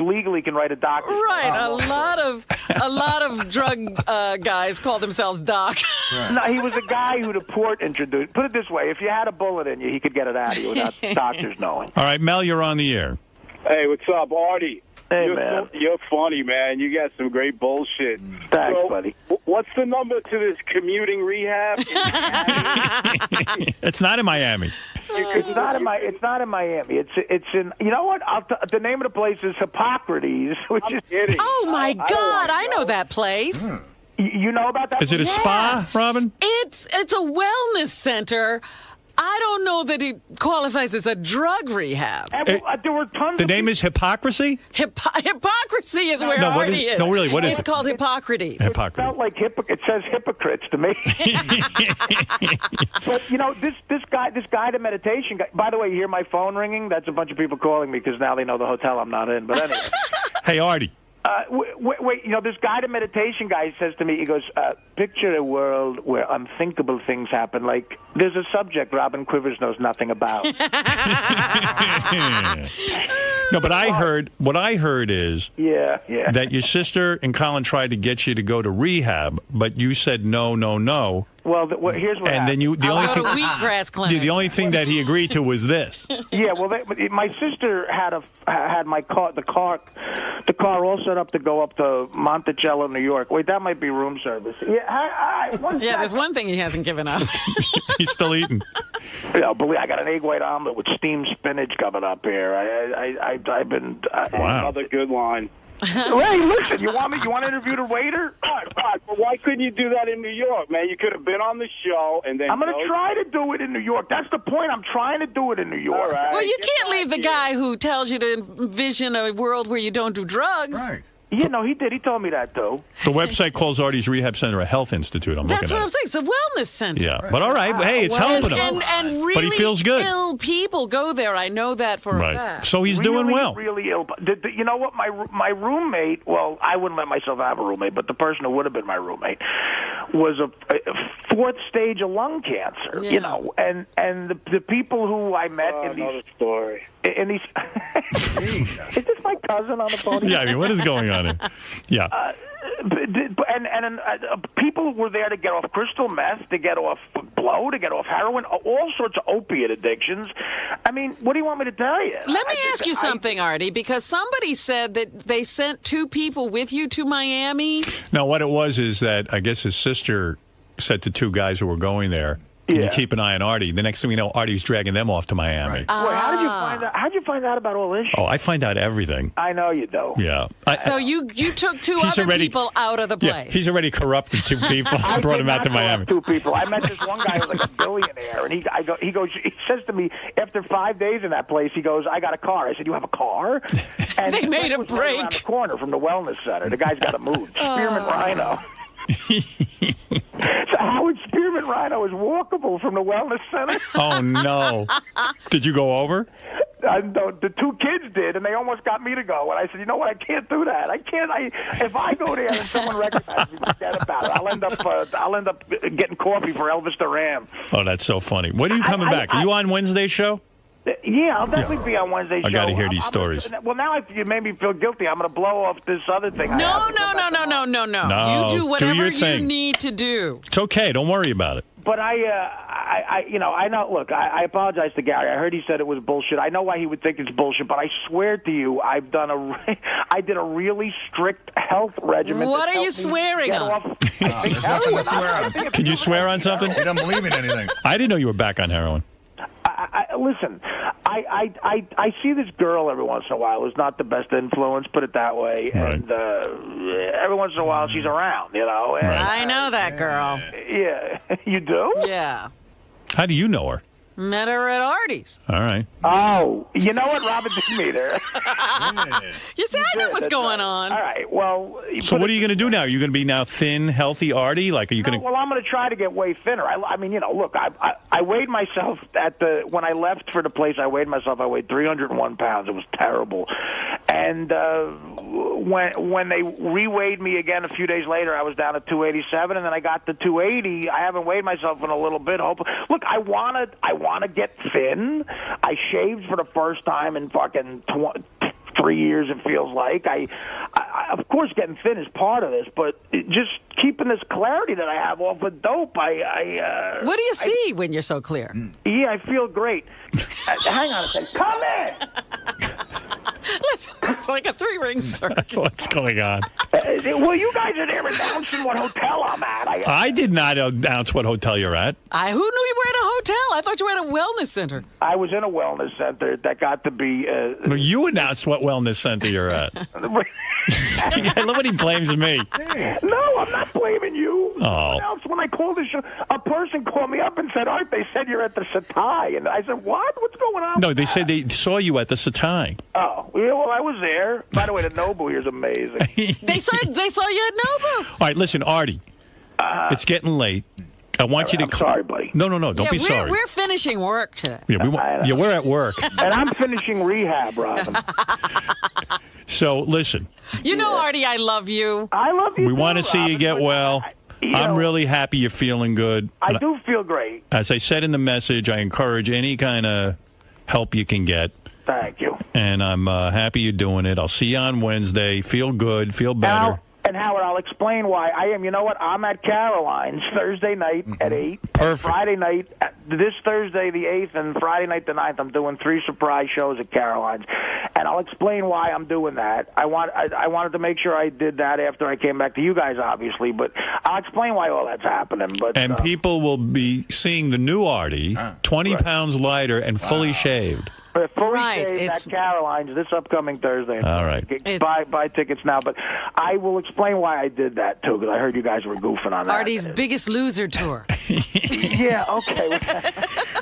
legally can write a doctor's note. Right. A lot of drug guys call themselves doc. Right. No, he was a guy who the port introduced. Put it this way, if you had a bullet in you, he could get it out of you without doctors knowing. All right, Mel, you're on the air. Hey, what's up, Artie? Hey, man. You're funny, man. You got some great bullshit. Thanks, buddy. What's the number to this commuting rehab? It's not in Miami. It's not in Miami. It's in. You know what? The name of the place is Hippocrates, which is. Oh my God! I know that place. You know about that? Is it a spa, Robin? It's a wellness center. I don't know that it qualifies as a drug rehab. There were tons The name is Hypocrisy? Hypocrisy is where what Artie is. No, really, what is it's it? It's called Hippocrates. It felt like it says hypocrites to me. But you know, this guy, the meditation guy. By the way, you hear my phone ringing? That's a bunch of people calling me because now they know the hotel I'm not in. But anyway. Hey, Artie. Wait, you know, this guided meditation guy says to me, he goes, picture a world where unthinkable things happen. Like, there's a subject Robin Quivers knows nothing about. No, but what I heard is that your sister and Colin tried to get you to go to rehab, but you said no. Well, here's what happened. Then the only thing, wheatgrass clinic. The only thing that he agreed to was this. Yeah, well, my sister had my car, the car all set up to go up to Monticello, New York. Wait, that might be room service. Yeah, there's one thing he hasn't given up. He's still eating. Yeah, believe I got an egg white omelet with steamed spinach coming up here. I've been wow. Another good line. Hey, listen, you want to interview the waiter? All right, but why couldn't you do that in New York, man? You could have been on the show and then. I'm going to try to do it in New York. That's the point. I'm trying to do it in New York. All right, well, you can't leave the guy who tells you to envision a world where you don't do drugs. Right. Yeah, no, he did. He told me that, though. The website calls Artie's Rehab Center a health institute. That's what I'm saying. It's a wellness center. Yeah, but all right. Hey, it's helping him. And really but he feels good. ill people go there. I know that for a fact. So he's doing well. Really ill. You know what? My roommate, well, I wouldn't let myself have a roommate, but the person who would have been my roommate was a fourth stage of lung cancer, you know, and the people who I met in these... Another story. In these... Is this my cousin on the phone? Yeah, I mean, what is going on here? Yeah. And people were there to get off crystal meth, to get off blow, to get off heroin, all sorts of opiate addictions. I mean, what do you want me to tell you? Let me ask you something, Artie, because somebody said that they sent 2 people with you to Miami. No, what it was is that I guess his sister said to 2 guys who were going there, can you keep an eye on Artie? The next thing we know, Artie's dragging them off to Miami. Wait, how did you find out? How'd you find out about all this shit? Oh, I find out everything. I know you do. Yeah. So you took 2 other people out of the place. Yeah, he's already corrupted 2 people and brought them out to Miami. 2 people. I met this one guy who's like a billionaire, and he says to me after 5 days in that place, he goes, "I got a car." I said, "You have a car?" And they made a break right around the corner from the wellness center. The guy's got to move. Spearmint Rhino. So Howard Spearmint Rhino is walkable from the wellness center. Oh no! Did you go over? The 2 kids did, and they almost got me to go. And I said, "You know what? I can't do that. I can't. If I go there and someone recognizes me, forget about it. I'll end up getting coffee for Elvis Duran." Oh, that's so funny. When are you coming back? Are you on Wednesday's show? Yeah, I'll definitely be on Wednesday's show. I got to hear these stories. Well, now you made me feel guilty. I'm going to blow off this other thing. No. No, You do whatever your you thing. need to do. It's okay. Don't worry about it. But I know. Look, I apologize to Gary. I heard he said it was bullshit. I know why he would think it's bullshit, but I swear to you, I did a really strict health regimen. What are you swearing on? Can you swear on something? He doesn't believe in anything. I didn't know you were back on heroin. Listen, I see this girl every once in a while who's not the best influence, put it that way, and every once in a while she's around, you know. And, I know that girl. Yeah, you do? Yeah. How do you know her? Met her at Artie's. All right. Oh, you know what? Robin did meet her. You see, I know what's going on. All right, well... So what are you going to do now? Are you going to be now thin, healthy Artie? Like, are you going to... Well, I'm going to try to get way thinner. I mean, you know, look, I weighed myself when I left for the place, I weighed 301 pounds. It was terrible. And when they re-weighed me again a few days later, I was down at 287, and then I got to 280. I haven't weighed myself in a little bit. Look, I want to get thin. I shaved for the first time in fucking 3 years, it feels like. I of course, getting thin is part of this, but just keeping this clarity that I have off of dope, what do you see when you're so clear? Yeah, I feel great. Hang on a second. Come in! It's like a 3-ring circle. What's going on? Well, you guys are there announcing what hotel I'm at. I did not announce what hotel you're at. Who knew you were at a hotel? I thought you were at a wellness center. I was in a wellness center that got to be... Well, you announced what wellness center you're at. I love when he blames me. No, I'm not blaming you. Oh. Someone else, when I called the show, a person called me up and said, Art, they said you're at the Satai. And I said, what? What's going on? No, they said they saw you at the Satai. Oh, yeah, well, I was there. By the way, the Nobu here is amazing. They saw you at Nobu. All right, listen, Artie. It's getting late. I want you to. I'm sorry, buddy. No, don't be sorry. We're finishing work today. Yeah, we're at work. And I'm finishing rehab, Robin. So, listen. You know, Artie, I love you. I love you. We want to see you get well. I'm really happy you're feeling good. I do feel great. As I said in the message, I encourage any kind of help you can get. Thank you. And I'm happy you're doing it. I'll see you on Wednesday. Feel good. Feel better. And Howard, I'll explain why I am. You know what? I'm at Caroline's Thursday night at 8. Perfect. Friday night, this Thursday the 8th, and Friday night the 9th, I'm doing 3 surprise shows at Caroline's. And I'll explain why I'm doing that. I wanted to make sure I did that after I came back to you guys, obviously. But I'll explain why all that's happening. And people will be seeing the new Artie, 20 pounds lighter and fully shaved. Fully shaved at Caroline's this upcoming Thursday. All right. Buy tickets now. But I will explain why I did that, too, because I heard you guys were goofing on that. Artie's Biggest Loser tour. Yeah, okay.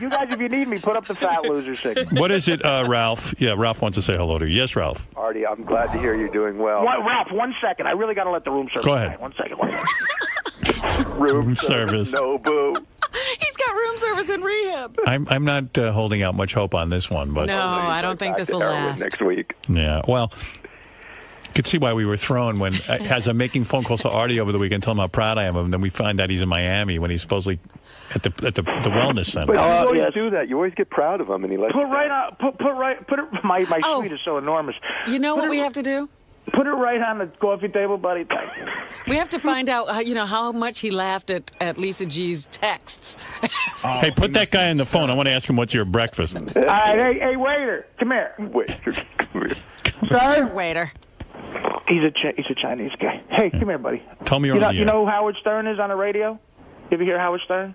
You guys, if you need me, put up the Fat Loser signal. What is it, Ralph? Yeah, Ralph wants to say hello to you. Yes, Ralph. Artie, I'm glad to hear you're doing well. Ralph, 1 second. I really got to let the room service. Go ahead. 1 second. Room service. No, boo. He's got room service in rehab. I'm not holding out much hope on this one, but no, I don't think this will last. Next week. Yeah, well, you could see why we were thrown when, as I'm making phone calls to Artie over the weekend, telling him how proud I am of him, then we find out he's in Miami when he's supposedly at the wellness center. But you always do that. You always get proud of him, and he lets put it. My suite is so enormous. You know what we have to do? Put it right on the coffee table, buddy. Thank you. We have to find out, how much he laughed at Lisa G's texts. Hey, put that guy on the phone. I want to ask him what's your breakfast. All right, hey, waiter, come here. Waiter, come here. Sir? Waiter. He's a Chinese guy. Hey, come here, buddy. Tell me you know who Howard Stern is on the radio? You ever hear Howard Stern?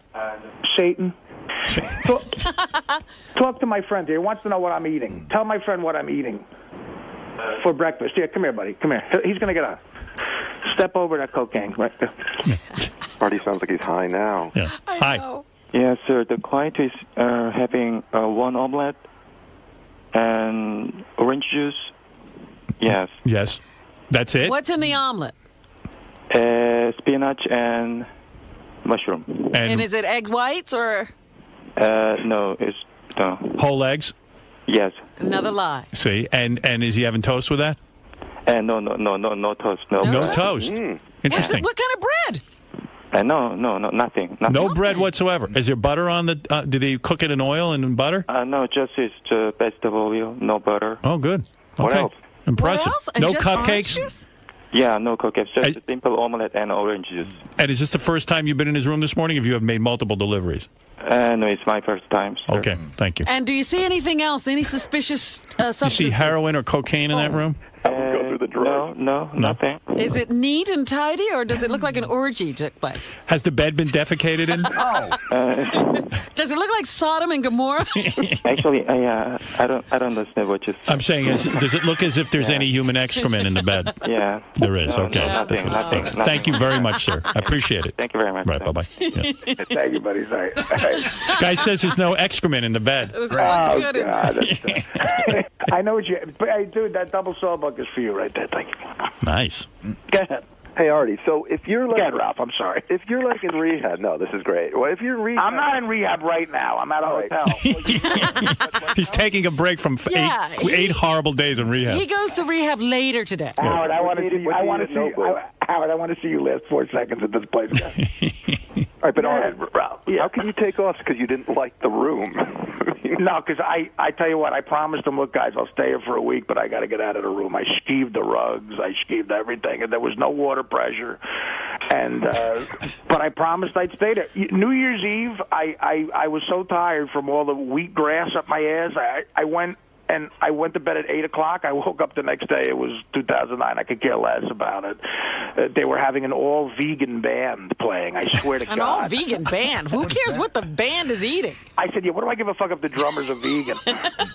Satan. Talk to my friend here. He wants to know what I'm eating. Tell my friend what I'm eating for breakfast. Yeah, come here, buddy. Come here. He's going to get on. Step over that cocaine. Right there. Artie sounds like he's high now. Yeah. Hi. Yeah, sir. The client is having 1 omelet and orange juice. Yes. Yes. That's it? What's in the omelet? Spinach and mushroom. And is it egg whites or? No, it's no. Whole eggs? Yes. Another lie. See, and is he having toast with that? No toast. No toast. Interesting. What kind of bread? No, nothing. No bread whatsoever. Is there butter on the? Do they cook it in oil and butter? No, just it's vegetable oil, no butter. Oh, good. Okay. What else? Impressive. What else? No just cupcakes. Yeah, no cupcakes. Just a simple omelet and orange juice. And is this the first time you've been in his room this morning? If you have made multiple deliveries? No, it's my first time, sir. Okay, thank you. And do you see anything else? Any suspicious substances? You see heroin or cocaine in that room? Go through the drugs. No, nothing. Is it neat and tidy, or does it look like an orgy took place? Has the bed been defecated in? Does it look like Sodom and Gomorrah? Actually, I don't understand what you. I'm saying, does it look as if there's any human excrement in the bed? Yeah. There is. No, okay. Nothing. Thank you very much, sir. I appreciate it. Thank you very much. Right. Bye bye. Yeah. Thank you, buddy. Sorry. Guy says there's no excrement in the bed. Oh, God. I know what you. But, hey, dude, that double sawbuck is for you right there. Thank you. Nice. Go ahead. Hey, Artie, so if you're like... Go ahead, Ralph, I'm sorry. If you're like in rehab... No, this is great. Well, if you're in rehab... I'm not in rehab right now. I'm at a hotel. He's taking a break from eight horrible days in rehab. He goes to rehab later today. Howard, I want to see you. Howard, I want to see you last 4 seconds at this place. All right, but Ralph, how can you take off because you didn't like the room? No, because I tell you what, I promised them, look, guys, I'll stay here for a week, but I got to get out of the room. I skeeved the rugs, I skeeved everything, and there was no water pressure. And but I promised I'd stay there. New Year's Eve, I was so tired from all the wheat grass up my ass. I went to bed at 8 o'clock. I woke up the next day. It was 2009. I could care less about it. They were having an all-vegan band playing. I swear to God. An all-vegan band? Who cares what the band is eating? I said, yeah, what do I give a fuck if the drummers are vegan?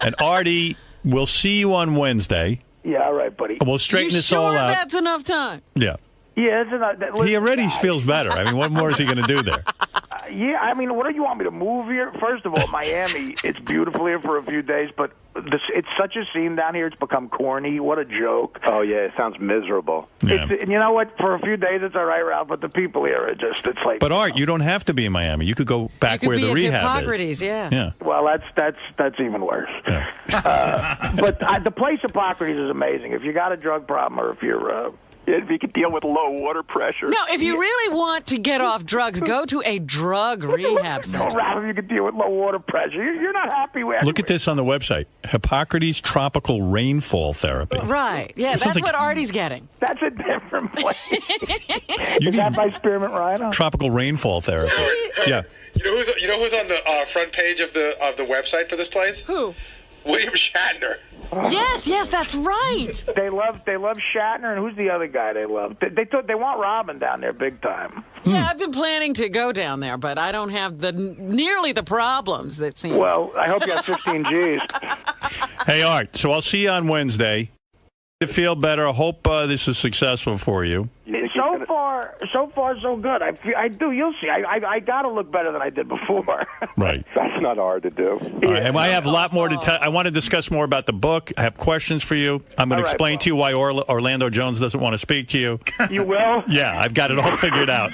And Artie, we'll see you on Wednesday. Yeah, all right, buddy. We'll straighten You this sure all out. that's enough time? Yeah. Yeah, it's enough. He already feels better. I mean, what more is he going to do there? Yeah, I mean, what do you want me to move here? First of all, Miami, it's beautiful here for a few days, but it's such a scene down here, it's become corny. What a joke. Oh, yeah, it sounds miserable. Yeah. And you know what? For a few days, it's all right, Ralph, but the people here are just, it's like... But, Art, you don't have to be in Miami. You could go back where the rehab Hippocrates, is. yeah. Well, that's even worse. Yeah. But the place Hippocrates is amazing. If you got a drug problem or if you're... if you could deal with low water pressure. No, if you really want to get off drugs, go to a drug rehab No, center. Ralph, if you could deal with low water pressure. You're not happy with Look at this on the website. Hippocrates Tropical Rainfall Therapy. Right. Yeah, It sounds that's like- what Artie's getting. That's a different place. You Is that by Spearmint Rhino? Tropical Rainfall Therapy. Yeah. You know who's on the front page of the website for this place? Who? William Shatner. Yes, that's right. They love Shatner, and who's the other guy they love? They want Robin down there big time. Yeah, I've been planning to go down there, but I don't have nearly the problems that seem. Well, I hope you have 15 G's. Hey, Art, so I'll see you on Wednesday. To feel better. I hope this is successful for you. So far, so good. I do. You'll see. I got to look better than I did before. Right. That's not hard to do. All right, and I have a lot more to tell. I want to discuss more about the book. I have questions for you. I'm going to explain to you why Orlando Jones doesn't want to speak to you. You will? Yeah, I've got it all figured out.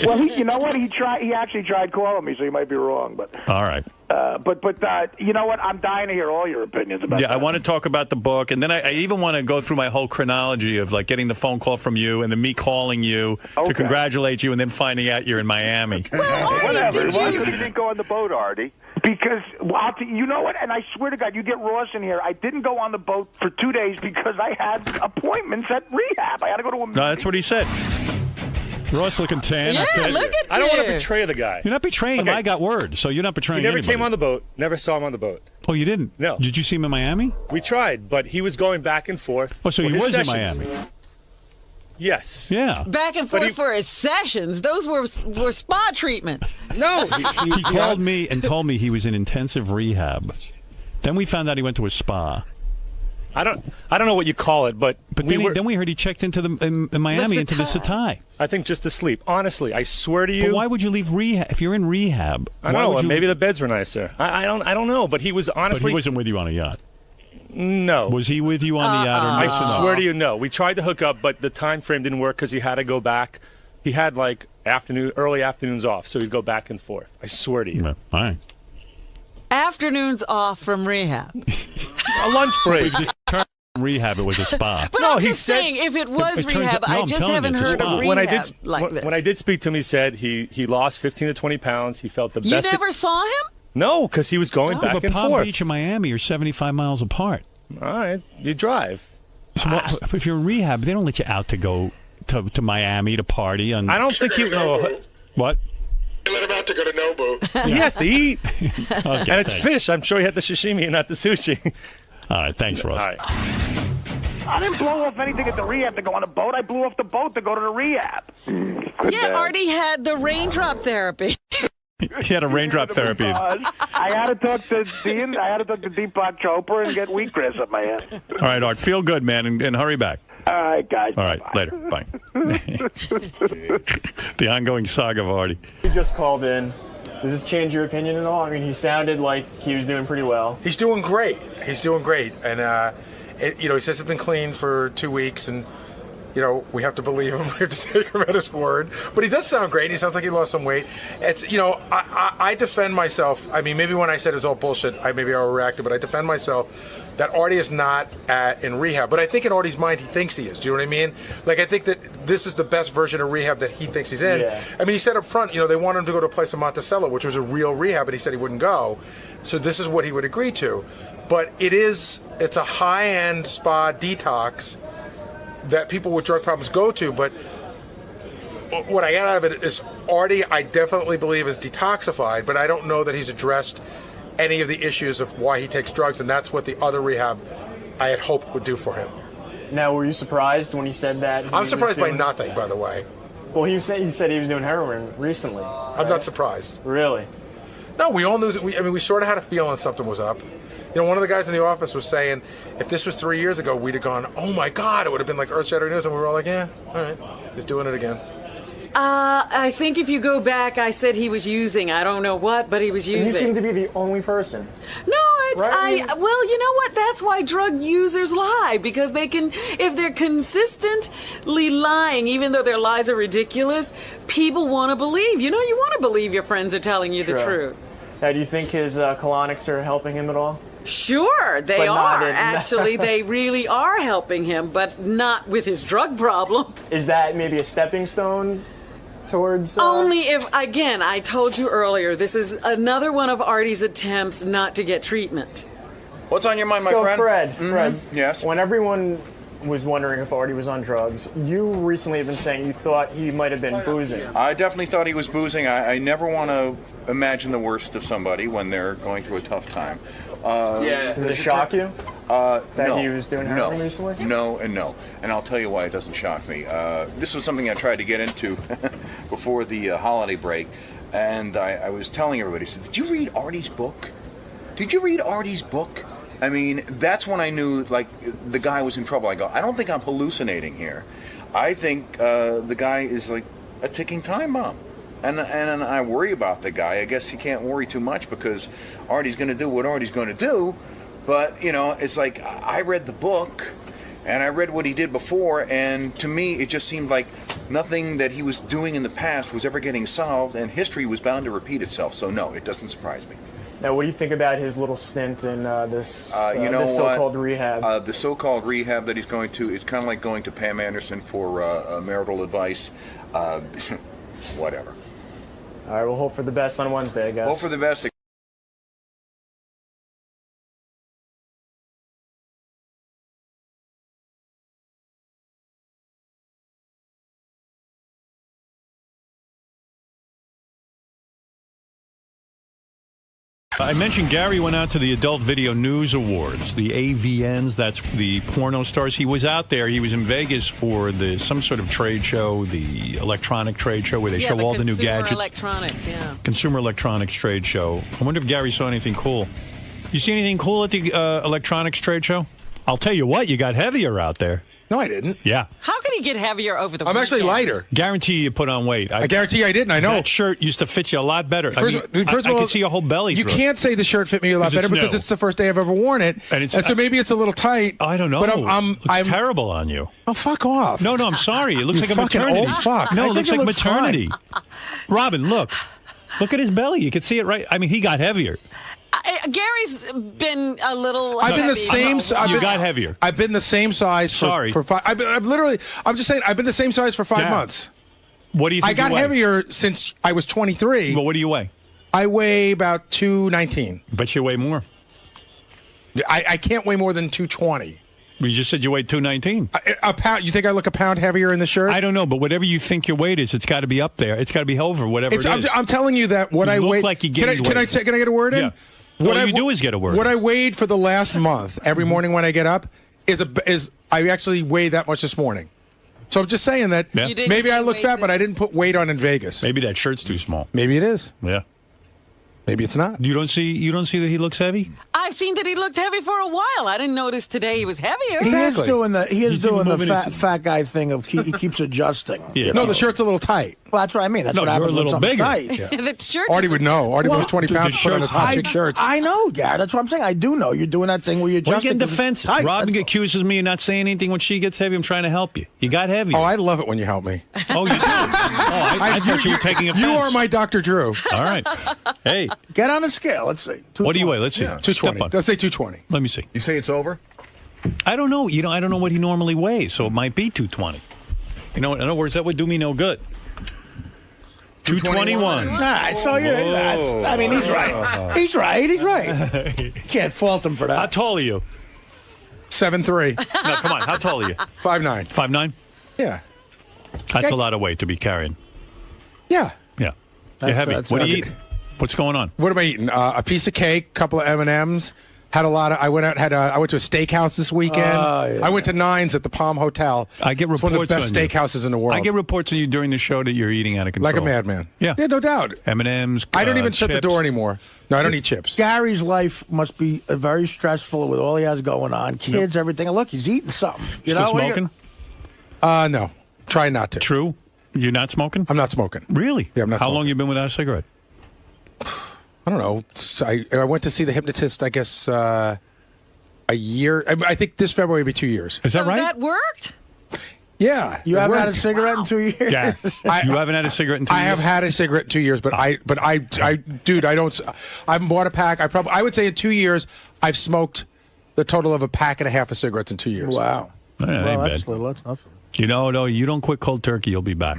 Well, you know what? He actually tried calling me, so you might be wrong. But All right. But you know what? I'm dying to hear all your opinions about that. I want to talk about the book, and then I even want to go through my whole chronology of like getting the phone call from you, and then me calling you to congratulate you, and then finding out you're in Miami. Whatever. Why you didn't go on the boat, Artie? Because, you know what? And I swear to God, you get Ross in here. I didn't go on the boat for 2 days because I had appointments at rehab. I had to go to a meeting. No, that's what he said. Ross looking tan. Yeah, fit. look at I don't want to you. betray the guy. You're not betraying him. I got word, so you're not betraying He never anybody. came on the boat. Never saw him on the boat. Oh, you didn't? No. Did you see him in Miami? We tried, but he was going back and forth. Oh, so for he his was sessions. in Miami. Yes. Yeah. Back and forth for his sessions. Those were spa treatments. No. He called me and told me he was in intensive rehab. Then we found out he went to a spa. I don't know what you call it, but then we heard he checked into in Miami into the Satai. I think just to sleep. Honestly, I swear to you. But why would you leave rehab if you're in rehab? I don't know. Maybe the beds were nicer. I don't know. But he was honestly. But he wasn't with you on a yacht. No. Was he with you on the yacht? Or I swear to you, no. We tried to hook up, but the time frame didn't work because he had to go back. He had like early afternoons off, so he'd go back and forth. I swear to you. All right. Afternoons off from rehab. A lunch break. Rehab, it was a spa. But I'm just saying, if it was rehab, I just haven't heard of rehab like this. When I did speak to him, he said he lost 15 to 20 pounds. He felt the best. You never saw him? No, because he was going back but and Palm forth. Beach and Miami are 75 miles apart. All right, you drive. So if you're in rehab, they don't let you out to go to Miami to party. I don't think he. What? They let him out to go to Nobu. He has to eat. Okay, and it's thanks. fish. I'm sure he had the sashimi and not the sushi. All right, thanks, Ross. All right. I didn't blow off anything at the rehab to go on a boat. I blew off the boat to go to the rehab. Artie had the raindrop therapy. He had a raindrop therapy. I had to talk to Dean. I had to talk to Deepak Chopra and get wheatgrass up my ass. All right, Art, feel good, man, and hurry back. All right, guys. All right, later. Bye. The ongoing saga of Artie. He just called in. Does this change your opinion at all? I mean, he sounded like he was doing pretty well. He's doing great. He's doing great. And, he says it's been clean for 2 weeks, and, we have to believe him. We have to take him at his word. But he does sound great. He sounds like he lost some weight. It's, I defend myself. I mean, maybe when I said it was all bullshit, maybe I overreacted, but I defend myself that Artie is not in rehab. But I think in Artie's mind, he thinks he is. Do you know what I mean? Like, I think that this is the best version of rehab that he thinks he's in. Yeah. I mean, he said up front, they wanted him to go to a place in Monticello, which was a real rehab, and he said he wouldn't go. So this is what he would agree to. But it's a high-end spa detox that people with drug problems go to. But what I got out of it is Artie, I definitely believe, is detoxified, but I don't know that he's addressed any of the issues of why he takes drugs, and that's what the other rehab I had hoped would do for him. Now, were you surprised when he said that? I'm surprised by nothing, by the way. Well, he said he was doing heroin recently. I'm not surprised. Really? No, we all knew. We sort of had a feeling something was up. You know, one of the guys in the office was saying, if this was 3 years ago, we'd have gone, oh my God, it would have been like earth-shattering news, and we were all like, yeah, all right, he's doing it again. I think if you go back, I said he was using. I don't know what, but he was using. And you seem to be the only person. No, well, you know what? That's why drug users lie, because they can, if they're consistently lying, even though their lies are ridiculous, people want to believe. You know, you want to believe your friends are telling you the truth. Now, do you think his colonics are helping him at all? Sure, they are. Actually, they really are helping him, but not with his drug problem. Is that maybe a stepping stone towards... Only if, again, I told you earlier, this is another one of Artie's attempts not to get treatment. What's on your mind, my friend? Fred, yes? When everyone was wondering if Artie was on drugs, you recently have been saying you thought he might have been boozing. I definitely thought he was boozing. I never want to imagine the worst of somebody when they're going through a tough time. Does it shock you that no, he was doing heroin recently? No, and no. And I'll tell you why it doesn't shock me. This was something I tried to get into before the holiday break, and I was telling everybody, I said, did you read Artie's book? Did you read Artie's book? I mean, that's when I knew, like, the guy was in trouble. I go, I don't think I'm hallucinating here. I think the guy is like a ticking time bomb. And I worry about the guy. I guess you can't worry too much because Artie's going to do what Artie's going to do. But, you know, it's like I read the book and I read what he did before, and to me it just seemed like nothing that he was doing in the past was ever getting solved, and history was bound to repeat itself. So, no, it doesn't surprise me. Now, what do you think about his little stint in this this so-called rehab? The so-called rehab that he's going to, it's kind of like going to Pam Anderson for marital advice. Whatever. All right, we'll hope for the best on Wednesday, I guess. Hope for the best. I mentioned Gary went out to the Adult Video News Awards, the AVNs, that's the porno stars. He was out there. He was in Vegas for some sort of trade show, the electronic trade show where they show all the new gadgets. Consumer electronics trade show. I wonder if Gary saw anything cool. You see anything cool at the electronics trade show? I'll tell you what, you got heavier out there. No, I didn't. Yeah. How could he get heavier over the I'm actually lighter. Guarantee you put on weight. I guarantee I didn't. I know. That shirt used to fit you a lot better. First of all, I can see your whole belly. You can't say the shirt fit me a lot better because it's the first day I've ever worn it. And so maybe it's a little tight. I don't know. But I'm terrible on you. Oh, fuck off. No, I'm sorry. It looks like a fucking maternity. Old fuck. No, it looks like maternity. Robin, look. Look at his belly. You can see it right. I mean, he got heavier. Gary's been a little. I've been the same. You got heavier. I've been the same size for 5. I'm just saying. I've been the same size for 5 months. What do you think? I got heavier since I was 23. Well, what do you weigh? I weigh about 219. But you weigh more. I can't weigh more than 220. You just said you weighed 219. A pound. You think I look a pound heavier in the shirt? I don't know, but whatever you think your weight is, it's got to be up there. It's got to be over whatever it is. I'm telling you that what I weigh. Like you gained weight. Can I get a word in? Yeah. What you do is get a word. What I weighed for the last month, every morning when I get up, is I actually weighed that much this morning. So I'm just saying that maybe I look fat, but I didn't put weight on in Vegas. Maybe that shirt's too small. Maybe it is. Yeah. Maybe it's not. You don't see that he looks heavy? I've seen that he looked heavy for a while. I didn't notice today he was heavier. He is doing the fat guy thing of he keeps adjusting. Yeah. No, the shirt's a little tight. Well, that's what I mean. That's what happens when something's tight. Yeah. That shirt. Artie would know. Artie weighs 20 pounds to put on his hot chick shirts. I know, Gary. That's what I'm saying. I do know. You're doing that thing where you adjust. You're getting defensive. Robin accuses me of not saying anything when she gets heavy. I'm trying to help you. You got heavy. Oh, I love it when you help me. Oh, you do? I thought you were taking offense. You are my Dr. Drew. All right. Hey. Get on the scale. Let's see. What do you weigh? Let's see. 220. Let's say 220. Let me see. You say it's over? I don't know. I don't know what he normally weighs, so it might be 220. In other words, that would do me no good. 221. All right, so I mean, he's right. He's right. Can't fault him for that. How tall are you? 7'3". No, come on. How tall are you? 5'9". 5'9"? Yeah. That's a lot of weight to be carrying. Yeah. Yeah. You're heavy. What do you eat? What's going on? What am I eating? A piece of cake, couple of M&Ms, Had a lot of. I went out. I went to a steakhouse this weekend. Yeah. I went to Nines at the Palm Hotel. I get reports it's one of the best on you. steakhouses in the world. I get reports on you during the show that you're eating out of control. Like a madman. Yeah, no doubt. M&M's. I don't even shut the chips. door anymore. No, I don't eat chips. Gary's life must be very stressful with all he has going on, kids, everything. And look, he's eating something. You Still know, what are you- smoking? No. Try not to. True. You're not smoking? I'm not smoking. Really? Yeah, I'm not How smoking. long you been without a cigarette? I don't know. I went to see the hypnotist, I guess, a year. I think this February will be 2 years. Is that So right? that worked? Yeah. You it haven't had a worked. cigarette in 2 years? Yeah. You haven't had a cigarette in 2 years? I have had a cigarette in 2 years, but dude, I don't. I haven't bought a pack. I would say in 2 years, I've smoked the total of a pack and a half of cigarettes in 2 years. Wow. Yeah, Well, ain't that's bad. little. That's nothing. You know, though, you don't quit cold turkey, you'll be back.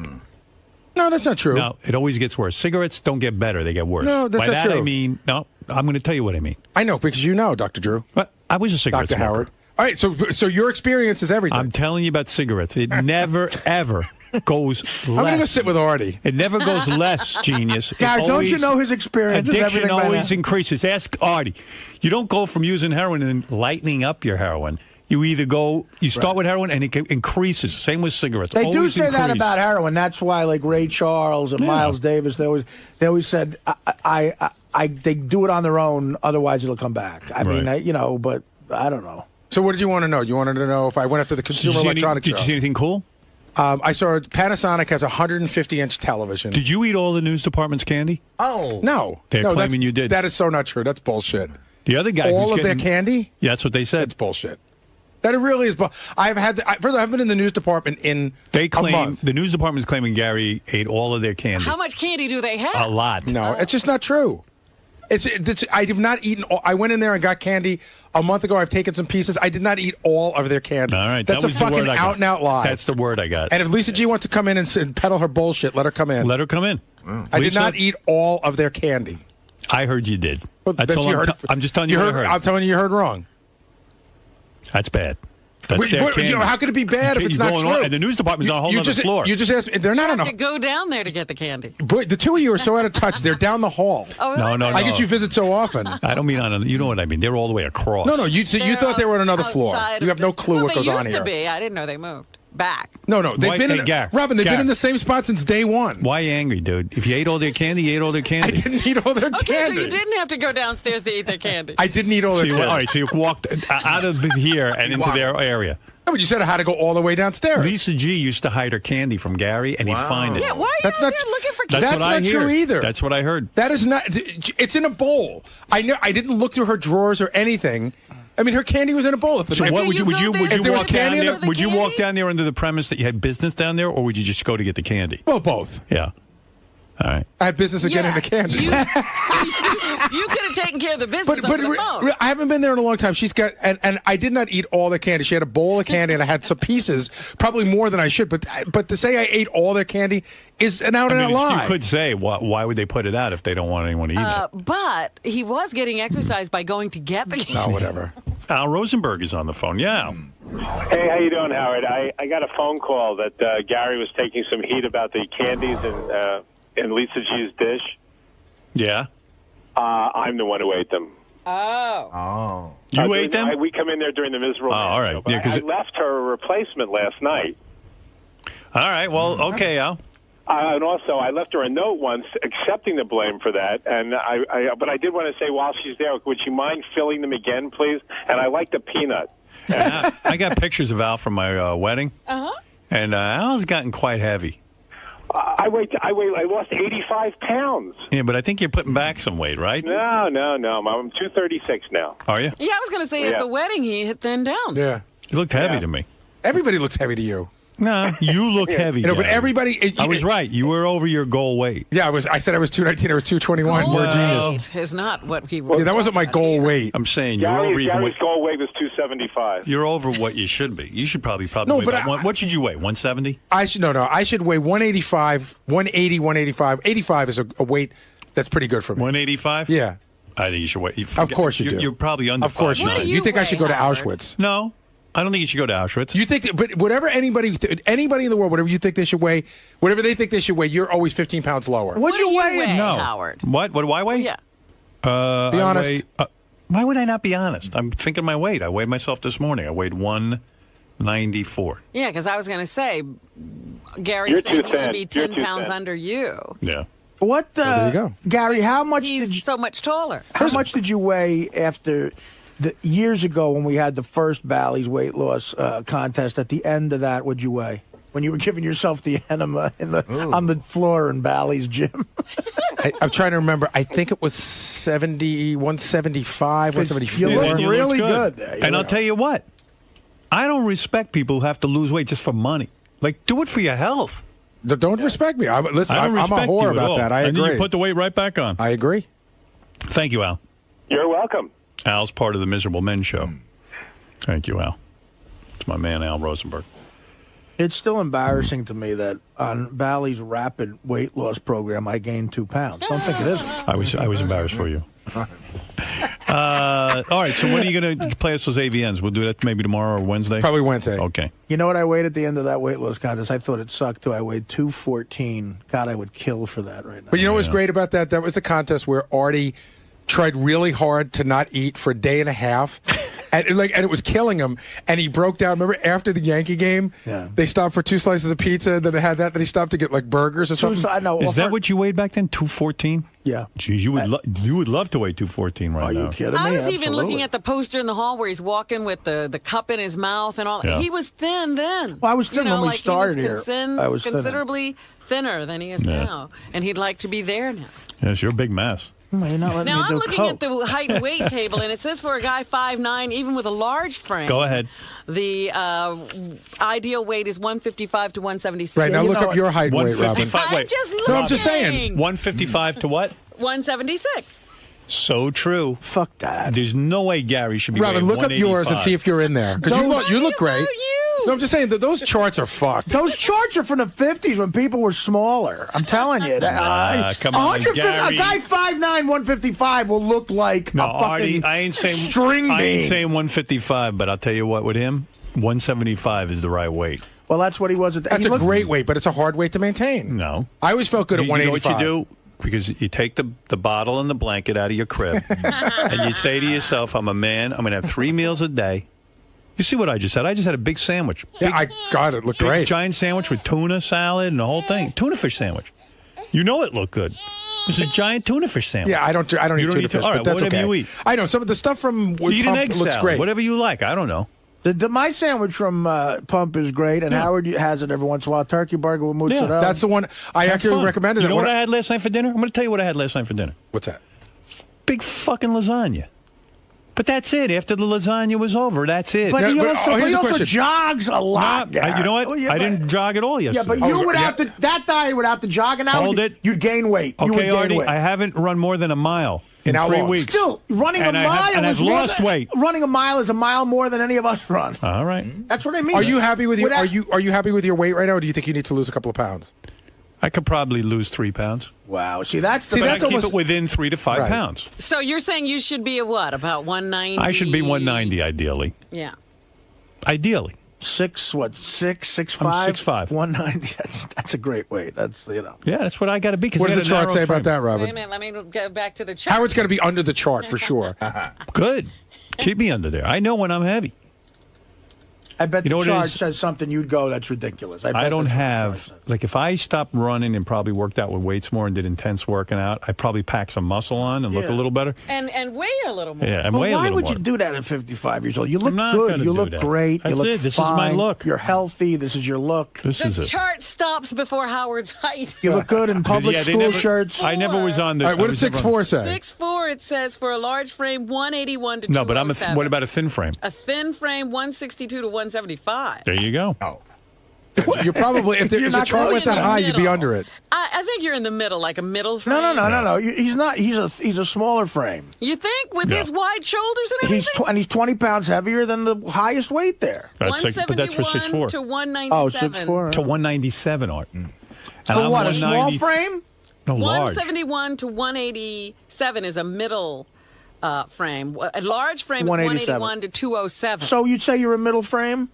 No, that's not true. No, it always gets worse. Cigarettes don't get better; they get worse. No, that's By not that true. I mean, no. I'm going to tell you what I mean. I know because you know, Dr. Drew. But I was a cigarette Dr. smoker. Howard. All right, so your experience is everything. I'm telling you about cigarettes. It never ever goes less. I'm going to go sit with Artie. It never goes less, genius. It Guy, don't you always- know his experience is Addiction everything by always now? increases. Ask Artie. You don't go from using heroin and then lightening up your heroin. You either you start with heroin and it increases. Same with cigarettes. They do Always say that increase. about heroin. That's why, like Ray Charles and Miles Davis, they always said, they do it on their own. Otherwise, it'll come back. I mean, but I don't know. So what did you want to know? You wanted to know if I went up to the Consumer Electronics Did you Show. see anything cool? I saw Panasonic has a 150-inch television. Did you eat all the news department's candy? Oh. No. They're no, claiming that's- you did. That is so not true. That's bullshit. The other guy All who's of getting, their candy? Yeah, that's what they said. That's bullshit. That it really is. I've had. First of all, I've been in the news department in They claim a month. the news department is claiming Gary ate all of their candy. How much candy do they have? A lot. No, it's just not true. It's I have not eaten. I went in there and got candy a month ago. I've taken some pieces. I did not eat all of their candy. All right, that's that a was the fucking word I got. out and out lie. That's the word I got. And if Lisa G wants to come in and peddle her bullshit, let her come in. Let her come in. I did Lisa? not eat all of their candy. I heard you did. Well, That's all I'm just telling you, what I heard. I'm telling you heard wrong. That's bad. That's Wait, their what- candy. how could it be bad if You're it's not going true? on- and the news department's on a whole You other just, floor. You just asked. They're not You on have a. to go down there to get the candy. Boy, the two of you are so out of touch. They're down the hall. Oh, No, no, I no. get you visit so often. I don't mean on. You know what I mean. They're all the way across. No, you thought they were on another floor. outside You of have no this- clue well, what goes on They here. used to be. I didn't know they moved back. No, they've Why- been hey, in. Gar, Robin, they've Gar. been in the same spot since day one. Why are you angry, dude? If you ate all their candy, you ate all their I candy. didn't eat all their Okay, candy. so you didn't have to go downstairs to eat their candy. I didn't eat all So their you, candy. all right, so you walked out of here and into their area. No, but you said I had to go all the way downstairs. Lisa G used to hide her candy from Gary, and he'd find it. Yeah, why are you That's out not- there looking for That's candy? what I not hear. true either. That's what I heard. That is not. It's in a bowl. I didn't look through her drawers or anything. I mean, her candy was in a bowl. So what would you If there was walk down candy in there? the- Would you walk candy? down there under the premise that you had business down there, or would you just go to get the candy? Well, both. Yeah. All right. I had business of getting Yeah, the candy. You could have taken care of the business But over the phone. I haven't been there in a long time. She's got and I did not eat all the candy. She had a bowl of candy and I had some pieces, probably more than I should. But to say I ate all their candy is an out and out lie. You could say, why would they put it out if they don't want anyone to eat it? But he was getting exercise by going to get the candy. No, whatever. Al Rosenberg is on the phone. Yeah. Hey, how you doing, Howard? I got a phone call that Gary was taking some heat about the candies in Lisa G's dish. Yeah. I'm the one who ate them. Oh. You ate them? We come in there during the miserable. all right. Show, but Yeah, 'cause I left her a replacement last night. All right. Well, okay, Al. And also, I left her a note once accepting the blame for that. And but I did want to say, while she's there, would she mind filling them again, please? And I like the peanut. And I got pictures of Al from my wedding, and Al's gotten quite heavy. I lost 85 pounds. Yeah, but I think you're putting back some weight, right? No. I'm 236 now. Are you? Yeah, I was going to say at Yeah. the wedding he had thinned down. Yeah. You looked heavy to me. Everybody looks heavy to you. No, you look heavy. You know, but Gary. everybody. I was right. You were over your goal weight. Yeah, I said I was 219. I was 221. Goal We're a genius. weight is not what he was. Yeah, that wasn't my goal weight. I'm saying you're over even. Gary's goal weight was 275. You're over what you should be. You should probably No, weigh but about what should you weigh? 170? I should weigh 185, 180, 185. 85 is a weight that's pretty good for me. 185? Yeah. I think you should weigh. Of course you do. You're probably under. Of course you 5'9". do. You think I should go to Auschwitz? No, I don't think you should go to Auschwitz. You think, but whatever anybody in the world, whatever you think they should weigh, whatever they think they should weigh, you're always 15 pounds lower. What do you weigh, No. Howard? What do I weigh? Yeah. Be I honest. weigh, Why would I not be honest? I'm thinking my weight. I weighed myself this morning. I weighed 194. Yeah, because I was going to say, Gary You're said too he should thin. be You're 10 too pounds thin. under you. Yeah. What, there you go. Gary, how much He's did you, so much taller. how much did you weigh after years ago when we had the first Bally's weight loss contest? At the end of that, what'd you weigh? When you were giving yourself the enema on the floor in Bally's gym? I'm trying to remember. I think it was 175, 174. You look You really looked good. And I'll tell you what. I don't respect people who have to lose weight just for money. Like, do it for your health. Don't respect me. Listen, I don't I'm a respect whore you at about all. that. I and agree. then you put the weight right back on. I agree. Thank you, Al. You're welcome. Al's part of the Miserable Men Show. Thank you, Al. It's my man, Al Rosenberg. It's still embarrassing to me that on Bally's rapid weight loss program, I gained 2 pounds. Don't think it isn't. I was embarrassed for you. All right, so when are you going to play us those AVNs? We'll do that maybe tomorrow or Wednesday? Probably Wednesday. Okay. You know what I weighed at the end of that weight loss contest? I thought it sucked, too. I weighed 214. God, I would kill for that right now. But you know what's great about that? That was a contest where Artie tried really hard to not eat for a day and a half. And it was killing him. And he broke down. Remember, after the Yankee game, they stopped for 2 slices of pizza. And then they had that. Then he stopped to get like burgers or something. Is that what you weighed back then? 214? Yeah. Geez, you would love to weigh 214 right now. Are you kidding me? I was even looking at the poster in the hall where he's walking with the cup in his mouth and all. Yeah. He was thin then. Well, I was thin when we like started he was here. I was thinner. considerably thinner than he is Yeah. now. And he'd like to be there now. Yes, you're a big mess. You're not letting Now, me I'm do looking at coke. the height and weight table, and it says for a guy 5'9", even with a large frame. Go ahead. The ideal weight is 155 to 176. Right, now look up your height and weight, Robin. 155. I'm just looking. No, I'm just saying. 155 to what? 176. So true. Fuck that. There's no way Gary should be Robin, weighing look up yours and 185. see if you're in there. Because you look great. No, I'm just saying that those charts are fucked. Those charts are from the 50s when people were smaller. I'm telling you. Come on, 150 Gary. A guy 5'9", 155 will look like No, a fucking Artie, I ain't saying string I ain't bean. saying 155, but I'll tell you what, with him, 175 is the right weight. Well, that's what he was at the That's a great weight, but it's a hard weight to maintain. No. I always felt good at You know what 185. you do? Because you take the bottle and the blanket out of your crib, and you say to yourself, I'm a man, I'm going to have 3 meals a day. You see what I just said? I just had a big sandwich. Yeah, I got it. Looked great. Giant sandwich with tuna salad and the whole thing. Tuna fish sandwich. You know it looked good. It's a giant tuna fish sandwich. Yeah, I don't eat tuna fish, all right, but that's whatever okay. you eat. I know some of the stuff from Eat an Pump egg looks salad, great. whatever you like. I don't know. My sandwich from Pump is great, and Howard has it every once in a while. Turkey burger with mozzarella. That's the one I actually recommended. You know that what I had last night for dinner? I'm going to tell you what I had last night for dinner. What's that? Big fucking lasagna. But that's it. After the lasagna was over, that's it. But he also, here's a also question. jogs a lot. You know what? Well, yeah, I didn't jog at all Yeah, yesterday. but you without that diet, without the jogging out, Hold it. you'd gain weight. You would Okay, gain Artie, weight. I haven't run more than a mile in how 3 long? weeks. Still, running And a I mile have- and is I've more lost than- weight. Running a mile is a mile more than any of us run. All right. That's what I mean. Are you happy with your Without- are you happy with your weight right now, or do you think you need to lose a couple of pounds? I could probably lose 3 pounds. Wow. See, that's But I keep almost it within 3 to 5 Right. pounds. So you're saying you should be about 190? I should be 190 ideally. Yeah. Ideally. 6'5"? I'm 6'5". 190. That's a great weight. That's Yeah, that's what I got to be. What does the chart say about that, Wait a Robin? minute. Let me go back to the chart. Howard's going to be under the chart for sure. Good. Keep me under there. I know when I'm heavy. I bet You know the what it chart is? says something you'd go, that's ridiculous. I bet don't that's what the chart have, says. like, if I stopped running and probably worked out with weights more and did intense working out, I'd probably pack some muscle on and look a little better. And weigh a little more. Yeah, and Well, weigh a why little would more. you do that at 55 years old? You look not good. gonna You do look that. great. That's you look it. This is fine. my look. You're healthy. This is your look. This is The it. chart stops before Howard's height. You look good in public Yeah, they school never- shirts. I never was on the. All right, what I does was never on- 6'4" say? 6'4", it says, for a large frame, 181 to No, but I'm a. 207. What about a thin frame? A thin frame, 162 to 175. There you go. Oh. You're probably, if the not chart close went that in the high, you'd be middle. under it. I think you're in the middle, like a middle frame. No. He's not. He's a smaller frame. You think with Yeah. his wide shoulders and everything? And he's 20 pounds heavier than the highest weight there. That's six, but that's for 171 6'4". to 197. Oh, 6'4". To 197, Art. And For I'm what? A small 190 frame? No, large. 171 to 187 is a middle frame. A large frame is 187. 181 to 207. So you'd say you're a middle frame?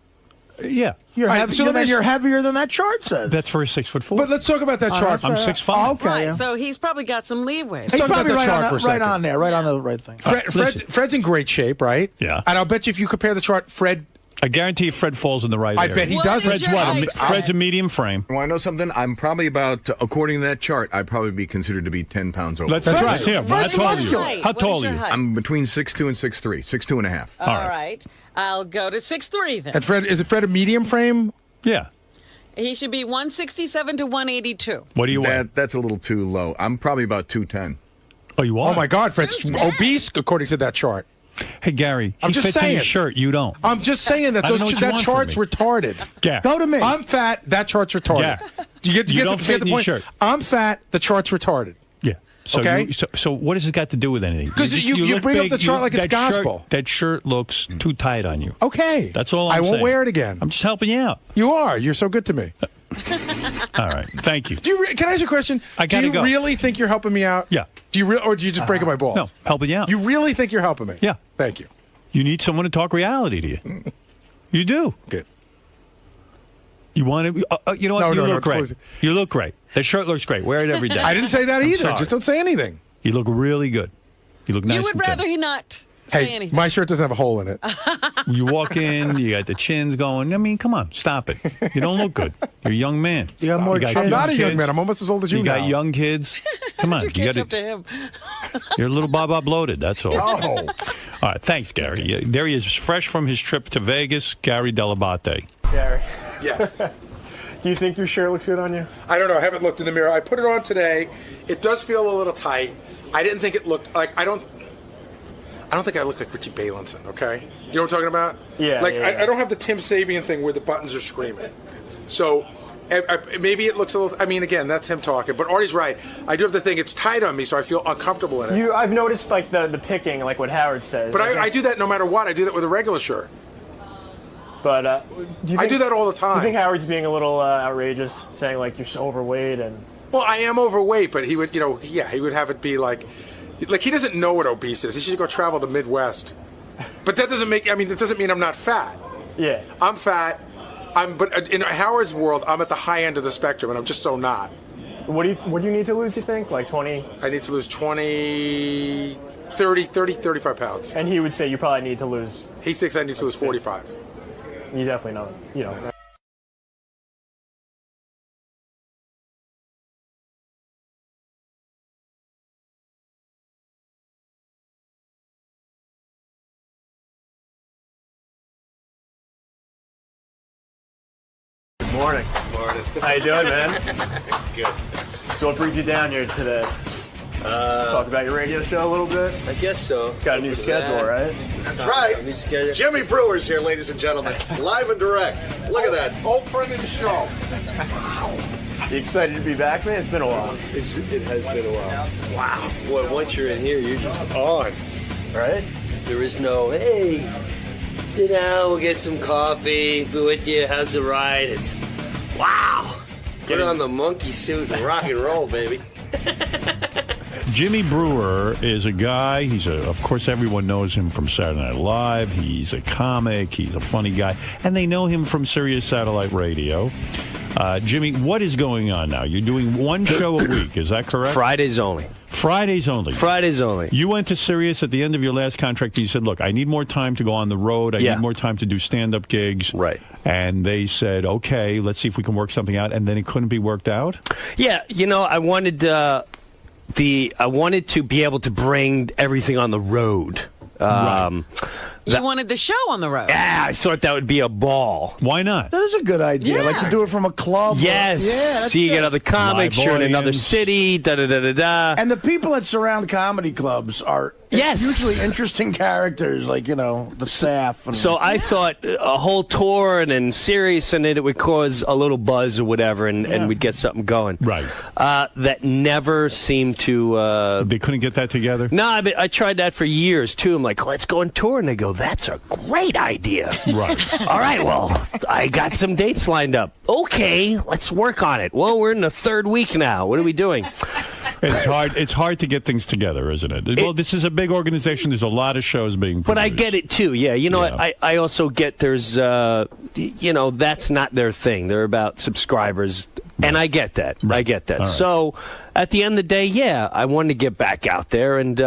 Yeah. You're, All right, heavy, so let me- you're heavier than that chart says. That's for a 6'4". But let's talk about that chart. I'm 6'5". Okay. Right, so he's probably got some leeway. Let's He's talk about probably that right, chart on, for a second. right on there, right on the right thing. Fred's in great shape, right? Yeah. And I'll bet you if you compare the chart, Fred. I guarantee you Fred falls in the right I area. bet he does. Fred's what? Fred's a medium frame. Want to know something? I'm probably about, according to that chart, I'd probably be considered to be 10 pounds over. That's right. Yeah, how tall are you? How tall are you? I'm between 6'2" and 6'3", 6'2" and a half. All right. I'll go to 6'3" then. And Fred, is it Fred a medium frame? Yeah. He should be 167 to 182. What do you weigh? That's a little too low. I'm probably about 210. Oh, you are? Oh, my God. Fred's obese, according to that chart. Hey, Gary, I'm he just fits in saying. his shirt. You don't. I'm just saying that I don't know what you that want from chart's me. retarded. Yeah. Go to me. I'm fat. That chart's retarded. Yeah. Do you get You the, don't get fit the in your point? shirt. I'm fat. The chart's retarded. Yeah. So Okay. so what has this got to do with anything? 'Cause you look bring up big, the chart like it's that gospel. That shirt looks too tight on you. Okay. That's all I'm I won't saying. wear it again. I'm just helping you out. You are. You're so good to me. All right. Thank you. Can I ask you a question? I gotta do you go. really think you're helping me out? Yeah. Do you or do you just breaking my balls? No, helping you out. You really think you're helping me? Yeah. Thank you. You need someone to talk reality to you. You do. Good. You want to? You know what? No, you no, look no, great. please. You look great. That shirt looks great. Wear it every day. I didn't say that I'm either. sorry. Just don't say anything. You look really good. You look nice. You would and rather thin. he not say Hey, anything. my shirt doesn't have a hole in it. You walk in, you got the chins going. I mean, come on, stop it. You don't look good. You're a young man. You got more chin. I'm not a young kids. man. I'm almost as old as you You now. got young kids. Come on, you catch gotta, up to him. You're a little Baba bloated. That's all. Oh. All right, thanks, Gary. Yeah, there he is, fresh from his trip to Vegas. Gary Delabate. Gary, Yes. do you think your shirt looks good on you? I don't know. I haven't looked in the mirror. I put it on today. It does feel a little tight. I didn't think it looked like I don't think I look like Richie Balinson. Okay, you know what I'm talking about? Yeah. Like yeah. I don't have the Tim Sabian thing where the buttons are screaming. So maybe it looks a little. I mean, again, that's him talking. But Artie's right. I do have the thing. It's tight on me, so I feel uncomfortable in it. I've noticed like the picking, like what Howard says. But I guess- do that no matter what. I do that with a regular shirt. But do you I think, do that all the Do time. you think Howard's being a little outrageous, saying like you're so overweight and? Well, I am overweight, but he would, he would have it be like he doesn't know what obese is. He should go travel the Midwest. But that doesn't that doesn't mean I'm not fat. Yeah. I'm fat. But in Howard's world, I'm at the high end of the spectrum, and I'm just so not. What do you need to lose? You think like 20? I need to lose 20, 30, 35 pounds. And he would say you probably need to lose. He thinks I need to lose 45. You definitely know. You know. Good morning. Morning. How you doing, man? Good. So what brings you down here today? Talk about your radio show a little bit? I guess so. Got a new schedule, right? That's right. New schedule. Jimmy Brewer's here, ladies and gentlemen. Live and direct. Look at that. Old friend of the show. You excited to be back, man? It's been a while. It has been a while. Wow. Boy, once you're in here, you're just on. Right? There is no, hey, sit down, we'll get some coffee, be with you, how's the ride? It's, wow. Put on the monkey suit and rock and roll, baby. Jimmy Brewer is a guy. Of course, everyone knows him from Saturday Night Live. He's a comic. He's a funny guy. And they know him from Sirius Satellite Radio. Jimmy, what is going on now? You're doing one show a week. Is that correct? Fridays only. Fridays only. Fridays only. You went to Sirius at the end of your last contract. You said, look, I need more time to go on the road. I need more time to do stand-up gigs. Right. And they said, okay, let's see if we can work something out. And then it couldn't be worked out? Yeah, I wanted I wanted to be able to bring everything on the road. You wanted the show on the road. Yeah, I thought that would be a ball. Why not? That is a good idea. Yeah. Like to do it from a club. Yes. Yeah, So you get other comics, Live you're in another audience. city, da-da-da-da-da. And the people that surround comedy clubs are usually interesting characters, like, the staff. And, So I thought a whole tour and then Sirius and it would cause a little buzz or whatever, and we'd get something going. Right. That never seemed to... They couldn't get that together? No, I tried that for years, too. I'm like, let's go on tour. And they go, that's a great idea. Right. All right, well, I got some dates lined up. Okay, let's work on it. Well, we're in the third week now. What are we doing? It's hard to get things together, isn't it? Well, this is a big organization. There's a lot of shows being produced. But I get it, too. Yeah, what? I also get there's that's not their thing. They're about subscribers. And I get that. I get that. All right. So at the end of the day, yeah, I wanted to get back out there. And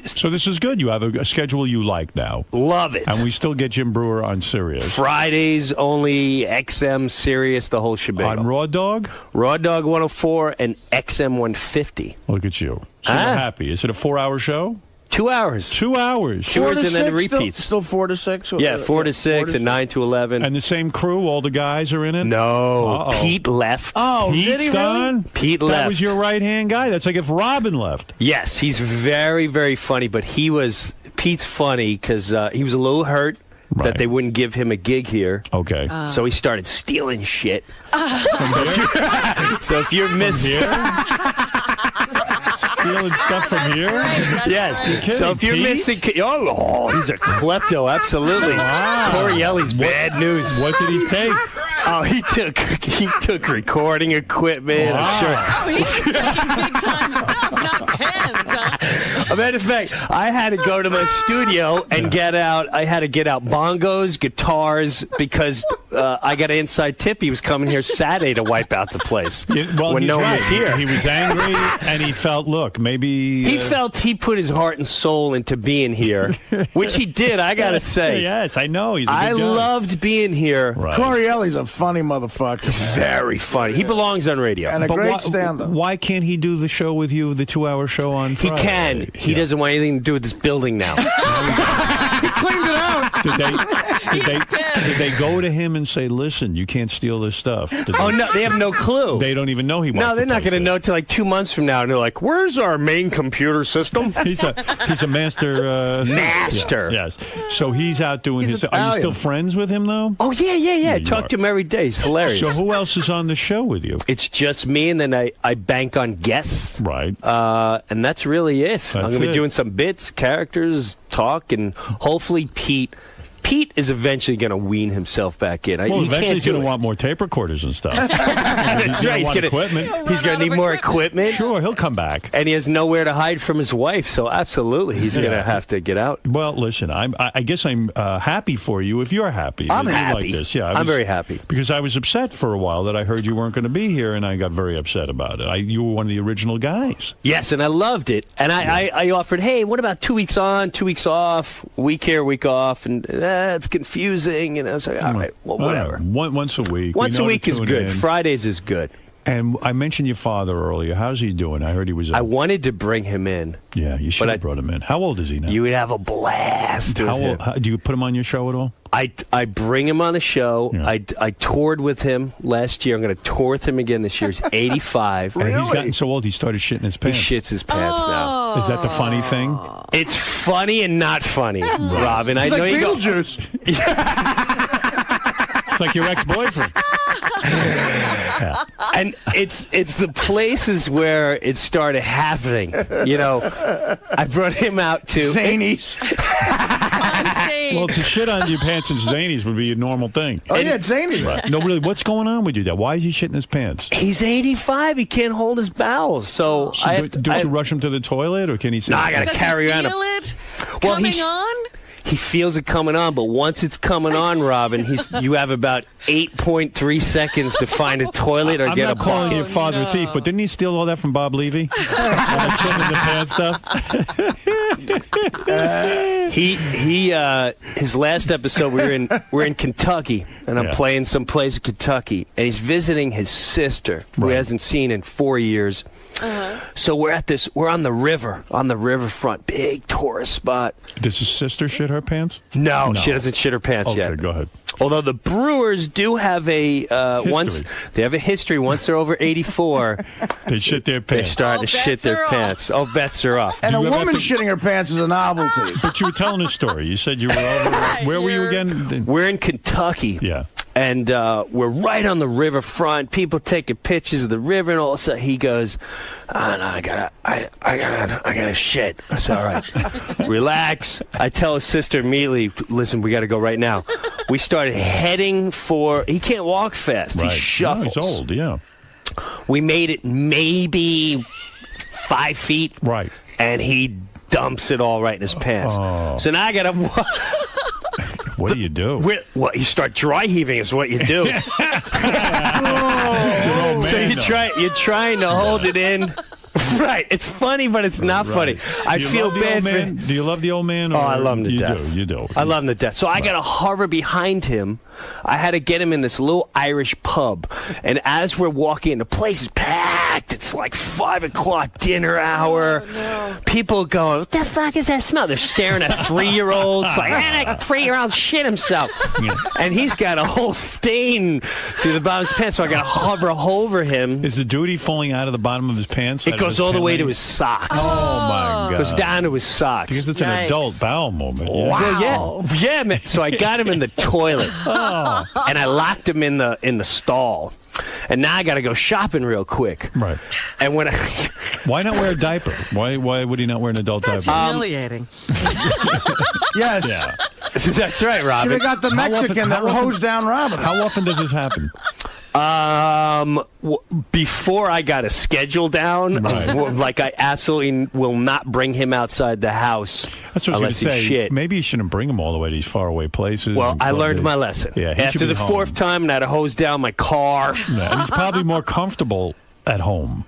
so this is good. You have a schedule you like now. Love it. And we still get Jim Brewer on Sirius. Fridays only, XM, Sirius, the whole shebang. On Raw Dog? Raw Dog 104 and XM 150. Look at you. So you're happy. Is it a 4-hour show? 2 hours. 2 hours. 2 hours and then repeats. Still 4 to 6? Yeah, 4 to 6 and 9 to 11. And the same crew? All the guys are in it? No. Uh-oh. Pete left. Oh, Pete's did he gone? really? Pete that left. was your right-hand guy? That's like if Robin left. Yes, he's very, very funny, but Pete's funny because he was a little hurt that they wouldn't give him a gig here. Okay. So he started stealing shit. So if you're missing... Stealing stuff from here? Yes. So if you're Pete? missing... Oh, he's a klepto, absolutely. Wow. Corielli's bad news. What did he take? Oh, he took recording equipment. Wow. I'm sure. Oh, he's taking big time stuff, not pens, huh? As a matter of fact, I had to go to my studio and get out bongos, guitars, because I got an inside tip. He was coming here Saturday to wipe out the place when no one was here. He was angry, and he felt, look, maybe... He felt he put his heart and soul into being here, which he did, I got to say. Yes, I know. He's a good I guy. loved being here. Right. Corielli's a funny motherfucker. He's very funny. He belongs on radio. And a But great stand-up. Why can't he do the show with you, the 2-hour show on He Friday? can. He doesn't want anything to do with this building now. He cleaned it out. Did they go to him and say, listen, you can't steal this stuff? Oh, no, they have no clue. They don't even know he wants No, they're to not play going to know till like 2 months from now. And they're like, where's our main computer system? He's a master. Master. Yeah, yes. So he's out doing He's his... Are you Italian. still friends with him, though? Oh, yeah. I you talk are. to him every day. He's hilarious. So who else is on the show with you? It's just me, and then I bank on guests. Right. And that's really it. I'm going to be it. doing some bits, characters, talk, and hopefully Pete is eventually going to wean himself back in. Well, He eventually can't he's do going to it. want more tape recorders and stuff. That's right. He's going to need more equipment. Sure, he'll come back. And he has nowhere to hide from his wife, so absolutely he's going to have to get out. Well, listen, I guess I'm happy for you if you're happy. I'm that you happy. Like this. Yeah, I'm very happy. Because I was upset for a while that I heard you weren't going to be here, and I got very upset about it. You were one of the original guys. Yes, and I loved it. And I offered, hey, what about 2 weeks on, 2 weeks off, week here, week off, and it's confusing. And I was like, all right, well, whatever. Once a week. Once a week is tune good. in. Fridays is good. And I mentioned your father earlier. How's he doing? I heard he was... I wanted to bring him in. Yeah, you should have brought him in. How old is he now? You would have a blast with him. Do you put him on your show at all? I bring him on the show. Yeah. I toured with him last year. I'm going to tour with him again this year. He's 85. And he's gotten so old he started shitting his pants. He shits his pants now. Is that the funny thing? It's funny and not funny, Robin. It's I know like you Beetlejuice. It's like your ex-boyfriend. Yeah. And it's the places where it started happening. You know, I brought him out to Zanies. Well, to shit on your pants and Zanies would be a normal thing. Oh, yeah, it's zany. Right. No, really, what's going on with you there? Why is he shitting his pants? He's 85. He can't hold his bowels. So I have to, don't you rush him to the toilet, or can he say... No, I got to carry on. Feel it Well, coming on? He feels it coming on, but once it's coming on, Robin, you have about 8.3 seconds to find a toilet or get a I'm not calling bucket. your father a thief, but didn't he steal all that from Bob Levy? All the shit in the pants stuff? His last episode, we're in Kentucky, and I'm playing someplace in Kentucky, and he's visiting his sister, who he hasn't seen in 4 years. So we're on the riverfront, big tourist spot. Does his sister shit her pants? No, she doesn't shit her pants yet. Okay, go ahead. Although the Brewers do have a history. Once they're over 84, they shit their pants. They start to shit their pants. All bets are off. And a woman shitting her pants is a novelty. But you were telling a story. You said you were over... Where were you again? We're in Kentucky. Yeah. And we're right on the riverfront. People taking pictures of the river, and all of a sudden he goes, "Oh, no, I gotta shit." I said, "All right, relax." I tell his sister immediately, "Listen, we got to go right now." We started heading for. He can't walk fast. Right. He shuffles. No, he's old. Yeah. We made it maybe 5 feet. Right. And he dumps it all right in his pants. Oh. So now I gotta. What do you do? Well, you start dry heaving is what you do. So you're trying to hold it in. Right. It's funny, but it's not funny. I feel bad for him. Do you love the old man? Or I love him to death. You do. I love him to death. So I got to hover behind him. I had to get him in this little Irish pub. And as we're walking in, the place is packed. It's like 5 o'clock dinner hour. Oh, no. People going, what the fuck is that smell? They're staring at 3-year-olds. Like, that 3-year-old shit himself. Yeah. And he's got a whole stain through the bottom of his pants. So I got to hover over him. Is the duty falling out of the bottom of his pants? It goes all the way to his socks. Oh, my God. It goes down to his socks. Because it's an adult bowel movement. Yeah. Wow. Yeah, man. So I got him in the toilet. And I locked him in the stall. And now I got to go shopping real quick. Right. And when why not wear a diaper? Why would he not wear an adult diaper? Humiliating. Yes. Yeah. That's right, Robin. Should have got the Mexican that hosed down Robin. How often does this happen? Before I got a schedule down, like I absolutely will not bring him outside the house. That's what I was going to say. Shit. Maybe you shouldn't bring him all the way to these faraway places. Well, I learned my lesson. Yeah, after the 4th time, and I had to hose down my car. Yeah, and he's probably more comfortable at home.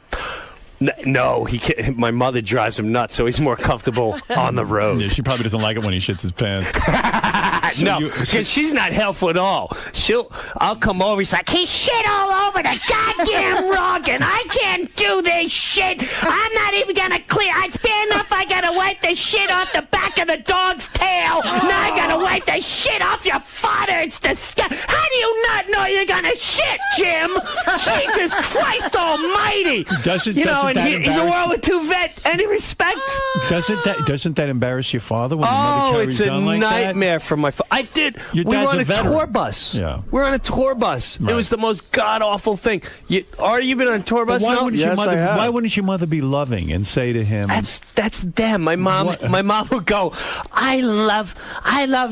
No, he can't. My mother drives him nuts, so he's more comfortable on the road. Yeah, she probably doesn't like it when he shits his pants. No, because she's not helpful at all. I'll come over. He's like, he shit all over the goddamn rug, and I can't do this shit. I'm not even gonna clear. It's bad enough I gotta wipe the shit off the back of the dog's tail. Now I gotta wipe the shit off your father. It's disgusting. How do you not know you're gonna shit, Jim? Jesus Christ Almighty! He's a World War II vet. Any respect? Doesn't that embarrass your father? When your mother it's a nightmare for my father. I did. We were on a tour bus. Yeah. We're on a tour bus. Right. It was the most god-awful thing. Artie, you been on a tour bus? Why wouldn't your mother be loving and say to him? That's them. My mom would go, I love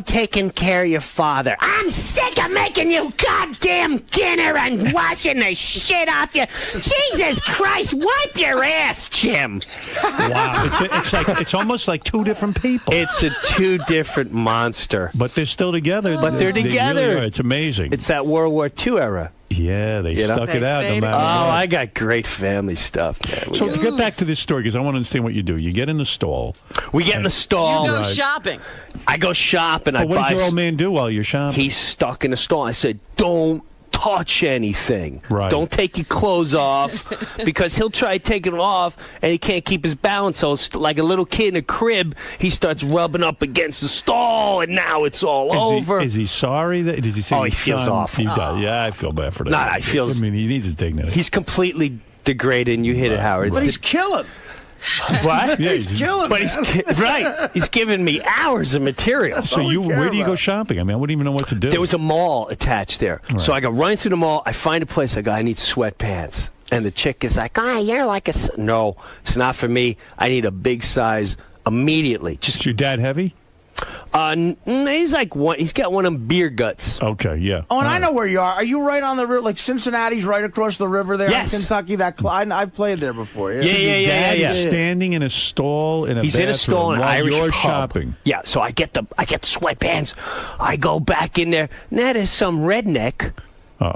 taking care of your father. I'm sick of making you goddamn dinner and washing the shit off you. Jesus Christ, wipe your ass, Jim. Wow. It's almost like two different people. It's a two different monster. But they're still together. But they're together. They really are. It's amazing. It's that World War II era. Yeah, they stuck it out. No matter what. I got great family stuff, man. So to get back to this story, because I want to understand what you do. You get in the stall. We get in the stall. You go shopping. I go shopping. But what does your old man do while you're shopping? He's stuck in the stall. I said, don't touch anything. Right. Don't take your clothes off, because he'll try taking them off and he can't keep his balance. So it's like a little kid in a crib, he starts rubbing up against the stall, and now it's all over. Is he sorry? Does he say? He feels awful. Yeah, I feel bad for that. Nah, I mean, he needs his dignity. He's completely degraded, and you hit it, Howard. But he's killing. What? Yeah, he's killing. But he's giving me hours of material. So where do you go shopping? I mean, I wouldn't even know what to do. There was a mall attached there. Right. So I go running through the mall. I find a place. I go, I need sweatpants. And the chick is like, you're like a... No, it's not for me. I need a big size immediately. Is your dad heavy? He's like he's got one of them beer guts. Okay, yeah. Oh, and I know where you are. Are you right on the river? Like Cincinnati's right across the river there in Kentucky? I've played there before. Yeah. He's standing in a stall in a He's in a stall in an Irish you're pub. shopping. Yeah, so I get the sweatpants. I go back in there. Now there's some redneck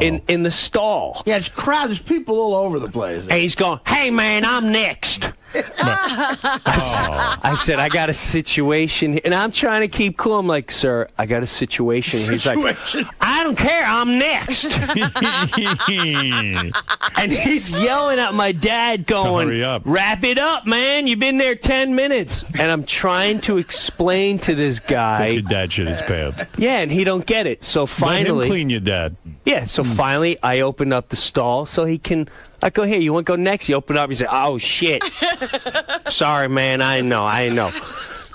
in the stall. Yeah, it's crowded. There's people all over the place. And he's going, hey, man, I'm next. I said, I got a situation here. And I'm trying to keep cool. I'm like, sir, I got a situation. He's like, I don't care. I'm next. And he's yelling at my dad going, hurry up. Wrap it up, man. You've been there 10 minutes. And I'm trying to explain to this guy. Your dad shit his pants. Yeah, and he don't get it. So finally. Let him clean your dad. Yeah, so finally I open up the stall so he can... I go, here, you want to go next? You open up, he said, oh, shit. Sorry, man, I know.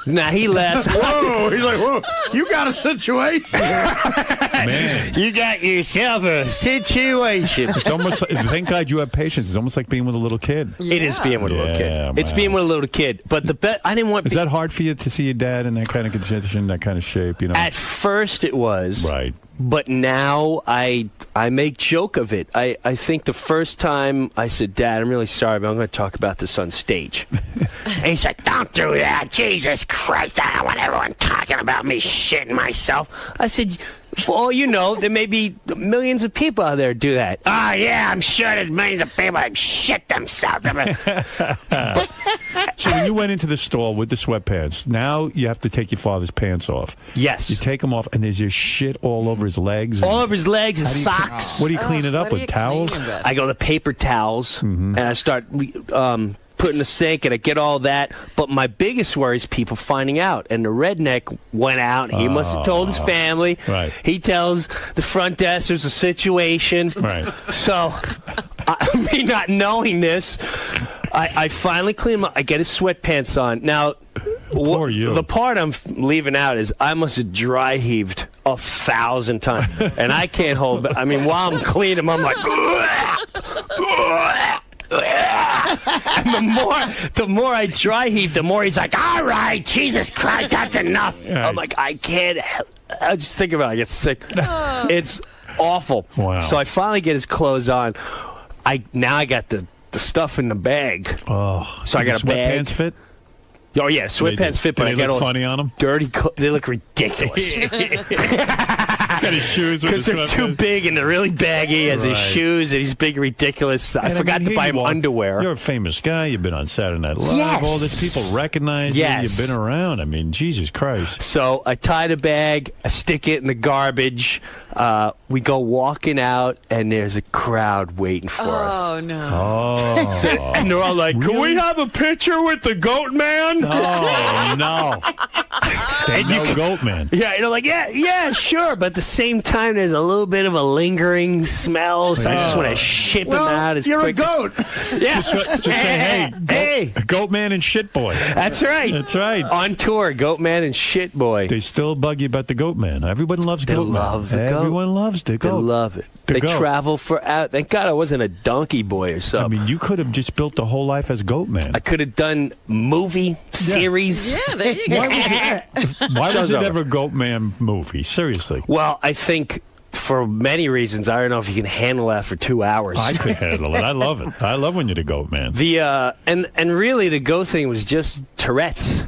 Now he laughs. Whoa, he's like, whoa, you got a situation. Man. You got yourself a situation. It's almost like, thank God you have patience. It's almost like being with a little kid. Yeah. It is being with a little kid. Man. It's being with a little kid. But I didn't want... Is that hard for you to see your dad in that kind of condition, that kind of shape? You know? At first it was. Right. But now I make joke of it. I think the first time I said, Dad, I'm really sorry, but I'm going to talk about this on stage. And he said, don't do that. Jesus Christ, I don't want everyone talking about me shitting myself. I said, for all you know, there may be millions of people out there who do that. Oh, yeah, I'm sure there's millions of people that shit themselves. So when you went into the stall with the sweatpants, now you have to take your father's pants off. Yes. You take them off, and there's just shit all over his legs. All over his legs, his socks. What do you clean it up with, towels? I go to paper towels, and I start put in the sink, and I get all that. But my biggest worry is people finding out. And the redneck went out. He must have told his family. Right. He tells the front desk there's a situation. Right. So, me not knowing this, I finally clean him up. I get his sweatpants on. Now, the part I'm leaving out is I must have dry heaved 1,000 times. And I can't hold back. I mean, while I'm cleaning him, I'm like... And the more I dry heave, the more he's like, all right, Jesus Christ, that's enough. Right. I'm like, I can't. I just think about it. I get sick. It's awful. Wow. So I finally get his clothes on. Now I got the stuff in the bag. Oh, so I got a bag. Sweatpants fit? Oh yeah, sweatpants fit, but I got all funny on them. Dirty. They look ridiculous. Got his shoes because they're too big and they're really baggy. He has his shoes and he's big, ridiculous. I forgot to buy him underwear. You're a famous guy. You've been on Saturday Night Live. Yes. All this people recognize you. You've been around. I mean, Jesus Christ. So I tie the bag. I stick it in the garbage. We go walking out, and there's a crowd waiting for us. Oh, no. Oh. And they're all like, can we have a picture with the goat man? Oh, no. There's no goat man. Yeah, and they're like, yeah, sure. But at the same time, there's a little bit of a lingering smell, so I just want to ship him out as you're quick a goat. Yeah. Just say, hey, goat man and shit boy. That's right. That's right. On tour, goat man and shit boy. They still bug you about the goat man. Everyone loves goat man. Everyone loves the goat. They love it. They travel for out. Thank God I wasn't a donkey boy or something. I mean, you could have just built the whole life as goat man. I could have done movie series. Yeah, there you go. Why was it ever goat man movie? Seriously. Well, I think for many reasons. I don't know if you can handle that for 2 hours. I could handle it. I love it. I love when you're the goat man. And really the goat thing was just Tourette's.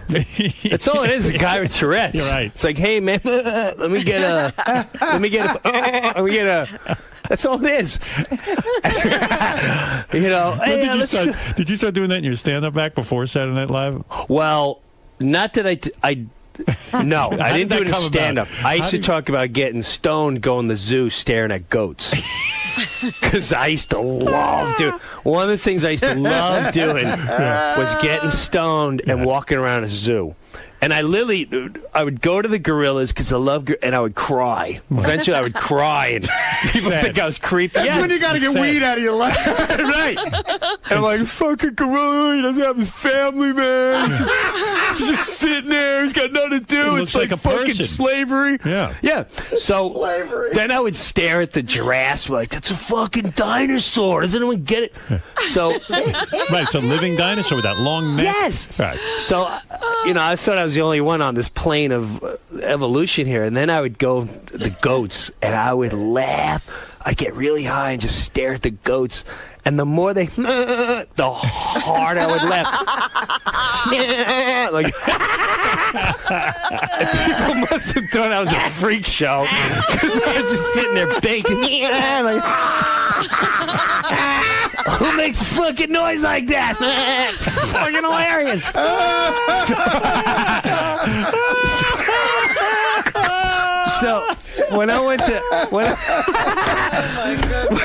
That's all it is. A guy with Tourette's. You're right. It's like, hey man, let me get a. That's all it is. Did you start doing that in your stand-up act before Saturday Night Live? Well, not that No, I didn't do it in stand-up. I used to talk about getting stoned, going to the zoo, staring at goats. Because I used to love doing. One of the things I used to love doing was getting stoned and walking around a zoo. And I would go to the gorillas because I love, and I would cry. Eventually, I would cry, and people think I was creepy. That's when you got to get weed out of your life. Right. And I'm like, fucking gorilla, he doesn't have his family, man. He's just sitting there, he's got nothing to do. It's like a fucking person. slavery. Yeah. Yeah. So then I would stare at the giraffes, like, that's a fucking dinosaur. Does anyone get it? So. Right, it's a living dinosaur with that long neck. Yes. Right. So, I thought I was the only one on this plane of evolution here. And then I would go to the goats, and I would laugh. I'd get really high and just stare at the goats. And the more they, the harder I would laugh. Like, people must have thought I was a freak show. Because I was just sitting there baking. Like, who makes fucking noise like that? Fucking hilarious. So when I went to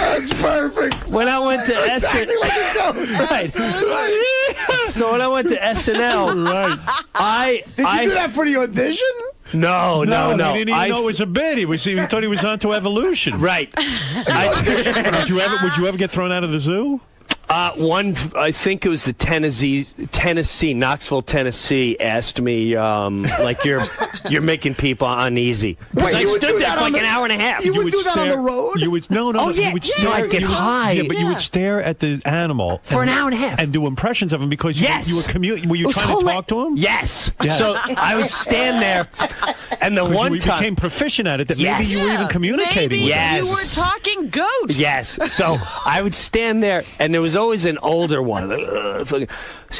that's perfect. When I went to exactly like a goat. Right. So when I went to SNL, right. Did you do that for the audition? No. He didn't even know it was a bit. He thought he was onto evolution. Right. Would you ever get thrown out of the zoo? I think it was the Tennessee, Knoxville, Tennessee, asked me, like, you're making people uneasy. Wait, I stood there for like an hour and a half. You would do that on the road? You would no. Oh, yeah, you would stare, I'd get high. Yeah, but you would stare at the animal for an hour and a half and do impressions of him because you were commuting. Were you trying to talk to him? Yes. So I would stand there, And the one you time became proficient at it, that Yes. maybe you were even communicating Maybe with Yes. you were talking goat. Yes. So I would stand there, and there was always an older one. So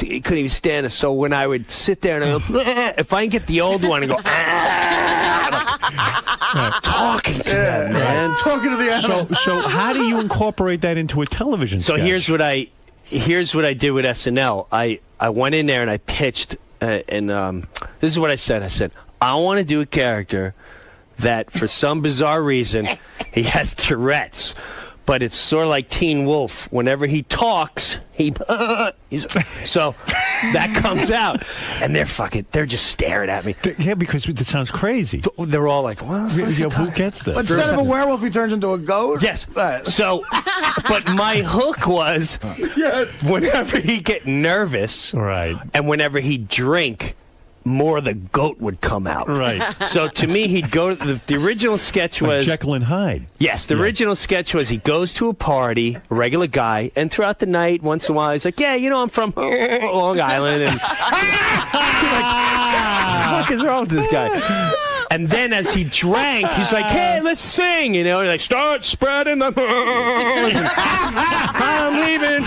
he couldn't even stand it. So when I would sit there and I go, if I can get the old one and go, talking to them, man. Talking to the animal. So how do you incorporate that into a television So sketch? here's what I did with SNL. I went in there and I pitched, and this is what I said. I said, I want to do a character that, for some bizarre reason, he has Tourette's. But it's sort of like Teen Wolf. Whenever he talks, so that comes out, and they're just staring at me. Yeah, because it sounds crazy. They're all like, "What? Who gets this?" But instead of a werewolf, he turns into a goat? Yes. So, but my hook was whenever he get nervous, right, and whenever he drink, more of the goat would come out. Right. So to me, he'd go to the original sketch was Jekyll and Hyde. Yes, the original sketch was he goes to a party, a regular guy, and throughout the night, once in a while, he's like, "Yeah, I'm from Long Island," and like, what the fuck is wrong with this guy? And then as he drank, he's like, "Hey, let's sing," like, "Start spreading the I'm leaving,"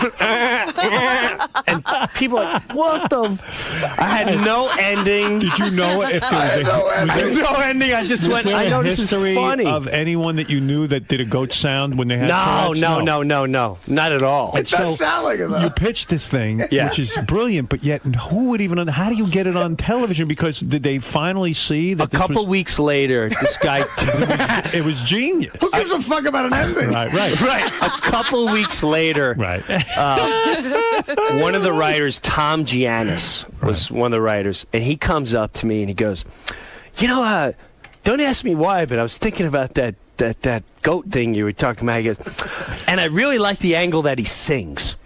and people are like, "What the?" I had no ending. Did you know if there was no ending? I just went. I know this is funny. Of anyone that you knew that did a goat sound when they had No, Tourette's? not at all. It does sound like it, though. You pitched this thing, which is brilliant, but yet who would even? How do you get it on television? Because did they finally see that a couple weeks later, this guy? It was genius. Who gives a fuck about an ending? Right. A couple weeks later, one of the writers, Tom Giannis, was one of the writers, and he comes up to me and he goes, "Don't ask me why, but I was thinking about that goat thing you were talking about." He goes, "And I really like the angle that he sings."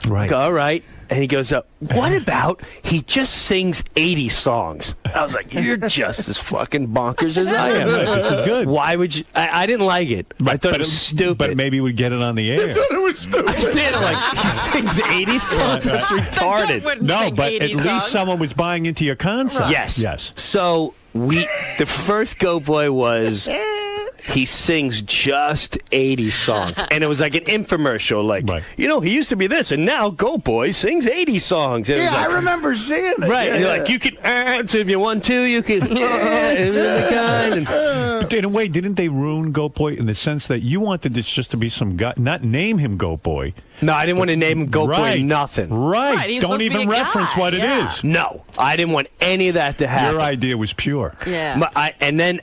Right. I go, "All right." And he goes, "What about he just sings 80 songs?" I was like, "You're just as fucking bonkers as I am." This is good. Why would you? I didn't like it. I thought it was stupid. But maybe we'd get it on the air. I thought it was stupid. I did. Like, he sings 80 songs? That's retarded. No, but at least someone was buying into your concept. Yes. So the first Go Boy was he sings just 80 songs. And it was like an infomercial, like, he used to be this, and now Go Boy sings 80 songs. And it was like, I remember seeing it. Right. Yeah, and you're like, you can, so if you want to, you can, But in a way, didn't they ruin Goat Boy in the sense that you wanted this just to be some guy, not name him Goat Boy? No, I didn't want to name him Goat Boy nothing. Right. Don't even reference what it is. No, I didn't want any of that to happen. Your idea was pure. Yeah. And then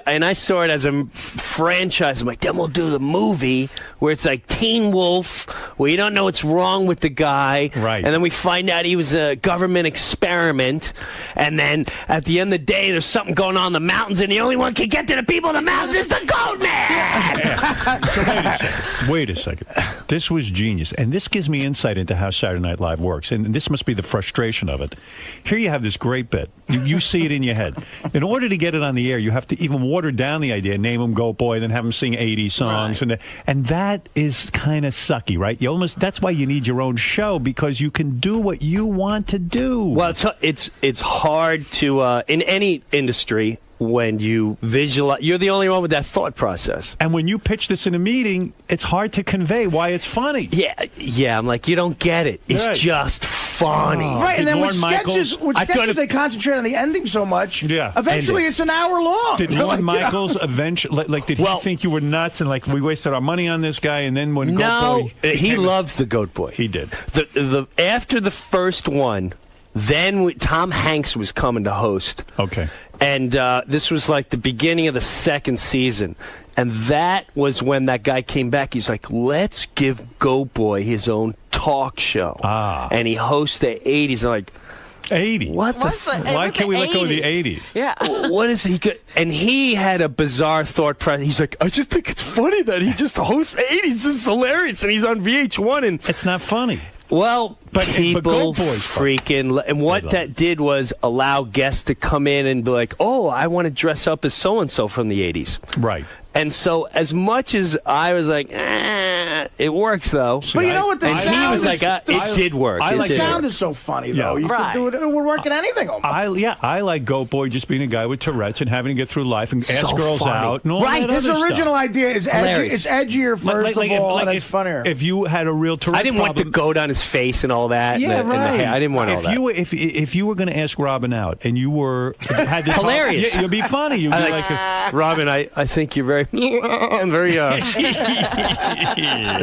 and I saw it as a franchise. I'm like, then we'll do the movie where it's like Teen Wolf, where you don't know what's wrong with the guy. Right. And then we find out he was a government experiment. And then at the end of the day, there's something going on in the mountains, and the only one can get to the people in the mountains is the Goat Man. So wait a second. This was genius. And this gives me insight into how Saturday Night Live works. And this must be the frustration of it. Here you have this great bit. You see it in your head. In order to get it on the air, you have to even water down the idea, name him Goat Boy, then have him sing 80 songs. Right. And that is kind of sucky, right? That's why you need your own show, because you can do what you want to do. Well, it's hard to, in any industry, when you visualize, you're the only one with that thought process. And when you pitch this in a meeting, it's hard to convey why it's funny. Yeah. I'm like, you don't get it. It's just funny. Right, and then with sketches, they concentrate on the ending so much. Yeah. Eventually, it's an hour long. Did Lorne Michaels eventually, did he think you were nuts and we wasted our money on this guy? And then when Goat Boy, he loved the Goat Boy. He did. After the first one, then Tom Hanks was coming to host. Okay. And this was like the beginning of the second season. And that was when that guy came back. He's like, let's give Goat Boy his own talk show. And he hosts the 80s. I'm like, 80? Why can't we let go of the 80s? Yeah. What is he good? And he had a bizarre thought process. He's like, I just think it's funny that he just hosts 80s. This is hilarious. And he's on VH1. And it's not funny. Well, people freaking... And what that did was allow guests to come in and be like, oh, I want to dress up as so-and-so from the 80s. Right. And so as much as I was like, It works though. But you know what? The and sound he was is, like, it did work. The It did sound work. is so funny though. Yeah. You could do it. It would work in anything. I like Goat Boy just being a guy with Tourette's and having to get through life and ask girls out and all that His other original stuff. idea is edgy. It's edgier first of all, and it's funnier. If you had a real Tourette's I didn't want the goat on his face and all that. Yeah, and the right. hair. I didn't want all that. If you were going to ask Robin out and you had this Hilarious. you'd be funny. You'd be like, Robin, I think you're very, very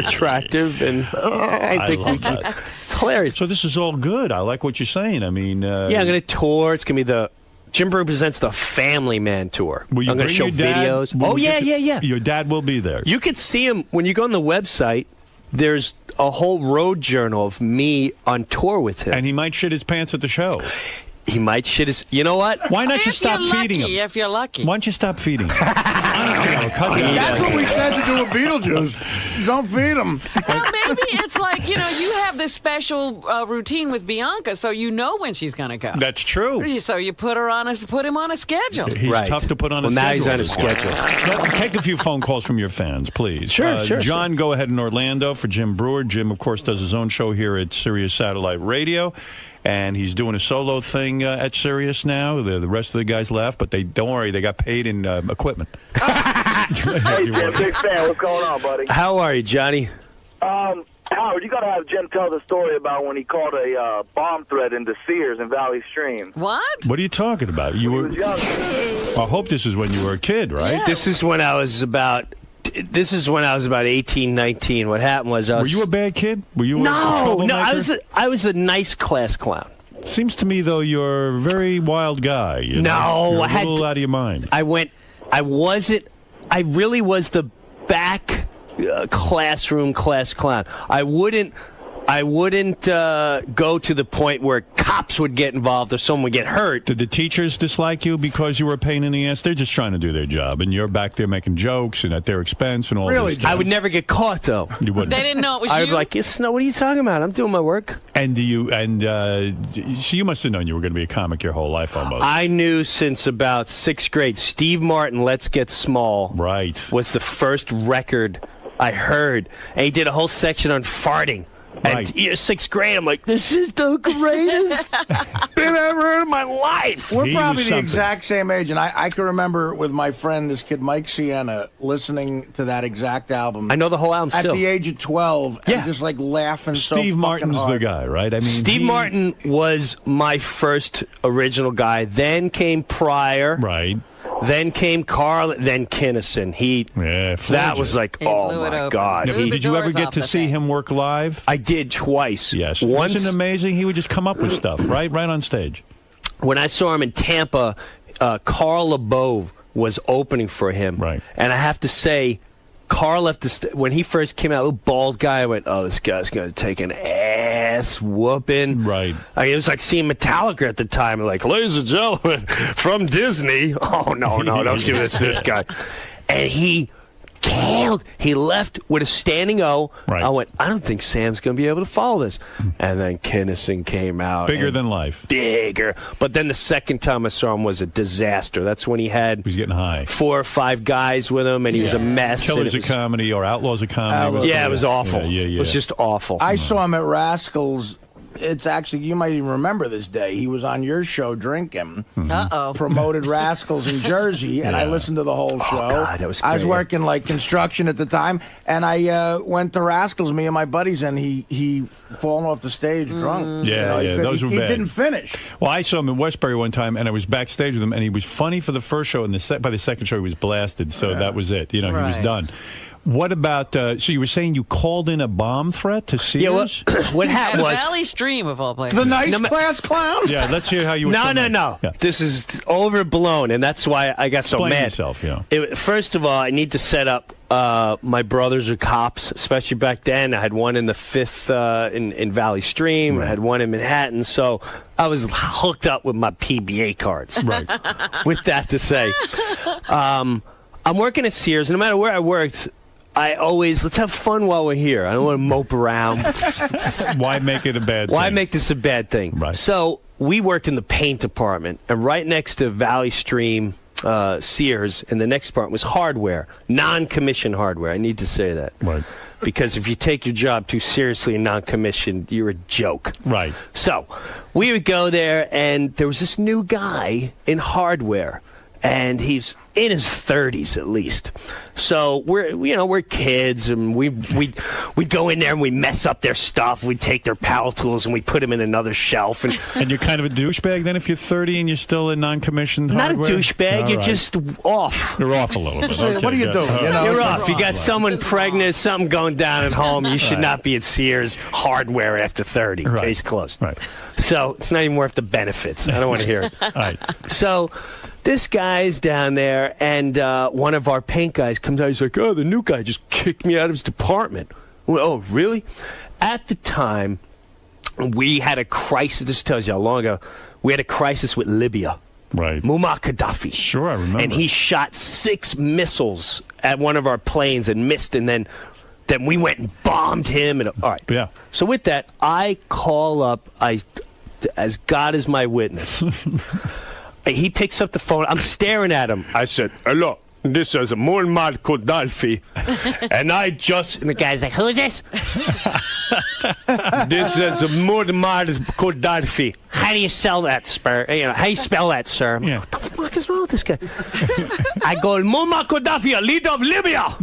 attractive, and I think we can. It's hilarious. So this is all good. I like what you're saying. I mean, yeah, I'm going to tour. It's going to be the Jim Brew presents the Family Man tour. Will you I'm going to bring show your dad? videos. Will Oh you yeah, get to- yeah. Your dad will be there. You could see him when you go on the website. There's a whole road journal of me on tour with him, and he might shit his pants at the show. He might shit his. You know what? Why not just stop feeding him? If you're lucky. Why don't you stop feeding him? That's what we said to do with Beetlejuice. Don't feed him. Well, maybe it's like, you have this special routine with Bianca, so you know when she's going to go. That's true. So you put him on a schedule. He's tough to put on a schedule. Now he's on a schedule. Take a few phone calls from your fans, please. Sure. John, go ahead in Orlando for Jim Brewer. Jim, of course, does his own show here at Sirius Satellite Radio. And he's doing a solo thing at Sirius now. The rest of the guys left, but don't worry, they got paid in equipment. Hey, Jim, big fan. What's going on, buddy? How are you, Johnny? Howard, you got to have Jim tell the story about when he called a bomb threat into Sears in Valley Stream. What? What are you talking about? You were. I hope this is when you were a kid, right? Yeah. This is when I was about 18, 19. What happened was Were you a bad kid? Were you? No. I was a nice class clown. Seems to me though you're a very wild guy. You're I a little out of your mind. I really was the back classroom class clown. I wouldn't go to the point where cops would get involved or someone would get hurt. Did the teachers dislike you because you were a pain in the ass? They're just trying to do their job, and you're back there making jokes and at their expense and all this stuff. I would never get caught, though. You wouldn't. They didn't know it was I would you? be like, no, what are you talking about? I'm doing my work. And so you must have known you were going to be a comic your whole life almost. I knew since about 6th grade. Steve Martin, Let's Get Small, was the first record I heard. And he did a whole section on farting. And 6th grade, I'm like, this is the greatest bit ever in my life. We're probably the exact same age, and I can remember with my friend, this kid Mike Sienna, listening to that exact album. I know the whole album at still. the age of 12, and just like laughing so Steve fucking Martin's hard. the guy, right? I mean, Steve Martin was my first original guy. Then came Pryor. Right. Then came Carl. Then Kinnison. That was like, oh my God. Now, did you ever get to see him work live? I did twice. Yes. Once. Wasn't it amazing? He would just come up with stuff, right on stage. When I saw him in Tampa, Carl LeBove was opening for him. Right. And I have to say, Carl left when he first came out, a little bald guy, I went, oh, this guy's going to take an ass whooping. Right. It was like seeing Metallica at the time. Like, ladies and gentlemen, from Disney. Oh, no, don't do this guy. And he killed. He left with a standing O. Right. I went, I don't think Sam's going to be able to follow this. And then Kinnison came out. Bigger than life. Bigger. But then the second time I saw him was a disaster. That's when he was getting high. 4 or 5 guys with him, and he was a mess. Killers of Comedy or Outlaws of Comedy. It was awful. Yeah. It was just awful. I saw him at Rascals. It's actually, you might even remember this day. He was on your show drinking. Uh-oh. Promoted Rascals in Jersey, and I listened to the whole show. God, that was I was great. working like construction at the time, and I went to Rascals, me and my buddies, and he fallen off the stage drunk. Yeah, those were he bad. didn't finish. Well, I saw him in Westbury one time, and I was backstage with him, and he was funny for the first show, and by the second show, he was blasted, so that was it. He was done. What about, so you were saying you called in a bomb threat to Sears? Yeah, what happened was... Valley Stream, of all places. The nice class clown? Yeah, let's hear how you were No. Yeah. This is overblown, and that's why I got so Explain mad. yourself, First of all, I need to set up my brothers are cops, especially back then. I had one in the 5th in Valley Stream. I had one in Manhattan. So I was hooked up with my PBA cards. Right. With that to say. I'm working at Sears, and no matter where I worked, I always, let's have fun while we're here. I don't want to mope around. Why make it a bad thing? Why make this a bad thing? Right. So we worked in the paint department, and right next to Valley Stream, Sears, and the next department was hardware, non-commissioned hardware. I need to say that. Right. because if you take your job too seriously and non-commissioned, you're a joke. Right. So we would go there, and there was this new guy in hardware, and he's in his 30s at least. So we're kids, and we'd go in there and we mess up their stuff. We'd take their power tools and we put them in another shelf. And you're kind of a douchebag then if you're 30 and you're still in non-commissioned not hardware? a douchebag. All you're right. just off. You're off a little bit. Okay, what are you doing? You're off. You got someone pregnant, something going down at home. You should not be at Sears Hardware after 30. Right. Case closed. Right. So it's not even worth the benefits. I don't want to hear it. All right. So this guy's down there, and one of our paint guys comes out. He's like, oh, the new guy just kicked me out of his department. Well, oh, really? At the time, we had a crisis. This tells you how long ago. We had a crisis with Libya. Right. Muammar Gaddafi. Sure, I remember. And he shot 6 missiles at one of our planes and missed, and then we went and bombed him. And all right. Yeah. So with that, I call up, as God is my witness. He picks up the phone. I'm staring at him. I said, hello, this is Muammar Gaddafi. And the guy's like, who is this? This is Muammar Gaddafi. How do you sell that, sir? How do you spell that, sir? Yeah. What the fuck is wrong with this guy? I go, Muammar Gaddafi, a leader of Libya.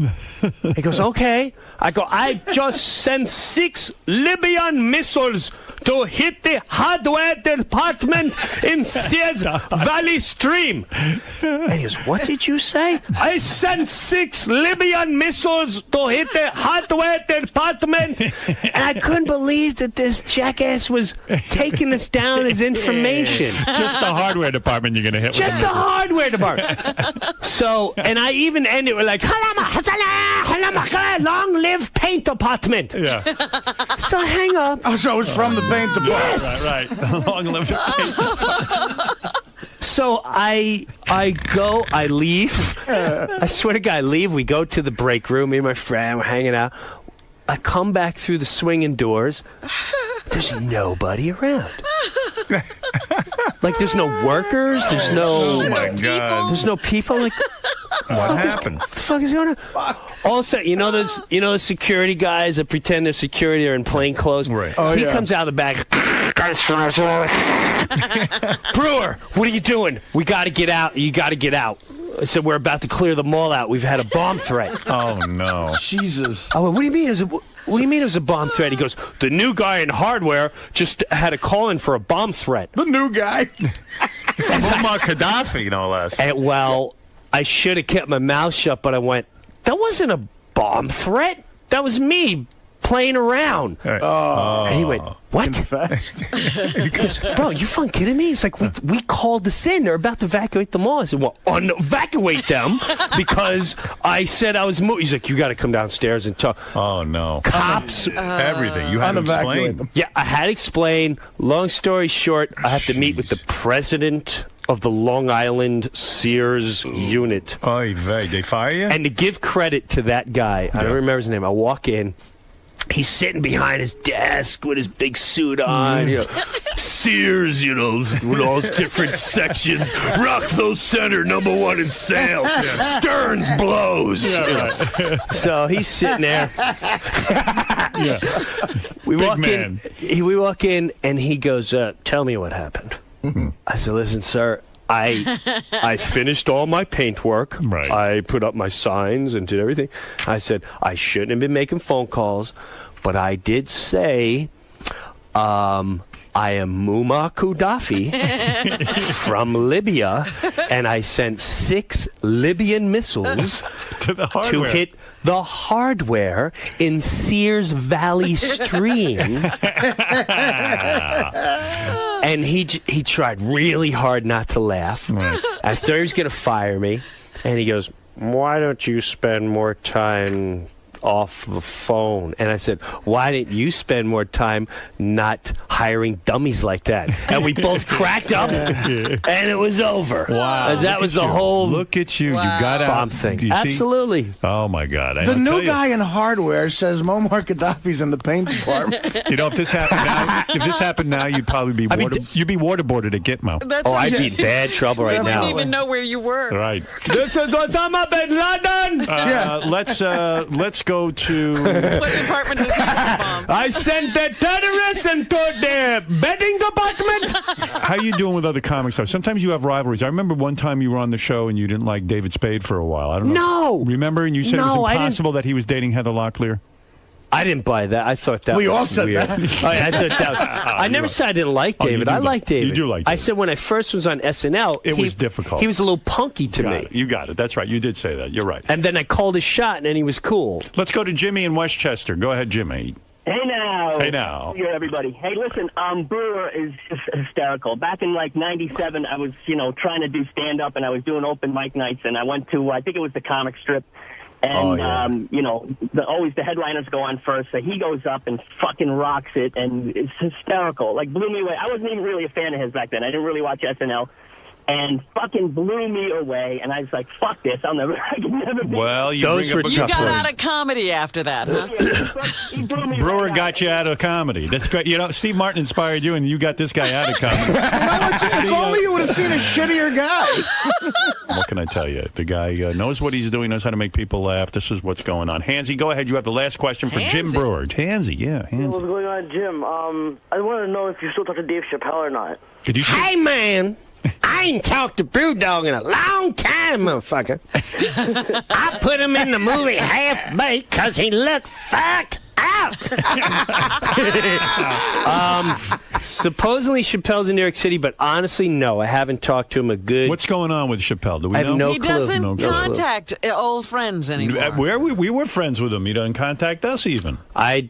He goes, okay. I go, I just sent 6 Libyan missiles to hit the hardware department in Sears Valley Stream. And he goes, what did you say? I sent 6 Libyan missiles to hit the hardware department. And I couldn't believe that this jackass was taking this down as information. Just the hardware department you're going to hit Just with the hardware department. So, and I even ended with like, long live paint department. Yeah. So I hang up. Oh, so it's from the paint department. Yes. Right. Long live the paint department. So I go, I leave. I swear to God, I leave. We go to the break room. Me and my friend, we're hanging out. I come back through the swinging doors. There's nobody around. Like, there's no workers. There's no. Oh my God. There's no people. Like, what happened? What the fuck is going on? All of a sudden, those security guys that pretend they're security are in plain clothes. Right. Oh, He yeah. comes out of the back. Brewer, what are you doing? We got to get out. You got to get out. I said, we're about to clear the mall out. We've had a bomb threat. Oh, no. Jesus. I went, what do you mean? What do you mean it was a bomb threat? He goes, the new guy in hardware just had a call in for a bomb threat. The new guy. Muammar Gaddafi, no less. And, well, I should have kept my mouth shut, but I went, that wasn't a bomb threat. That was me playing around. Oh. And he went, what? He goes, bro, you fucking kidding me? He's like, we called this in. They're about to evacuate the mall. I said, well, evacuate them because I said I was He's like, you got to come downstairs and talk. Oh, no. Cops. Everything. You had to explain. them. Yeah, I had to explain. Long story short, I have to meet with the president of the Long Island Sears unit. Oy vey, they fire you? And to give credit to that guy, I don't remember his name. I walk in. He's sitting behind his desk with his big suit on, Sears, with all his different sections. Rockville Center, #1 in sales. Stearns blows. So he's sitting there. We walk in, and he goes, tell me what happened. I said, listen, sir, I finished all my paintwork. Right. I put up my signs and did everything. I said, I shouldn't have been making phone calls, but I did say, I am Muammar Gaddafi from Libya, and I sent 6 Libyan missiles to hit the hardware in Sears Valley Stream. And he tried really hard not to laugh. Right. I thought he was going to fire me. And he goes, why don't you spend more time off the phone? And I said, why didn't you spend more time not hiring dummies like that? And we both cracked up, and it was over. Wow. That was the whole Look at you. Wow. You got out. Bomb thing. Absolutely. Oh, my God. The new guy in hardware says Muammar Gaddafi's in the paint department. If this happened now, you'd probably be you'd be waterboarded at Gitmo. I'd be in bad trouble right now. I didn't even know where you were. Right. This is Osama bin Laden. Let's go go to... What department does he bomb? I sent the terrorists into the bedding department. How you doing with other comic stuff? Sometimes you have rivalries. I remember one time you were on the show and you didn't like David Spade for a while. I don't know. No. Remember? And you said it was impossible that he was dating Heather Locklear? I didn't buy that. I thought that was all said weird. that. I thought that was, I never said I didn't like David. I like David. You do like David. I said when I first was on SNL, it was difficult. He was a little punky to me. You got it. That's right. You did say that. You're right. And then I called his shot, and then he was cool. Let's go to Jimmy in Westchester. Go ahead, Jimmy. Hey now. Hey now. Here, everybody. Hey, listen, Brewer is just hysterical. Back in, like, 97, I was, trying to do stand-up, and I was doing open mic nights, and I went to, I think it was the Comic Strip. And, always the headliners go on first, so he goes up and fucking rocks it, and it's hysterical. Like, blew me away. I wasn't even really a fan of his back then. I didn't really watch SNL. And fucking blew me away, and I was like, fuck this. I can never be. Well, you got out of comedy after that, huh? Brewer got you out of comedy. That's great. Steve Martin inspired you, and you got this guy out of comedy. If only you would have seen a shittier guy. What can I tell you? The guy knows what he's doing, knows how to make people laugh. This is what's going on. Hansy, go ahead. You have the last question for Jim Brewer. Hansy, yeah. Hansy. What's going on, Jim? I want to know if you still talk to Dave Chappelle or not. Did you Hey, man. I ain't talked to Brewdog in a long time, motherfucker. I put him in the movie Half-Baked because he looked fucked up. Supposedly Chappelle's in New York City, but honestly, no. I haven't talked to him a good... What's going on with Chappelle? Do we know? He doesn't contact old friends anymore. We were friends with him. He doesn't contact us even. I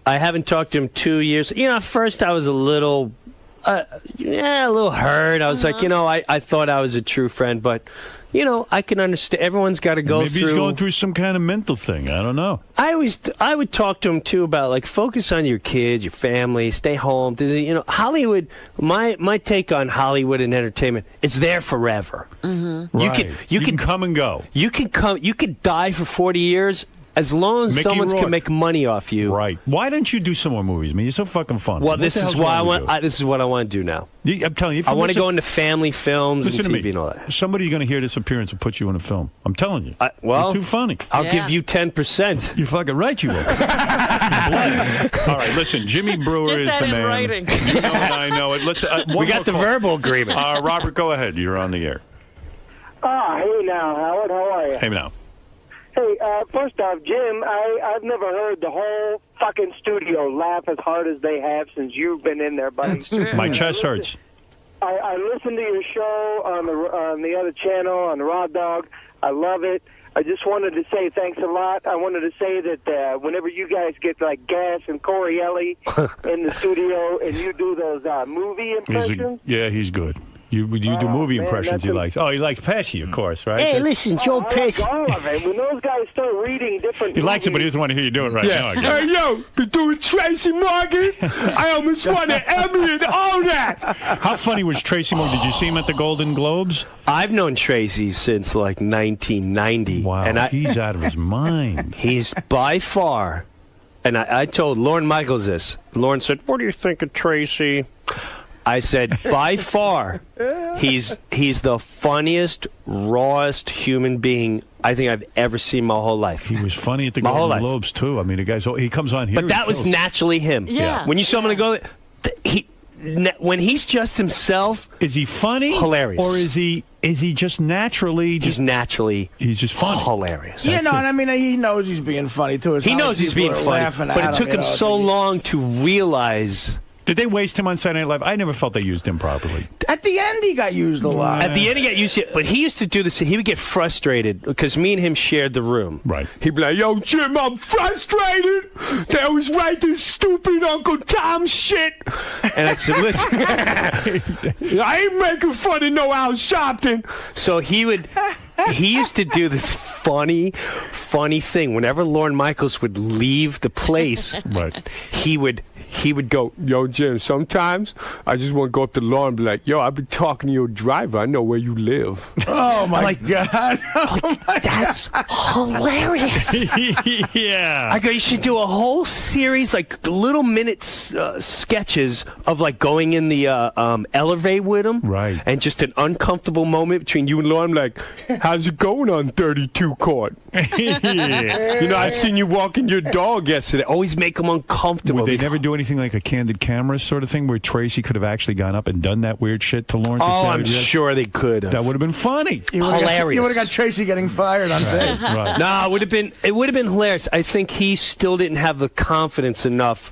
haven't talked to him 2 years. At first I was a little hurt. I was like, I thought I was a true friend, but, I can understand. Everyone's got to go through. Maybe he's going through some kind of mental thing. I don't know. I would talk to him, too, about, like, focus on your kids, your family, stay home. Hollywood, my take on Hollywood and entertainment, it's there forever. Mm-hmm. Right. You can come and go. You could die for 40 years. As long as someone can make money off you, right? Why don't you do some more movies? I mean, you're so fucking fun. Well, this is why I want. This is what I want to do now. I'm telling you, I want to go into family films and TV and all that. Somebody's going to hear this appearance and put you in a film. I'm telling you. You're too funny. I'll give you 10%. You're fucking right. You will. All right, listen. Jimmy Brewer is the man. Writing. You know it, I know it. Let's. We got the verbal agreement. Robert, go ahead. You're on the air. Hey now, Howard. How are you? Hey now. Hey, first off, Jim, I've never heard the whole fucking studio laugh as hard as they have since you've been in there, buddy. That's true. My chest hurts. I listen to your show on the other channel, on the Raw Dog. I love it. I just wanted to say thanks a lot. I wanted to say that whenever you guys get like Gas and Corielli in the studio and you do those movie impressions. He's good. You do movie impressions he likes. Oh, he likes Pesci, of course, right? Hey, listen, Joe Pesci. I like all of it. When those guys start reading different He likes it, but he doesn't want to hear you do it right now. Hey, yo, you doing Tracy Morgan? I almost won an Emmy and all that. How funny was Tracy Morgan? Did you see him at the Golden Globes? I've known Tracy since, like, 1990. Wow, and he's out of his mind. He's by far, and I told Lorne Michaels this. Lorne said, what do you think of Tracy? I said, by far, he's the funniest, rawest human being I think I've ever seen my whole life. He was funny at the Golden Globes, too. I mean, the guy's, he comes on here. But that was naturally him. Yeah. When you saw him on the go, when he's just himself. Is he funny? Hilarious. Or is he just naturally? He's just funny. Hilarious. Yeah, I mean, he knows he's being funny, too. He knows he's being funny. But it took him so long to realize. Did they waste him on Saturday Night Live? I never felt they used him properly. At the end, he got used a lot. At the end, he got used, but he used to do this. He would get frustrated because me and him shared the room. Right. He'd be like, "Yo, Jim, I'm frustrated. They always write this stupid Uncle Tom shit." And I said, "Listen, I ain't making fun of no Al Sharpton." So he used to do this funny thing. Whenever Lorne Michaels would leave the place, right, he would he would go, yo, Jim, sometimes I just want to go up to the lawn and be like, yo, I've been talking to your driver. I know where you live. Oh, my God. That's hilarious. Yeah. I go, you should do a whole series, like little minutes sketches of like going in the elevate with him. Right. And just an uncomfortable moment between you and Lauren, like, how's it going on 32 court? Yeah. You know, I seen you walking your dog yesterday. Always make them uncomfortable. Would they never do anything like a candid camera sort of thing where Tracy could have actually gone up and done that weird shit to Lawrence? Oh, I'm sure they could have. That would have been funny. Hilarious. You would have got Tracy getting fired on tape. Right. No, it would have been hilarious. I think he still didn't have the confidence enough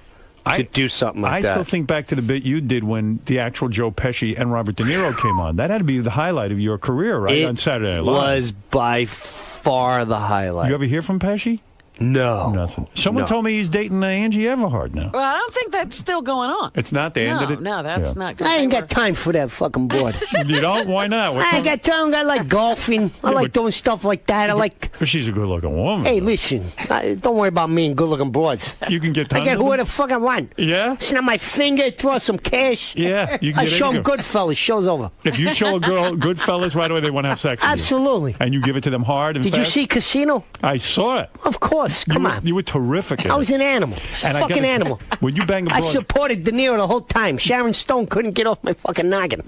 to do something like that. I still think back to the bit you did when the actual Joe Pesci and Robert De Niro came on. That had to be the highlight of your career, right? On Saturday Night Live. Was by far the highlight. You ever hear from Pesci? No. Nothing. Someone told me he's dating Angie Everhart now. Well, I don't think that's still going on. It's not. They ended it? No, that's not. I ain't got time for that fucking board. You don't? Why not? I ain't got time. I like golfing. I like doing stuff like that. I like... But she's a good-looking woman. Hey, listen. Don't worry about me and good-looking broads. You can get I get who the fuck I want. Yeah? Snap my finger, throw some cash. Yeah. You can I get show any them Goodfellas. Show's over. If you show a girl Goodfellas right away, they want to have sex with you. Absolutely. And you give it to them hard and Did you fast? see Casino? I saw it. Of course. Come on. You were terrific at I was an animal. And I Fucking gotta- animal. When you bang a I broad... supported De Niro the whole time. Sharon Stone couldn't get off my fucking noggin.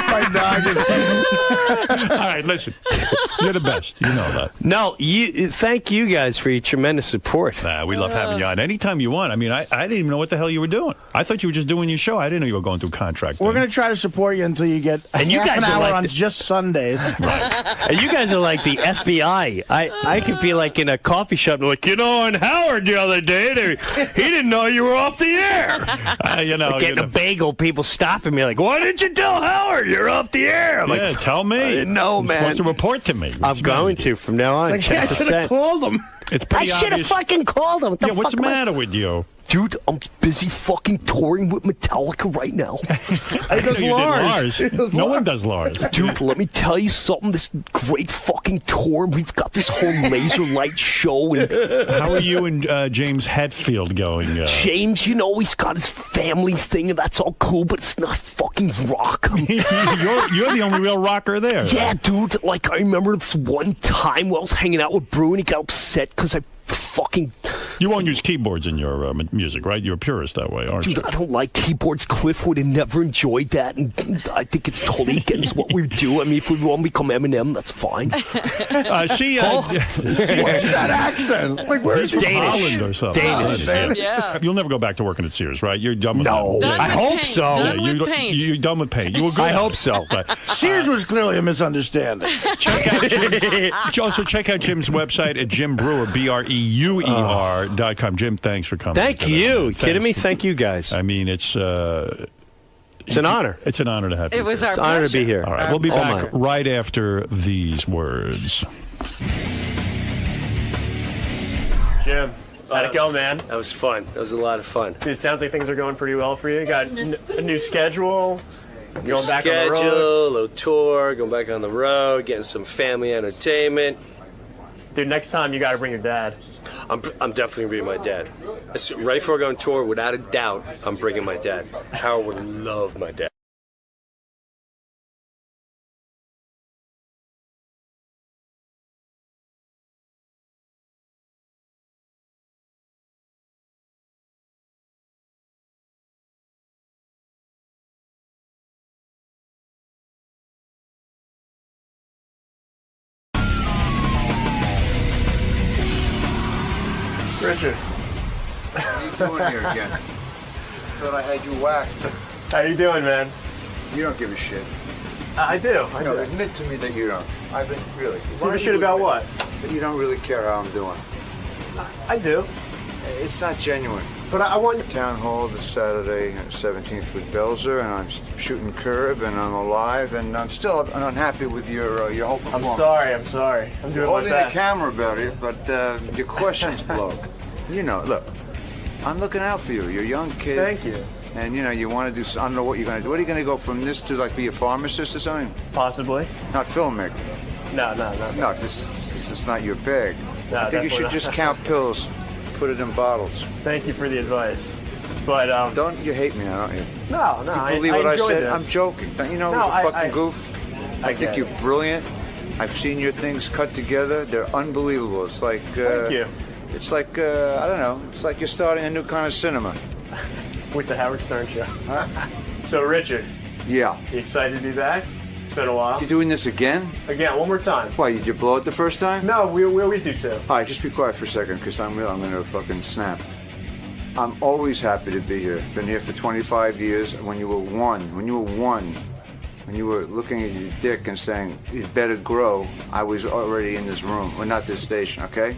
My noggin. All right, listen. You're the best. You know that. No, thank you guys for your tremendous support. We love having you on anytime you want. I mean, I didn't even know what the hell you were doing. I thought you were just doing your show. I didn't know you were going through contract. We're going to try to support you until you get And you half guys an are hour like on the- just Sundays. And you guys are like the FBI. I could be like in a coffee shop and like, on Howard the other day, he didn't know you were off the air. Getting a bagel, people stopping me like, why didn't you tell Howard you're off the air? I'm like, tell me. I didn't know, You're man. supposed to report to me. I'm going to from now on. It's like, I should have 10%. called him. It's I pretty should have obvious. fucking called him. What the What's fuck the am I- matter with you? Dude, I'm busy fucking touring with Metallica right now. He does You did Lars. He Lars. does No Lars. one does Lars. Dude, let me tell you something. This great fucking tour. We've got this whole laser light show. And How are you and James Hetfield going? James, he's got his family thing, and that's all cool, but it's not fucking rock. You're the only real rocker there. Yeah, dude. Like, I remember this one time where I was hanging out with Brew, and he got upset because I fucking... You won't use keyboards in your music, right? You're a purist that way, aren't you? Dude, I don't like keyboards. Cliff would have never enjoyed that, and I think it's totally against what we do. I mean, if we want to become Eminem, that's fine. What's that accent? Like, where is He's from Danish. Holland or something. Danish. Yeah. You'll never go back to working at Sears, right? You're done with No. that. I hope so. Done with you're, paint. you're done with paint. You were good. I at hope it. so. Right. Sears was clearly a misunderstanding. Check out Jim's, also check out Jim's website at Jim Brewer, BREUER.com. Jim, thanks for coming. Thank you. Thanks. Kidding me? Thank you, guys. I mean, it's an honor. It's an honor to have you. It was our It's an honor to be pleasure. here. All right, we'll be Oh, back my. right after these words. Jim, how'd it go, man? That was fun. That was a lot of fun. Dude, it sounds like things are going pretty well for you. You got a new schedule. You're going back on the road. Schedule, little tour, going back on the road, getting some family entertainment. Dude, next time you got to bring your dad. I'm definitely bringing my dad. Right before I go on tour, without a doubt, I'm bringing my dad. Howard would love my dad. Richard. What are you doing here again? Thought I had you whacked. How you doing, man? You don't give a shit. I do. I No, do. admit to me that you don't. I've been really. Give a shit about what? That you don't really care how I'm doing. I do. It's not genuine. But I want... Town hall this Saturday, 17th with Belzer, and I'm shooting curb, and I'm alive, and I'm still unhappy with your whole I'm performance. sorry. I'm sorry. I'm doing my Holding the best. camera about it, but your questions blow. You know, look, I'm looking out for you. You're a young kid. Thank you. And, you want to do, I don't know what you're going to do. What are you going to go from this to, like, be a pharmacist or something? Possibly. Not filmmaker. No. No, this is not your bag. No, I think you should definitely just not. count pills put it in bottles. Thank you for the advice. But don't you hate me, don't you? No. You believe what I said? This. I'm joking. Don't you know it was a fucking goof? I think you're brilliant. I've seen your things cut together. They're unbelievable. It's like thank you. It's like I don't know. It's like you're starting a new kind of cinema. With the Howard Stern show. So Richard. Yeah. You excited to be back? It's been a while. You doing this again? Again, one more time. Why, did you blow it the first time? No, we always do too. All right, just be quiet for a second, because I'm going to fucking snap. I'm always happy to be here. Been here for 25 years. When you were when you were looking at your dick and saying, you better grow, I was already in this room. Well, not this station, okay?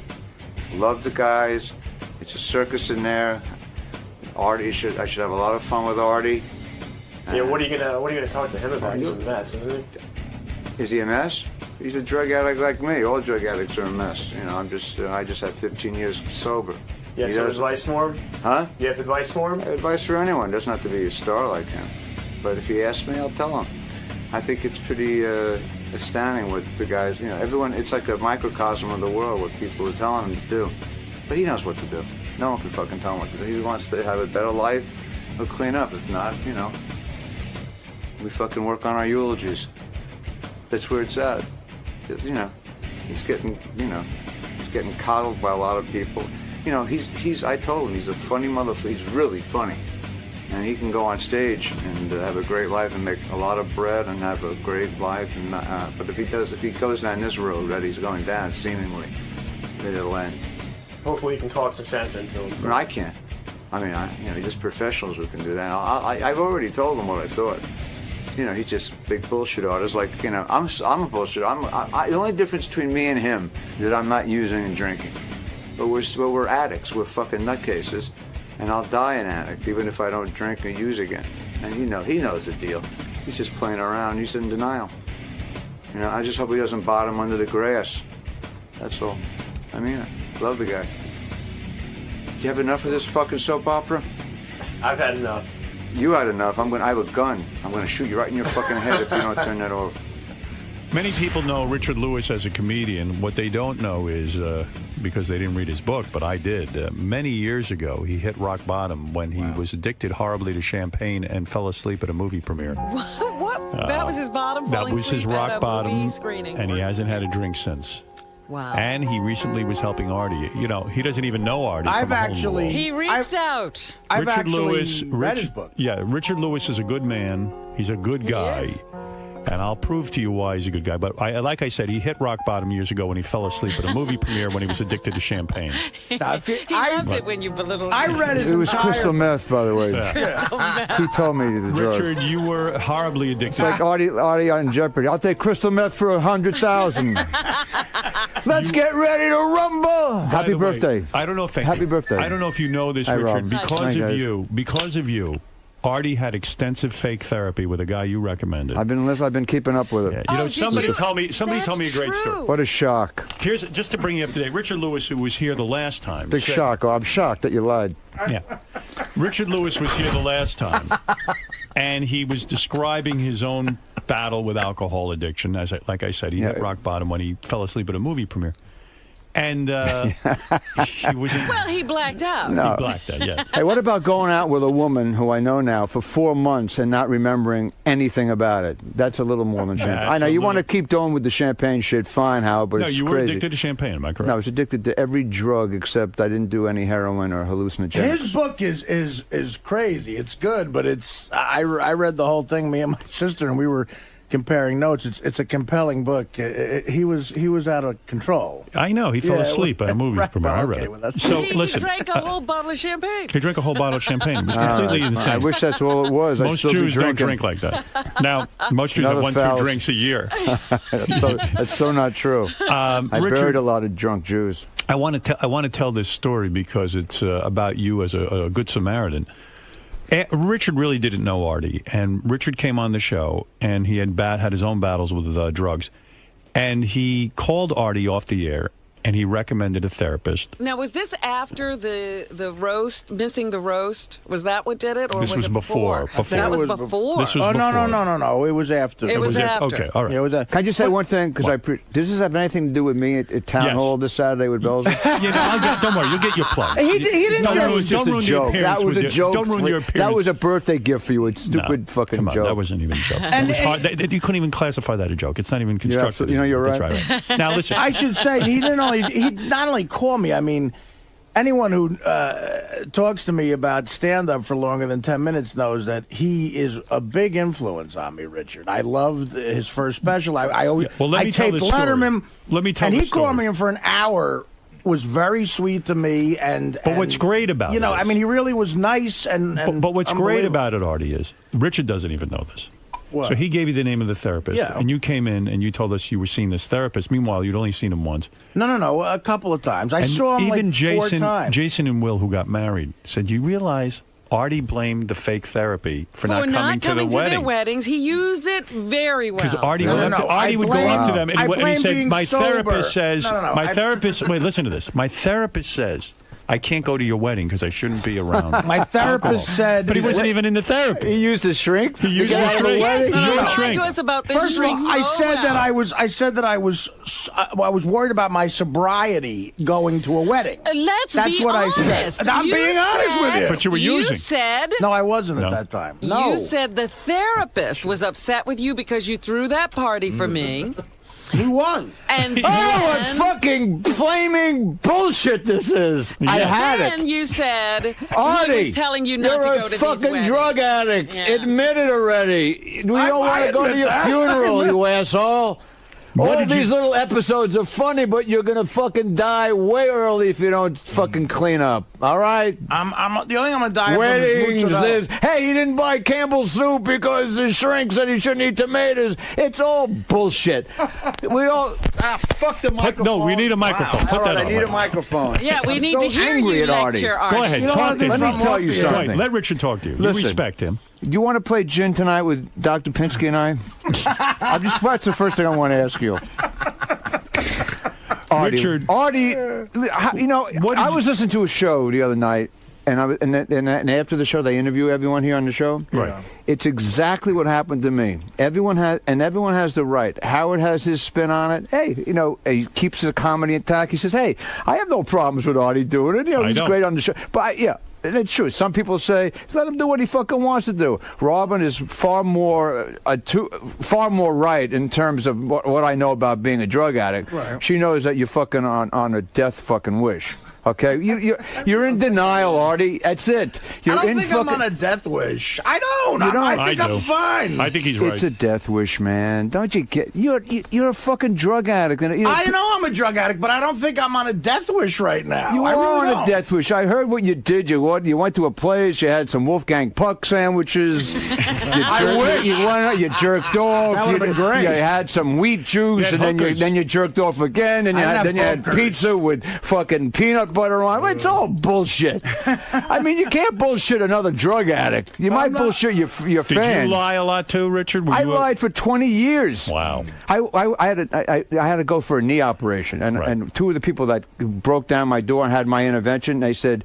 Love the guys. It's a circus in there. Artie, I should have a lot of fun with Artie. Yeah, what are you gonna talk to him about? He's a mess, isn't he? Is he a mess? He's a drug addict like me. All drug addicts are a mess. You know, I just had 15 years sober. You have some advice for him? Huh? You have advice for him? Advice for anyone. Doesn't have to be a star like him. But if he asks me, I'll tell him. I think it's pretty astounding what the guys, you know, everyone, it's like a microcosm of the world what people are telling him to do. But he knows what to do. No one can fucking tell him what to do. He wants to have a better life, he'll clean up. If not, you know, we fucking work on our eulogies. That's where it's at. You know, he's getting coddled by a lot of people. You know, I told him he's a funny motherfucker. He's really funny. And he can go on stage and have a great life and make a lot of bread and have a great life. And but if he goes down this road that he's going down, seemingly, it'll end. Hopefully, you can talk some sense into him. But I can't. I mean, there's professionals who can do that. I've already told him what I thought. You know, he's just big bullshit artist. Like, you know, I'm a bullshit. The only difference between me and him is that I'm not using and drinking. But we're addicts. We're fucking nutcases. And I'll die an addict, even if I don't drink or use again. And he knows the deal. He's just playing around. He's in denial. You know, I just hope he doesn't bottom under the grass. That's all. I mean it. Love the guy. Do you have enough of this fucking soap opera? I've had enough. You had enough. I have a gun. I'm going to shoot you right in your fucking head if you don't turn that off. Many people know Richard Lewis as a comedian. What they don't know is, because they didn't read his book, but I did, many years ago, he hit rock bottom when he was addicted horribly to champagne and fell asleep at a movie premiere. What? That was his bottom? That was his rock bottom, screening. And he hasn't had a drink since. Wow. And he recently was helping Artie. You know, he doesn't even know Artie. He reached out. I've Richard actually Lewis, read his book. Yeah, Richard Lewis is a good man. He's a good guy. And I'll prove to you why he's a good guy. But like I said, he hit rock bottom years ago when he fell asleep at a movie premiere when he was addicted to champagne. He loves it when you belittle him. I read his It was crystal meth, by the way. Crystal meth. He told me the drug. Richard, you were horribly addicted. It's like Artie on Jeopardy. I'll take crystal meth for 100,000. Let's get ready to rumble. Happy birthday. I don't know. Happy birthday. I don't know if you know this, Hi, Richard. Rob. Because of you, Artie had extensive fake therapy with a guy you recommended. I've been keeping up with it. Yeah. You know, somebody told me a great story. What a shock. Here's just to bring you up to date. Richard Lewis, who was here the last time. Big shock. Oh, I'm shocked that you lied. Yeah. Richard Lewis was here the last time, and he was describing his own battle with alcohol addiction. Like I said, he hit rock bottom when he fell asleep at a movie premiere. And he was in... Well, he blacked out. No. He blacked out, yeah. Hey, what about going out with a woman who I know now for 4 months and not remembering anything about it? That's a little more than champagne. I know you want to keep going with the champagne shit, fine, Howard, but it's crazy. No, you were addicted to champagne, am I correct? No, I was addicted to every drug except I didn't do any heroin or hallucinogens. His book is crazy. It's good, but it's I read the whole thing, me and my sister, and we were comparing notes. It's a compelling book. He was out of control. I know. He fell asleep at a movie premiere. I read it. So he drank a whole bottle of champagne. He drank a whole bottle of champagne. It was completely insane. I wish that's all it was. Most Jews don't drink like that. Now, most Jews have 1-2 drinks a year. That's so not true. I buried a lot of drunk Jews. I want to tell this story because it's about you as a good Samaritan. Richard really didn't know Artie, and Richard came on the show, and he had his own battles with drugs, and he called Artie off the air, and he recommended a therapist. Now, was this after the roast, missing the roast? Was that what did it? Or This was it before. That was before. This was Oh, before. no. It was after. It was after. Okay, all right. Yeah, it was after. Can I just say one thing? Because does this have anything to do with me at Town Yes. Hall this Saturday with Belgium? Don't worry, you'll get your plug. He didn't That was just a joke. That was a joke. Don't ruin your appearance. That was a birthday gift for you. It's stupid fucking Come on, joke. that wasn't even a joke. And It was hard. You couldn't even classify that a joke. It's not even constructive. You're That's right. Now listen. I should say he not only called me. I mean, anyone who talks to me about stand-up for longer than 10 minutes knows that he is a big influence on me, Richard. I loved his first special. I always Well, let me tell taped the story. Letterman. Let me tell and the he called story. me for an hour. Was very sweet to me, But what's great about it, it I mean, he really was nice and But what's great unbelievable. about it, Artie, is Richard doesn't even know this. What? So he gave you the name of the therapist, Yeah. and you came in and you told us you were seeing this therapist. Meanwhile, you'd only seen him once. No, a couple of times. I And saw him even like Jason, 4 times. Jason and Will, who got married, said, "You realize Artie blamed the fake therapy for not coming to the their wedding." weddings. He used it very well. Because Artie, No. Artie would go up to them and, I he blame said, being "My sober." therapist says, No. my therapist. Wait, listen to this. My therapist says I can't go to your wedding because I shouldn't be around." My therapist said, but he wasn't even in the therapy. He used his shrink. He used his shrink. Yes, He used talk shrink. to us about the First of all, drinks I so said well. that I was worried about my sobriety going to a wedding. Let's That's be what honest. I said. I'm You being honest with said- you. But you were using. You said No, I wasn't No. at that time. No. You said the therapist was upset with you because you threw that party for me. He won. And Oh, what then, fucking flaming bullshit this is! I had then it. you said Artie, he was telling you not you're to a go to these fucking weddings. drug addict. Yeah. Admit it already. We don't want to go to admit your that. funeral, you asshole. What All did these you- little episodes are funny, but you're gonna fucking die way early if you don't fucking clean up. All right? I'm the only thing I'm gonna die Weddings, from is this. Hey, he didn't buy Campbell's soup because the shrink said he shouldn't eat tomatoes. It's all bullshit. We all fuck the microphone. No, we need a microphone. Wow. Put All that right, on. I need a microphone. Yeah, we I'm need so to hear angry you at Artie. lecture, Artie. Go ahead. You know Talk what, to him. Let me tell you something. Wait, let Richard talk to you. Listen. You respect him. You want to play gin tonight with Dr. Pinsky and I? That's the first thing I want to ask you. Richard. Artie, I was listening to a show the other night, and after the show, they interview everyone here on the show. Right. It's exactly what happened to me. Everyone has the right. Howard has his spin on it. Hey, he keeps the comedy intact. He says, "Hey, I have no problems with Artie doing it. I He's don't. great on the show." But yeah. And it's true. Some people say, let him do what he fucking wants to do. Robin is far more right in terms of what I know about being a drug addict. Right. She knows that you're fucking on a death fucking wish. Okay? You're in denial, Artie. That's it. I You're don't in think I'm fucking... on a death wish. I don't. You don't? I think I do. I'm fine. I think he's right. It's a death wish, man. Don't you get... You're a fucking drug addict. And, I know I'm a drug addict, but I don't think I'm on a death wish right now. You I are really on don't. a death wish. I heard what you did. You went to a place. You had some Wolfgang Puck sandwiches. I wish. You jerked off. That would've been great. You had some wheat juice, You had and hookers. then you jerked off again. And I didn't you have had hookers. pizza with fucking peanut butter on. It's all bullshit. I mean, you can't bullshit another drug addict. You might bullshit your Did fans. you lie a lot too, Richard? I lied for 20 years. Wow. I had to go for a knee operation, and two of the people that broke down my door and had my intervention, they said,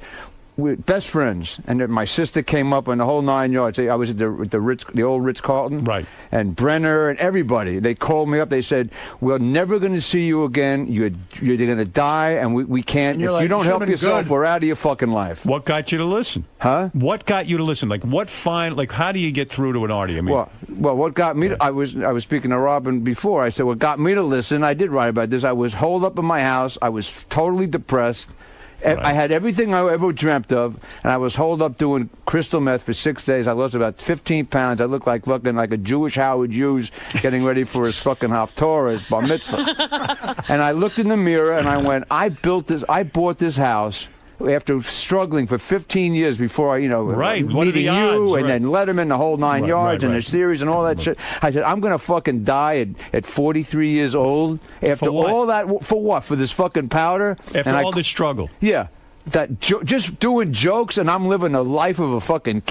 we're best friends. And then my sister came up and the whole 9 yards. I was at the Ritz, the old Ritz-Carlton. Right. And Brenner and everybody. They called me up. They said, we're never going to see you again. You're going to die, and we can't. And If you're like, you don't "You help should've been yourself, good." we're out of your fucking life. What got you to listen? Huh? What got you to listen? Like, how do you get through to an Artie? I mean, Well, what got me to, I was speaking to Robin before. I said, what got me to listen, I did write about this. I was holed up in my house. I was totally depressed. I had everything I ever dreamt of, and I was holed up doing crystal meth for 6 days. I lost about 15 pounds. I looked like a Jewish Howard Hughes getting ready for his fucking Haftorah, his bar mitzvah. And I looked in the mirror and I went, I bought this house after struggling for 15 years before Right. What are the meeting odds? you and Right. then Letterman, the whole 9 yards, and right. the series and all that shit. I said, I'm going to fucking die at 43 years old after For what? all that. For what? For this fucking powder? After And all this struggle. Yeah. just doing jokes, and I'm living a life of a fucking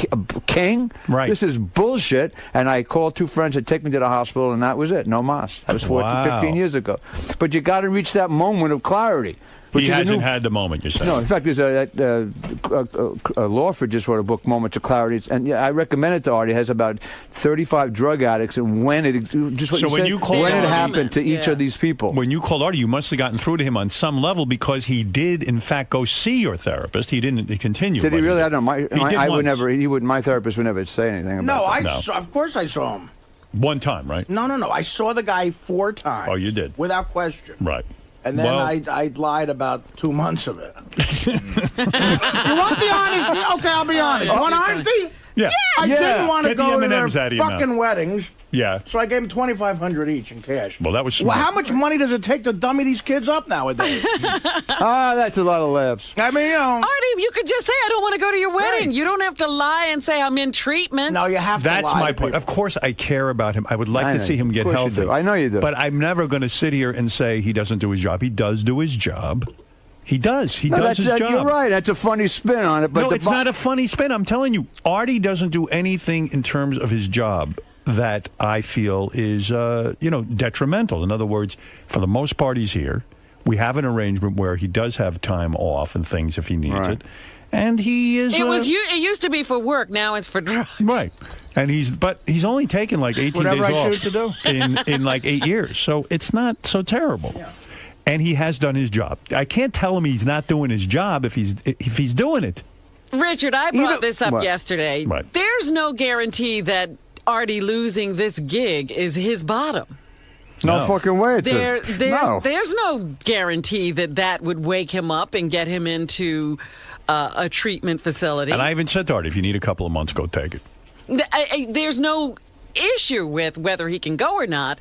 king. Right. This is bullshit. And I called 2 friends to take me to the hospital, and that was it. No mas. That was 15 years ago. But you got to reach that moment of clarity. He hasn't had the moment, you're saying. No, in fact, there's Lawford just wrote a book, Moments of Clarity, and yeah, I recommend it to Artie. It has about 35 drug addicts and when it happened to each of these people. When you called Artie, you must have gotten through to him on some level because he did, in fact, go see your therapist. He didn't continue. Did he really? I don't know. My therapist would never say anything about that. Of course I saw him. One time, right? No. I saw the guy 4 times. Oh, you did? Without question. Right. And then I lied about 2 months of it. You want the honesty? Okay, I'll be honest. You want honesty? Yeah. I didn't want to go to their fucking fucking weddings. Yeah. So I gave them $2,500 each in cash. Well, that was smart. Well, how much money does it take to dummy these kids up nowadays? That's a lot of laughs. I mean, Artie, you could just say, I don't want to go to your wedding. Right. You don't have to lie and say, I'm in treatment. No, you have to lie. That's my point. Of course, I care about him. I would like to see him get healthy. I know you do. But I'm never going to sit here and say he doesn't do his job. He does do his job. He does. He does his job. You're right. That's a funny spin on it. But no, it's not a funny spin. I'm telling you, Artie doesn't do anything in terms of his job that I feel is, detrimental. In other words, for the most part, he's here. We have an arrangement where he does have time off and things if he needs it. And he is... It used to be for work. Now it's for drugs. Right. And he's only taken like 18 Whatever days I off choose to do. in like 8 years. So it's not so terrible. Yeah. And he has done his job. I can't tell him he's not doing his job if he's doing it. Richard, I brought this up yesterday. Right. There's no guarantee that Artie losing this gig is his bottom. No fucking way. There's no guarantee that would wake him up and get him into a treatment facility. And I even said to Artie, if you need a couple of months, go take it. There's no issue with whether he can go or not.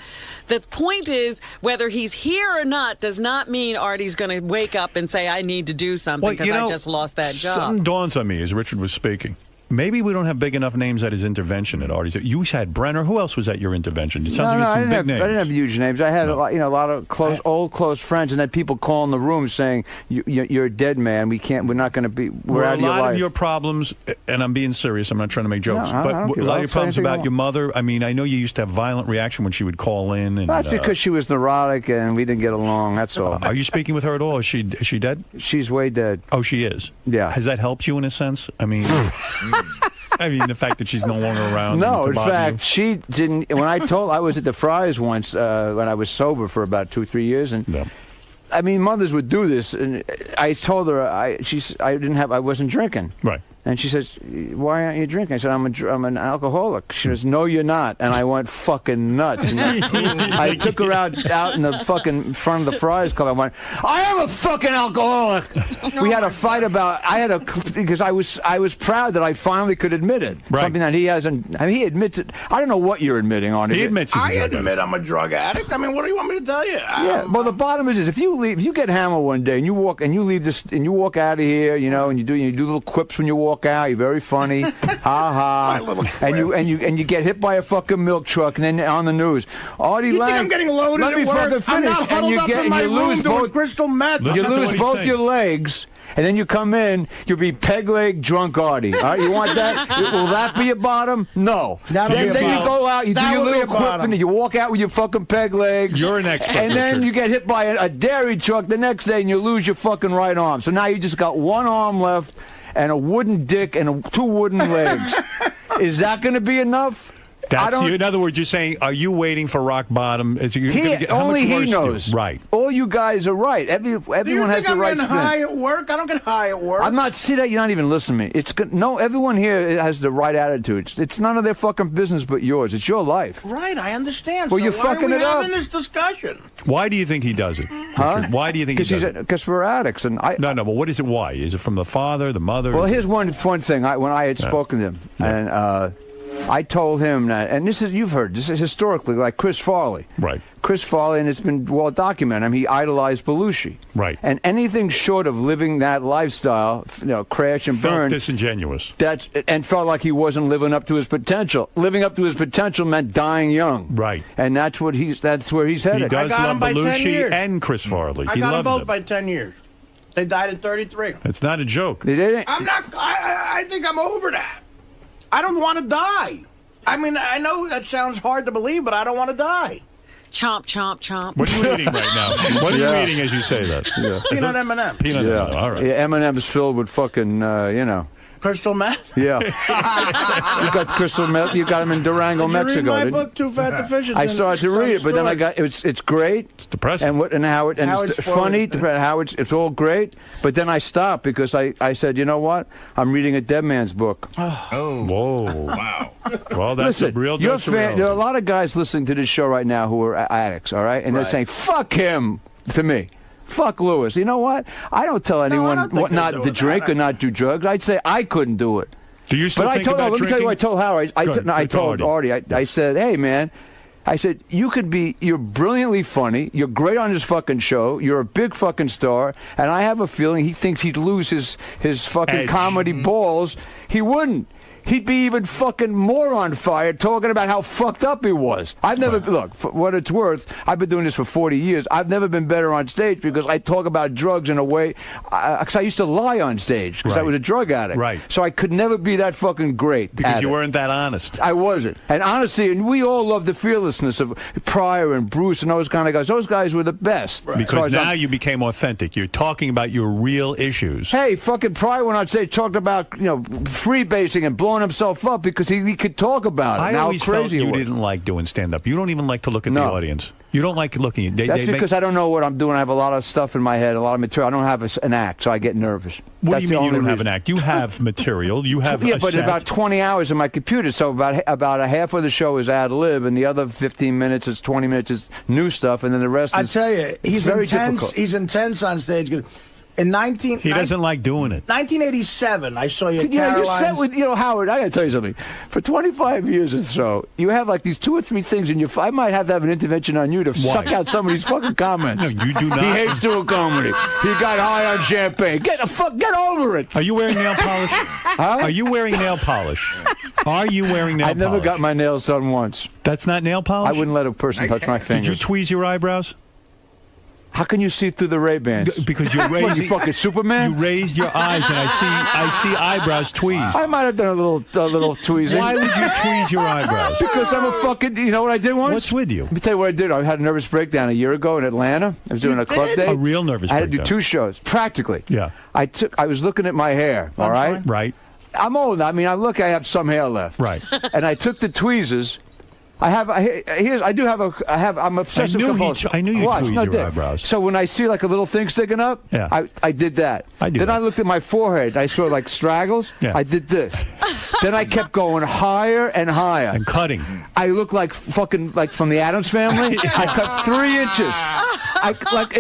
The point is, whether he's here or not does not mean Artie's going to wake up and say, I need to do something because I just lost that job. Something dawns on me as Richard was speaking. Maybe we don't have big enough names at his intervention at Artie's. You had Brenner. Who else was at your intervention? It sounds like I some big names. I didn't have huge names. I had a lot of close friends, and then people calling the room saying, "You're a dead man. We're not going to be. We're out of your life." A lot of your problems, and I'm being serious. I'm not trying to make jokes, but a lot of your problems about your mother. I mean, I know you used to have violent reaction when she would call in. And, that's because she was neurotic and we didn't get along. That's all. Are you speaking with her at all? Is she dead? She's way dead. Oh, she is. Yeah. Has that helped you in a sense? I mean. The fact that she's no longer around. No, in fact, she didn't. When I was at the Fry's once when I was sober for about 2-3 years, and I mean, mothers would do this, and I told her I wasn't drinking. Right. And she says, "Why aren't you drinking?" I said, "I'm an alcoholic." She says, "No, you're not." And I went fucking nuts. I took her out in the fucking front of the Friars Club. I went, "I am a fucking alcoholic." We had a fight because I was proud that I finally could admit it. Right. Something that he hasn't. I mean, he admits it. I don't know what you're admitting on it. He admits. I admit I'm a drug addict. I mean, what do you want me to tell you? Yeah. Well, the bottom is if you get hammered one day and you walk out of here, and you do little quips when you walk out. You're very funny, ha ha, and you get hit by a fucking milk truck, and then on the news, Artie Lang. Think I'm getting loaded at work? I'm not huddled up in my room doing crystal meth. You lose both your legs. And then you come in, you'll be peg leg drunk Artie. All right, you want that? Will that be a bottom? No. Then you go out, you do your little quip, and you walk out with your fucking peg legs. You're an expert. And then you get hit by a dairy truck the next day, and you lose your fucking right arm. So now you just got one arm left, and a wooden dick, and 2 wooden legs. Is that going to be enough? In other words, you're saying, are you waiting for rock bottom? Only he knows. Right. All you guys are right. Everyone has the right spin. I'm getting high at work? I don't get high at work. I'm not. See that? You're not even listening to me. No, everyone here has the right attitude. It's none of their fucking business but yours. It's your life. Right, I understand. Well, you're fucking it up. Why are we having this discussion? Why do you think he does it? Huh? Why do you think he does it? Because we're addicts. And No, but what is it? Why? Is it from the father, the mother? Well, here's one thing. When I had spoken to him, and I told him that, and you've heard this is historically like Chris Farley. Right. Chris Farley, and it's been well documented. I mean, he idolized Belushi. Right. And anything short of living that lifestyle, crash and burn. Felt disingenuous. And felt like he wasn't living up to his potential. Living up to his potential meant dying young. Right. And that's where he's headed. He does love Belushi and Chris Farley. I got them both by 10 years. They died at 33. It's not a joke. They didn't. I'm not. I think I'm over that. I don't want to die. I mean, I know that sounds hard to believe, but I don't want to die. Chomp, chomp, chomp. What are you eating right now? What are you eating as you say that? Yeah. Peanut M&M. Peanut M&M. All right. Yeah, M&M's filled with fucking, Crystal meth? Yeah. You got crystal meth. You got them in Durango, Did Mexico. you read my didn't you? book, Too Fat to Fish? I started to read it, but then I got it's great. It's depressing. And how it's funny, how it's all great. But then I stopped because I said, you know what? I'm reading a dead man's book. Oh. Whoa. Wow. Well, that's Listen, a real dose of there are a realism. lot of guys listening to this show right now who are addicts, all right? And they're saying, fuck him to me. Fuck Lewis. You know what? I don't tell anyone what not to drink or not do drugs. I'd say I couldn't do it. Do you still think about let me tell you what I told Howard. I told Artie. I said, hey, man. I said, you're brilliantly funny. You're great on this fucking show. You're a big fucking star. And I have a feeling he thinks he'd lose his fucking comedy balls. He wouldn't. He'd be even fucking more on fire talking about how fucked up he was. I've never, look, for what it's worth, I've been doing this for 40 years. I've never been better on stage because I talk about drugs in a way, because I used to lie on stage because I was a drug addict. Right. So I could never be that fucking great. Because you weren't that honest. I wasn't. And honestly, and we all love the fearlessness of Pryor and Bruce and those kind of guys. Those guys were the best. Right. Because now you became authentic. You're talking about your real issues. Hey, fucking Pryor went on stage, talked about, freebasing and blowing himself up because he could talk about it. I Now always crazy felt you didn't like doing stand-up. You don't even like to look at the audience. You don't like looking. That's because I don't know what I'm doing. I have a lot of stuff in my head, a lot of material. I don't have an act, so I get nervous. What That's do you mean the you don't only have an reason. act? You have material. You have a but set. about 20 hours on my computer, so about a half of the show is ad lib, and the other 15 minutes is 20 minutes is new stuff, and then the rest. I is tell you, he's very intense. difficult. He's intense on stage. In He doesn't like doing it. 1987, I saw you at You Caroline's. set with, Howard, I got to tell you something. For 25 years or so, you have like these 2 or 3 things in your... I might have to have an intervention on you to suck out some of these fucking comments. No, you do not. He hates doing comedy. He got high on champagne. Get over it. Are you wearing nail polish? Huh? Are you wearing nail polish? Are you wearing nail polish? I've never got my nails done once. That's not nail polish? I wouldn't let a person touch my fingers. Did you tweeze your eyebrows? How can you see through the Ray-Bans? Because you raised... What, you fucking Superman? You raised your eyes, and I see eyebrows tweezed. I might have done a little tweezing. Why would you tweeze your eyebrows? Because I'm a fucking... You know what I did once? What's with you? Let me tell you what I did. I had a nervous breakdown a year ago in Atlanta. I was doing a club day. A real nervous I had to do breakdown. 2 shows, practically. Yeah. I was looking at my hair, all right? Right. I'm old. I mean, I have some hair left. Right. And I took the tweezers. I'm obsessive compulsive. I knew you Watch, tweezed no, your Dick. eyebrows. So when I see like a little thing sticking up, I did that. Then I looked at my forehead. I saw like straggles. Yeah. I did this. Then I kept going higher and higher. And cutting. I looked like fucking like from the Addams Family. I cut 3 inches.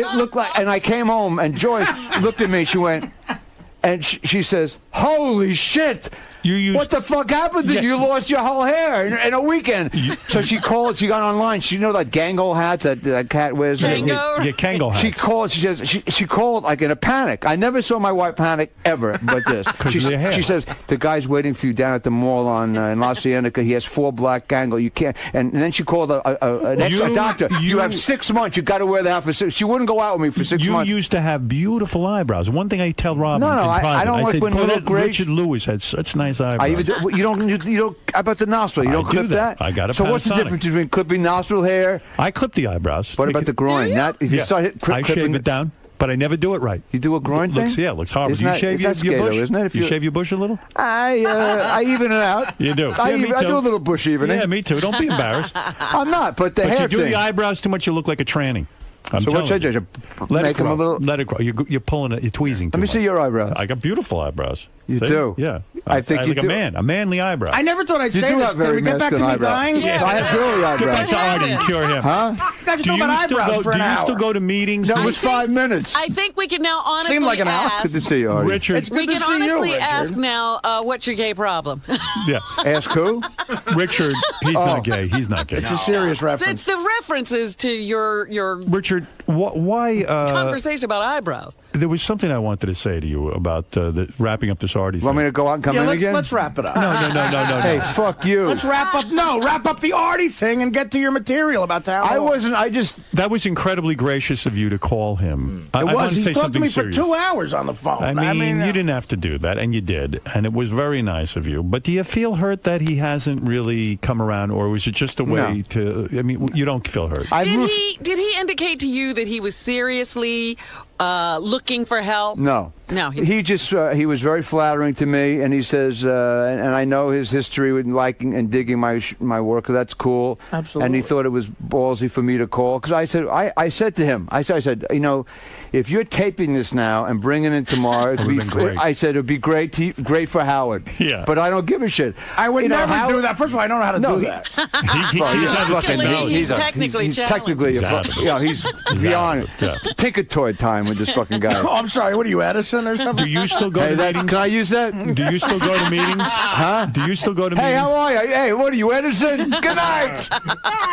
It looked like, and I came home and Joyce looked at me. She went, and she says, "Holy shit! What the fuck happened to you? You lost your whole hair in a weekend." So she called. She got online. She that Gango hats that cat wears. Yeah, Kango hats. She called. She says she called like in a panic. I never saw my wife panic ever, but this. She says the guy's waiting for you down at the mall in La Cienega. He has 4 black Gango. You can't. And then she called a doctor. You have 6 months. You got to wear the hat for 6. She wouldn't go out with me for 6 months. You used to have beautiful eyebrows. One thing I tell Robin. No, in private, I don't like said, when they look great. Richard Lewis had such nice eyebrows. I even you don't how about the nostril? You don't clip that? I got a So what's the Panasonic. difference between clipping nostril hair? I clip the eyebrows. What about the groin? If you start I shave it down, but I never do it right. You do a groin thing? Yeah, it looks horrible. Isn't Do you that- shave that's your gay, bush? though, isn't it? If You you- shave your bush a little? I even it out. You do. I Me do too. a little bush evening. Yeah, me too. Don't be embarrassed. I'm not, but the But hair you do thing. the eyebrows too much, you look like a tranny. I'm So what telling should I you. do? Let Make it them grow. a little. Let it grow. You're pulling it. You're tweezing. Let me see your eyebrows. I got beautiful eyebrows. You See? do? Yeah. I think you like do. a manly eyebrow. I never thought I'd You say do this. have very Can we get back to masculine me eyebrows. dying? Yeah. I have girly eyebrows. Get back to Artie and cure him. Huh? You guys are Do talking you about still eyebrows go? for Do an you hour. still go to meetings? That was 5 minutes. I think we can now honestly Seemed like an hour. ask. Good to see you, Artie. Richard. It's good We to can see you, honestly Richard. ask now, what's your gay problem? Yeah. Ask who? Richard. He's not gay. He's not gay. It's a serious reference. It's the references to your Richard, why? conversation about eyebrows. There was something I wanted to say to you about wrapping up this Artie thing. Want me to go out and come in again? Let's wrap it up. No. Hey, fuck you. Let's wrap up. No, wrap up the Artie thing and get to your material about that. That was incredibly gracious of you to call him. It I was. want to He say talked to something me serious. for 2 hours on the phone. I mean, you didn't have to do that, and you did, and it was very nice of you. But do you feel hurt that he hasn't really come around, or was it just a way to? I mean, you don't feel hurt. Did he indicate to you that he was seriously looking for help? No. No. He just he was very flattering to me, and he says, and I know his history with liking and digging my work. That's cool. Absolutely. And he thought it was ballsy for me to call because I said to him, I said, you know, if you're taping this now and bringing it tomorrow, I said it'd be great for Howard. Yeah. But I don't give a shit. I would never do that. First of all, I don't know how to do that. He's technically he's beyond Tinker Toy time with this fucking guy. Oh, I'm sorry. What are you, Edison or something? Do you still go to meetings? Can I use that? Do you still go to meetings? Huh? Do you still go to meetings? Hey, how are you? Hey, what are you, Edison? Good night.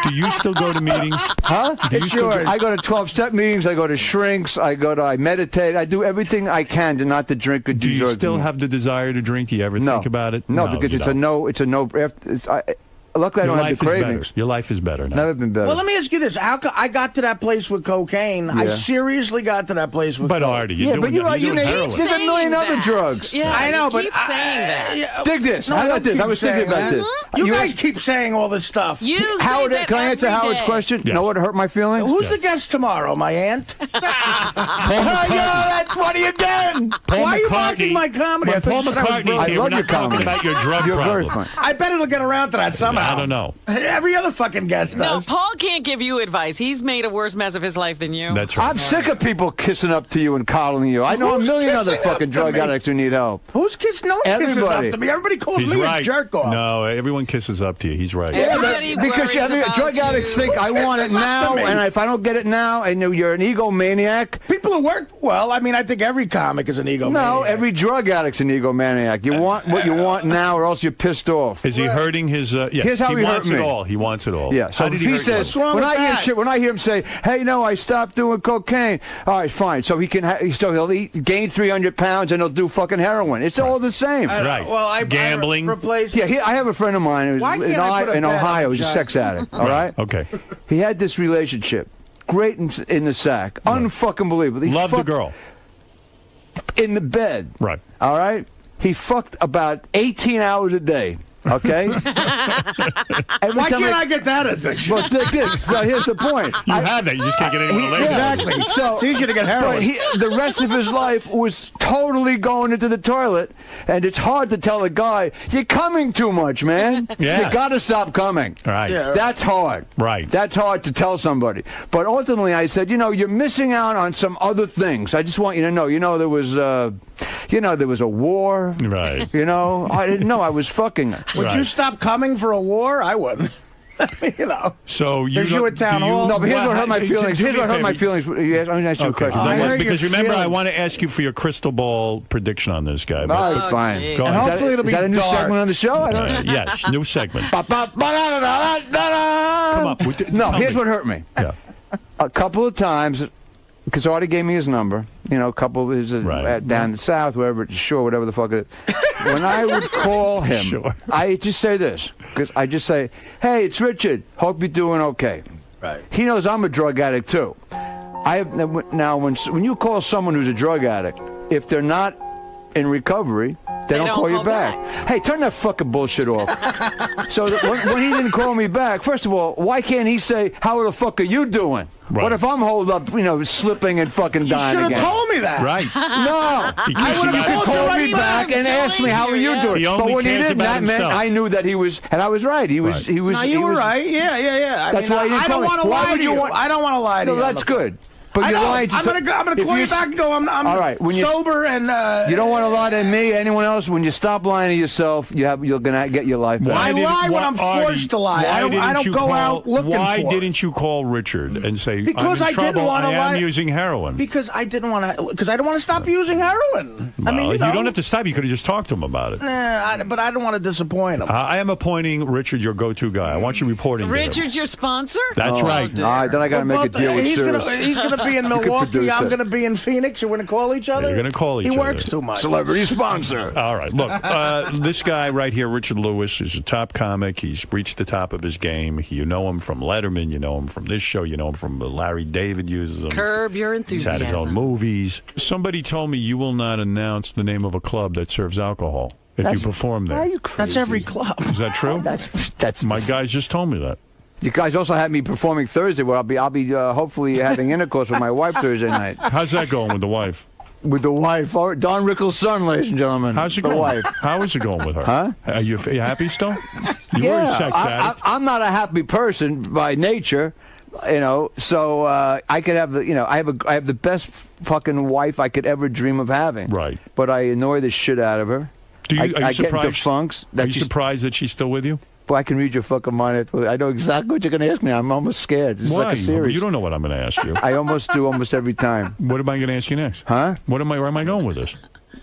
Do you still go to meetings? Huh? It's yours. I go to 12-step meetings. I go to shrinks. I meditate. I do everything I can to not to drink or do you still have the desire to drink? Do you ever think about it? No, because it's a no. It's a no. Luckily, I don't have the cravings. Your life is better now. Never been better. Well, let me ask you this: how I got to that place with cocaine? I seriously got to that place with. But Artie, you there's a million other drugs. Yeah, I know, but saying that. Dig this. No, How about this? I was thinking about this. You guys keep saying all this stuff. Howard, can I answer Howard's question? You know what hurt my feelings? Who's the guest tomorrow? My aunt. That's funny again. Why are you mocking my comedy? Paul McCartney's here. I love your comedy. About your drug You're problem. very funny. I bet it'll get around to that somehow. I don't know. Every other fucking guest No, does. Paul can't give you advice. He's made a worse mess of his life than you. That's right. I'm sick of people kissing up to you and coddling you. I know a million other fucking drug addicts who need help. Who's kissing? No one kisses up to me. Everybody calls He's me right. a jerk off. No, everyone kisses up to you. He's right. Yeah, because drug addicts think I want it now, and if I don't get it now, and you're an egomaniac. People who work, well, I mean, I think every comic is an egomaniac. No, every drug addict's an egomaniac. You want what you want now, or else you're pissed off. Is he hurting his? Here's how he wants hurt it me. all. He wants it all. Yeah. So if he says, when I hear him say, "Hey, no, I stopped doing cocaine," all right, fine. So he'll gain 300 pounds and he'll do fucking heroin. It's all the same. Right. Well, gambling. I have a friend of mine who's in Ohio. He's a sex addict. All right. Okay. He had this relationship, great in the sack, unfucking believable. Loved the girl. In the bed. Right. All right. He fucked about 18 hours a day. Okay. Why can't I get that addiction? Well, so here's the point. You have that. You just can't get anyone later. Exactly. So it's easier to get heroin. But the rest of his life was totally going into the toilet, and it's hard to tell a guy, "You're coming too much, man. Yeah. You got to stop coming." Right. Yeah. That's hard. Right. That's hard to tell somebody. But ultimately, I said, you're missing out on some other things. I just want you to know. There was a war. Right. I didn't know I was fucking her. Would you stop coming for a war? I wouldn't. So there's you at town hall. No, but here's what hurt my feelings. Here's what hurt my feelings. Let me ask you a question. Because remember, I want to ask you for your crystal ball prediction on this guy. Oh, fine. Go and ahead. hopefully it'll be Is that a new dark. segment on the show? I don't know. Yes, new segment. Come up. No, here's what hurt me. Yeah. A couple of times, because Artie gave me his number, a couple of his down the south, wherever, sure, whatever the fuck it is. When I would call him, I just say this, because I just say, "Hey, it's Richard. Hope you're doing okay." Right. He knows I'm a drug addict too. Now, when you call someone who's a drug addict, if they're not in recovery, they don't call you back. Hey, turn that fucking bullshit off. So when he didn't call me back, first of all, why can't he say, "How the fuck are you doing"? Right. What if I'm holed up, slipping and fucking dying again? You should have told me that. Right. No. I would have called me back and asked me, "How are you doing?" But when he didn't, that meant I knew that he was, and I was right. He was. No, you were right. Yeah. That's why I don't want to lie to you. I don't want to lie to you. No, that's good. But you're lying to I'm gonna call you back and go. I'm all right, sober and. You don't want to lie to me, anyone else. When you stop lying to yourself, you're gonna get your life back. I lie when I'm forced to lie. I don't go out looking for. Why didn't you call Richard and say, because "I'm in trouble. didn't want to lie. I am using heroin"? Because I didn't want to. Because I don't want to stop using heroin. Well, I mean, you don't have to stop. You could have just talked to him about it. But I don't want to disappoint him. I am appointing Richard your go-to guy. I want you reporting. Richard's your sponsor? That's right. All right, then I got to make a deal with Sirius. He's gonna be in You could Milwaukee. produce I'm it. going to be in Phoenix. We're going to call each other. You're going to call each He other. works too much. Celebrity sponsor. All right. Look, this guy right here, Richard Lewis, is a top comic. He's reached the top of his game. You know him from Letterman. You know him from this show. You know him from Larry David uses him. Curb Your He's had his own Enthusiasm. movies. Somebody told me you will not announce the name of a club that serves alcohol if you perform there. Are you crazy? That's every club. Is that true? That's My guys just told me that. You guys also had me performing Thursday, where I'll be hopefully having intercourse with my wife Thursday night. How's that going with the wife? With the wife, Don Rickles' son, ladies and gentlemen. How's it the going? wife. How is it going with her? Huh? Are you happy still? You were a Yeah, sex addict. I'm not a happy person by nature, so I could have I have the best fucking wife I could ever dream of having. Right. But I annoy the shit out of her. Are you I get into surprised? funks. Are you surprised that she's still with you? Well, I can read your fucking mind. I know exactly what you're going to ask me. I'm almost scared. It's Why? like a series. You don't know what I'm going to ask you. I almost do almost every time. What am I going to ask you next? Huh? Where am I going with this?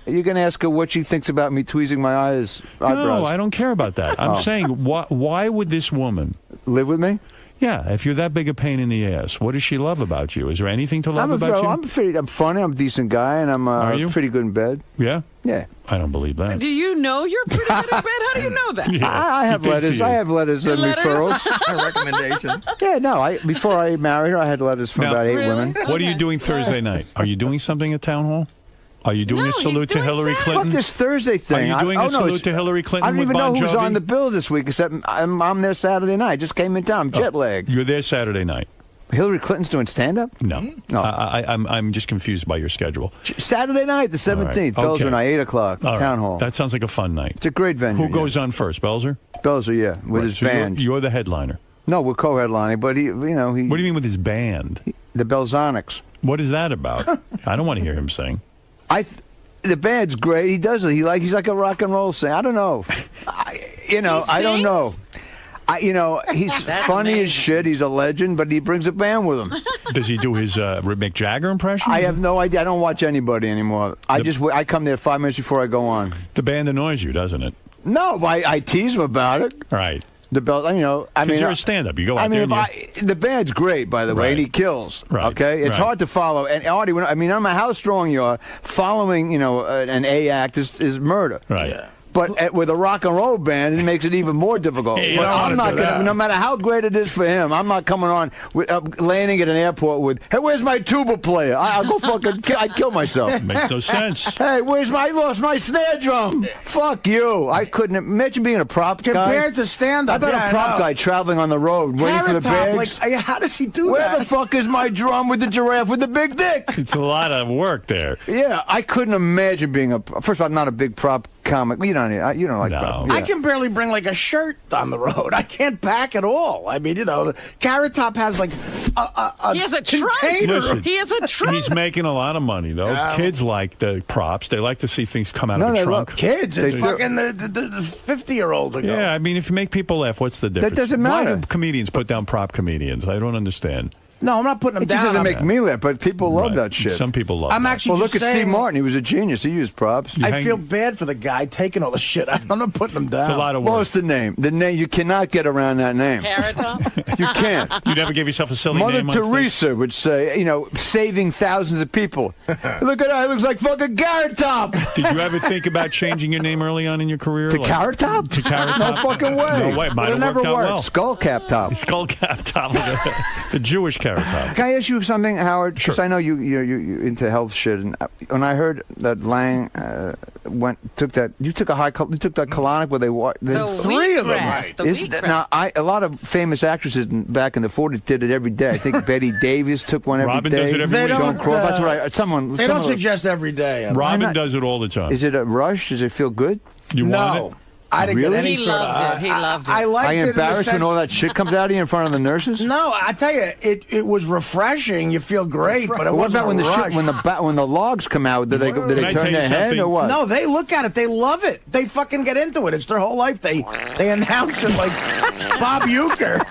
You're going to ask her what she thinks about me tweezing my eyebrows. No, I don't care about that. I'm Oh. saying, why would this woman live with me? Yeah, if you're that big a pain in the ass, what does she love about you? Is there anything to love about you? I'm funny. I'm a decent guy, and I'm pretty good in bed. Yeah? Yeah. I don't believe that. Do you know you're pretty good at bed? How do you know that? Yeah. I have letters. I have letters and referrals. Recommendation. Yeah, no. Before I married her, I had letters from about 8 women. What are you doing Thursday night? Are you doing something at Town Hall? Are you doing a salute to Hillary Clinton? Fuck this Thursday thing. Are you doing a salute to Hillary Clinton I don't with even know Bon who's Jovi? on the bill this week, except I'm there Saturday night. Just came in town. I'm jet lagged. You're there Saturday night. Hillary Clinton's doing stand-up? No. I'm just confused by your schedule. Saturday night, the 17th. All right. Belzer Okay. night, 8 o'clock, All right. Town Hall. That sounds like a fun night. It's a great venue. Who goes on first, Belzer? Belzer, yeah, with his So band. You're the headliner. No, we're co-headlining, but he. What do you mean with his band? The Belzonics. What is that about? I don't want to hear him sing. The band's great. He does it. He's like a rock and roll singer. I don't know. I don't know. He's funny as shit. He's a legend, but he brings a band with him. Does he do his Mick Jagger impression? I have no idea. I don't watch anybody anymore. I come there 5 minutes before I go on. The band annoys you, doesn't it? No, I tease him about it. Right. The belt, I mean, you're a stand-up. You go out there. The band's great, by the way, and he kills. Right. Okay, it's hard to follow. And Artie, no matter how strong you are, following an A act is murder. Right. Yeah. But with a rock and roll band, it makes it even more difficult. Hey, But I'm not gonna, no matter how great it is for him, I'm not coming on with, landing at an airport with, hey, where's my tuba player? I'll go fucking, I'd kill myself. Makes no sense. Hey, I lost my snare drum. Fuck you. I couldn't imagine being a prop guy. Compared to stand-up, How about a prop guy traveling on the road, waiting for the bags? How does he do Where that? the fuck is my drum with the giraffe with the big dick? It's a lot of work there. Yeah, I couldn't imagine being first of all, I'm not a big prop comic. You don't like prop. I can barely bring like a shirt on the road. I can't pack at all. I mean, Carrot Top has like a He has a trunk. container. Listen, He has a trunk. He's making a lot of money, though. Yeah. Kids like the props. They like to see things come out of a they trunk. love Kids, it's They- fucking the 50-year-old ago. Yeah, I mean, if you make people laugh, what's the difference? doesn't Why matter. do comedians put down prop comedians? I don't understand. No, I'm not putting them It just down. doesn't I'm- make me laugh, but people love Right. that shit. Some people love I'm that. actually Well, just look at saying, Steve Martin. He was a genius. He used props. You I hang- feel bad for the guy taking all the shit. I'm not putting them down. It's a lot of work. What was the name? The name you cannot get around that name. Carrot Top? You can't. You never give yourself a silly Mother name on stage? Teresa would say, saving thousands of people. Look at that. It looks like fucking Carrot Top. Did you ever think about changing your name early on in your career? To Carrot Top? To Carrot No Top? fucking way. No way. Might It'll have never worked out work. well. Skull Cap Top. Skull Cap Top. The Jewish Carrot Top. Can I ask you something, Howard? Because Sure. I know you into health shit, and when I heard that Lang took that colonic where The three of them, wheatgrass, right. the Isn't that, now, a lot of famous actresses back in the 40s did it every day. I think Betty Davis took one every Robin day. does it every They week. don't, Joan Crawford. That's what They don't suggest every day. Robin not? does it all the time. Is it a rush? Does it feel good? You want No. it? I didn't Really? get any He sort loved of, it. He loved it. I liked Are you it in the embarrassed when sense- all that shit comes out of you in front of the nurses? No, I tell you, it was refreshing. You feel great, but it But what wasn't about when a the rush. shit, when the logs come out? Do they Can I tell turn you their head something? or what? No, they look at it. They love it. They fucking get into it. It's their whole life. They announce it like Bob Uecker.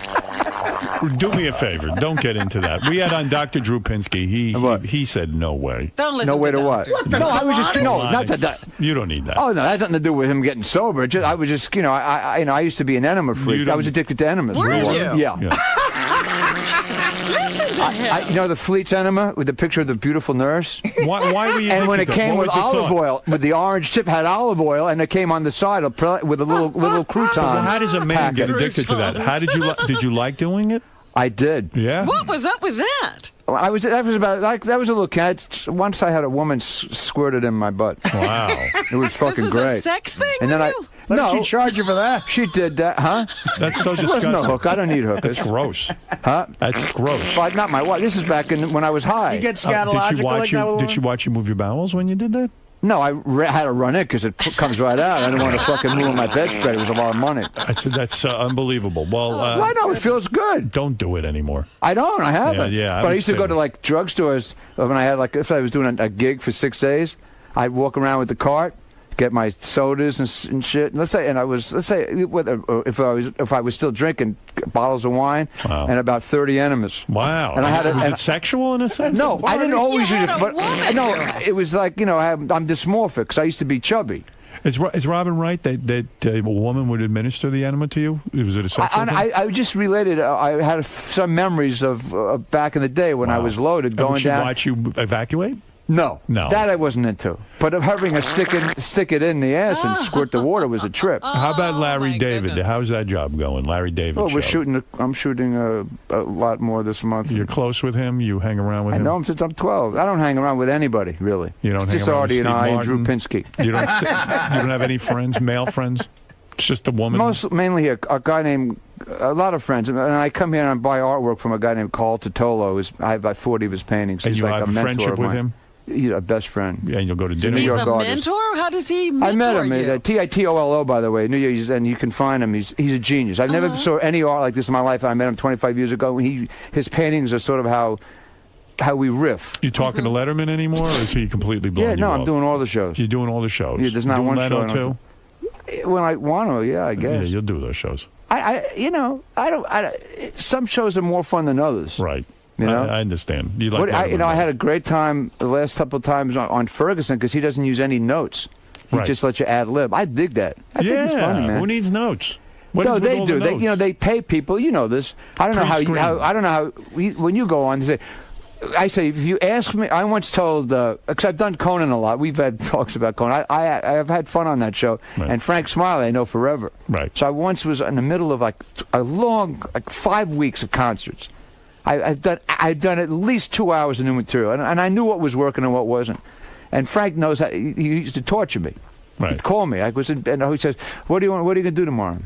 Do me a favor. Don't get into that. We had on Dr. Drew Pinsky. He said no way. Don't listen No way to them. what? No, I was just not that. You don't need that. Oh no, that has nothing to do with him getting sober. I was just, I used to be an enema freak. I was addicted to enemas. Were you? Yeah. Listen the hell? You know the Fleet's enema with the picture of the beautiful nurse? Why were you? And when it came what with was the olive thought? oil, with the orange tip had olive oil, and it came on the side with a little crouton. Well, how does a man packet. get addicted to that? How did you like doing it? I did. Yeah. What was up with that? That was a little kid. Once I had a woman squirted in my butt. Wow. It was fucking This was great. a sex thing And with then you? What no, did she charge you for that? She did that, huh? That's so There was disgusting. no hook. I don't need hookers. That's gross. Huh? That's gross. But not my wife. This is back when I was high. You get scatological like that with a Did she watch you move your bowels when you did that? No, I had to run in because it comes right out. I didn't want to fucking move my bedspread. It was a lot of money. That's unbelievable. Well, why not? It feels good. Don't do it anymore. I don't. I haven't. Yeah. But I used to go to like drugstores when I had if I was doing a gig for 6 days. I'd walk around with the cart, get my sodas and shit. Let's say if I was still drinking bottles of wine and about 30 enemas. Wow. And I had was it sexual in a sense? No, I didn't always use it. But no, girl. it was like I'm dysmorphic because I used to be chubby. Is Robin right that a woman would administer the enema to you? Was it a sexual thing? I just related. I had some memories of back in the day when I was loaded, going would she down. watch you evacuate? No, No. that I wasn't into. But having a stick it in the ass and squirt the water was a trip. How about Larry David? How's that job going, Larry David? Well, show? I'm shooting a lot more this month. You're close with him. You hang around with I him. know him since I'm 12. I don't hang around with anybody really. You don't it's hang just around Artie with and Steve I Martin? and Drew Pinsky. You don't. You don't have any friends, male friends. It's just a woman. Mainly a guy named. A lot of friends, and I come here and I buy artwork from a guy named Carl Totolo. I have about 40 of his paintings. And He's you like have a a mentor friendship of with mine. him? He's a best friend. Yeah, and you'll go to dinner. He's New a York artist. mentor? How does he mentor I met him you? at TITOLO, by the way, New Year's, and you can find him. He's a genius. I never saw any art like this in my life. I met him 25 years ago. His paintings are sort of how we riff. You talking to Letterman anymore, or is he completely blown Yeah, no, you I'm off? doing all the shows. You're doing all the shows. Yeah, there's not doing one Leno show I don't too? When I want to, yeah, I guess. Yeah, you'll do those shows. I some shows are more fun than others. Right. You know? I understand. You like I Letterman, had a great time the last couple of times on Ferguson because he doesn't use any notes. He Right. just lets you ad lib. I dig that. I think it's funny, man. Who needs notes? What No, is with they all do. the They, notes? they pay people. You know this. I don't know Pre-screen. I don't know how. When you go on, they say, I say, if you ask me, I once told, because I've done Conan a lot. We've had talks about Conan. I've had fun on that show. Right. And Frank Smiley, I know forever. Right. So I once was in the middle of a long, 5 weeks of concerts. I'd done at least 2 hours of new material, and I knew what was working and what wasn't. And Frank knows how, he used to torture me. Right. He'd call me. I was in, and he says, "What do you want? What are you gonna do tomorrow?"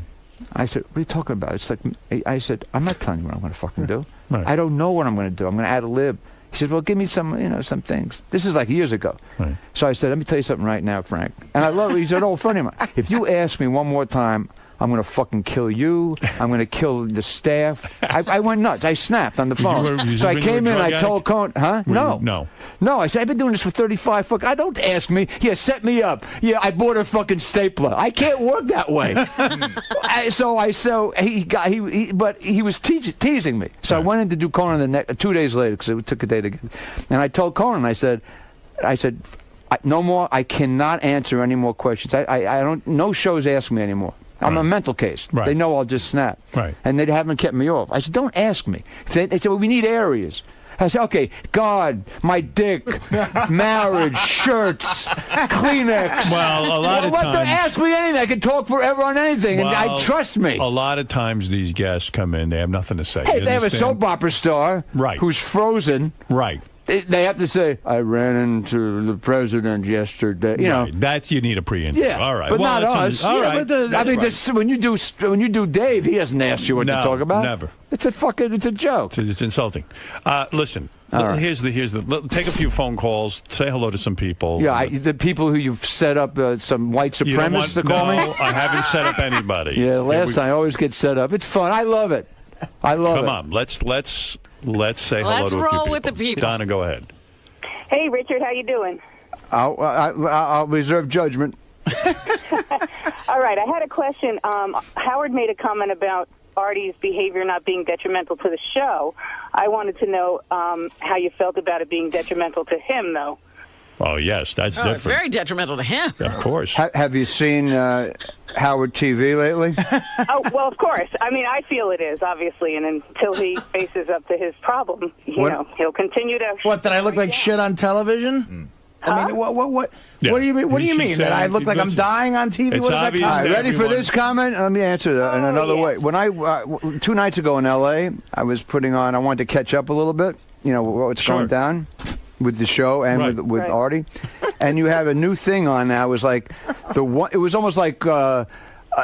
I said, "What are you talking about?" It's like I said, "I'm not telling you what I'm gonna fucking do. Right. I don't know what I'm gonna do. I'm gonna ad lib." He said, "Well, give me some, some things." This is like years ago. Right. So I said, "Let me tell you something right now, Frank." And I love it. He said, "Oh, funny man, if you ask me one more time, I'm going to fucking kill you. I'm going to kill the staff." I went nuts. I snapped on the phone. So I came in, I told Cohen, huh? No. No, I said, "I've been doing this for 35 fucking, I don't ask me. Yeah, set me up. Yeah, I bought a fucking stapler. I can't work that way." But he was teasing me. So I went in to do Conan 2 days later because it took a day to get. And I told Conan, I said, "No more. I cannot answer any more questions. I don't. No shows ask me anymore. I'm a mental case. Right. They know I'll just snap." Right. And they haven't kept me off. I said, "Don't ask me." They said, "Well, we need areas." I said, "Okay, God, my dick, marriage, shirts, Kleenex." Well, a lot of What times. ask me anything. I can talk forever on anything, and Well, trust me. A lot of times these guests come in, they have nothing to say. Hey, You if they have a understand? soap opera star who's frozen, right? They have to say, "I ran into the president yesterday." You know, Right. That's you need a pre-interview. yeah, All right. but Well, not that's us. all Yeah, right. but I That's mean, right. this, when you do Dave, he hasn't asked you what to No, talk about. never. It's a joke. It's insulting. Listen. All right. Here's the. Take a few phone calls. Say hello to some people. Yeah, the people who you've set up some white You don't supremacists to want- call me. No, I haven't set up anybody. Yeah, last time I always get set up. It's fun. I love it. I love it. Come on, let's say hello Let's to a few roll people. with the people. Donna, go ahead. Hey, Richard, how you doing? I'll reserve judgment. All right, I had a question. Howard made a comment about Artie's behavior not being detrimental to the show. I wanted to know how you felt about it being detrimental to him, though. Oh, yes, that's Oh, different. it's very detrimental to him. Of course. Have you seen Howard TV lately? Oh, well, of course. I mean, I feel it is, obviously, and until he faces up to his problem, you know, he'll continue to... What, did I look like shit on television? I mean, what Yeah. do you mean? What do you She's mean? That I saying- look like I'm listen, dying on TV? it's What does that obvious comment? that Ready for this comment? Let me answer that in another way. When I 2 nights ago in L.A., I was putting on. I wanted to catch up a little bit. You know what's going down with the show and with Artie, and you have a new thing on now. It was like the one. It was almost like.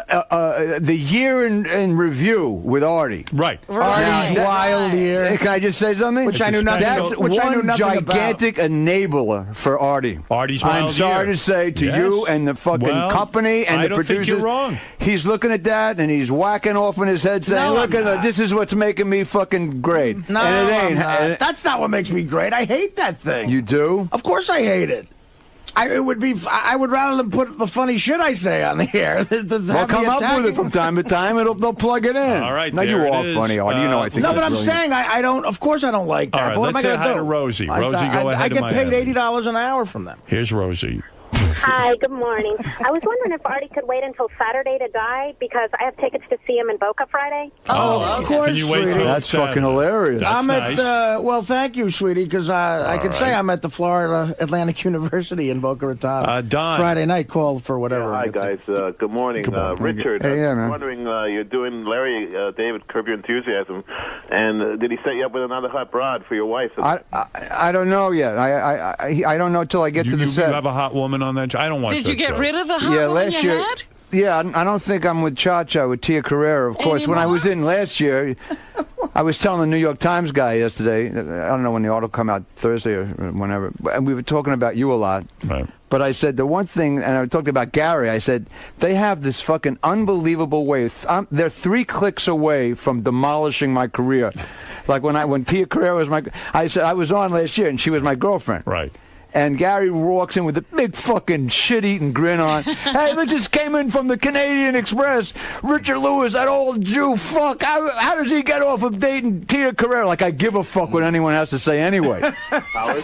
The year in review with Artie. Right. Artie's wild year. Can I just say something? Which I knew nothing. That's Which I knew one nothing gigantic enabler for Artie. Artie's wild I'm sorry year. to say to Yes. you and the fucking Well, company and I the don't producers. think you're wrong. He's looking at that and he's whacking off in his head saying, No, "Look I'm at not. this is what's making me fucking great." No, and it ain't. I'm not. That's not what makes me great. I hate that thing. You do? Of course I hate it. I would rather than put the funny shit I say on the air. Well, come up with it from time to time. They'll plug it in. All right, Now you there it are is. funny, Artie. You know I think. No, but that's I'm brilliant. saying I don't. Of course I don't like that. All right, but what am I let's say going hi do? to Rosie. Rosie, go ahead I to get Miami. paid $80 an hour from them. Here's Rosie. Hi, good morning. I was wondering if Artie could wait until Saturday to die because I have tickets to see him in Boca Friday. Oh, of course, Can you wait sweetie. till That's Saturday? fucking hilarious. That's I'm nice. at well, thank you, sweetie, because I can say right. I'm at the Florida Atlantic University in Boca Raton. Don. Friday night, call for whatever. Hi, guys. Good morning. Richard, Hey, yeah, I'm man. wondering, you're doing Larry David Curb Your Enthusiasm, and did he set you up with another hot broad for your wife? I don't know yet. I don't know till I get to the You set. have a hot woman on that show? I don't watch Did that you get show. rid of the hot Yeah, woman last you year. had? Yeah, I don't think I'm with Cha-Cha, with Tia Carrera, of course. When I was in last year, I was telling the New York Times guy yesterday, I don't know when the article come out, Thursday or whenever, and we were talking about you a lot. Right. But I said the one thing, and I talked about Gary, I said, they have this fucking unbelievable way. They're 3 clicks away from demolishing my career. Like when Tia Carrera was I said, I was on last year, and she was my girlfriend. Right. And Gary walks in with a big fucking shit-eating grin on. Hey, they just came in from the Canadian Express. Richard Lewis, that old Jew, fuck. How does he get off of dating Tia Carrera? Like, I give a fuck what anyone has to say anyway.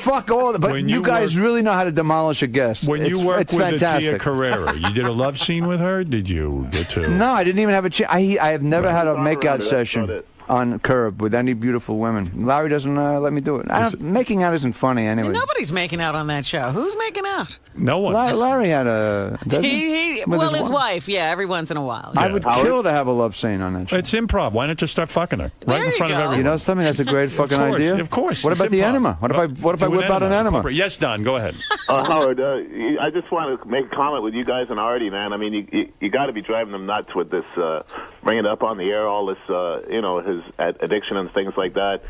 Fuck all that. But When you you guys really know how to demolish a guest. When you work it's with the Tia fantastic. Carrera, you did a love scene with her? Did you get to? No, I didn't even have a chance. I have never had a Around makeout it, that's session about it. on Curb with any beautiful women. Larry doesn't let me do it. Making out isn't funny anyway. Nobody's making out on that show. Who's making out? No one. Larry had a... doesn't He With well, his wife. wife, yeah, every once in a while. I would kill to have a love scene on that show. It's improv. Why not just start fucking her right in front of everyone? You know something? That's a great fucking Of course, idea. Of course. What It's about the improv. enema? What if I Do whip out an enema? Yes, Don, go ahead. Howard, I just want to make a comment with you guys and Artie, man. I mean, you got to be driving them nuts with this, bringing it up on the air, all this, his addiction and things like that.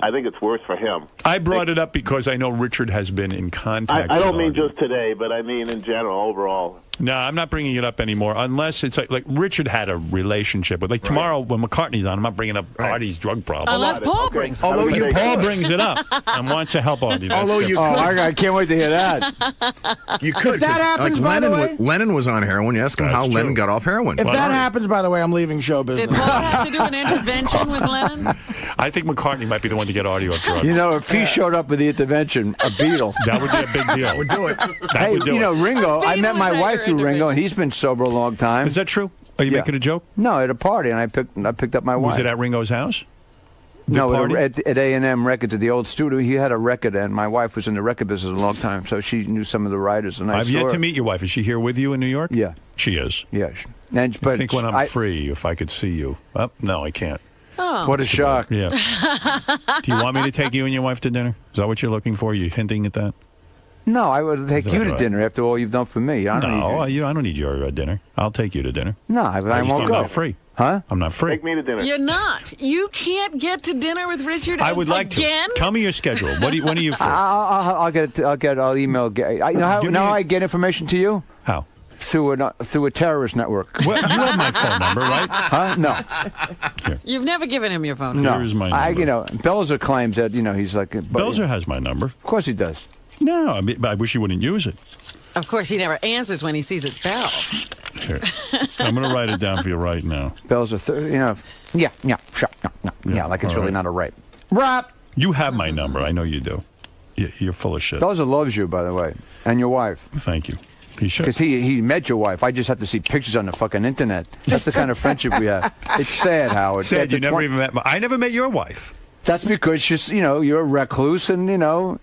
I think it's worse for him. I brought it up because I know Richard has been in contact. I don't with mean Artie. just today, but I mean in general, overall. No, I'm not bringing it up anymore unless it's like Richard had a relationship with. Like tomorrow when McCartney's on, I'm not bringing up Artie's drug problem. Unless Paul brings it up. Although Paul brings it up and wants to help Artie. That's different. I can't wait to hear that. You could. If that 'cause, happens, by the way- Lennon was on heroin. You ask him how That's Lennon true. got off heroin. If that happens, by the way, I'm leaving show business. Did Paul have to do an intervention with Lennon? I think McCartney might be the one to get Artie off drugs. You know, if he showed up with the intervention, a Beatle. That would be a big deal. would do it. Hey, would do you know, it. Ringo, I met my Beatle wife through Ringo, and he's been sober a long time. Is that true? Are you Yeah. making a joke? No, at a party, and I picked up my wife. Was it at Ringo's house? The No, party? at A&M Records, at the old studio. He had a record, and my wife was in the record business a long time, so she knew some of the writers. And I've saw yet her. to meet your wife. Is she here with you in New York? Yeah. She is. Yeah. And, I think when I'm free, if I could see you. Oh, no, I can't. Oh. What a shock. Yeah. Do you want me to take you and your wife to dinner? Is that what you're looking for? Are you hinting at that? No, I would take Is you that to right? dinner after all you've done for me. I don't need you. I don't need your dinner. I'll take you to dinner. No, I just won't I'm go. not free. Huh? I'm not free. Take me to dinner. You're not. You can't get to dinner with Richard I would like again? to. Tell me your schedule. When are you free? I'll email. You know how I get information to you? How? Through a terrorist network. Well, you have my phone number, right? Huh? No. You've never given him your phone. No. Here's my number. Belzer claims that he's like. Belzer has my number. Of course he does. No, I wish he wouldn't use it. Of course, he never answers when he sees its bell. Here. I'm going to write it down for you right now. Belzer, yeah, sure, no, like it's all really right. not a rape. Rap. You have my number. I know you do. You're full of shit. Belzer loves you, by the way, and your wife. Thank you. He should. Because he met your wife. I just have to see pictures on the fucking internet. That's the kind of friendship we have. It's sad, Howard. Sad you never even met. I never met your wife. That's because she's, you're a recluse, and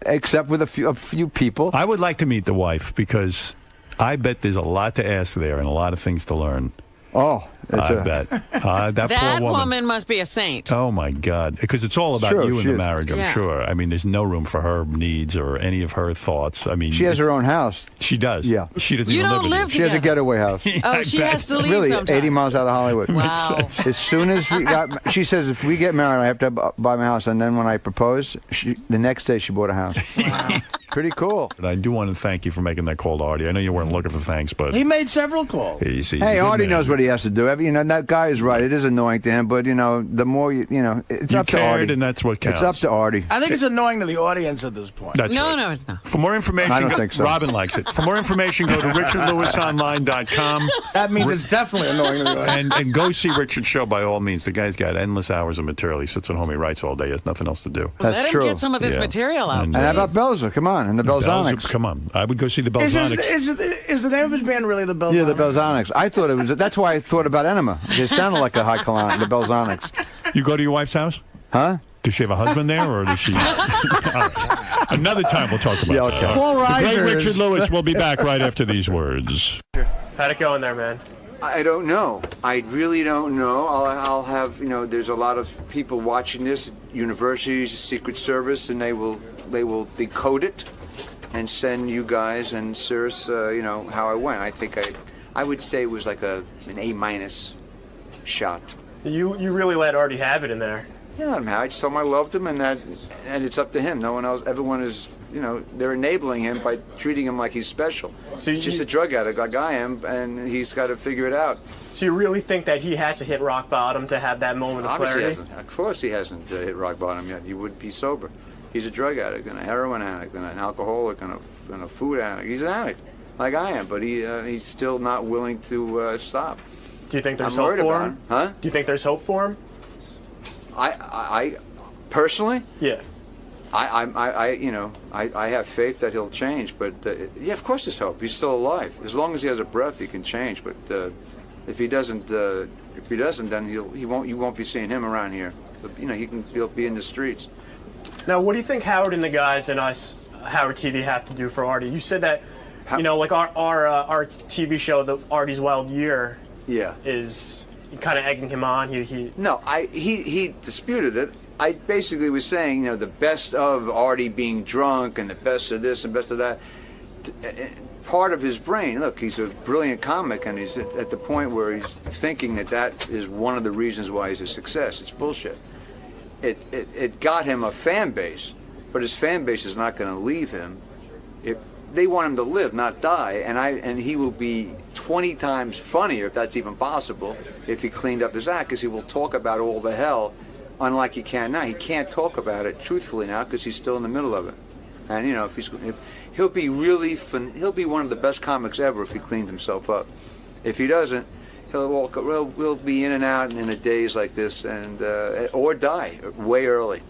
except with a few people. I would like to meet the wife because I bet there's a lot to ask there and a lot of things to learn. Oh, I bet. That poor woman must be a saint. Oh, my God. Because it's all about you in the marriage, I'm sure. I mean, there's no room for her needs or any of her thoughts. I mean, she has her own house. She does. Yeah. She doesn't even live with you. She has a getaway house. Oh, she has to leave really, sometime. 80 miles out of Hollywood. Wow. As soon as she says, if we get married, I have to buy my house. And then when I proposed, the next day she bought a house. Wow. Pretty cool. But I do want to thank you for making that call to Artie. I know you weren't looking for thanks, but... He made several calls. Hey, Artie knows what he has to do. That guy is right. It is annoying to him, but, the more it's up to Artie. And that's what counts. It's up to Artie. I think it's annoying to the audience at this point. That's right. No, it's not. For more information... I don't think so. Robin likes it. For more information, go to richardlewisonline.com. That means it's definitely annoying to the audience. And go see Richard's show by all means. The guy's got endless hours of material. He sits at home, he writes all day. He has nothing else to do. Let him get some of this material out. And how about Belzer? Come on. And the Belzonics. Come on. I would go see the Belzonics. Is the name of his band really the Belzonics? Yeah, the Belzonics. I thought it was. That's why I thought about Enema. It sounded like a high colon, the Belzonics. You go to your wife's house? Huh? Does she have a husband there, or does she? Another time we'll talk about that. Paul Reiser. The great Richard Lewis will be back right after these words. How'd it go in there, man? I don't know. I really don't know. I'll have, there's a lot of people watching this, universities, Secret Service, and they will decode it and send you guys and Cirrus, how I went. I think I would say it was like an A- shot. You really let Artie have it in there. Yeah, I just told him I loved him, and it's up to him. No one else. Everyone is, they're enabling him by treating him like he's special. So he's just a drug addict like I am, and he's got to figure it out. So you really think that he has to hit rock bottom to have that moment of clarity? Of course he hasn't hit rock bottom yet. He would be sober. He's a drug addict and a heroin addict and an alcoholic and a food addict. He's an addict like I am, but he's still not willing to stop. Do you think there's hope for him? Huh? Do you think there's hope for him? I personally? Yeah. I have faith that he'll change, but yeah, of course there's hope. He's still alive. As long as he has a breath, he can change. But if he doesn't, then you won't be seeing him around here. But, he'll be in the streets. Now, what do you think Howard and the guys and us, Howard TV, have to do for Artie? You said that, like our TV show, the Artie's Wild Year, is kind of egging him on. No, he disputed it. I basically was saying, the best of Artie being drunk and the best of this and best of that. Part of his brain, look, he's a brilliant comic, and he's at the point where he's thinking that is one of the reasons why he's a success. It's bullshit. It got him a fan base, but his fan base is not going to leave him. They want him to live, not die, and he will be 20 times funnier, if that's even possible, if he cleaned up his act, because he will talk about all the hell, unlike he can now. He can't talk about it truthfully now because he's still in the middle of it. And he'll be really he'll be one of the best comics ever if he cleans himself up. If he doesn't, he'll be in and out in a daze like this, and or die way early.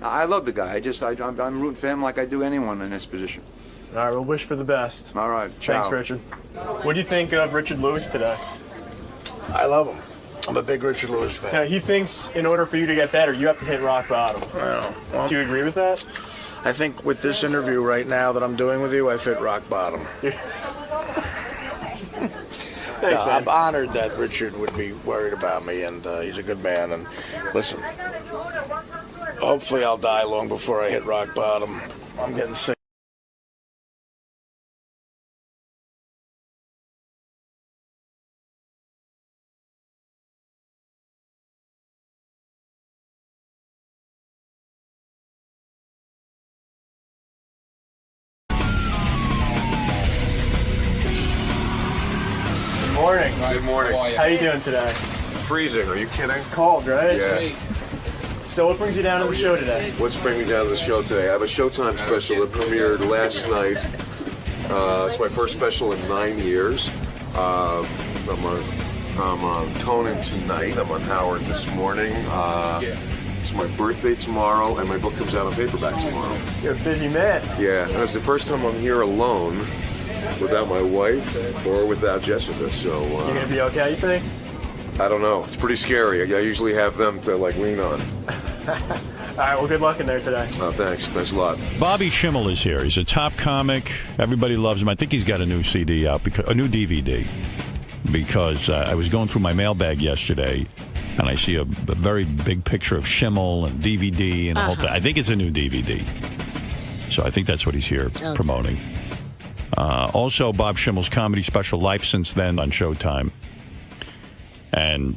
I love the guy. I'm rooting for him like I do anyone in this position. All right, we'll wish for the best. All right, ciao. Thanks, Richard. What do you think of Richard Lewis today? I love him. I'm a big Richard Lewis fan. Now, he thinks in order for you to get better, you have to hit rock bottom. Well, do you agree with that? I think with this interview right now that I'm doing with you, I've hit rock bottom. Thanks, I'm honored that Richard would be worried about me, and he's a good man. And listen, hopefully I'll die long before I hit rock bottom. I'm getting sick. Morning. Good morning. How you doing today? Freezing, are you kidding? It's cold, right? Yeah. So what brings you down to the show today? What's bringing me down to the show today? I have a Showtime special that premiered last night. It's my first special in 9 years. I'm on Conan tonight. I'm on Howard this morning. It's my birthday tomorrow, and my book comes out on paperback tomorrow. You're a busy man. Yeah, and it's the first time I'm here alone, without my wife or without Jessica. So You're gonna be okay, you think? I don't know. It's pretty scary. I usually have them to lean on. All right, well, good luck in there today. Oh, thanks. Thanks a lot. Bobby Schimmel is here. He's a top comic. Everybody loves him. I think he's got a new CD out, a new DVD. Because I was going through my mailbag yesterday, and I see a very big picture of Schimmel and DVD and the whole thing. I think it's a new DVD. So I think that's what he's here promoting. Also, Bob Schimmel's comedy special, Life Since Then, on Showtime. And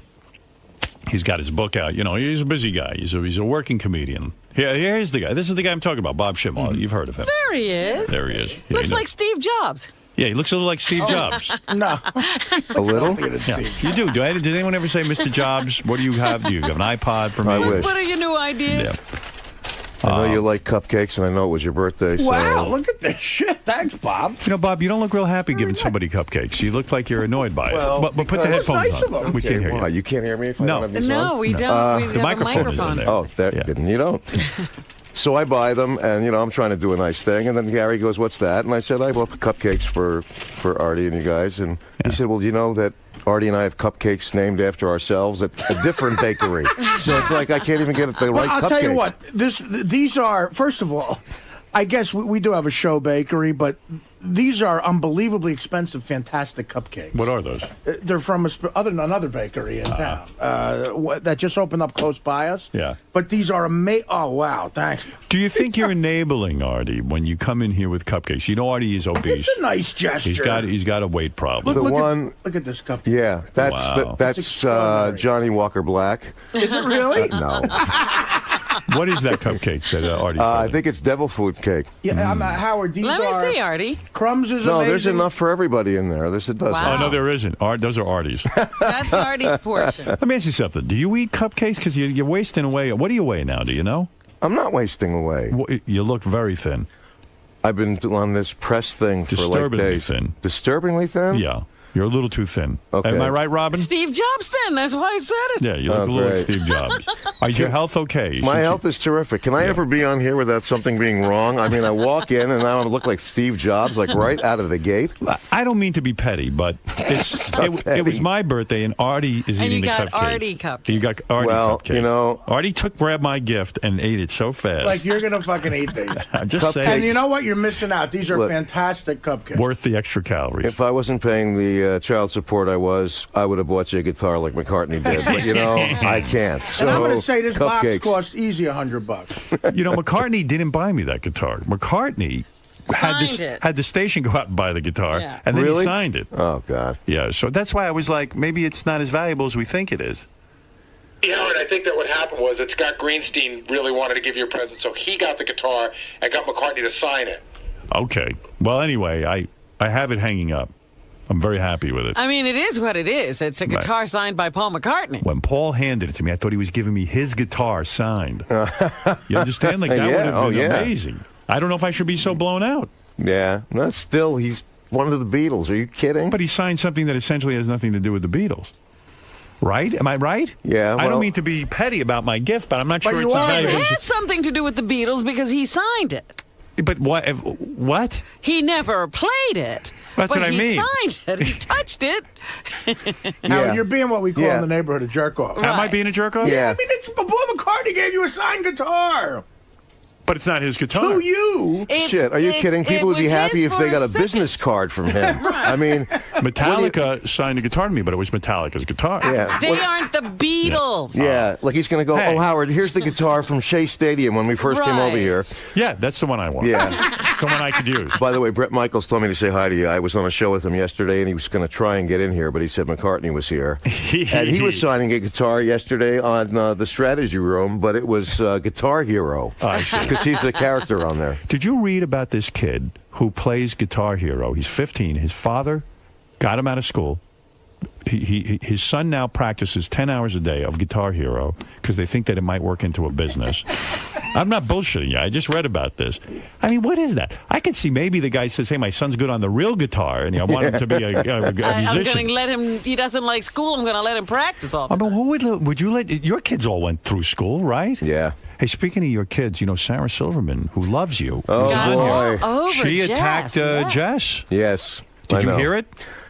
he's got his book out. You know, he's a busy guy. He's a working comedian. Here's the guy. This is the guy I'm talking about, Bob Schimmel. You've heard of him. There he is. There he is. Yeah, Looks like Steve Jobs. Yeah, he looks a little like Steve Jobs. No. A little? Yeah. You do. Did anyone ever say, Mr. Jobs, what do you have? Do you have an iPod for me? I wish. What are your new ideas? I know you like cupcakes, and I know it was your birthday. So. Wow, look at this shit. Thanks, Bob. You know, Bob, you don't look real happy giving somebody cupcakes. You look like you're annoyed by it. Well, but put the headphones on. We can't hear you. You can't hear me if I don't have these on? No, we don't. We the have microphone a is in there. Oh, you don't. So I buy them, and, I'm trying to do a nice thing. And then Gary goes, what's that? And I said, I bought cupcakes for Artie and you guys. And he said, well, do you know that Artie and I have cupcakes named after ourselves at a different bakery? So it's like I can't even get the right cupcake. I'll tell you what. These are, first of all, I guess we do have a show bakery, but these are unbelievably expensive, fantastic cupcakes. What are those? They're from another bakery in town that just opened up close by us. Yeah. But these are amazing. Oh, wow, thanks. Do you think you're enabling Artie when you come in here with cupcakes? You know Artie is obese. It's a nice gesture. He's got a weight problem. Look at this cupcake. Yeah, that's Johnny Walker Black. Is it really? No. What is that cupcake that Artie's I think it's devil food cake. Yeah, Howard, these Let are... me see, Artie. Crumbs is No, amazing. there's enough for everybody in there. It does. Wow. Oh, no, there isn't. Those are Artie's. That's Artie's portion. Let me ask you something. Do you eat cupcakes? Because you're wasting away. What do you weigh now? Do you know? I'm not wasting away. You look very thin. I've been on this press thing for Disturbingly days. thin. Disturbingly thin? Yeah. You're a little too thin. Okay. Am I right, Robin? Steve Jobs then. That's why I said it. Yeah, you look a little like Steve Jobs. Is your health okay? My health is terrific. Can I ever be on here without something being wrong? I mean, I walk in and now I look like Steve Jobs, like right out of the gate. I don't mean to be petty, but it was my birthday, and Artie is eating the cupcakes. And you got Artie cupcakes. You got Artie cupcakes. Artie grabbed my gift and ate it so fast. Like, you're going to fucking eat these. I'm just saying. And you know what? You're missing out. These are fantastic cupcakes. Worth the extra calories. If I wasn't paying the child support I would have bought you a guitar like McCartney did. But, I can't. So, and I'm going to say this box cupcakes. cost easy $100. McCartney didn't buy me that guitar. McCartney had the station go out and buy the guitar, and then he signed it. Oh, God. Yeah, so that's why I was like, maybe it's not as valuable as we think it is. Yeah, and I think that what happened was that Scott Greenstein really wanted to give you a present, so he got the guitar and got McCartney to sign it. Okay. Well, anyway, I have it hanging up. I'm very happy with it. I mean, it is what it is. It's a guitar signed by Paul McCartney. When Paul handed it to me, I thought he was giving me his guitar signed. You understand? Like, that would have been amazing. I don't know if I should be so blown out. Yeah. No, still, he's one of the Beatles. Are you kidding? But he signed something that essentially has nothing to do with the Beatles. Right? Am I right? Yeah. I don't mean to be petty about my gift, but I'm not sure it's as valuable. It has something to do with the Beatles because he sied it. But what? He never played it. That's what I mean. He signed it. He touched it. Howard, you're being what we call in the neighborhood a jerk-off. Am I being a jerk-off? Yeah. I mean, Paul McCartney gave you a signed guitar. But it's not his guitar. To you. Shit, are you kidding? People would be happy if they got a business card from him. I mean, Metallica signed a guitar to me, but it was Metallica's guitar. Yeah. They aren't the Beatles. Yeah, like he's going to go, oh, Howard, here's the guitar from Shea Stadium when we first came over here. Yeah, that's the one I want. Yeah. It's the one I could use. By the way, Brett Michaels told me to say hi to you. I was on a show with him yesterday, and he was going to try and get in here, but he said McCartney was here. And he was signing a guitar yesterday on the Strategy Room, but it was Guitar Hero. Because he's the character on there. Did you read about this kid who plays Guitar Hero? He's 15. His father got him out of school, his son now practices 10 hours a day of Guitar Hero because they think that it might work into a business. I'm not bullshitting you. I just read about this. I mean, what is that? I could see maybe the guy says, hey, my son's good on the real guitar, and I want him to be a musician. I'm going to let him, he doesn't like school, I'm going to let him practice all the time. I mean, who would you let, your kids all went through school, right? Yeah. Hey, speaking of your kids, you know, Sarah Silverman, who loves you. Oh, boy. Over she attacked Jess. Jess. Yes. Did you hear it?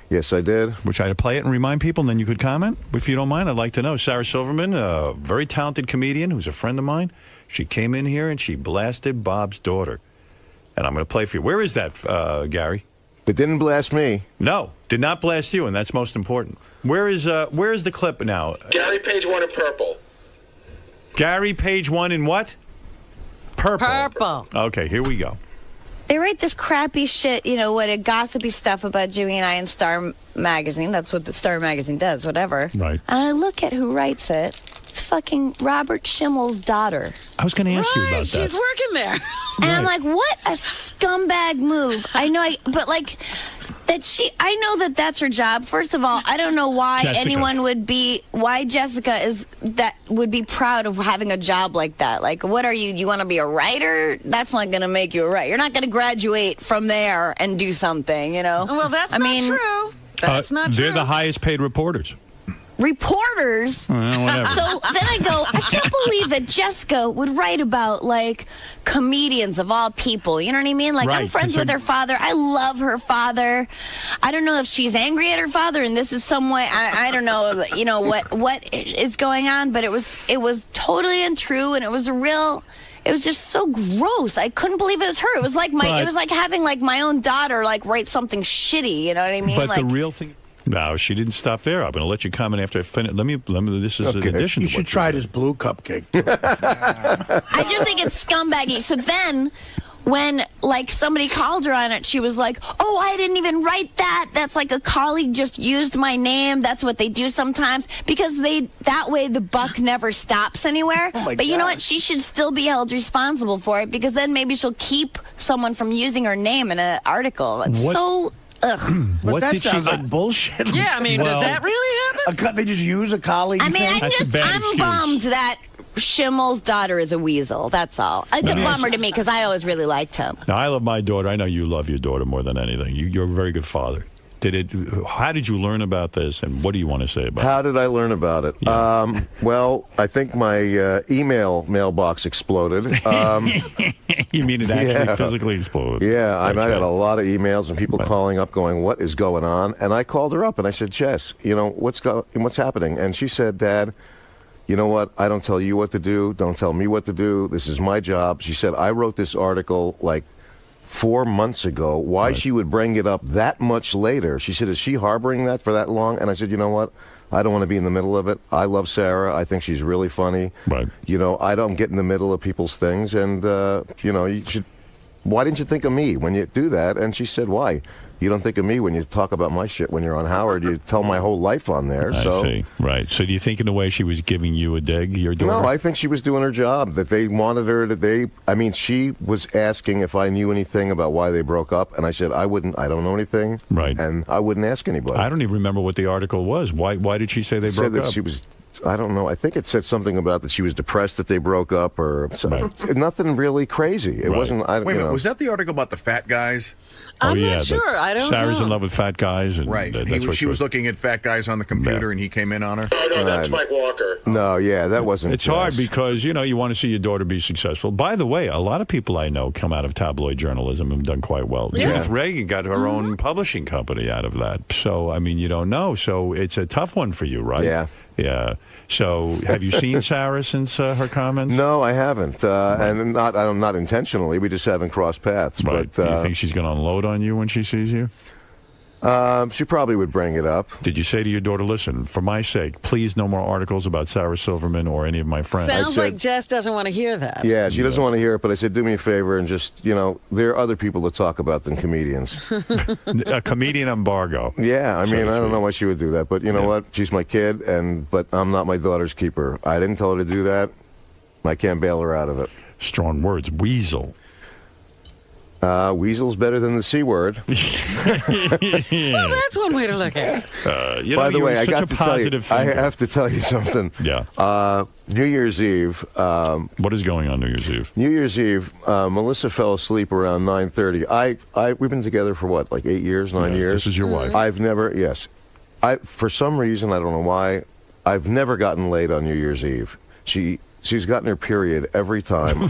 Yes, I did. We'll try to play it and remind people, and then you could comment. If you don't mind, I'd like to know. Sarah Silverman, a very talented comedian who's a friend of mine. She came in here and she blasted Bob's daughter. And I'm going to play for you. Where is that, Gary? It didn't blast me. No, did not blast you, and that's most important. Where is the clip now? Gary page 1 in purple. Gary page 1 in what? Purple. Purple. Okay, here we go. They write this crappy shit, you know, what a gossipy stuff about Jimmy and I in Star Magazine. That's what the Star Magazine does, whatever. Right. And I look at who writes it. It's fucking Robert Schimmel's daughter. I was going to ask you about that. She's working there. And I'm like, what a scumbag move. I know, but like, I know that that's her job. First of all, I don't know why anyone would be, why Jessica would be proud of having a job like that. Like, what are you want to be a writer? That's not going to make you a writer. You're not going to graduate from there and do something, you know? Well, that's not true. That's not true. They're the highest paid reporters. Reporters. Well, whatever. So then I go, I can't believe that Jessica would write about, like, comedians of all people. You know what I mean? Like, right, I'm friends with her father. I love her father. I don't know if she's angry at her father, and this is some way, I don't know, you know, what is going on, but it was totally untrue, and it was just so gross. I couldn't believe it was her. It was like it was like having, like, my own daughter, like, write something shitty. You know what I mean? But like, the real thing. No, she didn't stop there. I'm going to let you comment after I finish. Let me. This is an addition. You to should try this blue cupcake. I just think it's scumbaggy. So then, when like somebody called her on it, she was like, "Oh, I didn't even write that. That's like a colleague just used my name. That's what they do sometimes because that way the buck never stops anywhere." But you know what? She should still be held responsible for it because then maybe she'll keep someone from using her name in an article. It's so. Ugh. But that sounds like bullshit. Yeah, I mean, does that really happen? They just use a colleague. I mean, I'm bummed that Schimmel's daughter is a weasel. That's all. It's a bummer to me because I always really liked him. Now, I love my daughter. I know you love your daughter more than anything. You're a very good father. How did you learn about this, and what do you want to say about it? How did I learn about it? Yeah. Well, I think my email mailbox exploded. You mean it actually physically exploded? Yeah, I got a lot of emails and people calling up going, what is going on? And I called her up and I said, Jess, you know, what's happening? And she said, Dad, you know what? I don't tell you what to do. Don't tell me what to do. This is my job. She said, I wrote this article like 4 months ago. Why she would bring it up that much later? She said, is she harboring that for that long? And I said, you know what? I don't want to be in the middle of it. I love Sarah. I think she's really funny. Right. You know, I don't get in the middle of people's things. And, you know, why didn't you think of me when you do that? And she said, why? You don't think of me when you talk about my shit when you're on Howard. You tell my whole life on there. I see. Right. So do you think in a way she was giving you a dig, your daughter? No, I think she was doing her job. That they wanted her I mean, she was asking if I knew anything about why they broke up. And I said, I don't know anything. Right. And I wouldn't ask anybody. I don't even remember what the article was. Why did she say they broke up? She was... I don't know. I think it said something about that she was depressed that they broke up or nothing really crazy. It wasn't. Wait a minute. Was that the article about the fat guys? I'm not sure. I don't know. Sarah's in love with fat guys. And right. She was looking at fat guys on the computer and he came in on her. Oh, no, that's Mike Walker. No, yeah, that wasn't. It's hard because, you know, you want to see your daughter be successful. By the way, a lot of people I know come out of tabloid journalism and have done quite well. Yeah. Judith Reagan got her own publishing company out of that. So, I mean, you don't know. So it's a tough one for you, right? Yeah. Yeah. So, have you seen Sarah since her comments? No, I haven't, and not intentionally. We just haven't crossed paths. Right. But do you think she's going to unload on you when she sees you? She probably would bring it up. Did you say to your daughter, listen, for my sake, please no more articles about Sarah Silverman or any of my friends? Sounds like Jess doesn't want to hear that. Yeah, she doesn't want to hear it, but I said, do me a favor and just, you know, there are other people to talk about than comedians. A comedian embargo. Yeah, I mean, I don't know why she would do that, but you know what? She's my kid, but I'm not my daughter's keeper. I didn't tell her to do that. I can't bail her out of it. Strong words. Weasel. Weasel's better than the C word. Well, that's one way to look at it. By the way, I got to tell you, I have to tell you something. Yeah. New Year's Eve. What is going on New Year's Eve? New Year's Eve, Melissa fell asleep around 9:30. We've been together for what, like 8 years, 9 years? This is your wife. I've never, yes. For some reason, I don't know why, I've never gotten laid on New Year's Eve. She's gotten her period every time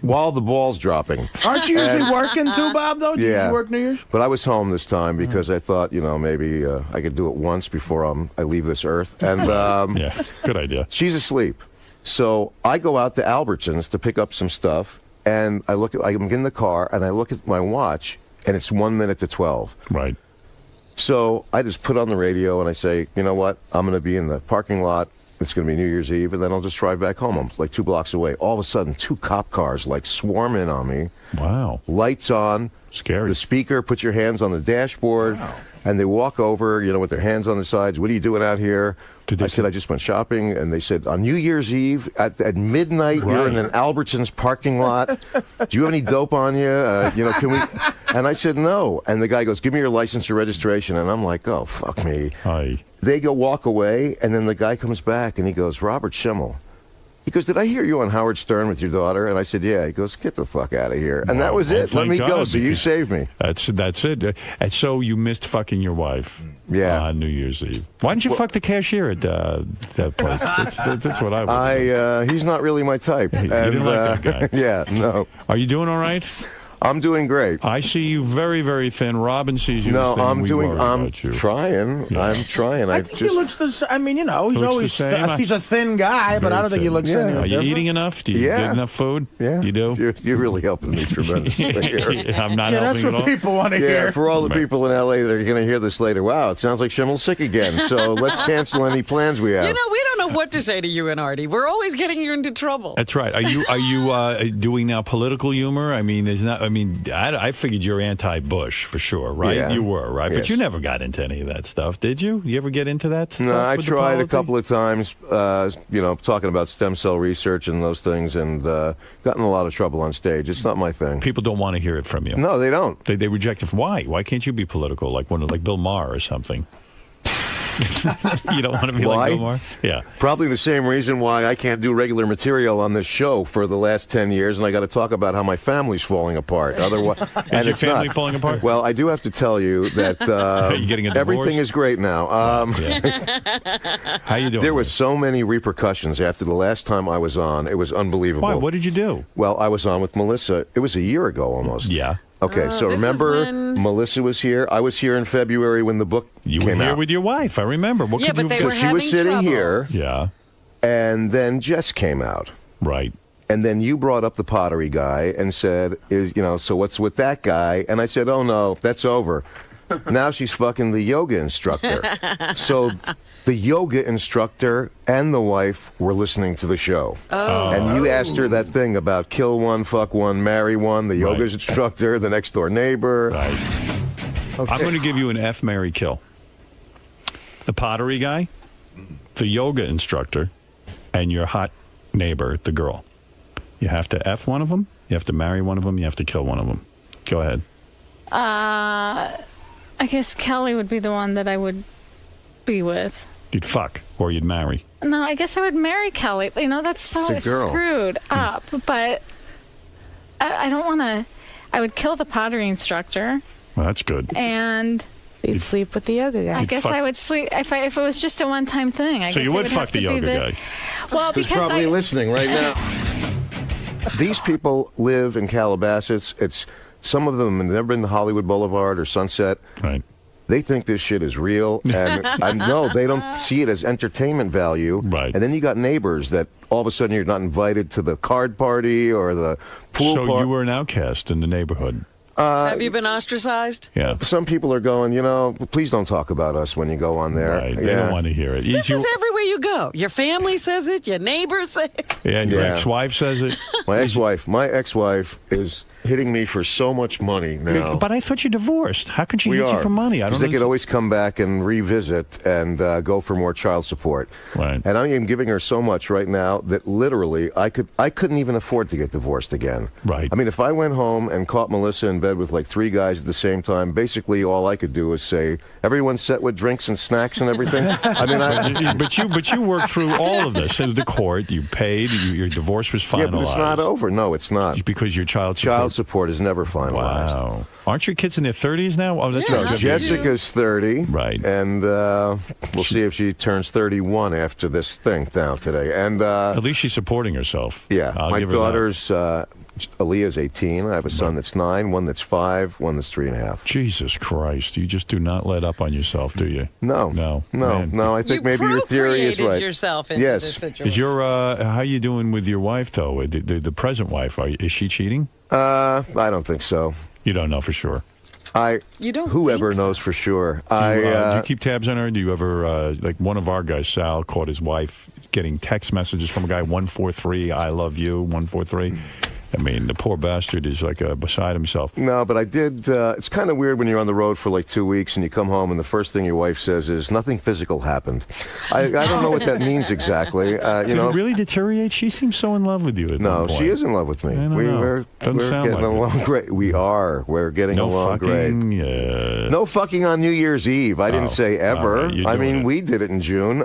while the ball's dropping. Aren't you usually working too, Bob, though? Do you usually work New Year's? But I was home this time because I thought, maybe I could do it once before I leave this earth. And yeah, good idea. She's asleep. So I go out to Albertsons to pick up some stuff, and I'm in the car, and I look at my watch, and it's 1 minute to 12. Right. So I just put on the radio, and I say, you know what? I'm going to be in the parking lot. It's going to be New Year's Eve, and then I'll just drive back home. I'm like 2 blocks away. All of a sudden, 2 cop cars swarm in on me. Wow. Lights on. Scary. The speaker, put your hands on the dashboard. Wow. And they walk over, with their hands on the sides. What are you doing out here? I said, I just went shopping. And they said, on New Year's Eve, at midnight, you're in an Albertsons parking lot. Do you have any dope on you? Can we? And I said, no. And the guy goes, give me your license or registration. And I'm like, oh, fuck me. Hi. They walk away, and then the guy comes back, and he goes, Robert Schimmel. He goes, did I hear you on Howard Stern with your daughter? And I said, yeah. He goes, get the fuck out of here. And that was it. Let me go. So you saved me. That's it. And so you missed fucking your wife on New Year's Eve. Why didn't you fuck the cashier at that place? That's what I would. He's not really my type. You didn't like that guy? Yeah, no. Are you doing all right? I'm doing great. I see you very, very thin. Robin sees you no, thin. I'm trying. Yeah. I'm trying. I think he looks the same. I mean, he's always he's a thin guy, but I don't think he looks any Are you different. eating enough? Do you get enough food? Yeah. You do? You're really helping me tremendously here. I'm not helping that's at what all. people want to hear. For all the people in L.A. that are going to hear this later, wow, it sounds like Schimmel's sick again. So let's cancel any plans we have. We don't know what to say to you and Artie. We're always getting you into trouble. That's right. Are you doing now political humor? I mean, I figured you're anti-Bush for sure, right? Yeah. You were, right? Yes. But you never got into any of that stuff, did you? You ever get into that stuff? No, I with the tried a politics? couple of times, talking about stem cell research and those things, and got in a lot of trouble on stage. It's not my thing. People don't want to hear it from you. No, they don't. They reject it. Why? Why can't you be political like Bill Maher or something? You don't want to be like Bill Maher? Yeah. Probably the same reason why I can't do regular material on this show for the last 10 years, and I got to talk about how my family's falling apart. Otherwise, is your family falling apart? Well, I do have to tell you that Are you getting a divorce? everything is great now. How you doing? There was so many repercussions after the last time I was on. It was unbelievable. Why? What did you do? Well, I was on with Melissa. It was a year ago almost. Yeah. Okay, so remember Melissa was here. I was here in February when the book You came were here out. with your wife. I remember. What could but you they do? were She was having sitting trouble. here. Yeah. And then Jess came out. Right. And then you brought up the pottery guy and said, so what's with that guy? And I said, oh, no, that's over. Now she's fucking the yoga instructor. So the yoga instructor and the wife were listening to the show. Oh. And you asked her that thing about kill one, fuck one, marry one, the yoga instructor, the next door neighbor. Right. Okay. I'm going to give you an F, marry, kill. The pottery guy, the yoga instructor, and your hot neighbor, the girl. You have to F one of them, you have to marry one of them, you have to kill one of them. Go ahead. I guess Kelly would be the one that I would be with. You'd fuck, or you'd marry. No, I guess I would marry Kelly. That's so It's a girl. screwed up. But I don't want to. I would kill the pottery instructor. Well, that's good. And you'd sleep with the yoga guy. I guess I would sleep if it was just a one-time thing. I So guess you it would have fuck the to be yoga guy. Well, Who's because probably listening right now. These people live in Calabasas. Some of them have never been to Hollywood Boulevard or Sunset. Right. They think this shit is real, and no, they don't see it as entertainment value. Right. And then you got neighbors that all of a sudden you're not invited to the card party or the pool party. So you were an outcast in the neighborhood. Have you been ostracized? Yeah. Some people are going, please don't talk about us when you go on there. Right. They don't want to hear it. This is everywhere you go. Your family says it. Your neighbors say it. Yeah, and your ex-wife says it. My ex-wife is hitting me for so much money now. But I thought you divorced. How could she We hit you are. for money? I don't Because they know. could always come back and revisit and go for more child support. Right. And I am giving her so much right now that literally I couldn't even afford to get divorced again. Right. I mean, if I went home and caught Melissa in bed with like 3 guys at the same time, basically all I could do is say, "Everyone's set with drinks and snacks and everything." I mean, but you worked through all of this. The court, you paid, your divorce was finalized. Yeah, but it's not over. No, it's not. Because your child support is never finalized. Wow. Aren't your kids in their 30s now? Oh, that's right. Jessica's 30. Right. And we'll see if she turns 31 after this thing now today. And at least she's supporting herself. Yeah. I'll My give her that. daughter's Aaliyah's 18. I have a son that's 9, one that's 5, one that's 3.5. Jesus Christ. You just do not let up on yourself, do you? No. No. I think maybe your theory is right. yourself into yes. this situation. Is your how you doing with your wife though? The present wife, is she cheating? I don't think so. You don't know for sure. You don't Whoever think so? knows for sure. Do you keep tabs on her? Do you ever like one of our guys, Sal, caught his wife getting text messages from a guy 143, "I love you," 143. I mean, the poor bastard is like beside himself. No, but I did. It's kind of weird when you're on the road for like 2 weeks and you come home and the first thing your wife says is, "Nothing physical happened." I don't know what that means exactly. Did it really deteriorate? She seems so in love with you. At No, one point. she is in love with me. I don't know. We're Doesn't sound getting like it. along great. We are. We're getting No along great. fucking. No fucking on New Year's Eve. I didn't say ever. all right, you're I doing mean, it. we did it in June.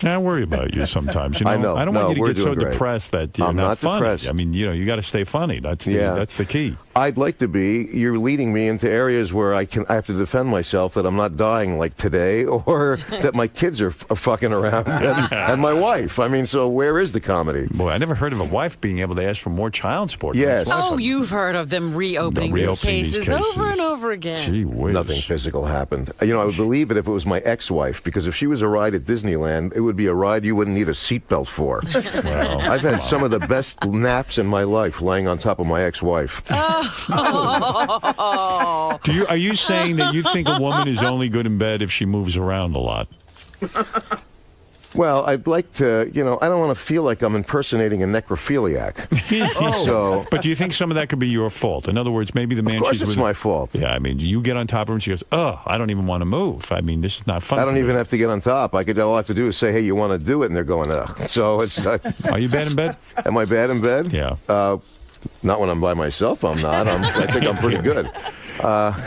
I worry about you sometimes. You know? I know. I don't No, want you we're to get so doing great. depressed that you're I'm not funny. depressed. I mean, you got to stay funny. That's the key. I'd like to be. You're leading me into areas where I have to defend myself that I'm not dying like today, or that my kids are fucking around, and my wife. I mean, so where is the comedy? Boy, I never heard of a wife being able to ask for more child support. Yes. Oh, you've heard of them reopening these cases over and over again. Gee whiz. Nothing physical happened. You know, I would believe it if it was my ex-wife, because if she was a ride at Disneyland, it would be a ride you wouldn't need a seatbelt for. Well, I've had some of the best naps in my life laying on top of my ex-wife. Are you saying that you think a woman is only good in bed if she moves around a lot? Well, I'd like to, I don't want to feel like I'm impersonating a necrophiliac. But do you think some of that could be your fault? In other words, maybe the man Of course she's it's with. my fault. Yeah, I mean, you get on top of her and she goes, "Oh, I don't even want to move. I mean, this is not fun." I don't for even me." have to get on top. All I have to do is say, "Hey, you want to do it?" And they're going, "Ugh." So it's. Are you bad in bed? Am I bad in bed? Yeah. Not when I'm by myself. I'm not. I think I'm pretty good.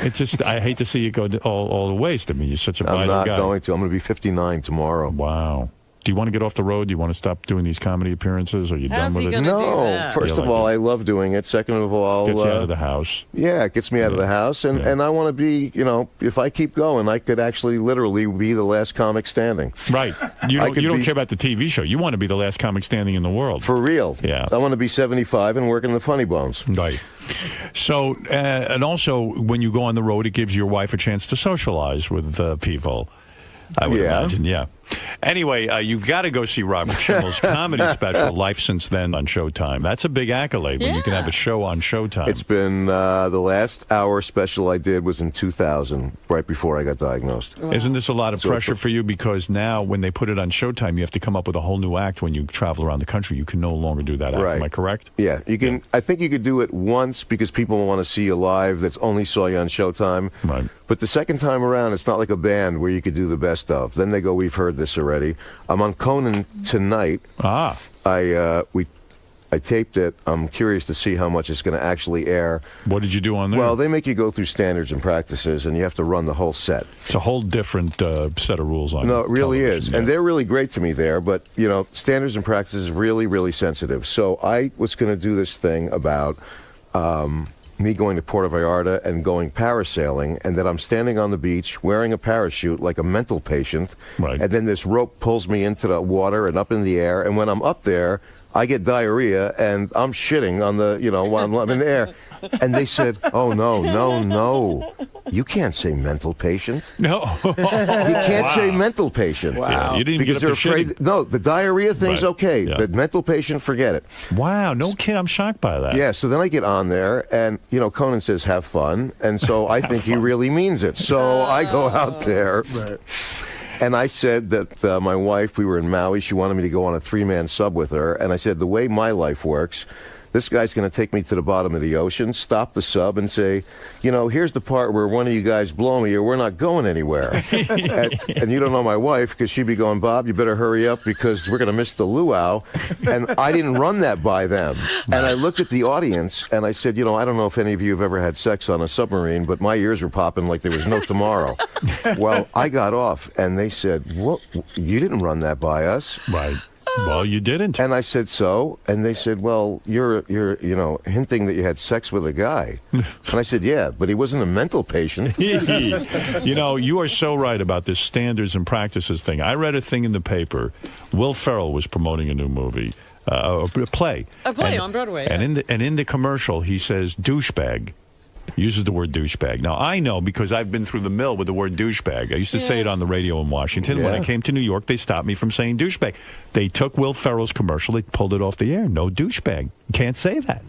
It's just I hate to see you go all the waste. I mean, you're such a vital I'm not guy. going to. I'm going to be 59 tomorrow. Wow. Do you want to get off the road? Do you want to stop doing these comedy appearances? Are you done with it? No. First of all, I love doing it. Second of all, Gets you out of the house. Yeah, it gets me out of the house, and I want to be. If I keep going, I could actually literally be the last comic standing. Right. You don't care about the TV show. You want to be the last comic standing in the world. For real. Yeah. I want to be 75 and working the funny bones. Right. So, and also, when you go on the road, it gives your wife a chance to socialize with people. I would imagine, yeah. Anyway, you've got to go see Robert Schimmel's comedy special, Life Since Then, on Showtime. That's a big accolade when you can have a show on Showtime. It's been the last hour special I did was in 2000, right before I got diagnosed. Wow. Isn't this a lot of pressure for you? Because now, when they put it on Showtime, you have to come up with a whole new act when you travel around the country. You can no longer do that act. Right. Am I correct? Yeah, you can. I think you could do it once because people want to see you live. That's only saw you on Showtime. Right. But the second time around, it's not like a band where you could do the best of. Then they go, "We've heard this already." I'm on Conan tonight. Ah. I taped it. I'm curious to see how much it's going to actually air. What did you do on there? Well, they make you go through standards and practices, and you have to run the whole set. It's a whole different set of rules on No, it really is. television, And they're really great to me there, but, standards and practices is really, really sensitive. So I was going to do this thing about me going to Puerto Vallarta and going parasailing, and that I'm standing on the beach wearing a parachute like a mental patient, right. And then this rope pulls me into the water and up in the air, and when I'm up there, I get diarrhea, and I'm shitting on the, while I'm in the air. And they said, "Oh, no. You can't say mental patient." No. You can't say mental patient. Wow. Yeah, you didn't because get they're up to afraid. shitting. No, the diarrhea thing's Right. okay. Yeah. The mental patient, forget it. Wow, no kid. I'm shocked by that. Yeah, so then I get on there, and, Conan says, "Have fun." And so I think he really means it. So I go out there. Right. And I said that my wife, we were in Maui, she wanted me to go on a 3-man sub with her. And I said, the way my life works, This guy's going to take me to the bottom of the ocean, stop the sub, and say, here's the part where one of you guys blow me or we're not going anywhere. and you don't know my wife because she'd be going, Bob, you better hurry up because we're going to miss the luau. And I didn't run that by them. And I looked at the audience and I said, I don't know if any of you have ever had sex on a submarine, but my ears were popping like there was no tomorrow. Well, I got off and they said, what? You didn't run that by us. Right. Well, you didn't. And I said, so? And they said, well, you're hinting that you had sex with a guy. And I said, yeah, but he wasn't a mental patient. You are so right about this standards and practices thing. I read a thing in the paper. Will Ferrell was promoting a new movie, a play. A play on Broadway. And in the commercial, he says, douchebag. Uses the word douchebag. Now, I know because I've been through the mill with the word douchebag. I used to say it on the radio in Washington. When I came to New York, they stopped me from saying douchebag. They took Will Ferrell's commercial. They pulled it off the air. No douchebag. You can't say that.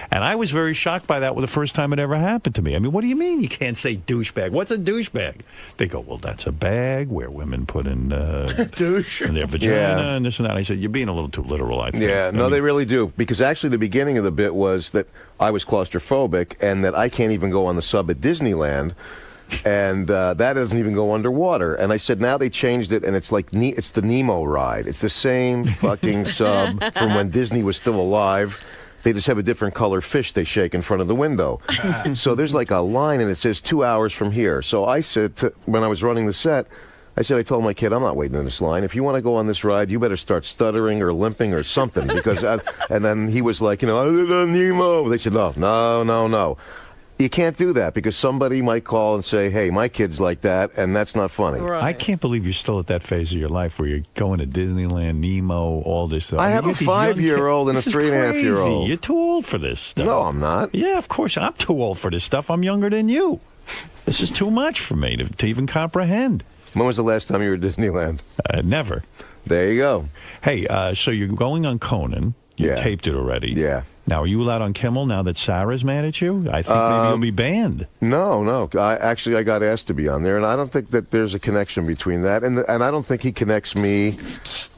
And I was very shocked by that the first time it ever happened to me. I mean, what do you mean you can't say douchebag? What's a douchebag? They go, well, that's a bag where women put in douche in their vagina and this and that. I said, you're being a little too literal, I think. Yeah, no, they really do. Because actually the beginning of the bit was that I was claustrophobic and that I can't even go on the sub at Disneyland. And that doesn't even go underwater. And I said, now they changed it, and it's like it's the Nemo ride. It's the same fucking sub from when Disney was still alive. They just have a different color fish they shake in front of the window. So there's like a line, and it says 2 hours from here. So I said, when I was running the set, I told my kid, I'm not waiting in this line. If you want to go on this ride, you better start stuttering or limping or something. Because and then he was like, I live on Nemo. They said, no. You can't do that because somebody might call and say, hey, my kid's like that, and that's not funny. Right. I can't believe you're still at that phase of your life where you're going to Disneyland, Nemo, all this stuff. I have a 5-year-old and a 3.5-year-old. You're too old for this stuff. No, I'm not. Yeah, of course. I'm too old for this stuff. I'm younger than you. This is too much for me to even comprehend. When was the last time you were at Disneyland? Never. There you go. Hey, so you're going on Conan. You taped it already. Yeah. Now, are you allowed on Kimmel now that Sarah's mad at you? I think maybe you'll be banned. No. I got asked to be on there, and I don't think that there's a connection between that. And I don't think he connects me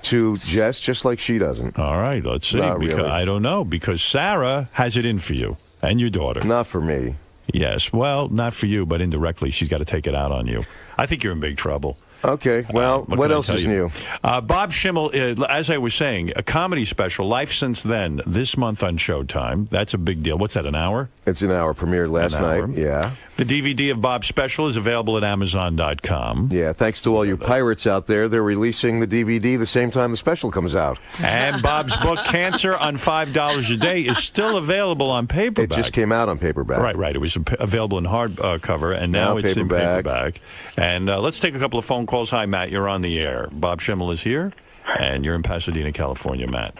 to Jess, just like she doesn't. All right, let's see. Not because really. I don't know, because Sarah has it in for you and your daughter. Not for me. Yes, well, not for you, but indirectly, she's got to take it out on you. I think you're in big trouble. Okay, well, what else is new? Bob Schimmel, as I was saying, a comedy special, Life Since Then, this month on Showtime. That's a big deal. What's that, an hour? It's an hour. Premiered last night, yeah. The DVD of Bob's special is available at Amazon.com. Yeah, thanks to all you pirates out there. They're releasing the DVD the same time the special comes out. And Bob's book, Cancer on $5 a Day, is still available on paperback. It just came out on paperback. Right. It was available in hardcover, and now it's in paperback. And let's take a couple of phone calls. Hi, Matt. You're on the air. Bob Schimmel is here, and you're in Pasadena, California, Matt.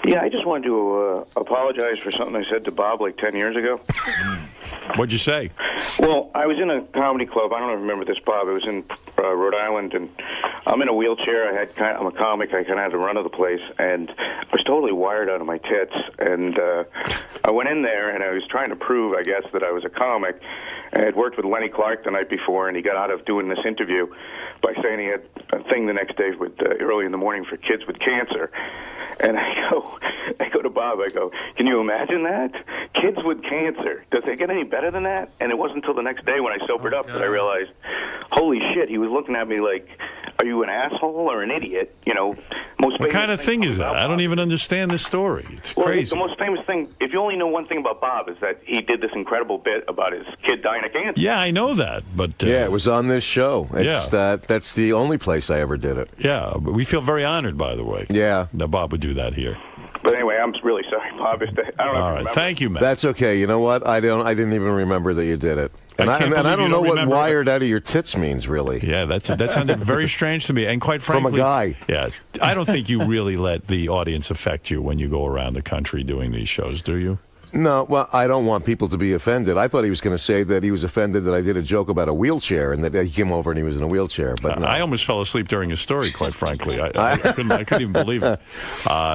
Yeah, I just wanted to apologize for something I said to Bob like 10 years ago. What'd you say? Well, I was in a comedy club. I don't even remember this, Bob. It was in Rhode Island, and I'm in a wheelchair. I'm a comic. I kind of had to run to the place, and I was totally wired out of my tits. And I went in there, and I was trying to prove, I guess, that I was a comic. I had worked with Lenny Clark the night before, and he got out of doing this interview by saying he had a thing the next day with early in the morning for kids with cancer. And I go to Bob, I go, can you imagine that? Kids with cancer. Does it get any better than that? And it wasn't until the next day when I sobered up that I realized, holy shit, he was looking at me like, are you an asshole or an idiot? What kind of thing is that? I don't even understand this story. It's crazy. The most famous thing, if you only know one thing about Bob, is that he did this incredible bit about his kid dying of cancer. Yeah, I know that. But yeah, it was on this show. That's the only place I ever did it. Yeah, but we feel very honored, by the way. Yeah. That Bob would do that here. But anyway, I'm really sorry, Bob. I don't know if you remember. Thank you, Matt. That's okay. You know what? I didn't even remember that you did it. And I don't know what wired out of your tits means, really. Yeah, that sounded very strange to me. And quite frankly, from a guy. Yeah, I don't think you really let the audience affect you when you go around the country doing these shows, do you? No, well, I don't want people to be offended. I thought he was going to say that he was offended that I did a joke about a wheelchair and that he came over and he was in a wheelchair. But no. I almost fell asleep during his story, quite frankly. I couldn't even believe it.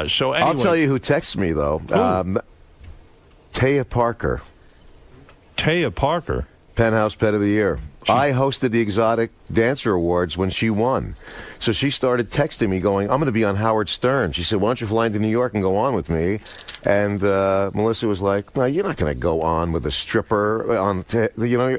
So anyway. I'll tell you who texts me, though. Taya Parker. Taya Parker? Penthouse Pet of the Year. I hosted the Exotic Dancer Awards when she won. So she started texting me going, I'm going to be on Howard Stern. She said, why don't you fly into New York and go on with me? And Melissa was like, no, you're not going to go on with a stripper.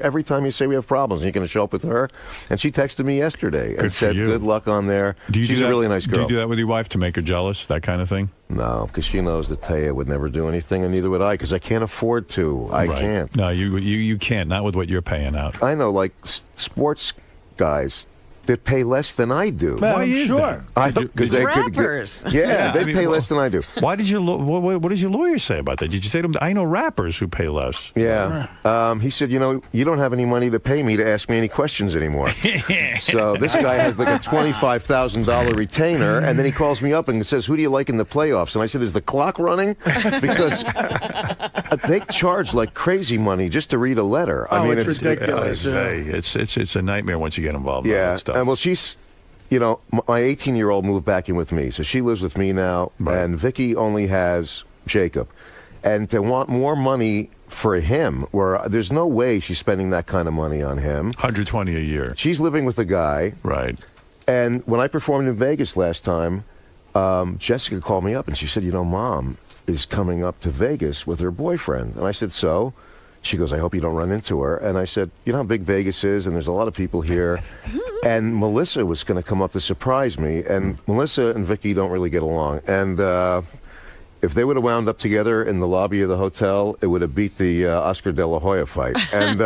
Every time you say we have problems, you're going to show up with her. And she texted me yesterday and said, good luck on there. She's a really nice girl. Do you do that with your wife to make her jealous, that kind of thing? No, because she knows that Taya would never do anything, and neither would I, because I can't afford to. I can't. No, you can't, not with what you're paying out. I know, like sports guys that pay less than I do. Why is that? Because they rappers. They pay less than I do. Why did what does your lawyer say about that? Did you say to him, I know rappers who pay less? Yeah. He said, you don't have any money to pay me to ask me any questions anymore. So this guy has like a $25,000 retainer, and then he calls me up and says, who do you like in the playoffs? And I said, is the clock running? Because they charge like crazy money just to read a letter. I mean, it's ridiculous. It's a nightmare once you get involved in that stuff. And well, she's, my 18-year-old moved back in with me, so she lives with me now, and Vicky only has Jacob. And to want more money for him, where there's no way she's spending that kind of money on him. $120 a year. She's living with a guy. Right. And when I performed in Vegas last time, Jessica called me up and she said, Mom is coming up to Vegas with her boyfriend. And I said, so? She goes, I hope you don't run into her. And I said, you know how big Vegas is, and there's a lot of people here. And Melissa was going to come up to surprise me. And Melissa and Vicky don't really get along. And if they would have wound up together in the lobby of the hotel, it would have beat the Oscar De La Hoya fight. And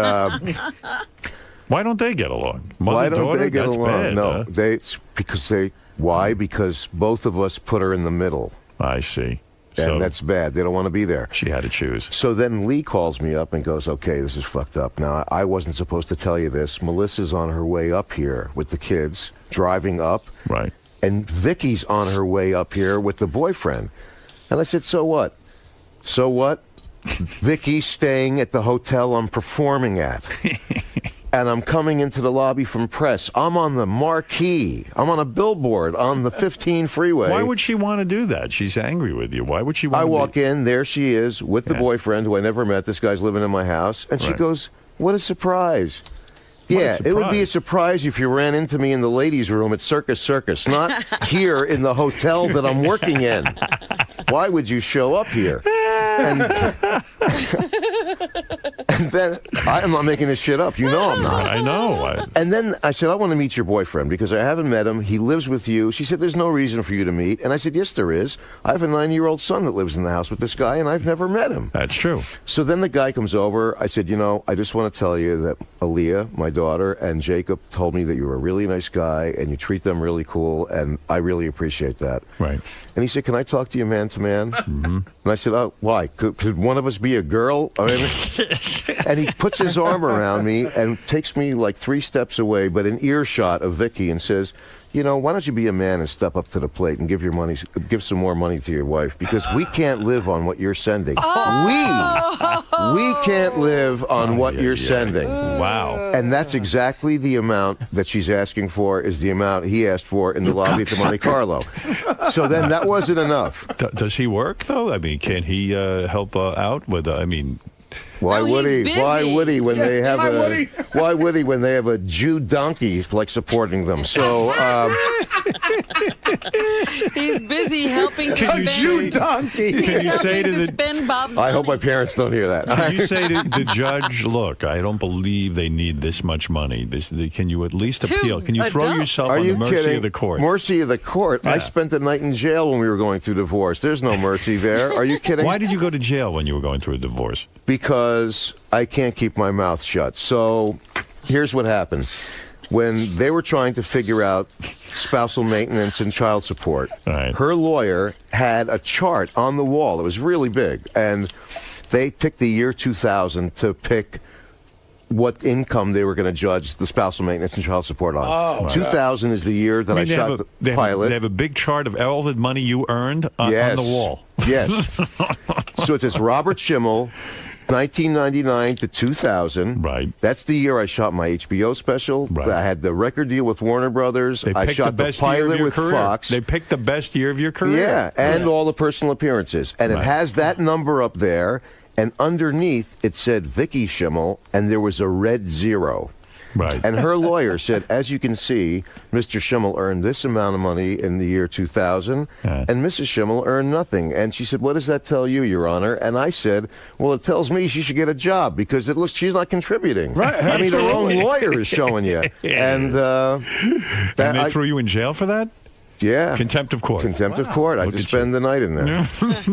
why don't they get along? Why don't they get That's along? Bad, No, why? Because both of us put her in the middle. I see. And that's bad. They don't want to be there. She had to choose. So then Lee calls me up and goes, okay, this is fucked up. Now, I wasn't supposed to tell you this. Melissa's on her way up here with the kids, driving up. Right. And Vicky's on her way up here with the boyfriend. And I said, so what? So what? Vicky's staying at the hotel I'm performing at. And I'm coming into the lobby from press. I'm on the marquee. I'm on a billboard on the 15 freeway. Why would she want to do that? She's angry with you. Why would she want to I walk in, there she is with the boyfriend who I never met. This guy's living in my house. And she goes, what a surprise. Yeah, it would be a surprise if you ran into me in the ladies' room at Circus Circus, not here in the hotel that I'm working in. Why would you show up here? And then, I'm not making this shit up. You know I'm not. I know. And then I said, I want to meet your boyfriend because I haven't met him. He lives with you. She said, there's no reason for you to meet. And I said, yes, there is. I have a 9-year-old son that lives in the house with this guy, and I've never met him. That's true. So then the guy comes over. I said, I just want to tell you that Aaliyah, my daughter, and Jacob told me that you're a really nice guy and you treat them really cool, and I really appreciate that. Right. And he said, can I talk to you man to man? And I said, oh, why? Could one of us be a girl? And he puts his arm around me and takes me like 3 steps away, but in earshot of Vicky, and says, why don't you be a man and step up to the plate and give some more money to your wife, because we can't live on what you're sending. We can't live on what you're sending. Wow. And that's exactly the amount that she's asking for, is the amount he asked for in the lobby at the Monte Carlo. So then that wasn't enough. Does he work, though? I mean, can he help out with, Why would he? Busy. Why would he when they have Why would he when they have a Jew donkey like supporting them? So he's busy helping a Jew donkey. Can you say to the spend Bob's I hope my parents don't hear that. Can you say to the judge, look, I don't believe they need this much money. Can you at least appeal? Can you throw yourself on the mercy of the court? Mercy of the court? Yeah. I spent the night in jail when we were going through divorce. There's no mercy there. Are you kidding? Why did you go to jail when you were going through a divorce? Because I can't keep my mouth shut. So here's what happened. When they were trying to figure out spousal maintenance and child support, her lawyer had a chart on the wall. It was really big. And they picked the year 2000 to pick what income they were going to judge the spousal maintenance and child support on. 2000 is the year that I shot the pilot. They have a big chart of all the money you earned on the wall. Yes. So it says Robert Schimmel, 1999 to 2000. Right. That's the year I shot my HBO special. Right. I had the record deal with Warner Brothers. I shot the pilot with Fox. They picked the best year of your career. Yeah, and all the personal appearances. And it has that number up there. And underneath, it said Vicky Schimmel, and there was a red 0. Right. And her lawyer said, as you can see, Mr. Schimmel earned this amount of money in the year 2000, and Mrs. Schimmel earned nothing. And she said, what does that tell you, Your Honor? And I said, well, it tells me she should get a job because it looks she's not contributing. Right. I mean, her own lawyer is showing you. And they threw you in jail for that? Yeah. Contempt of court. Contempt of court. I had to spend the night in there.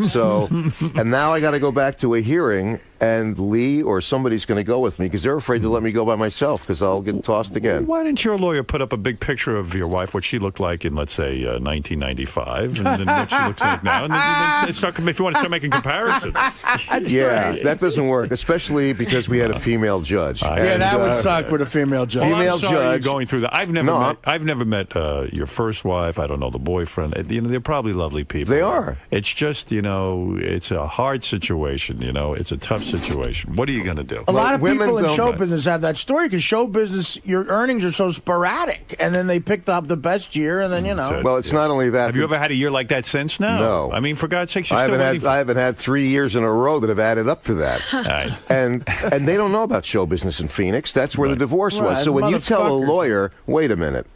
So, and now I got to go back to a hearing, and Lee or somebody's going to go with me because they're afraid to let me go by myself because I'll get tossed again. Why didn't your lawyer put up a big picture of your wife, what she looked like in, let's say, 1995, and then what she looks like now? And then start, if you want to start making comparisons. That doesn't work, especially because we had a female judge. That would suck with a female judge. Female I'm sorry judge. You're going through that. I've never met your first wife. I don't know the boyfriend. You know, they're probably lovely people. They are. It's just, you know, it's a hard situation. You know, it's a tough situation. What are you going to do? A lot of people in show business have that story because show business, your earnings are so sporadic, and then they picked up the best year, and then Well, it's not only that. Have you ever had a year like that since? No. I mean, for God's sake, I haven't had 3 years in a row that have added up to that. And they don't know about show business in Phoenix. That's where the divorce was. So when you tell a lawyer, wait a minute,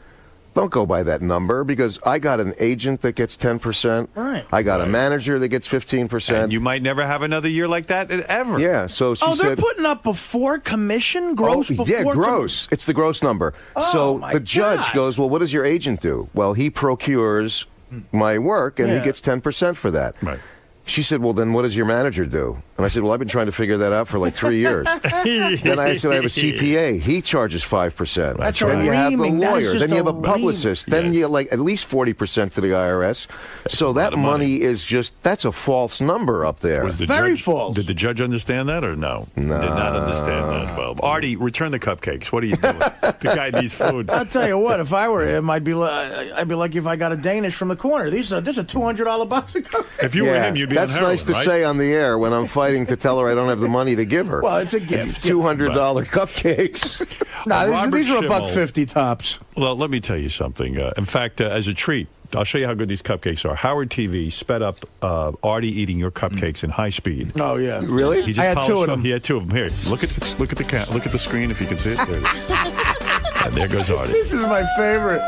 don't go by that number because I got an agent that gets 10%. Right. I got a manager that gets 15%. And you might never have another year like that ever. Yeah. So she they're said, putting up before commission, gross before. Yeah, gross. It's the gross number. So the judge goes, well, what does your agent do? Well, he procures my work, and he gets 10% for that. Right. She said, well, then what does your manager do? And I said, well, I've been trying to figure that out for like 3 years. Then I said, I have a CPA. He charges 5%. That's then you have the lawyer. Then you have a reaming. publicist. Then you like at least 40% to the IRS. So that money is just, that's a false number up there. Was the Very judge, false. Did the judge understand that or no? No. Did not understand that. Well, Artie, return the cupcakes. What are you doing? The guy needs food. I'll tell you what, if I were him, I'd be lucky if I got a Danish from the corner. This is a $200 box of cupcakes. If you were him, you'd be That's on heroin, nice to right? say on the air when I'm fighting to tell her I don't have the money to give her. Well, it's a gift. $200 cupcakes. No, these are Schimmel- $1.50 tops. Well, let me tell you something. In fact, as a treat, I'll show you how good these cupcakes are. Howard TV sped up Artie eating your cupcakes in high speed. Oh yeah, really? He just I had polished 2 of them. He had 2 of them. Here, look at the screen if you can see it. There, it is. And there goes Artie. This is my favorite.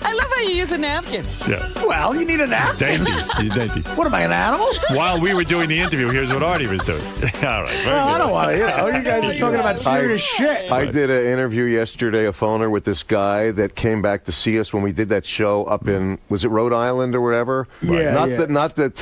I love how you use a napkin. Yeah. Well, you need a napkin. Dainty. What am I, an animal? While we were doing the interview, here's what Artie was doing. All right. Very Well, I good. don't want to. You guys are talking about serious shit. I did an interview yesterday, a phoner, with this guy that came back to see us when we did that show up in, was it Rhode Island or whatever? Yeah, Not yeah. the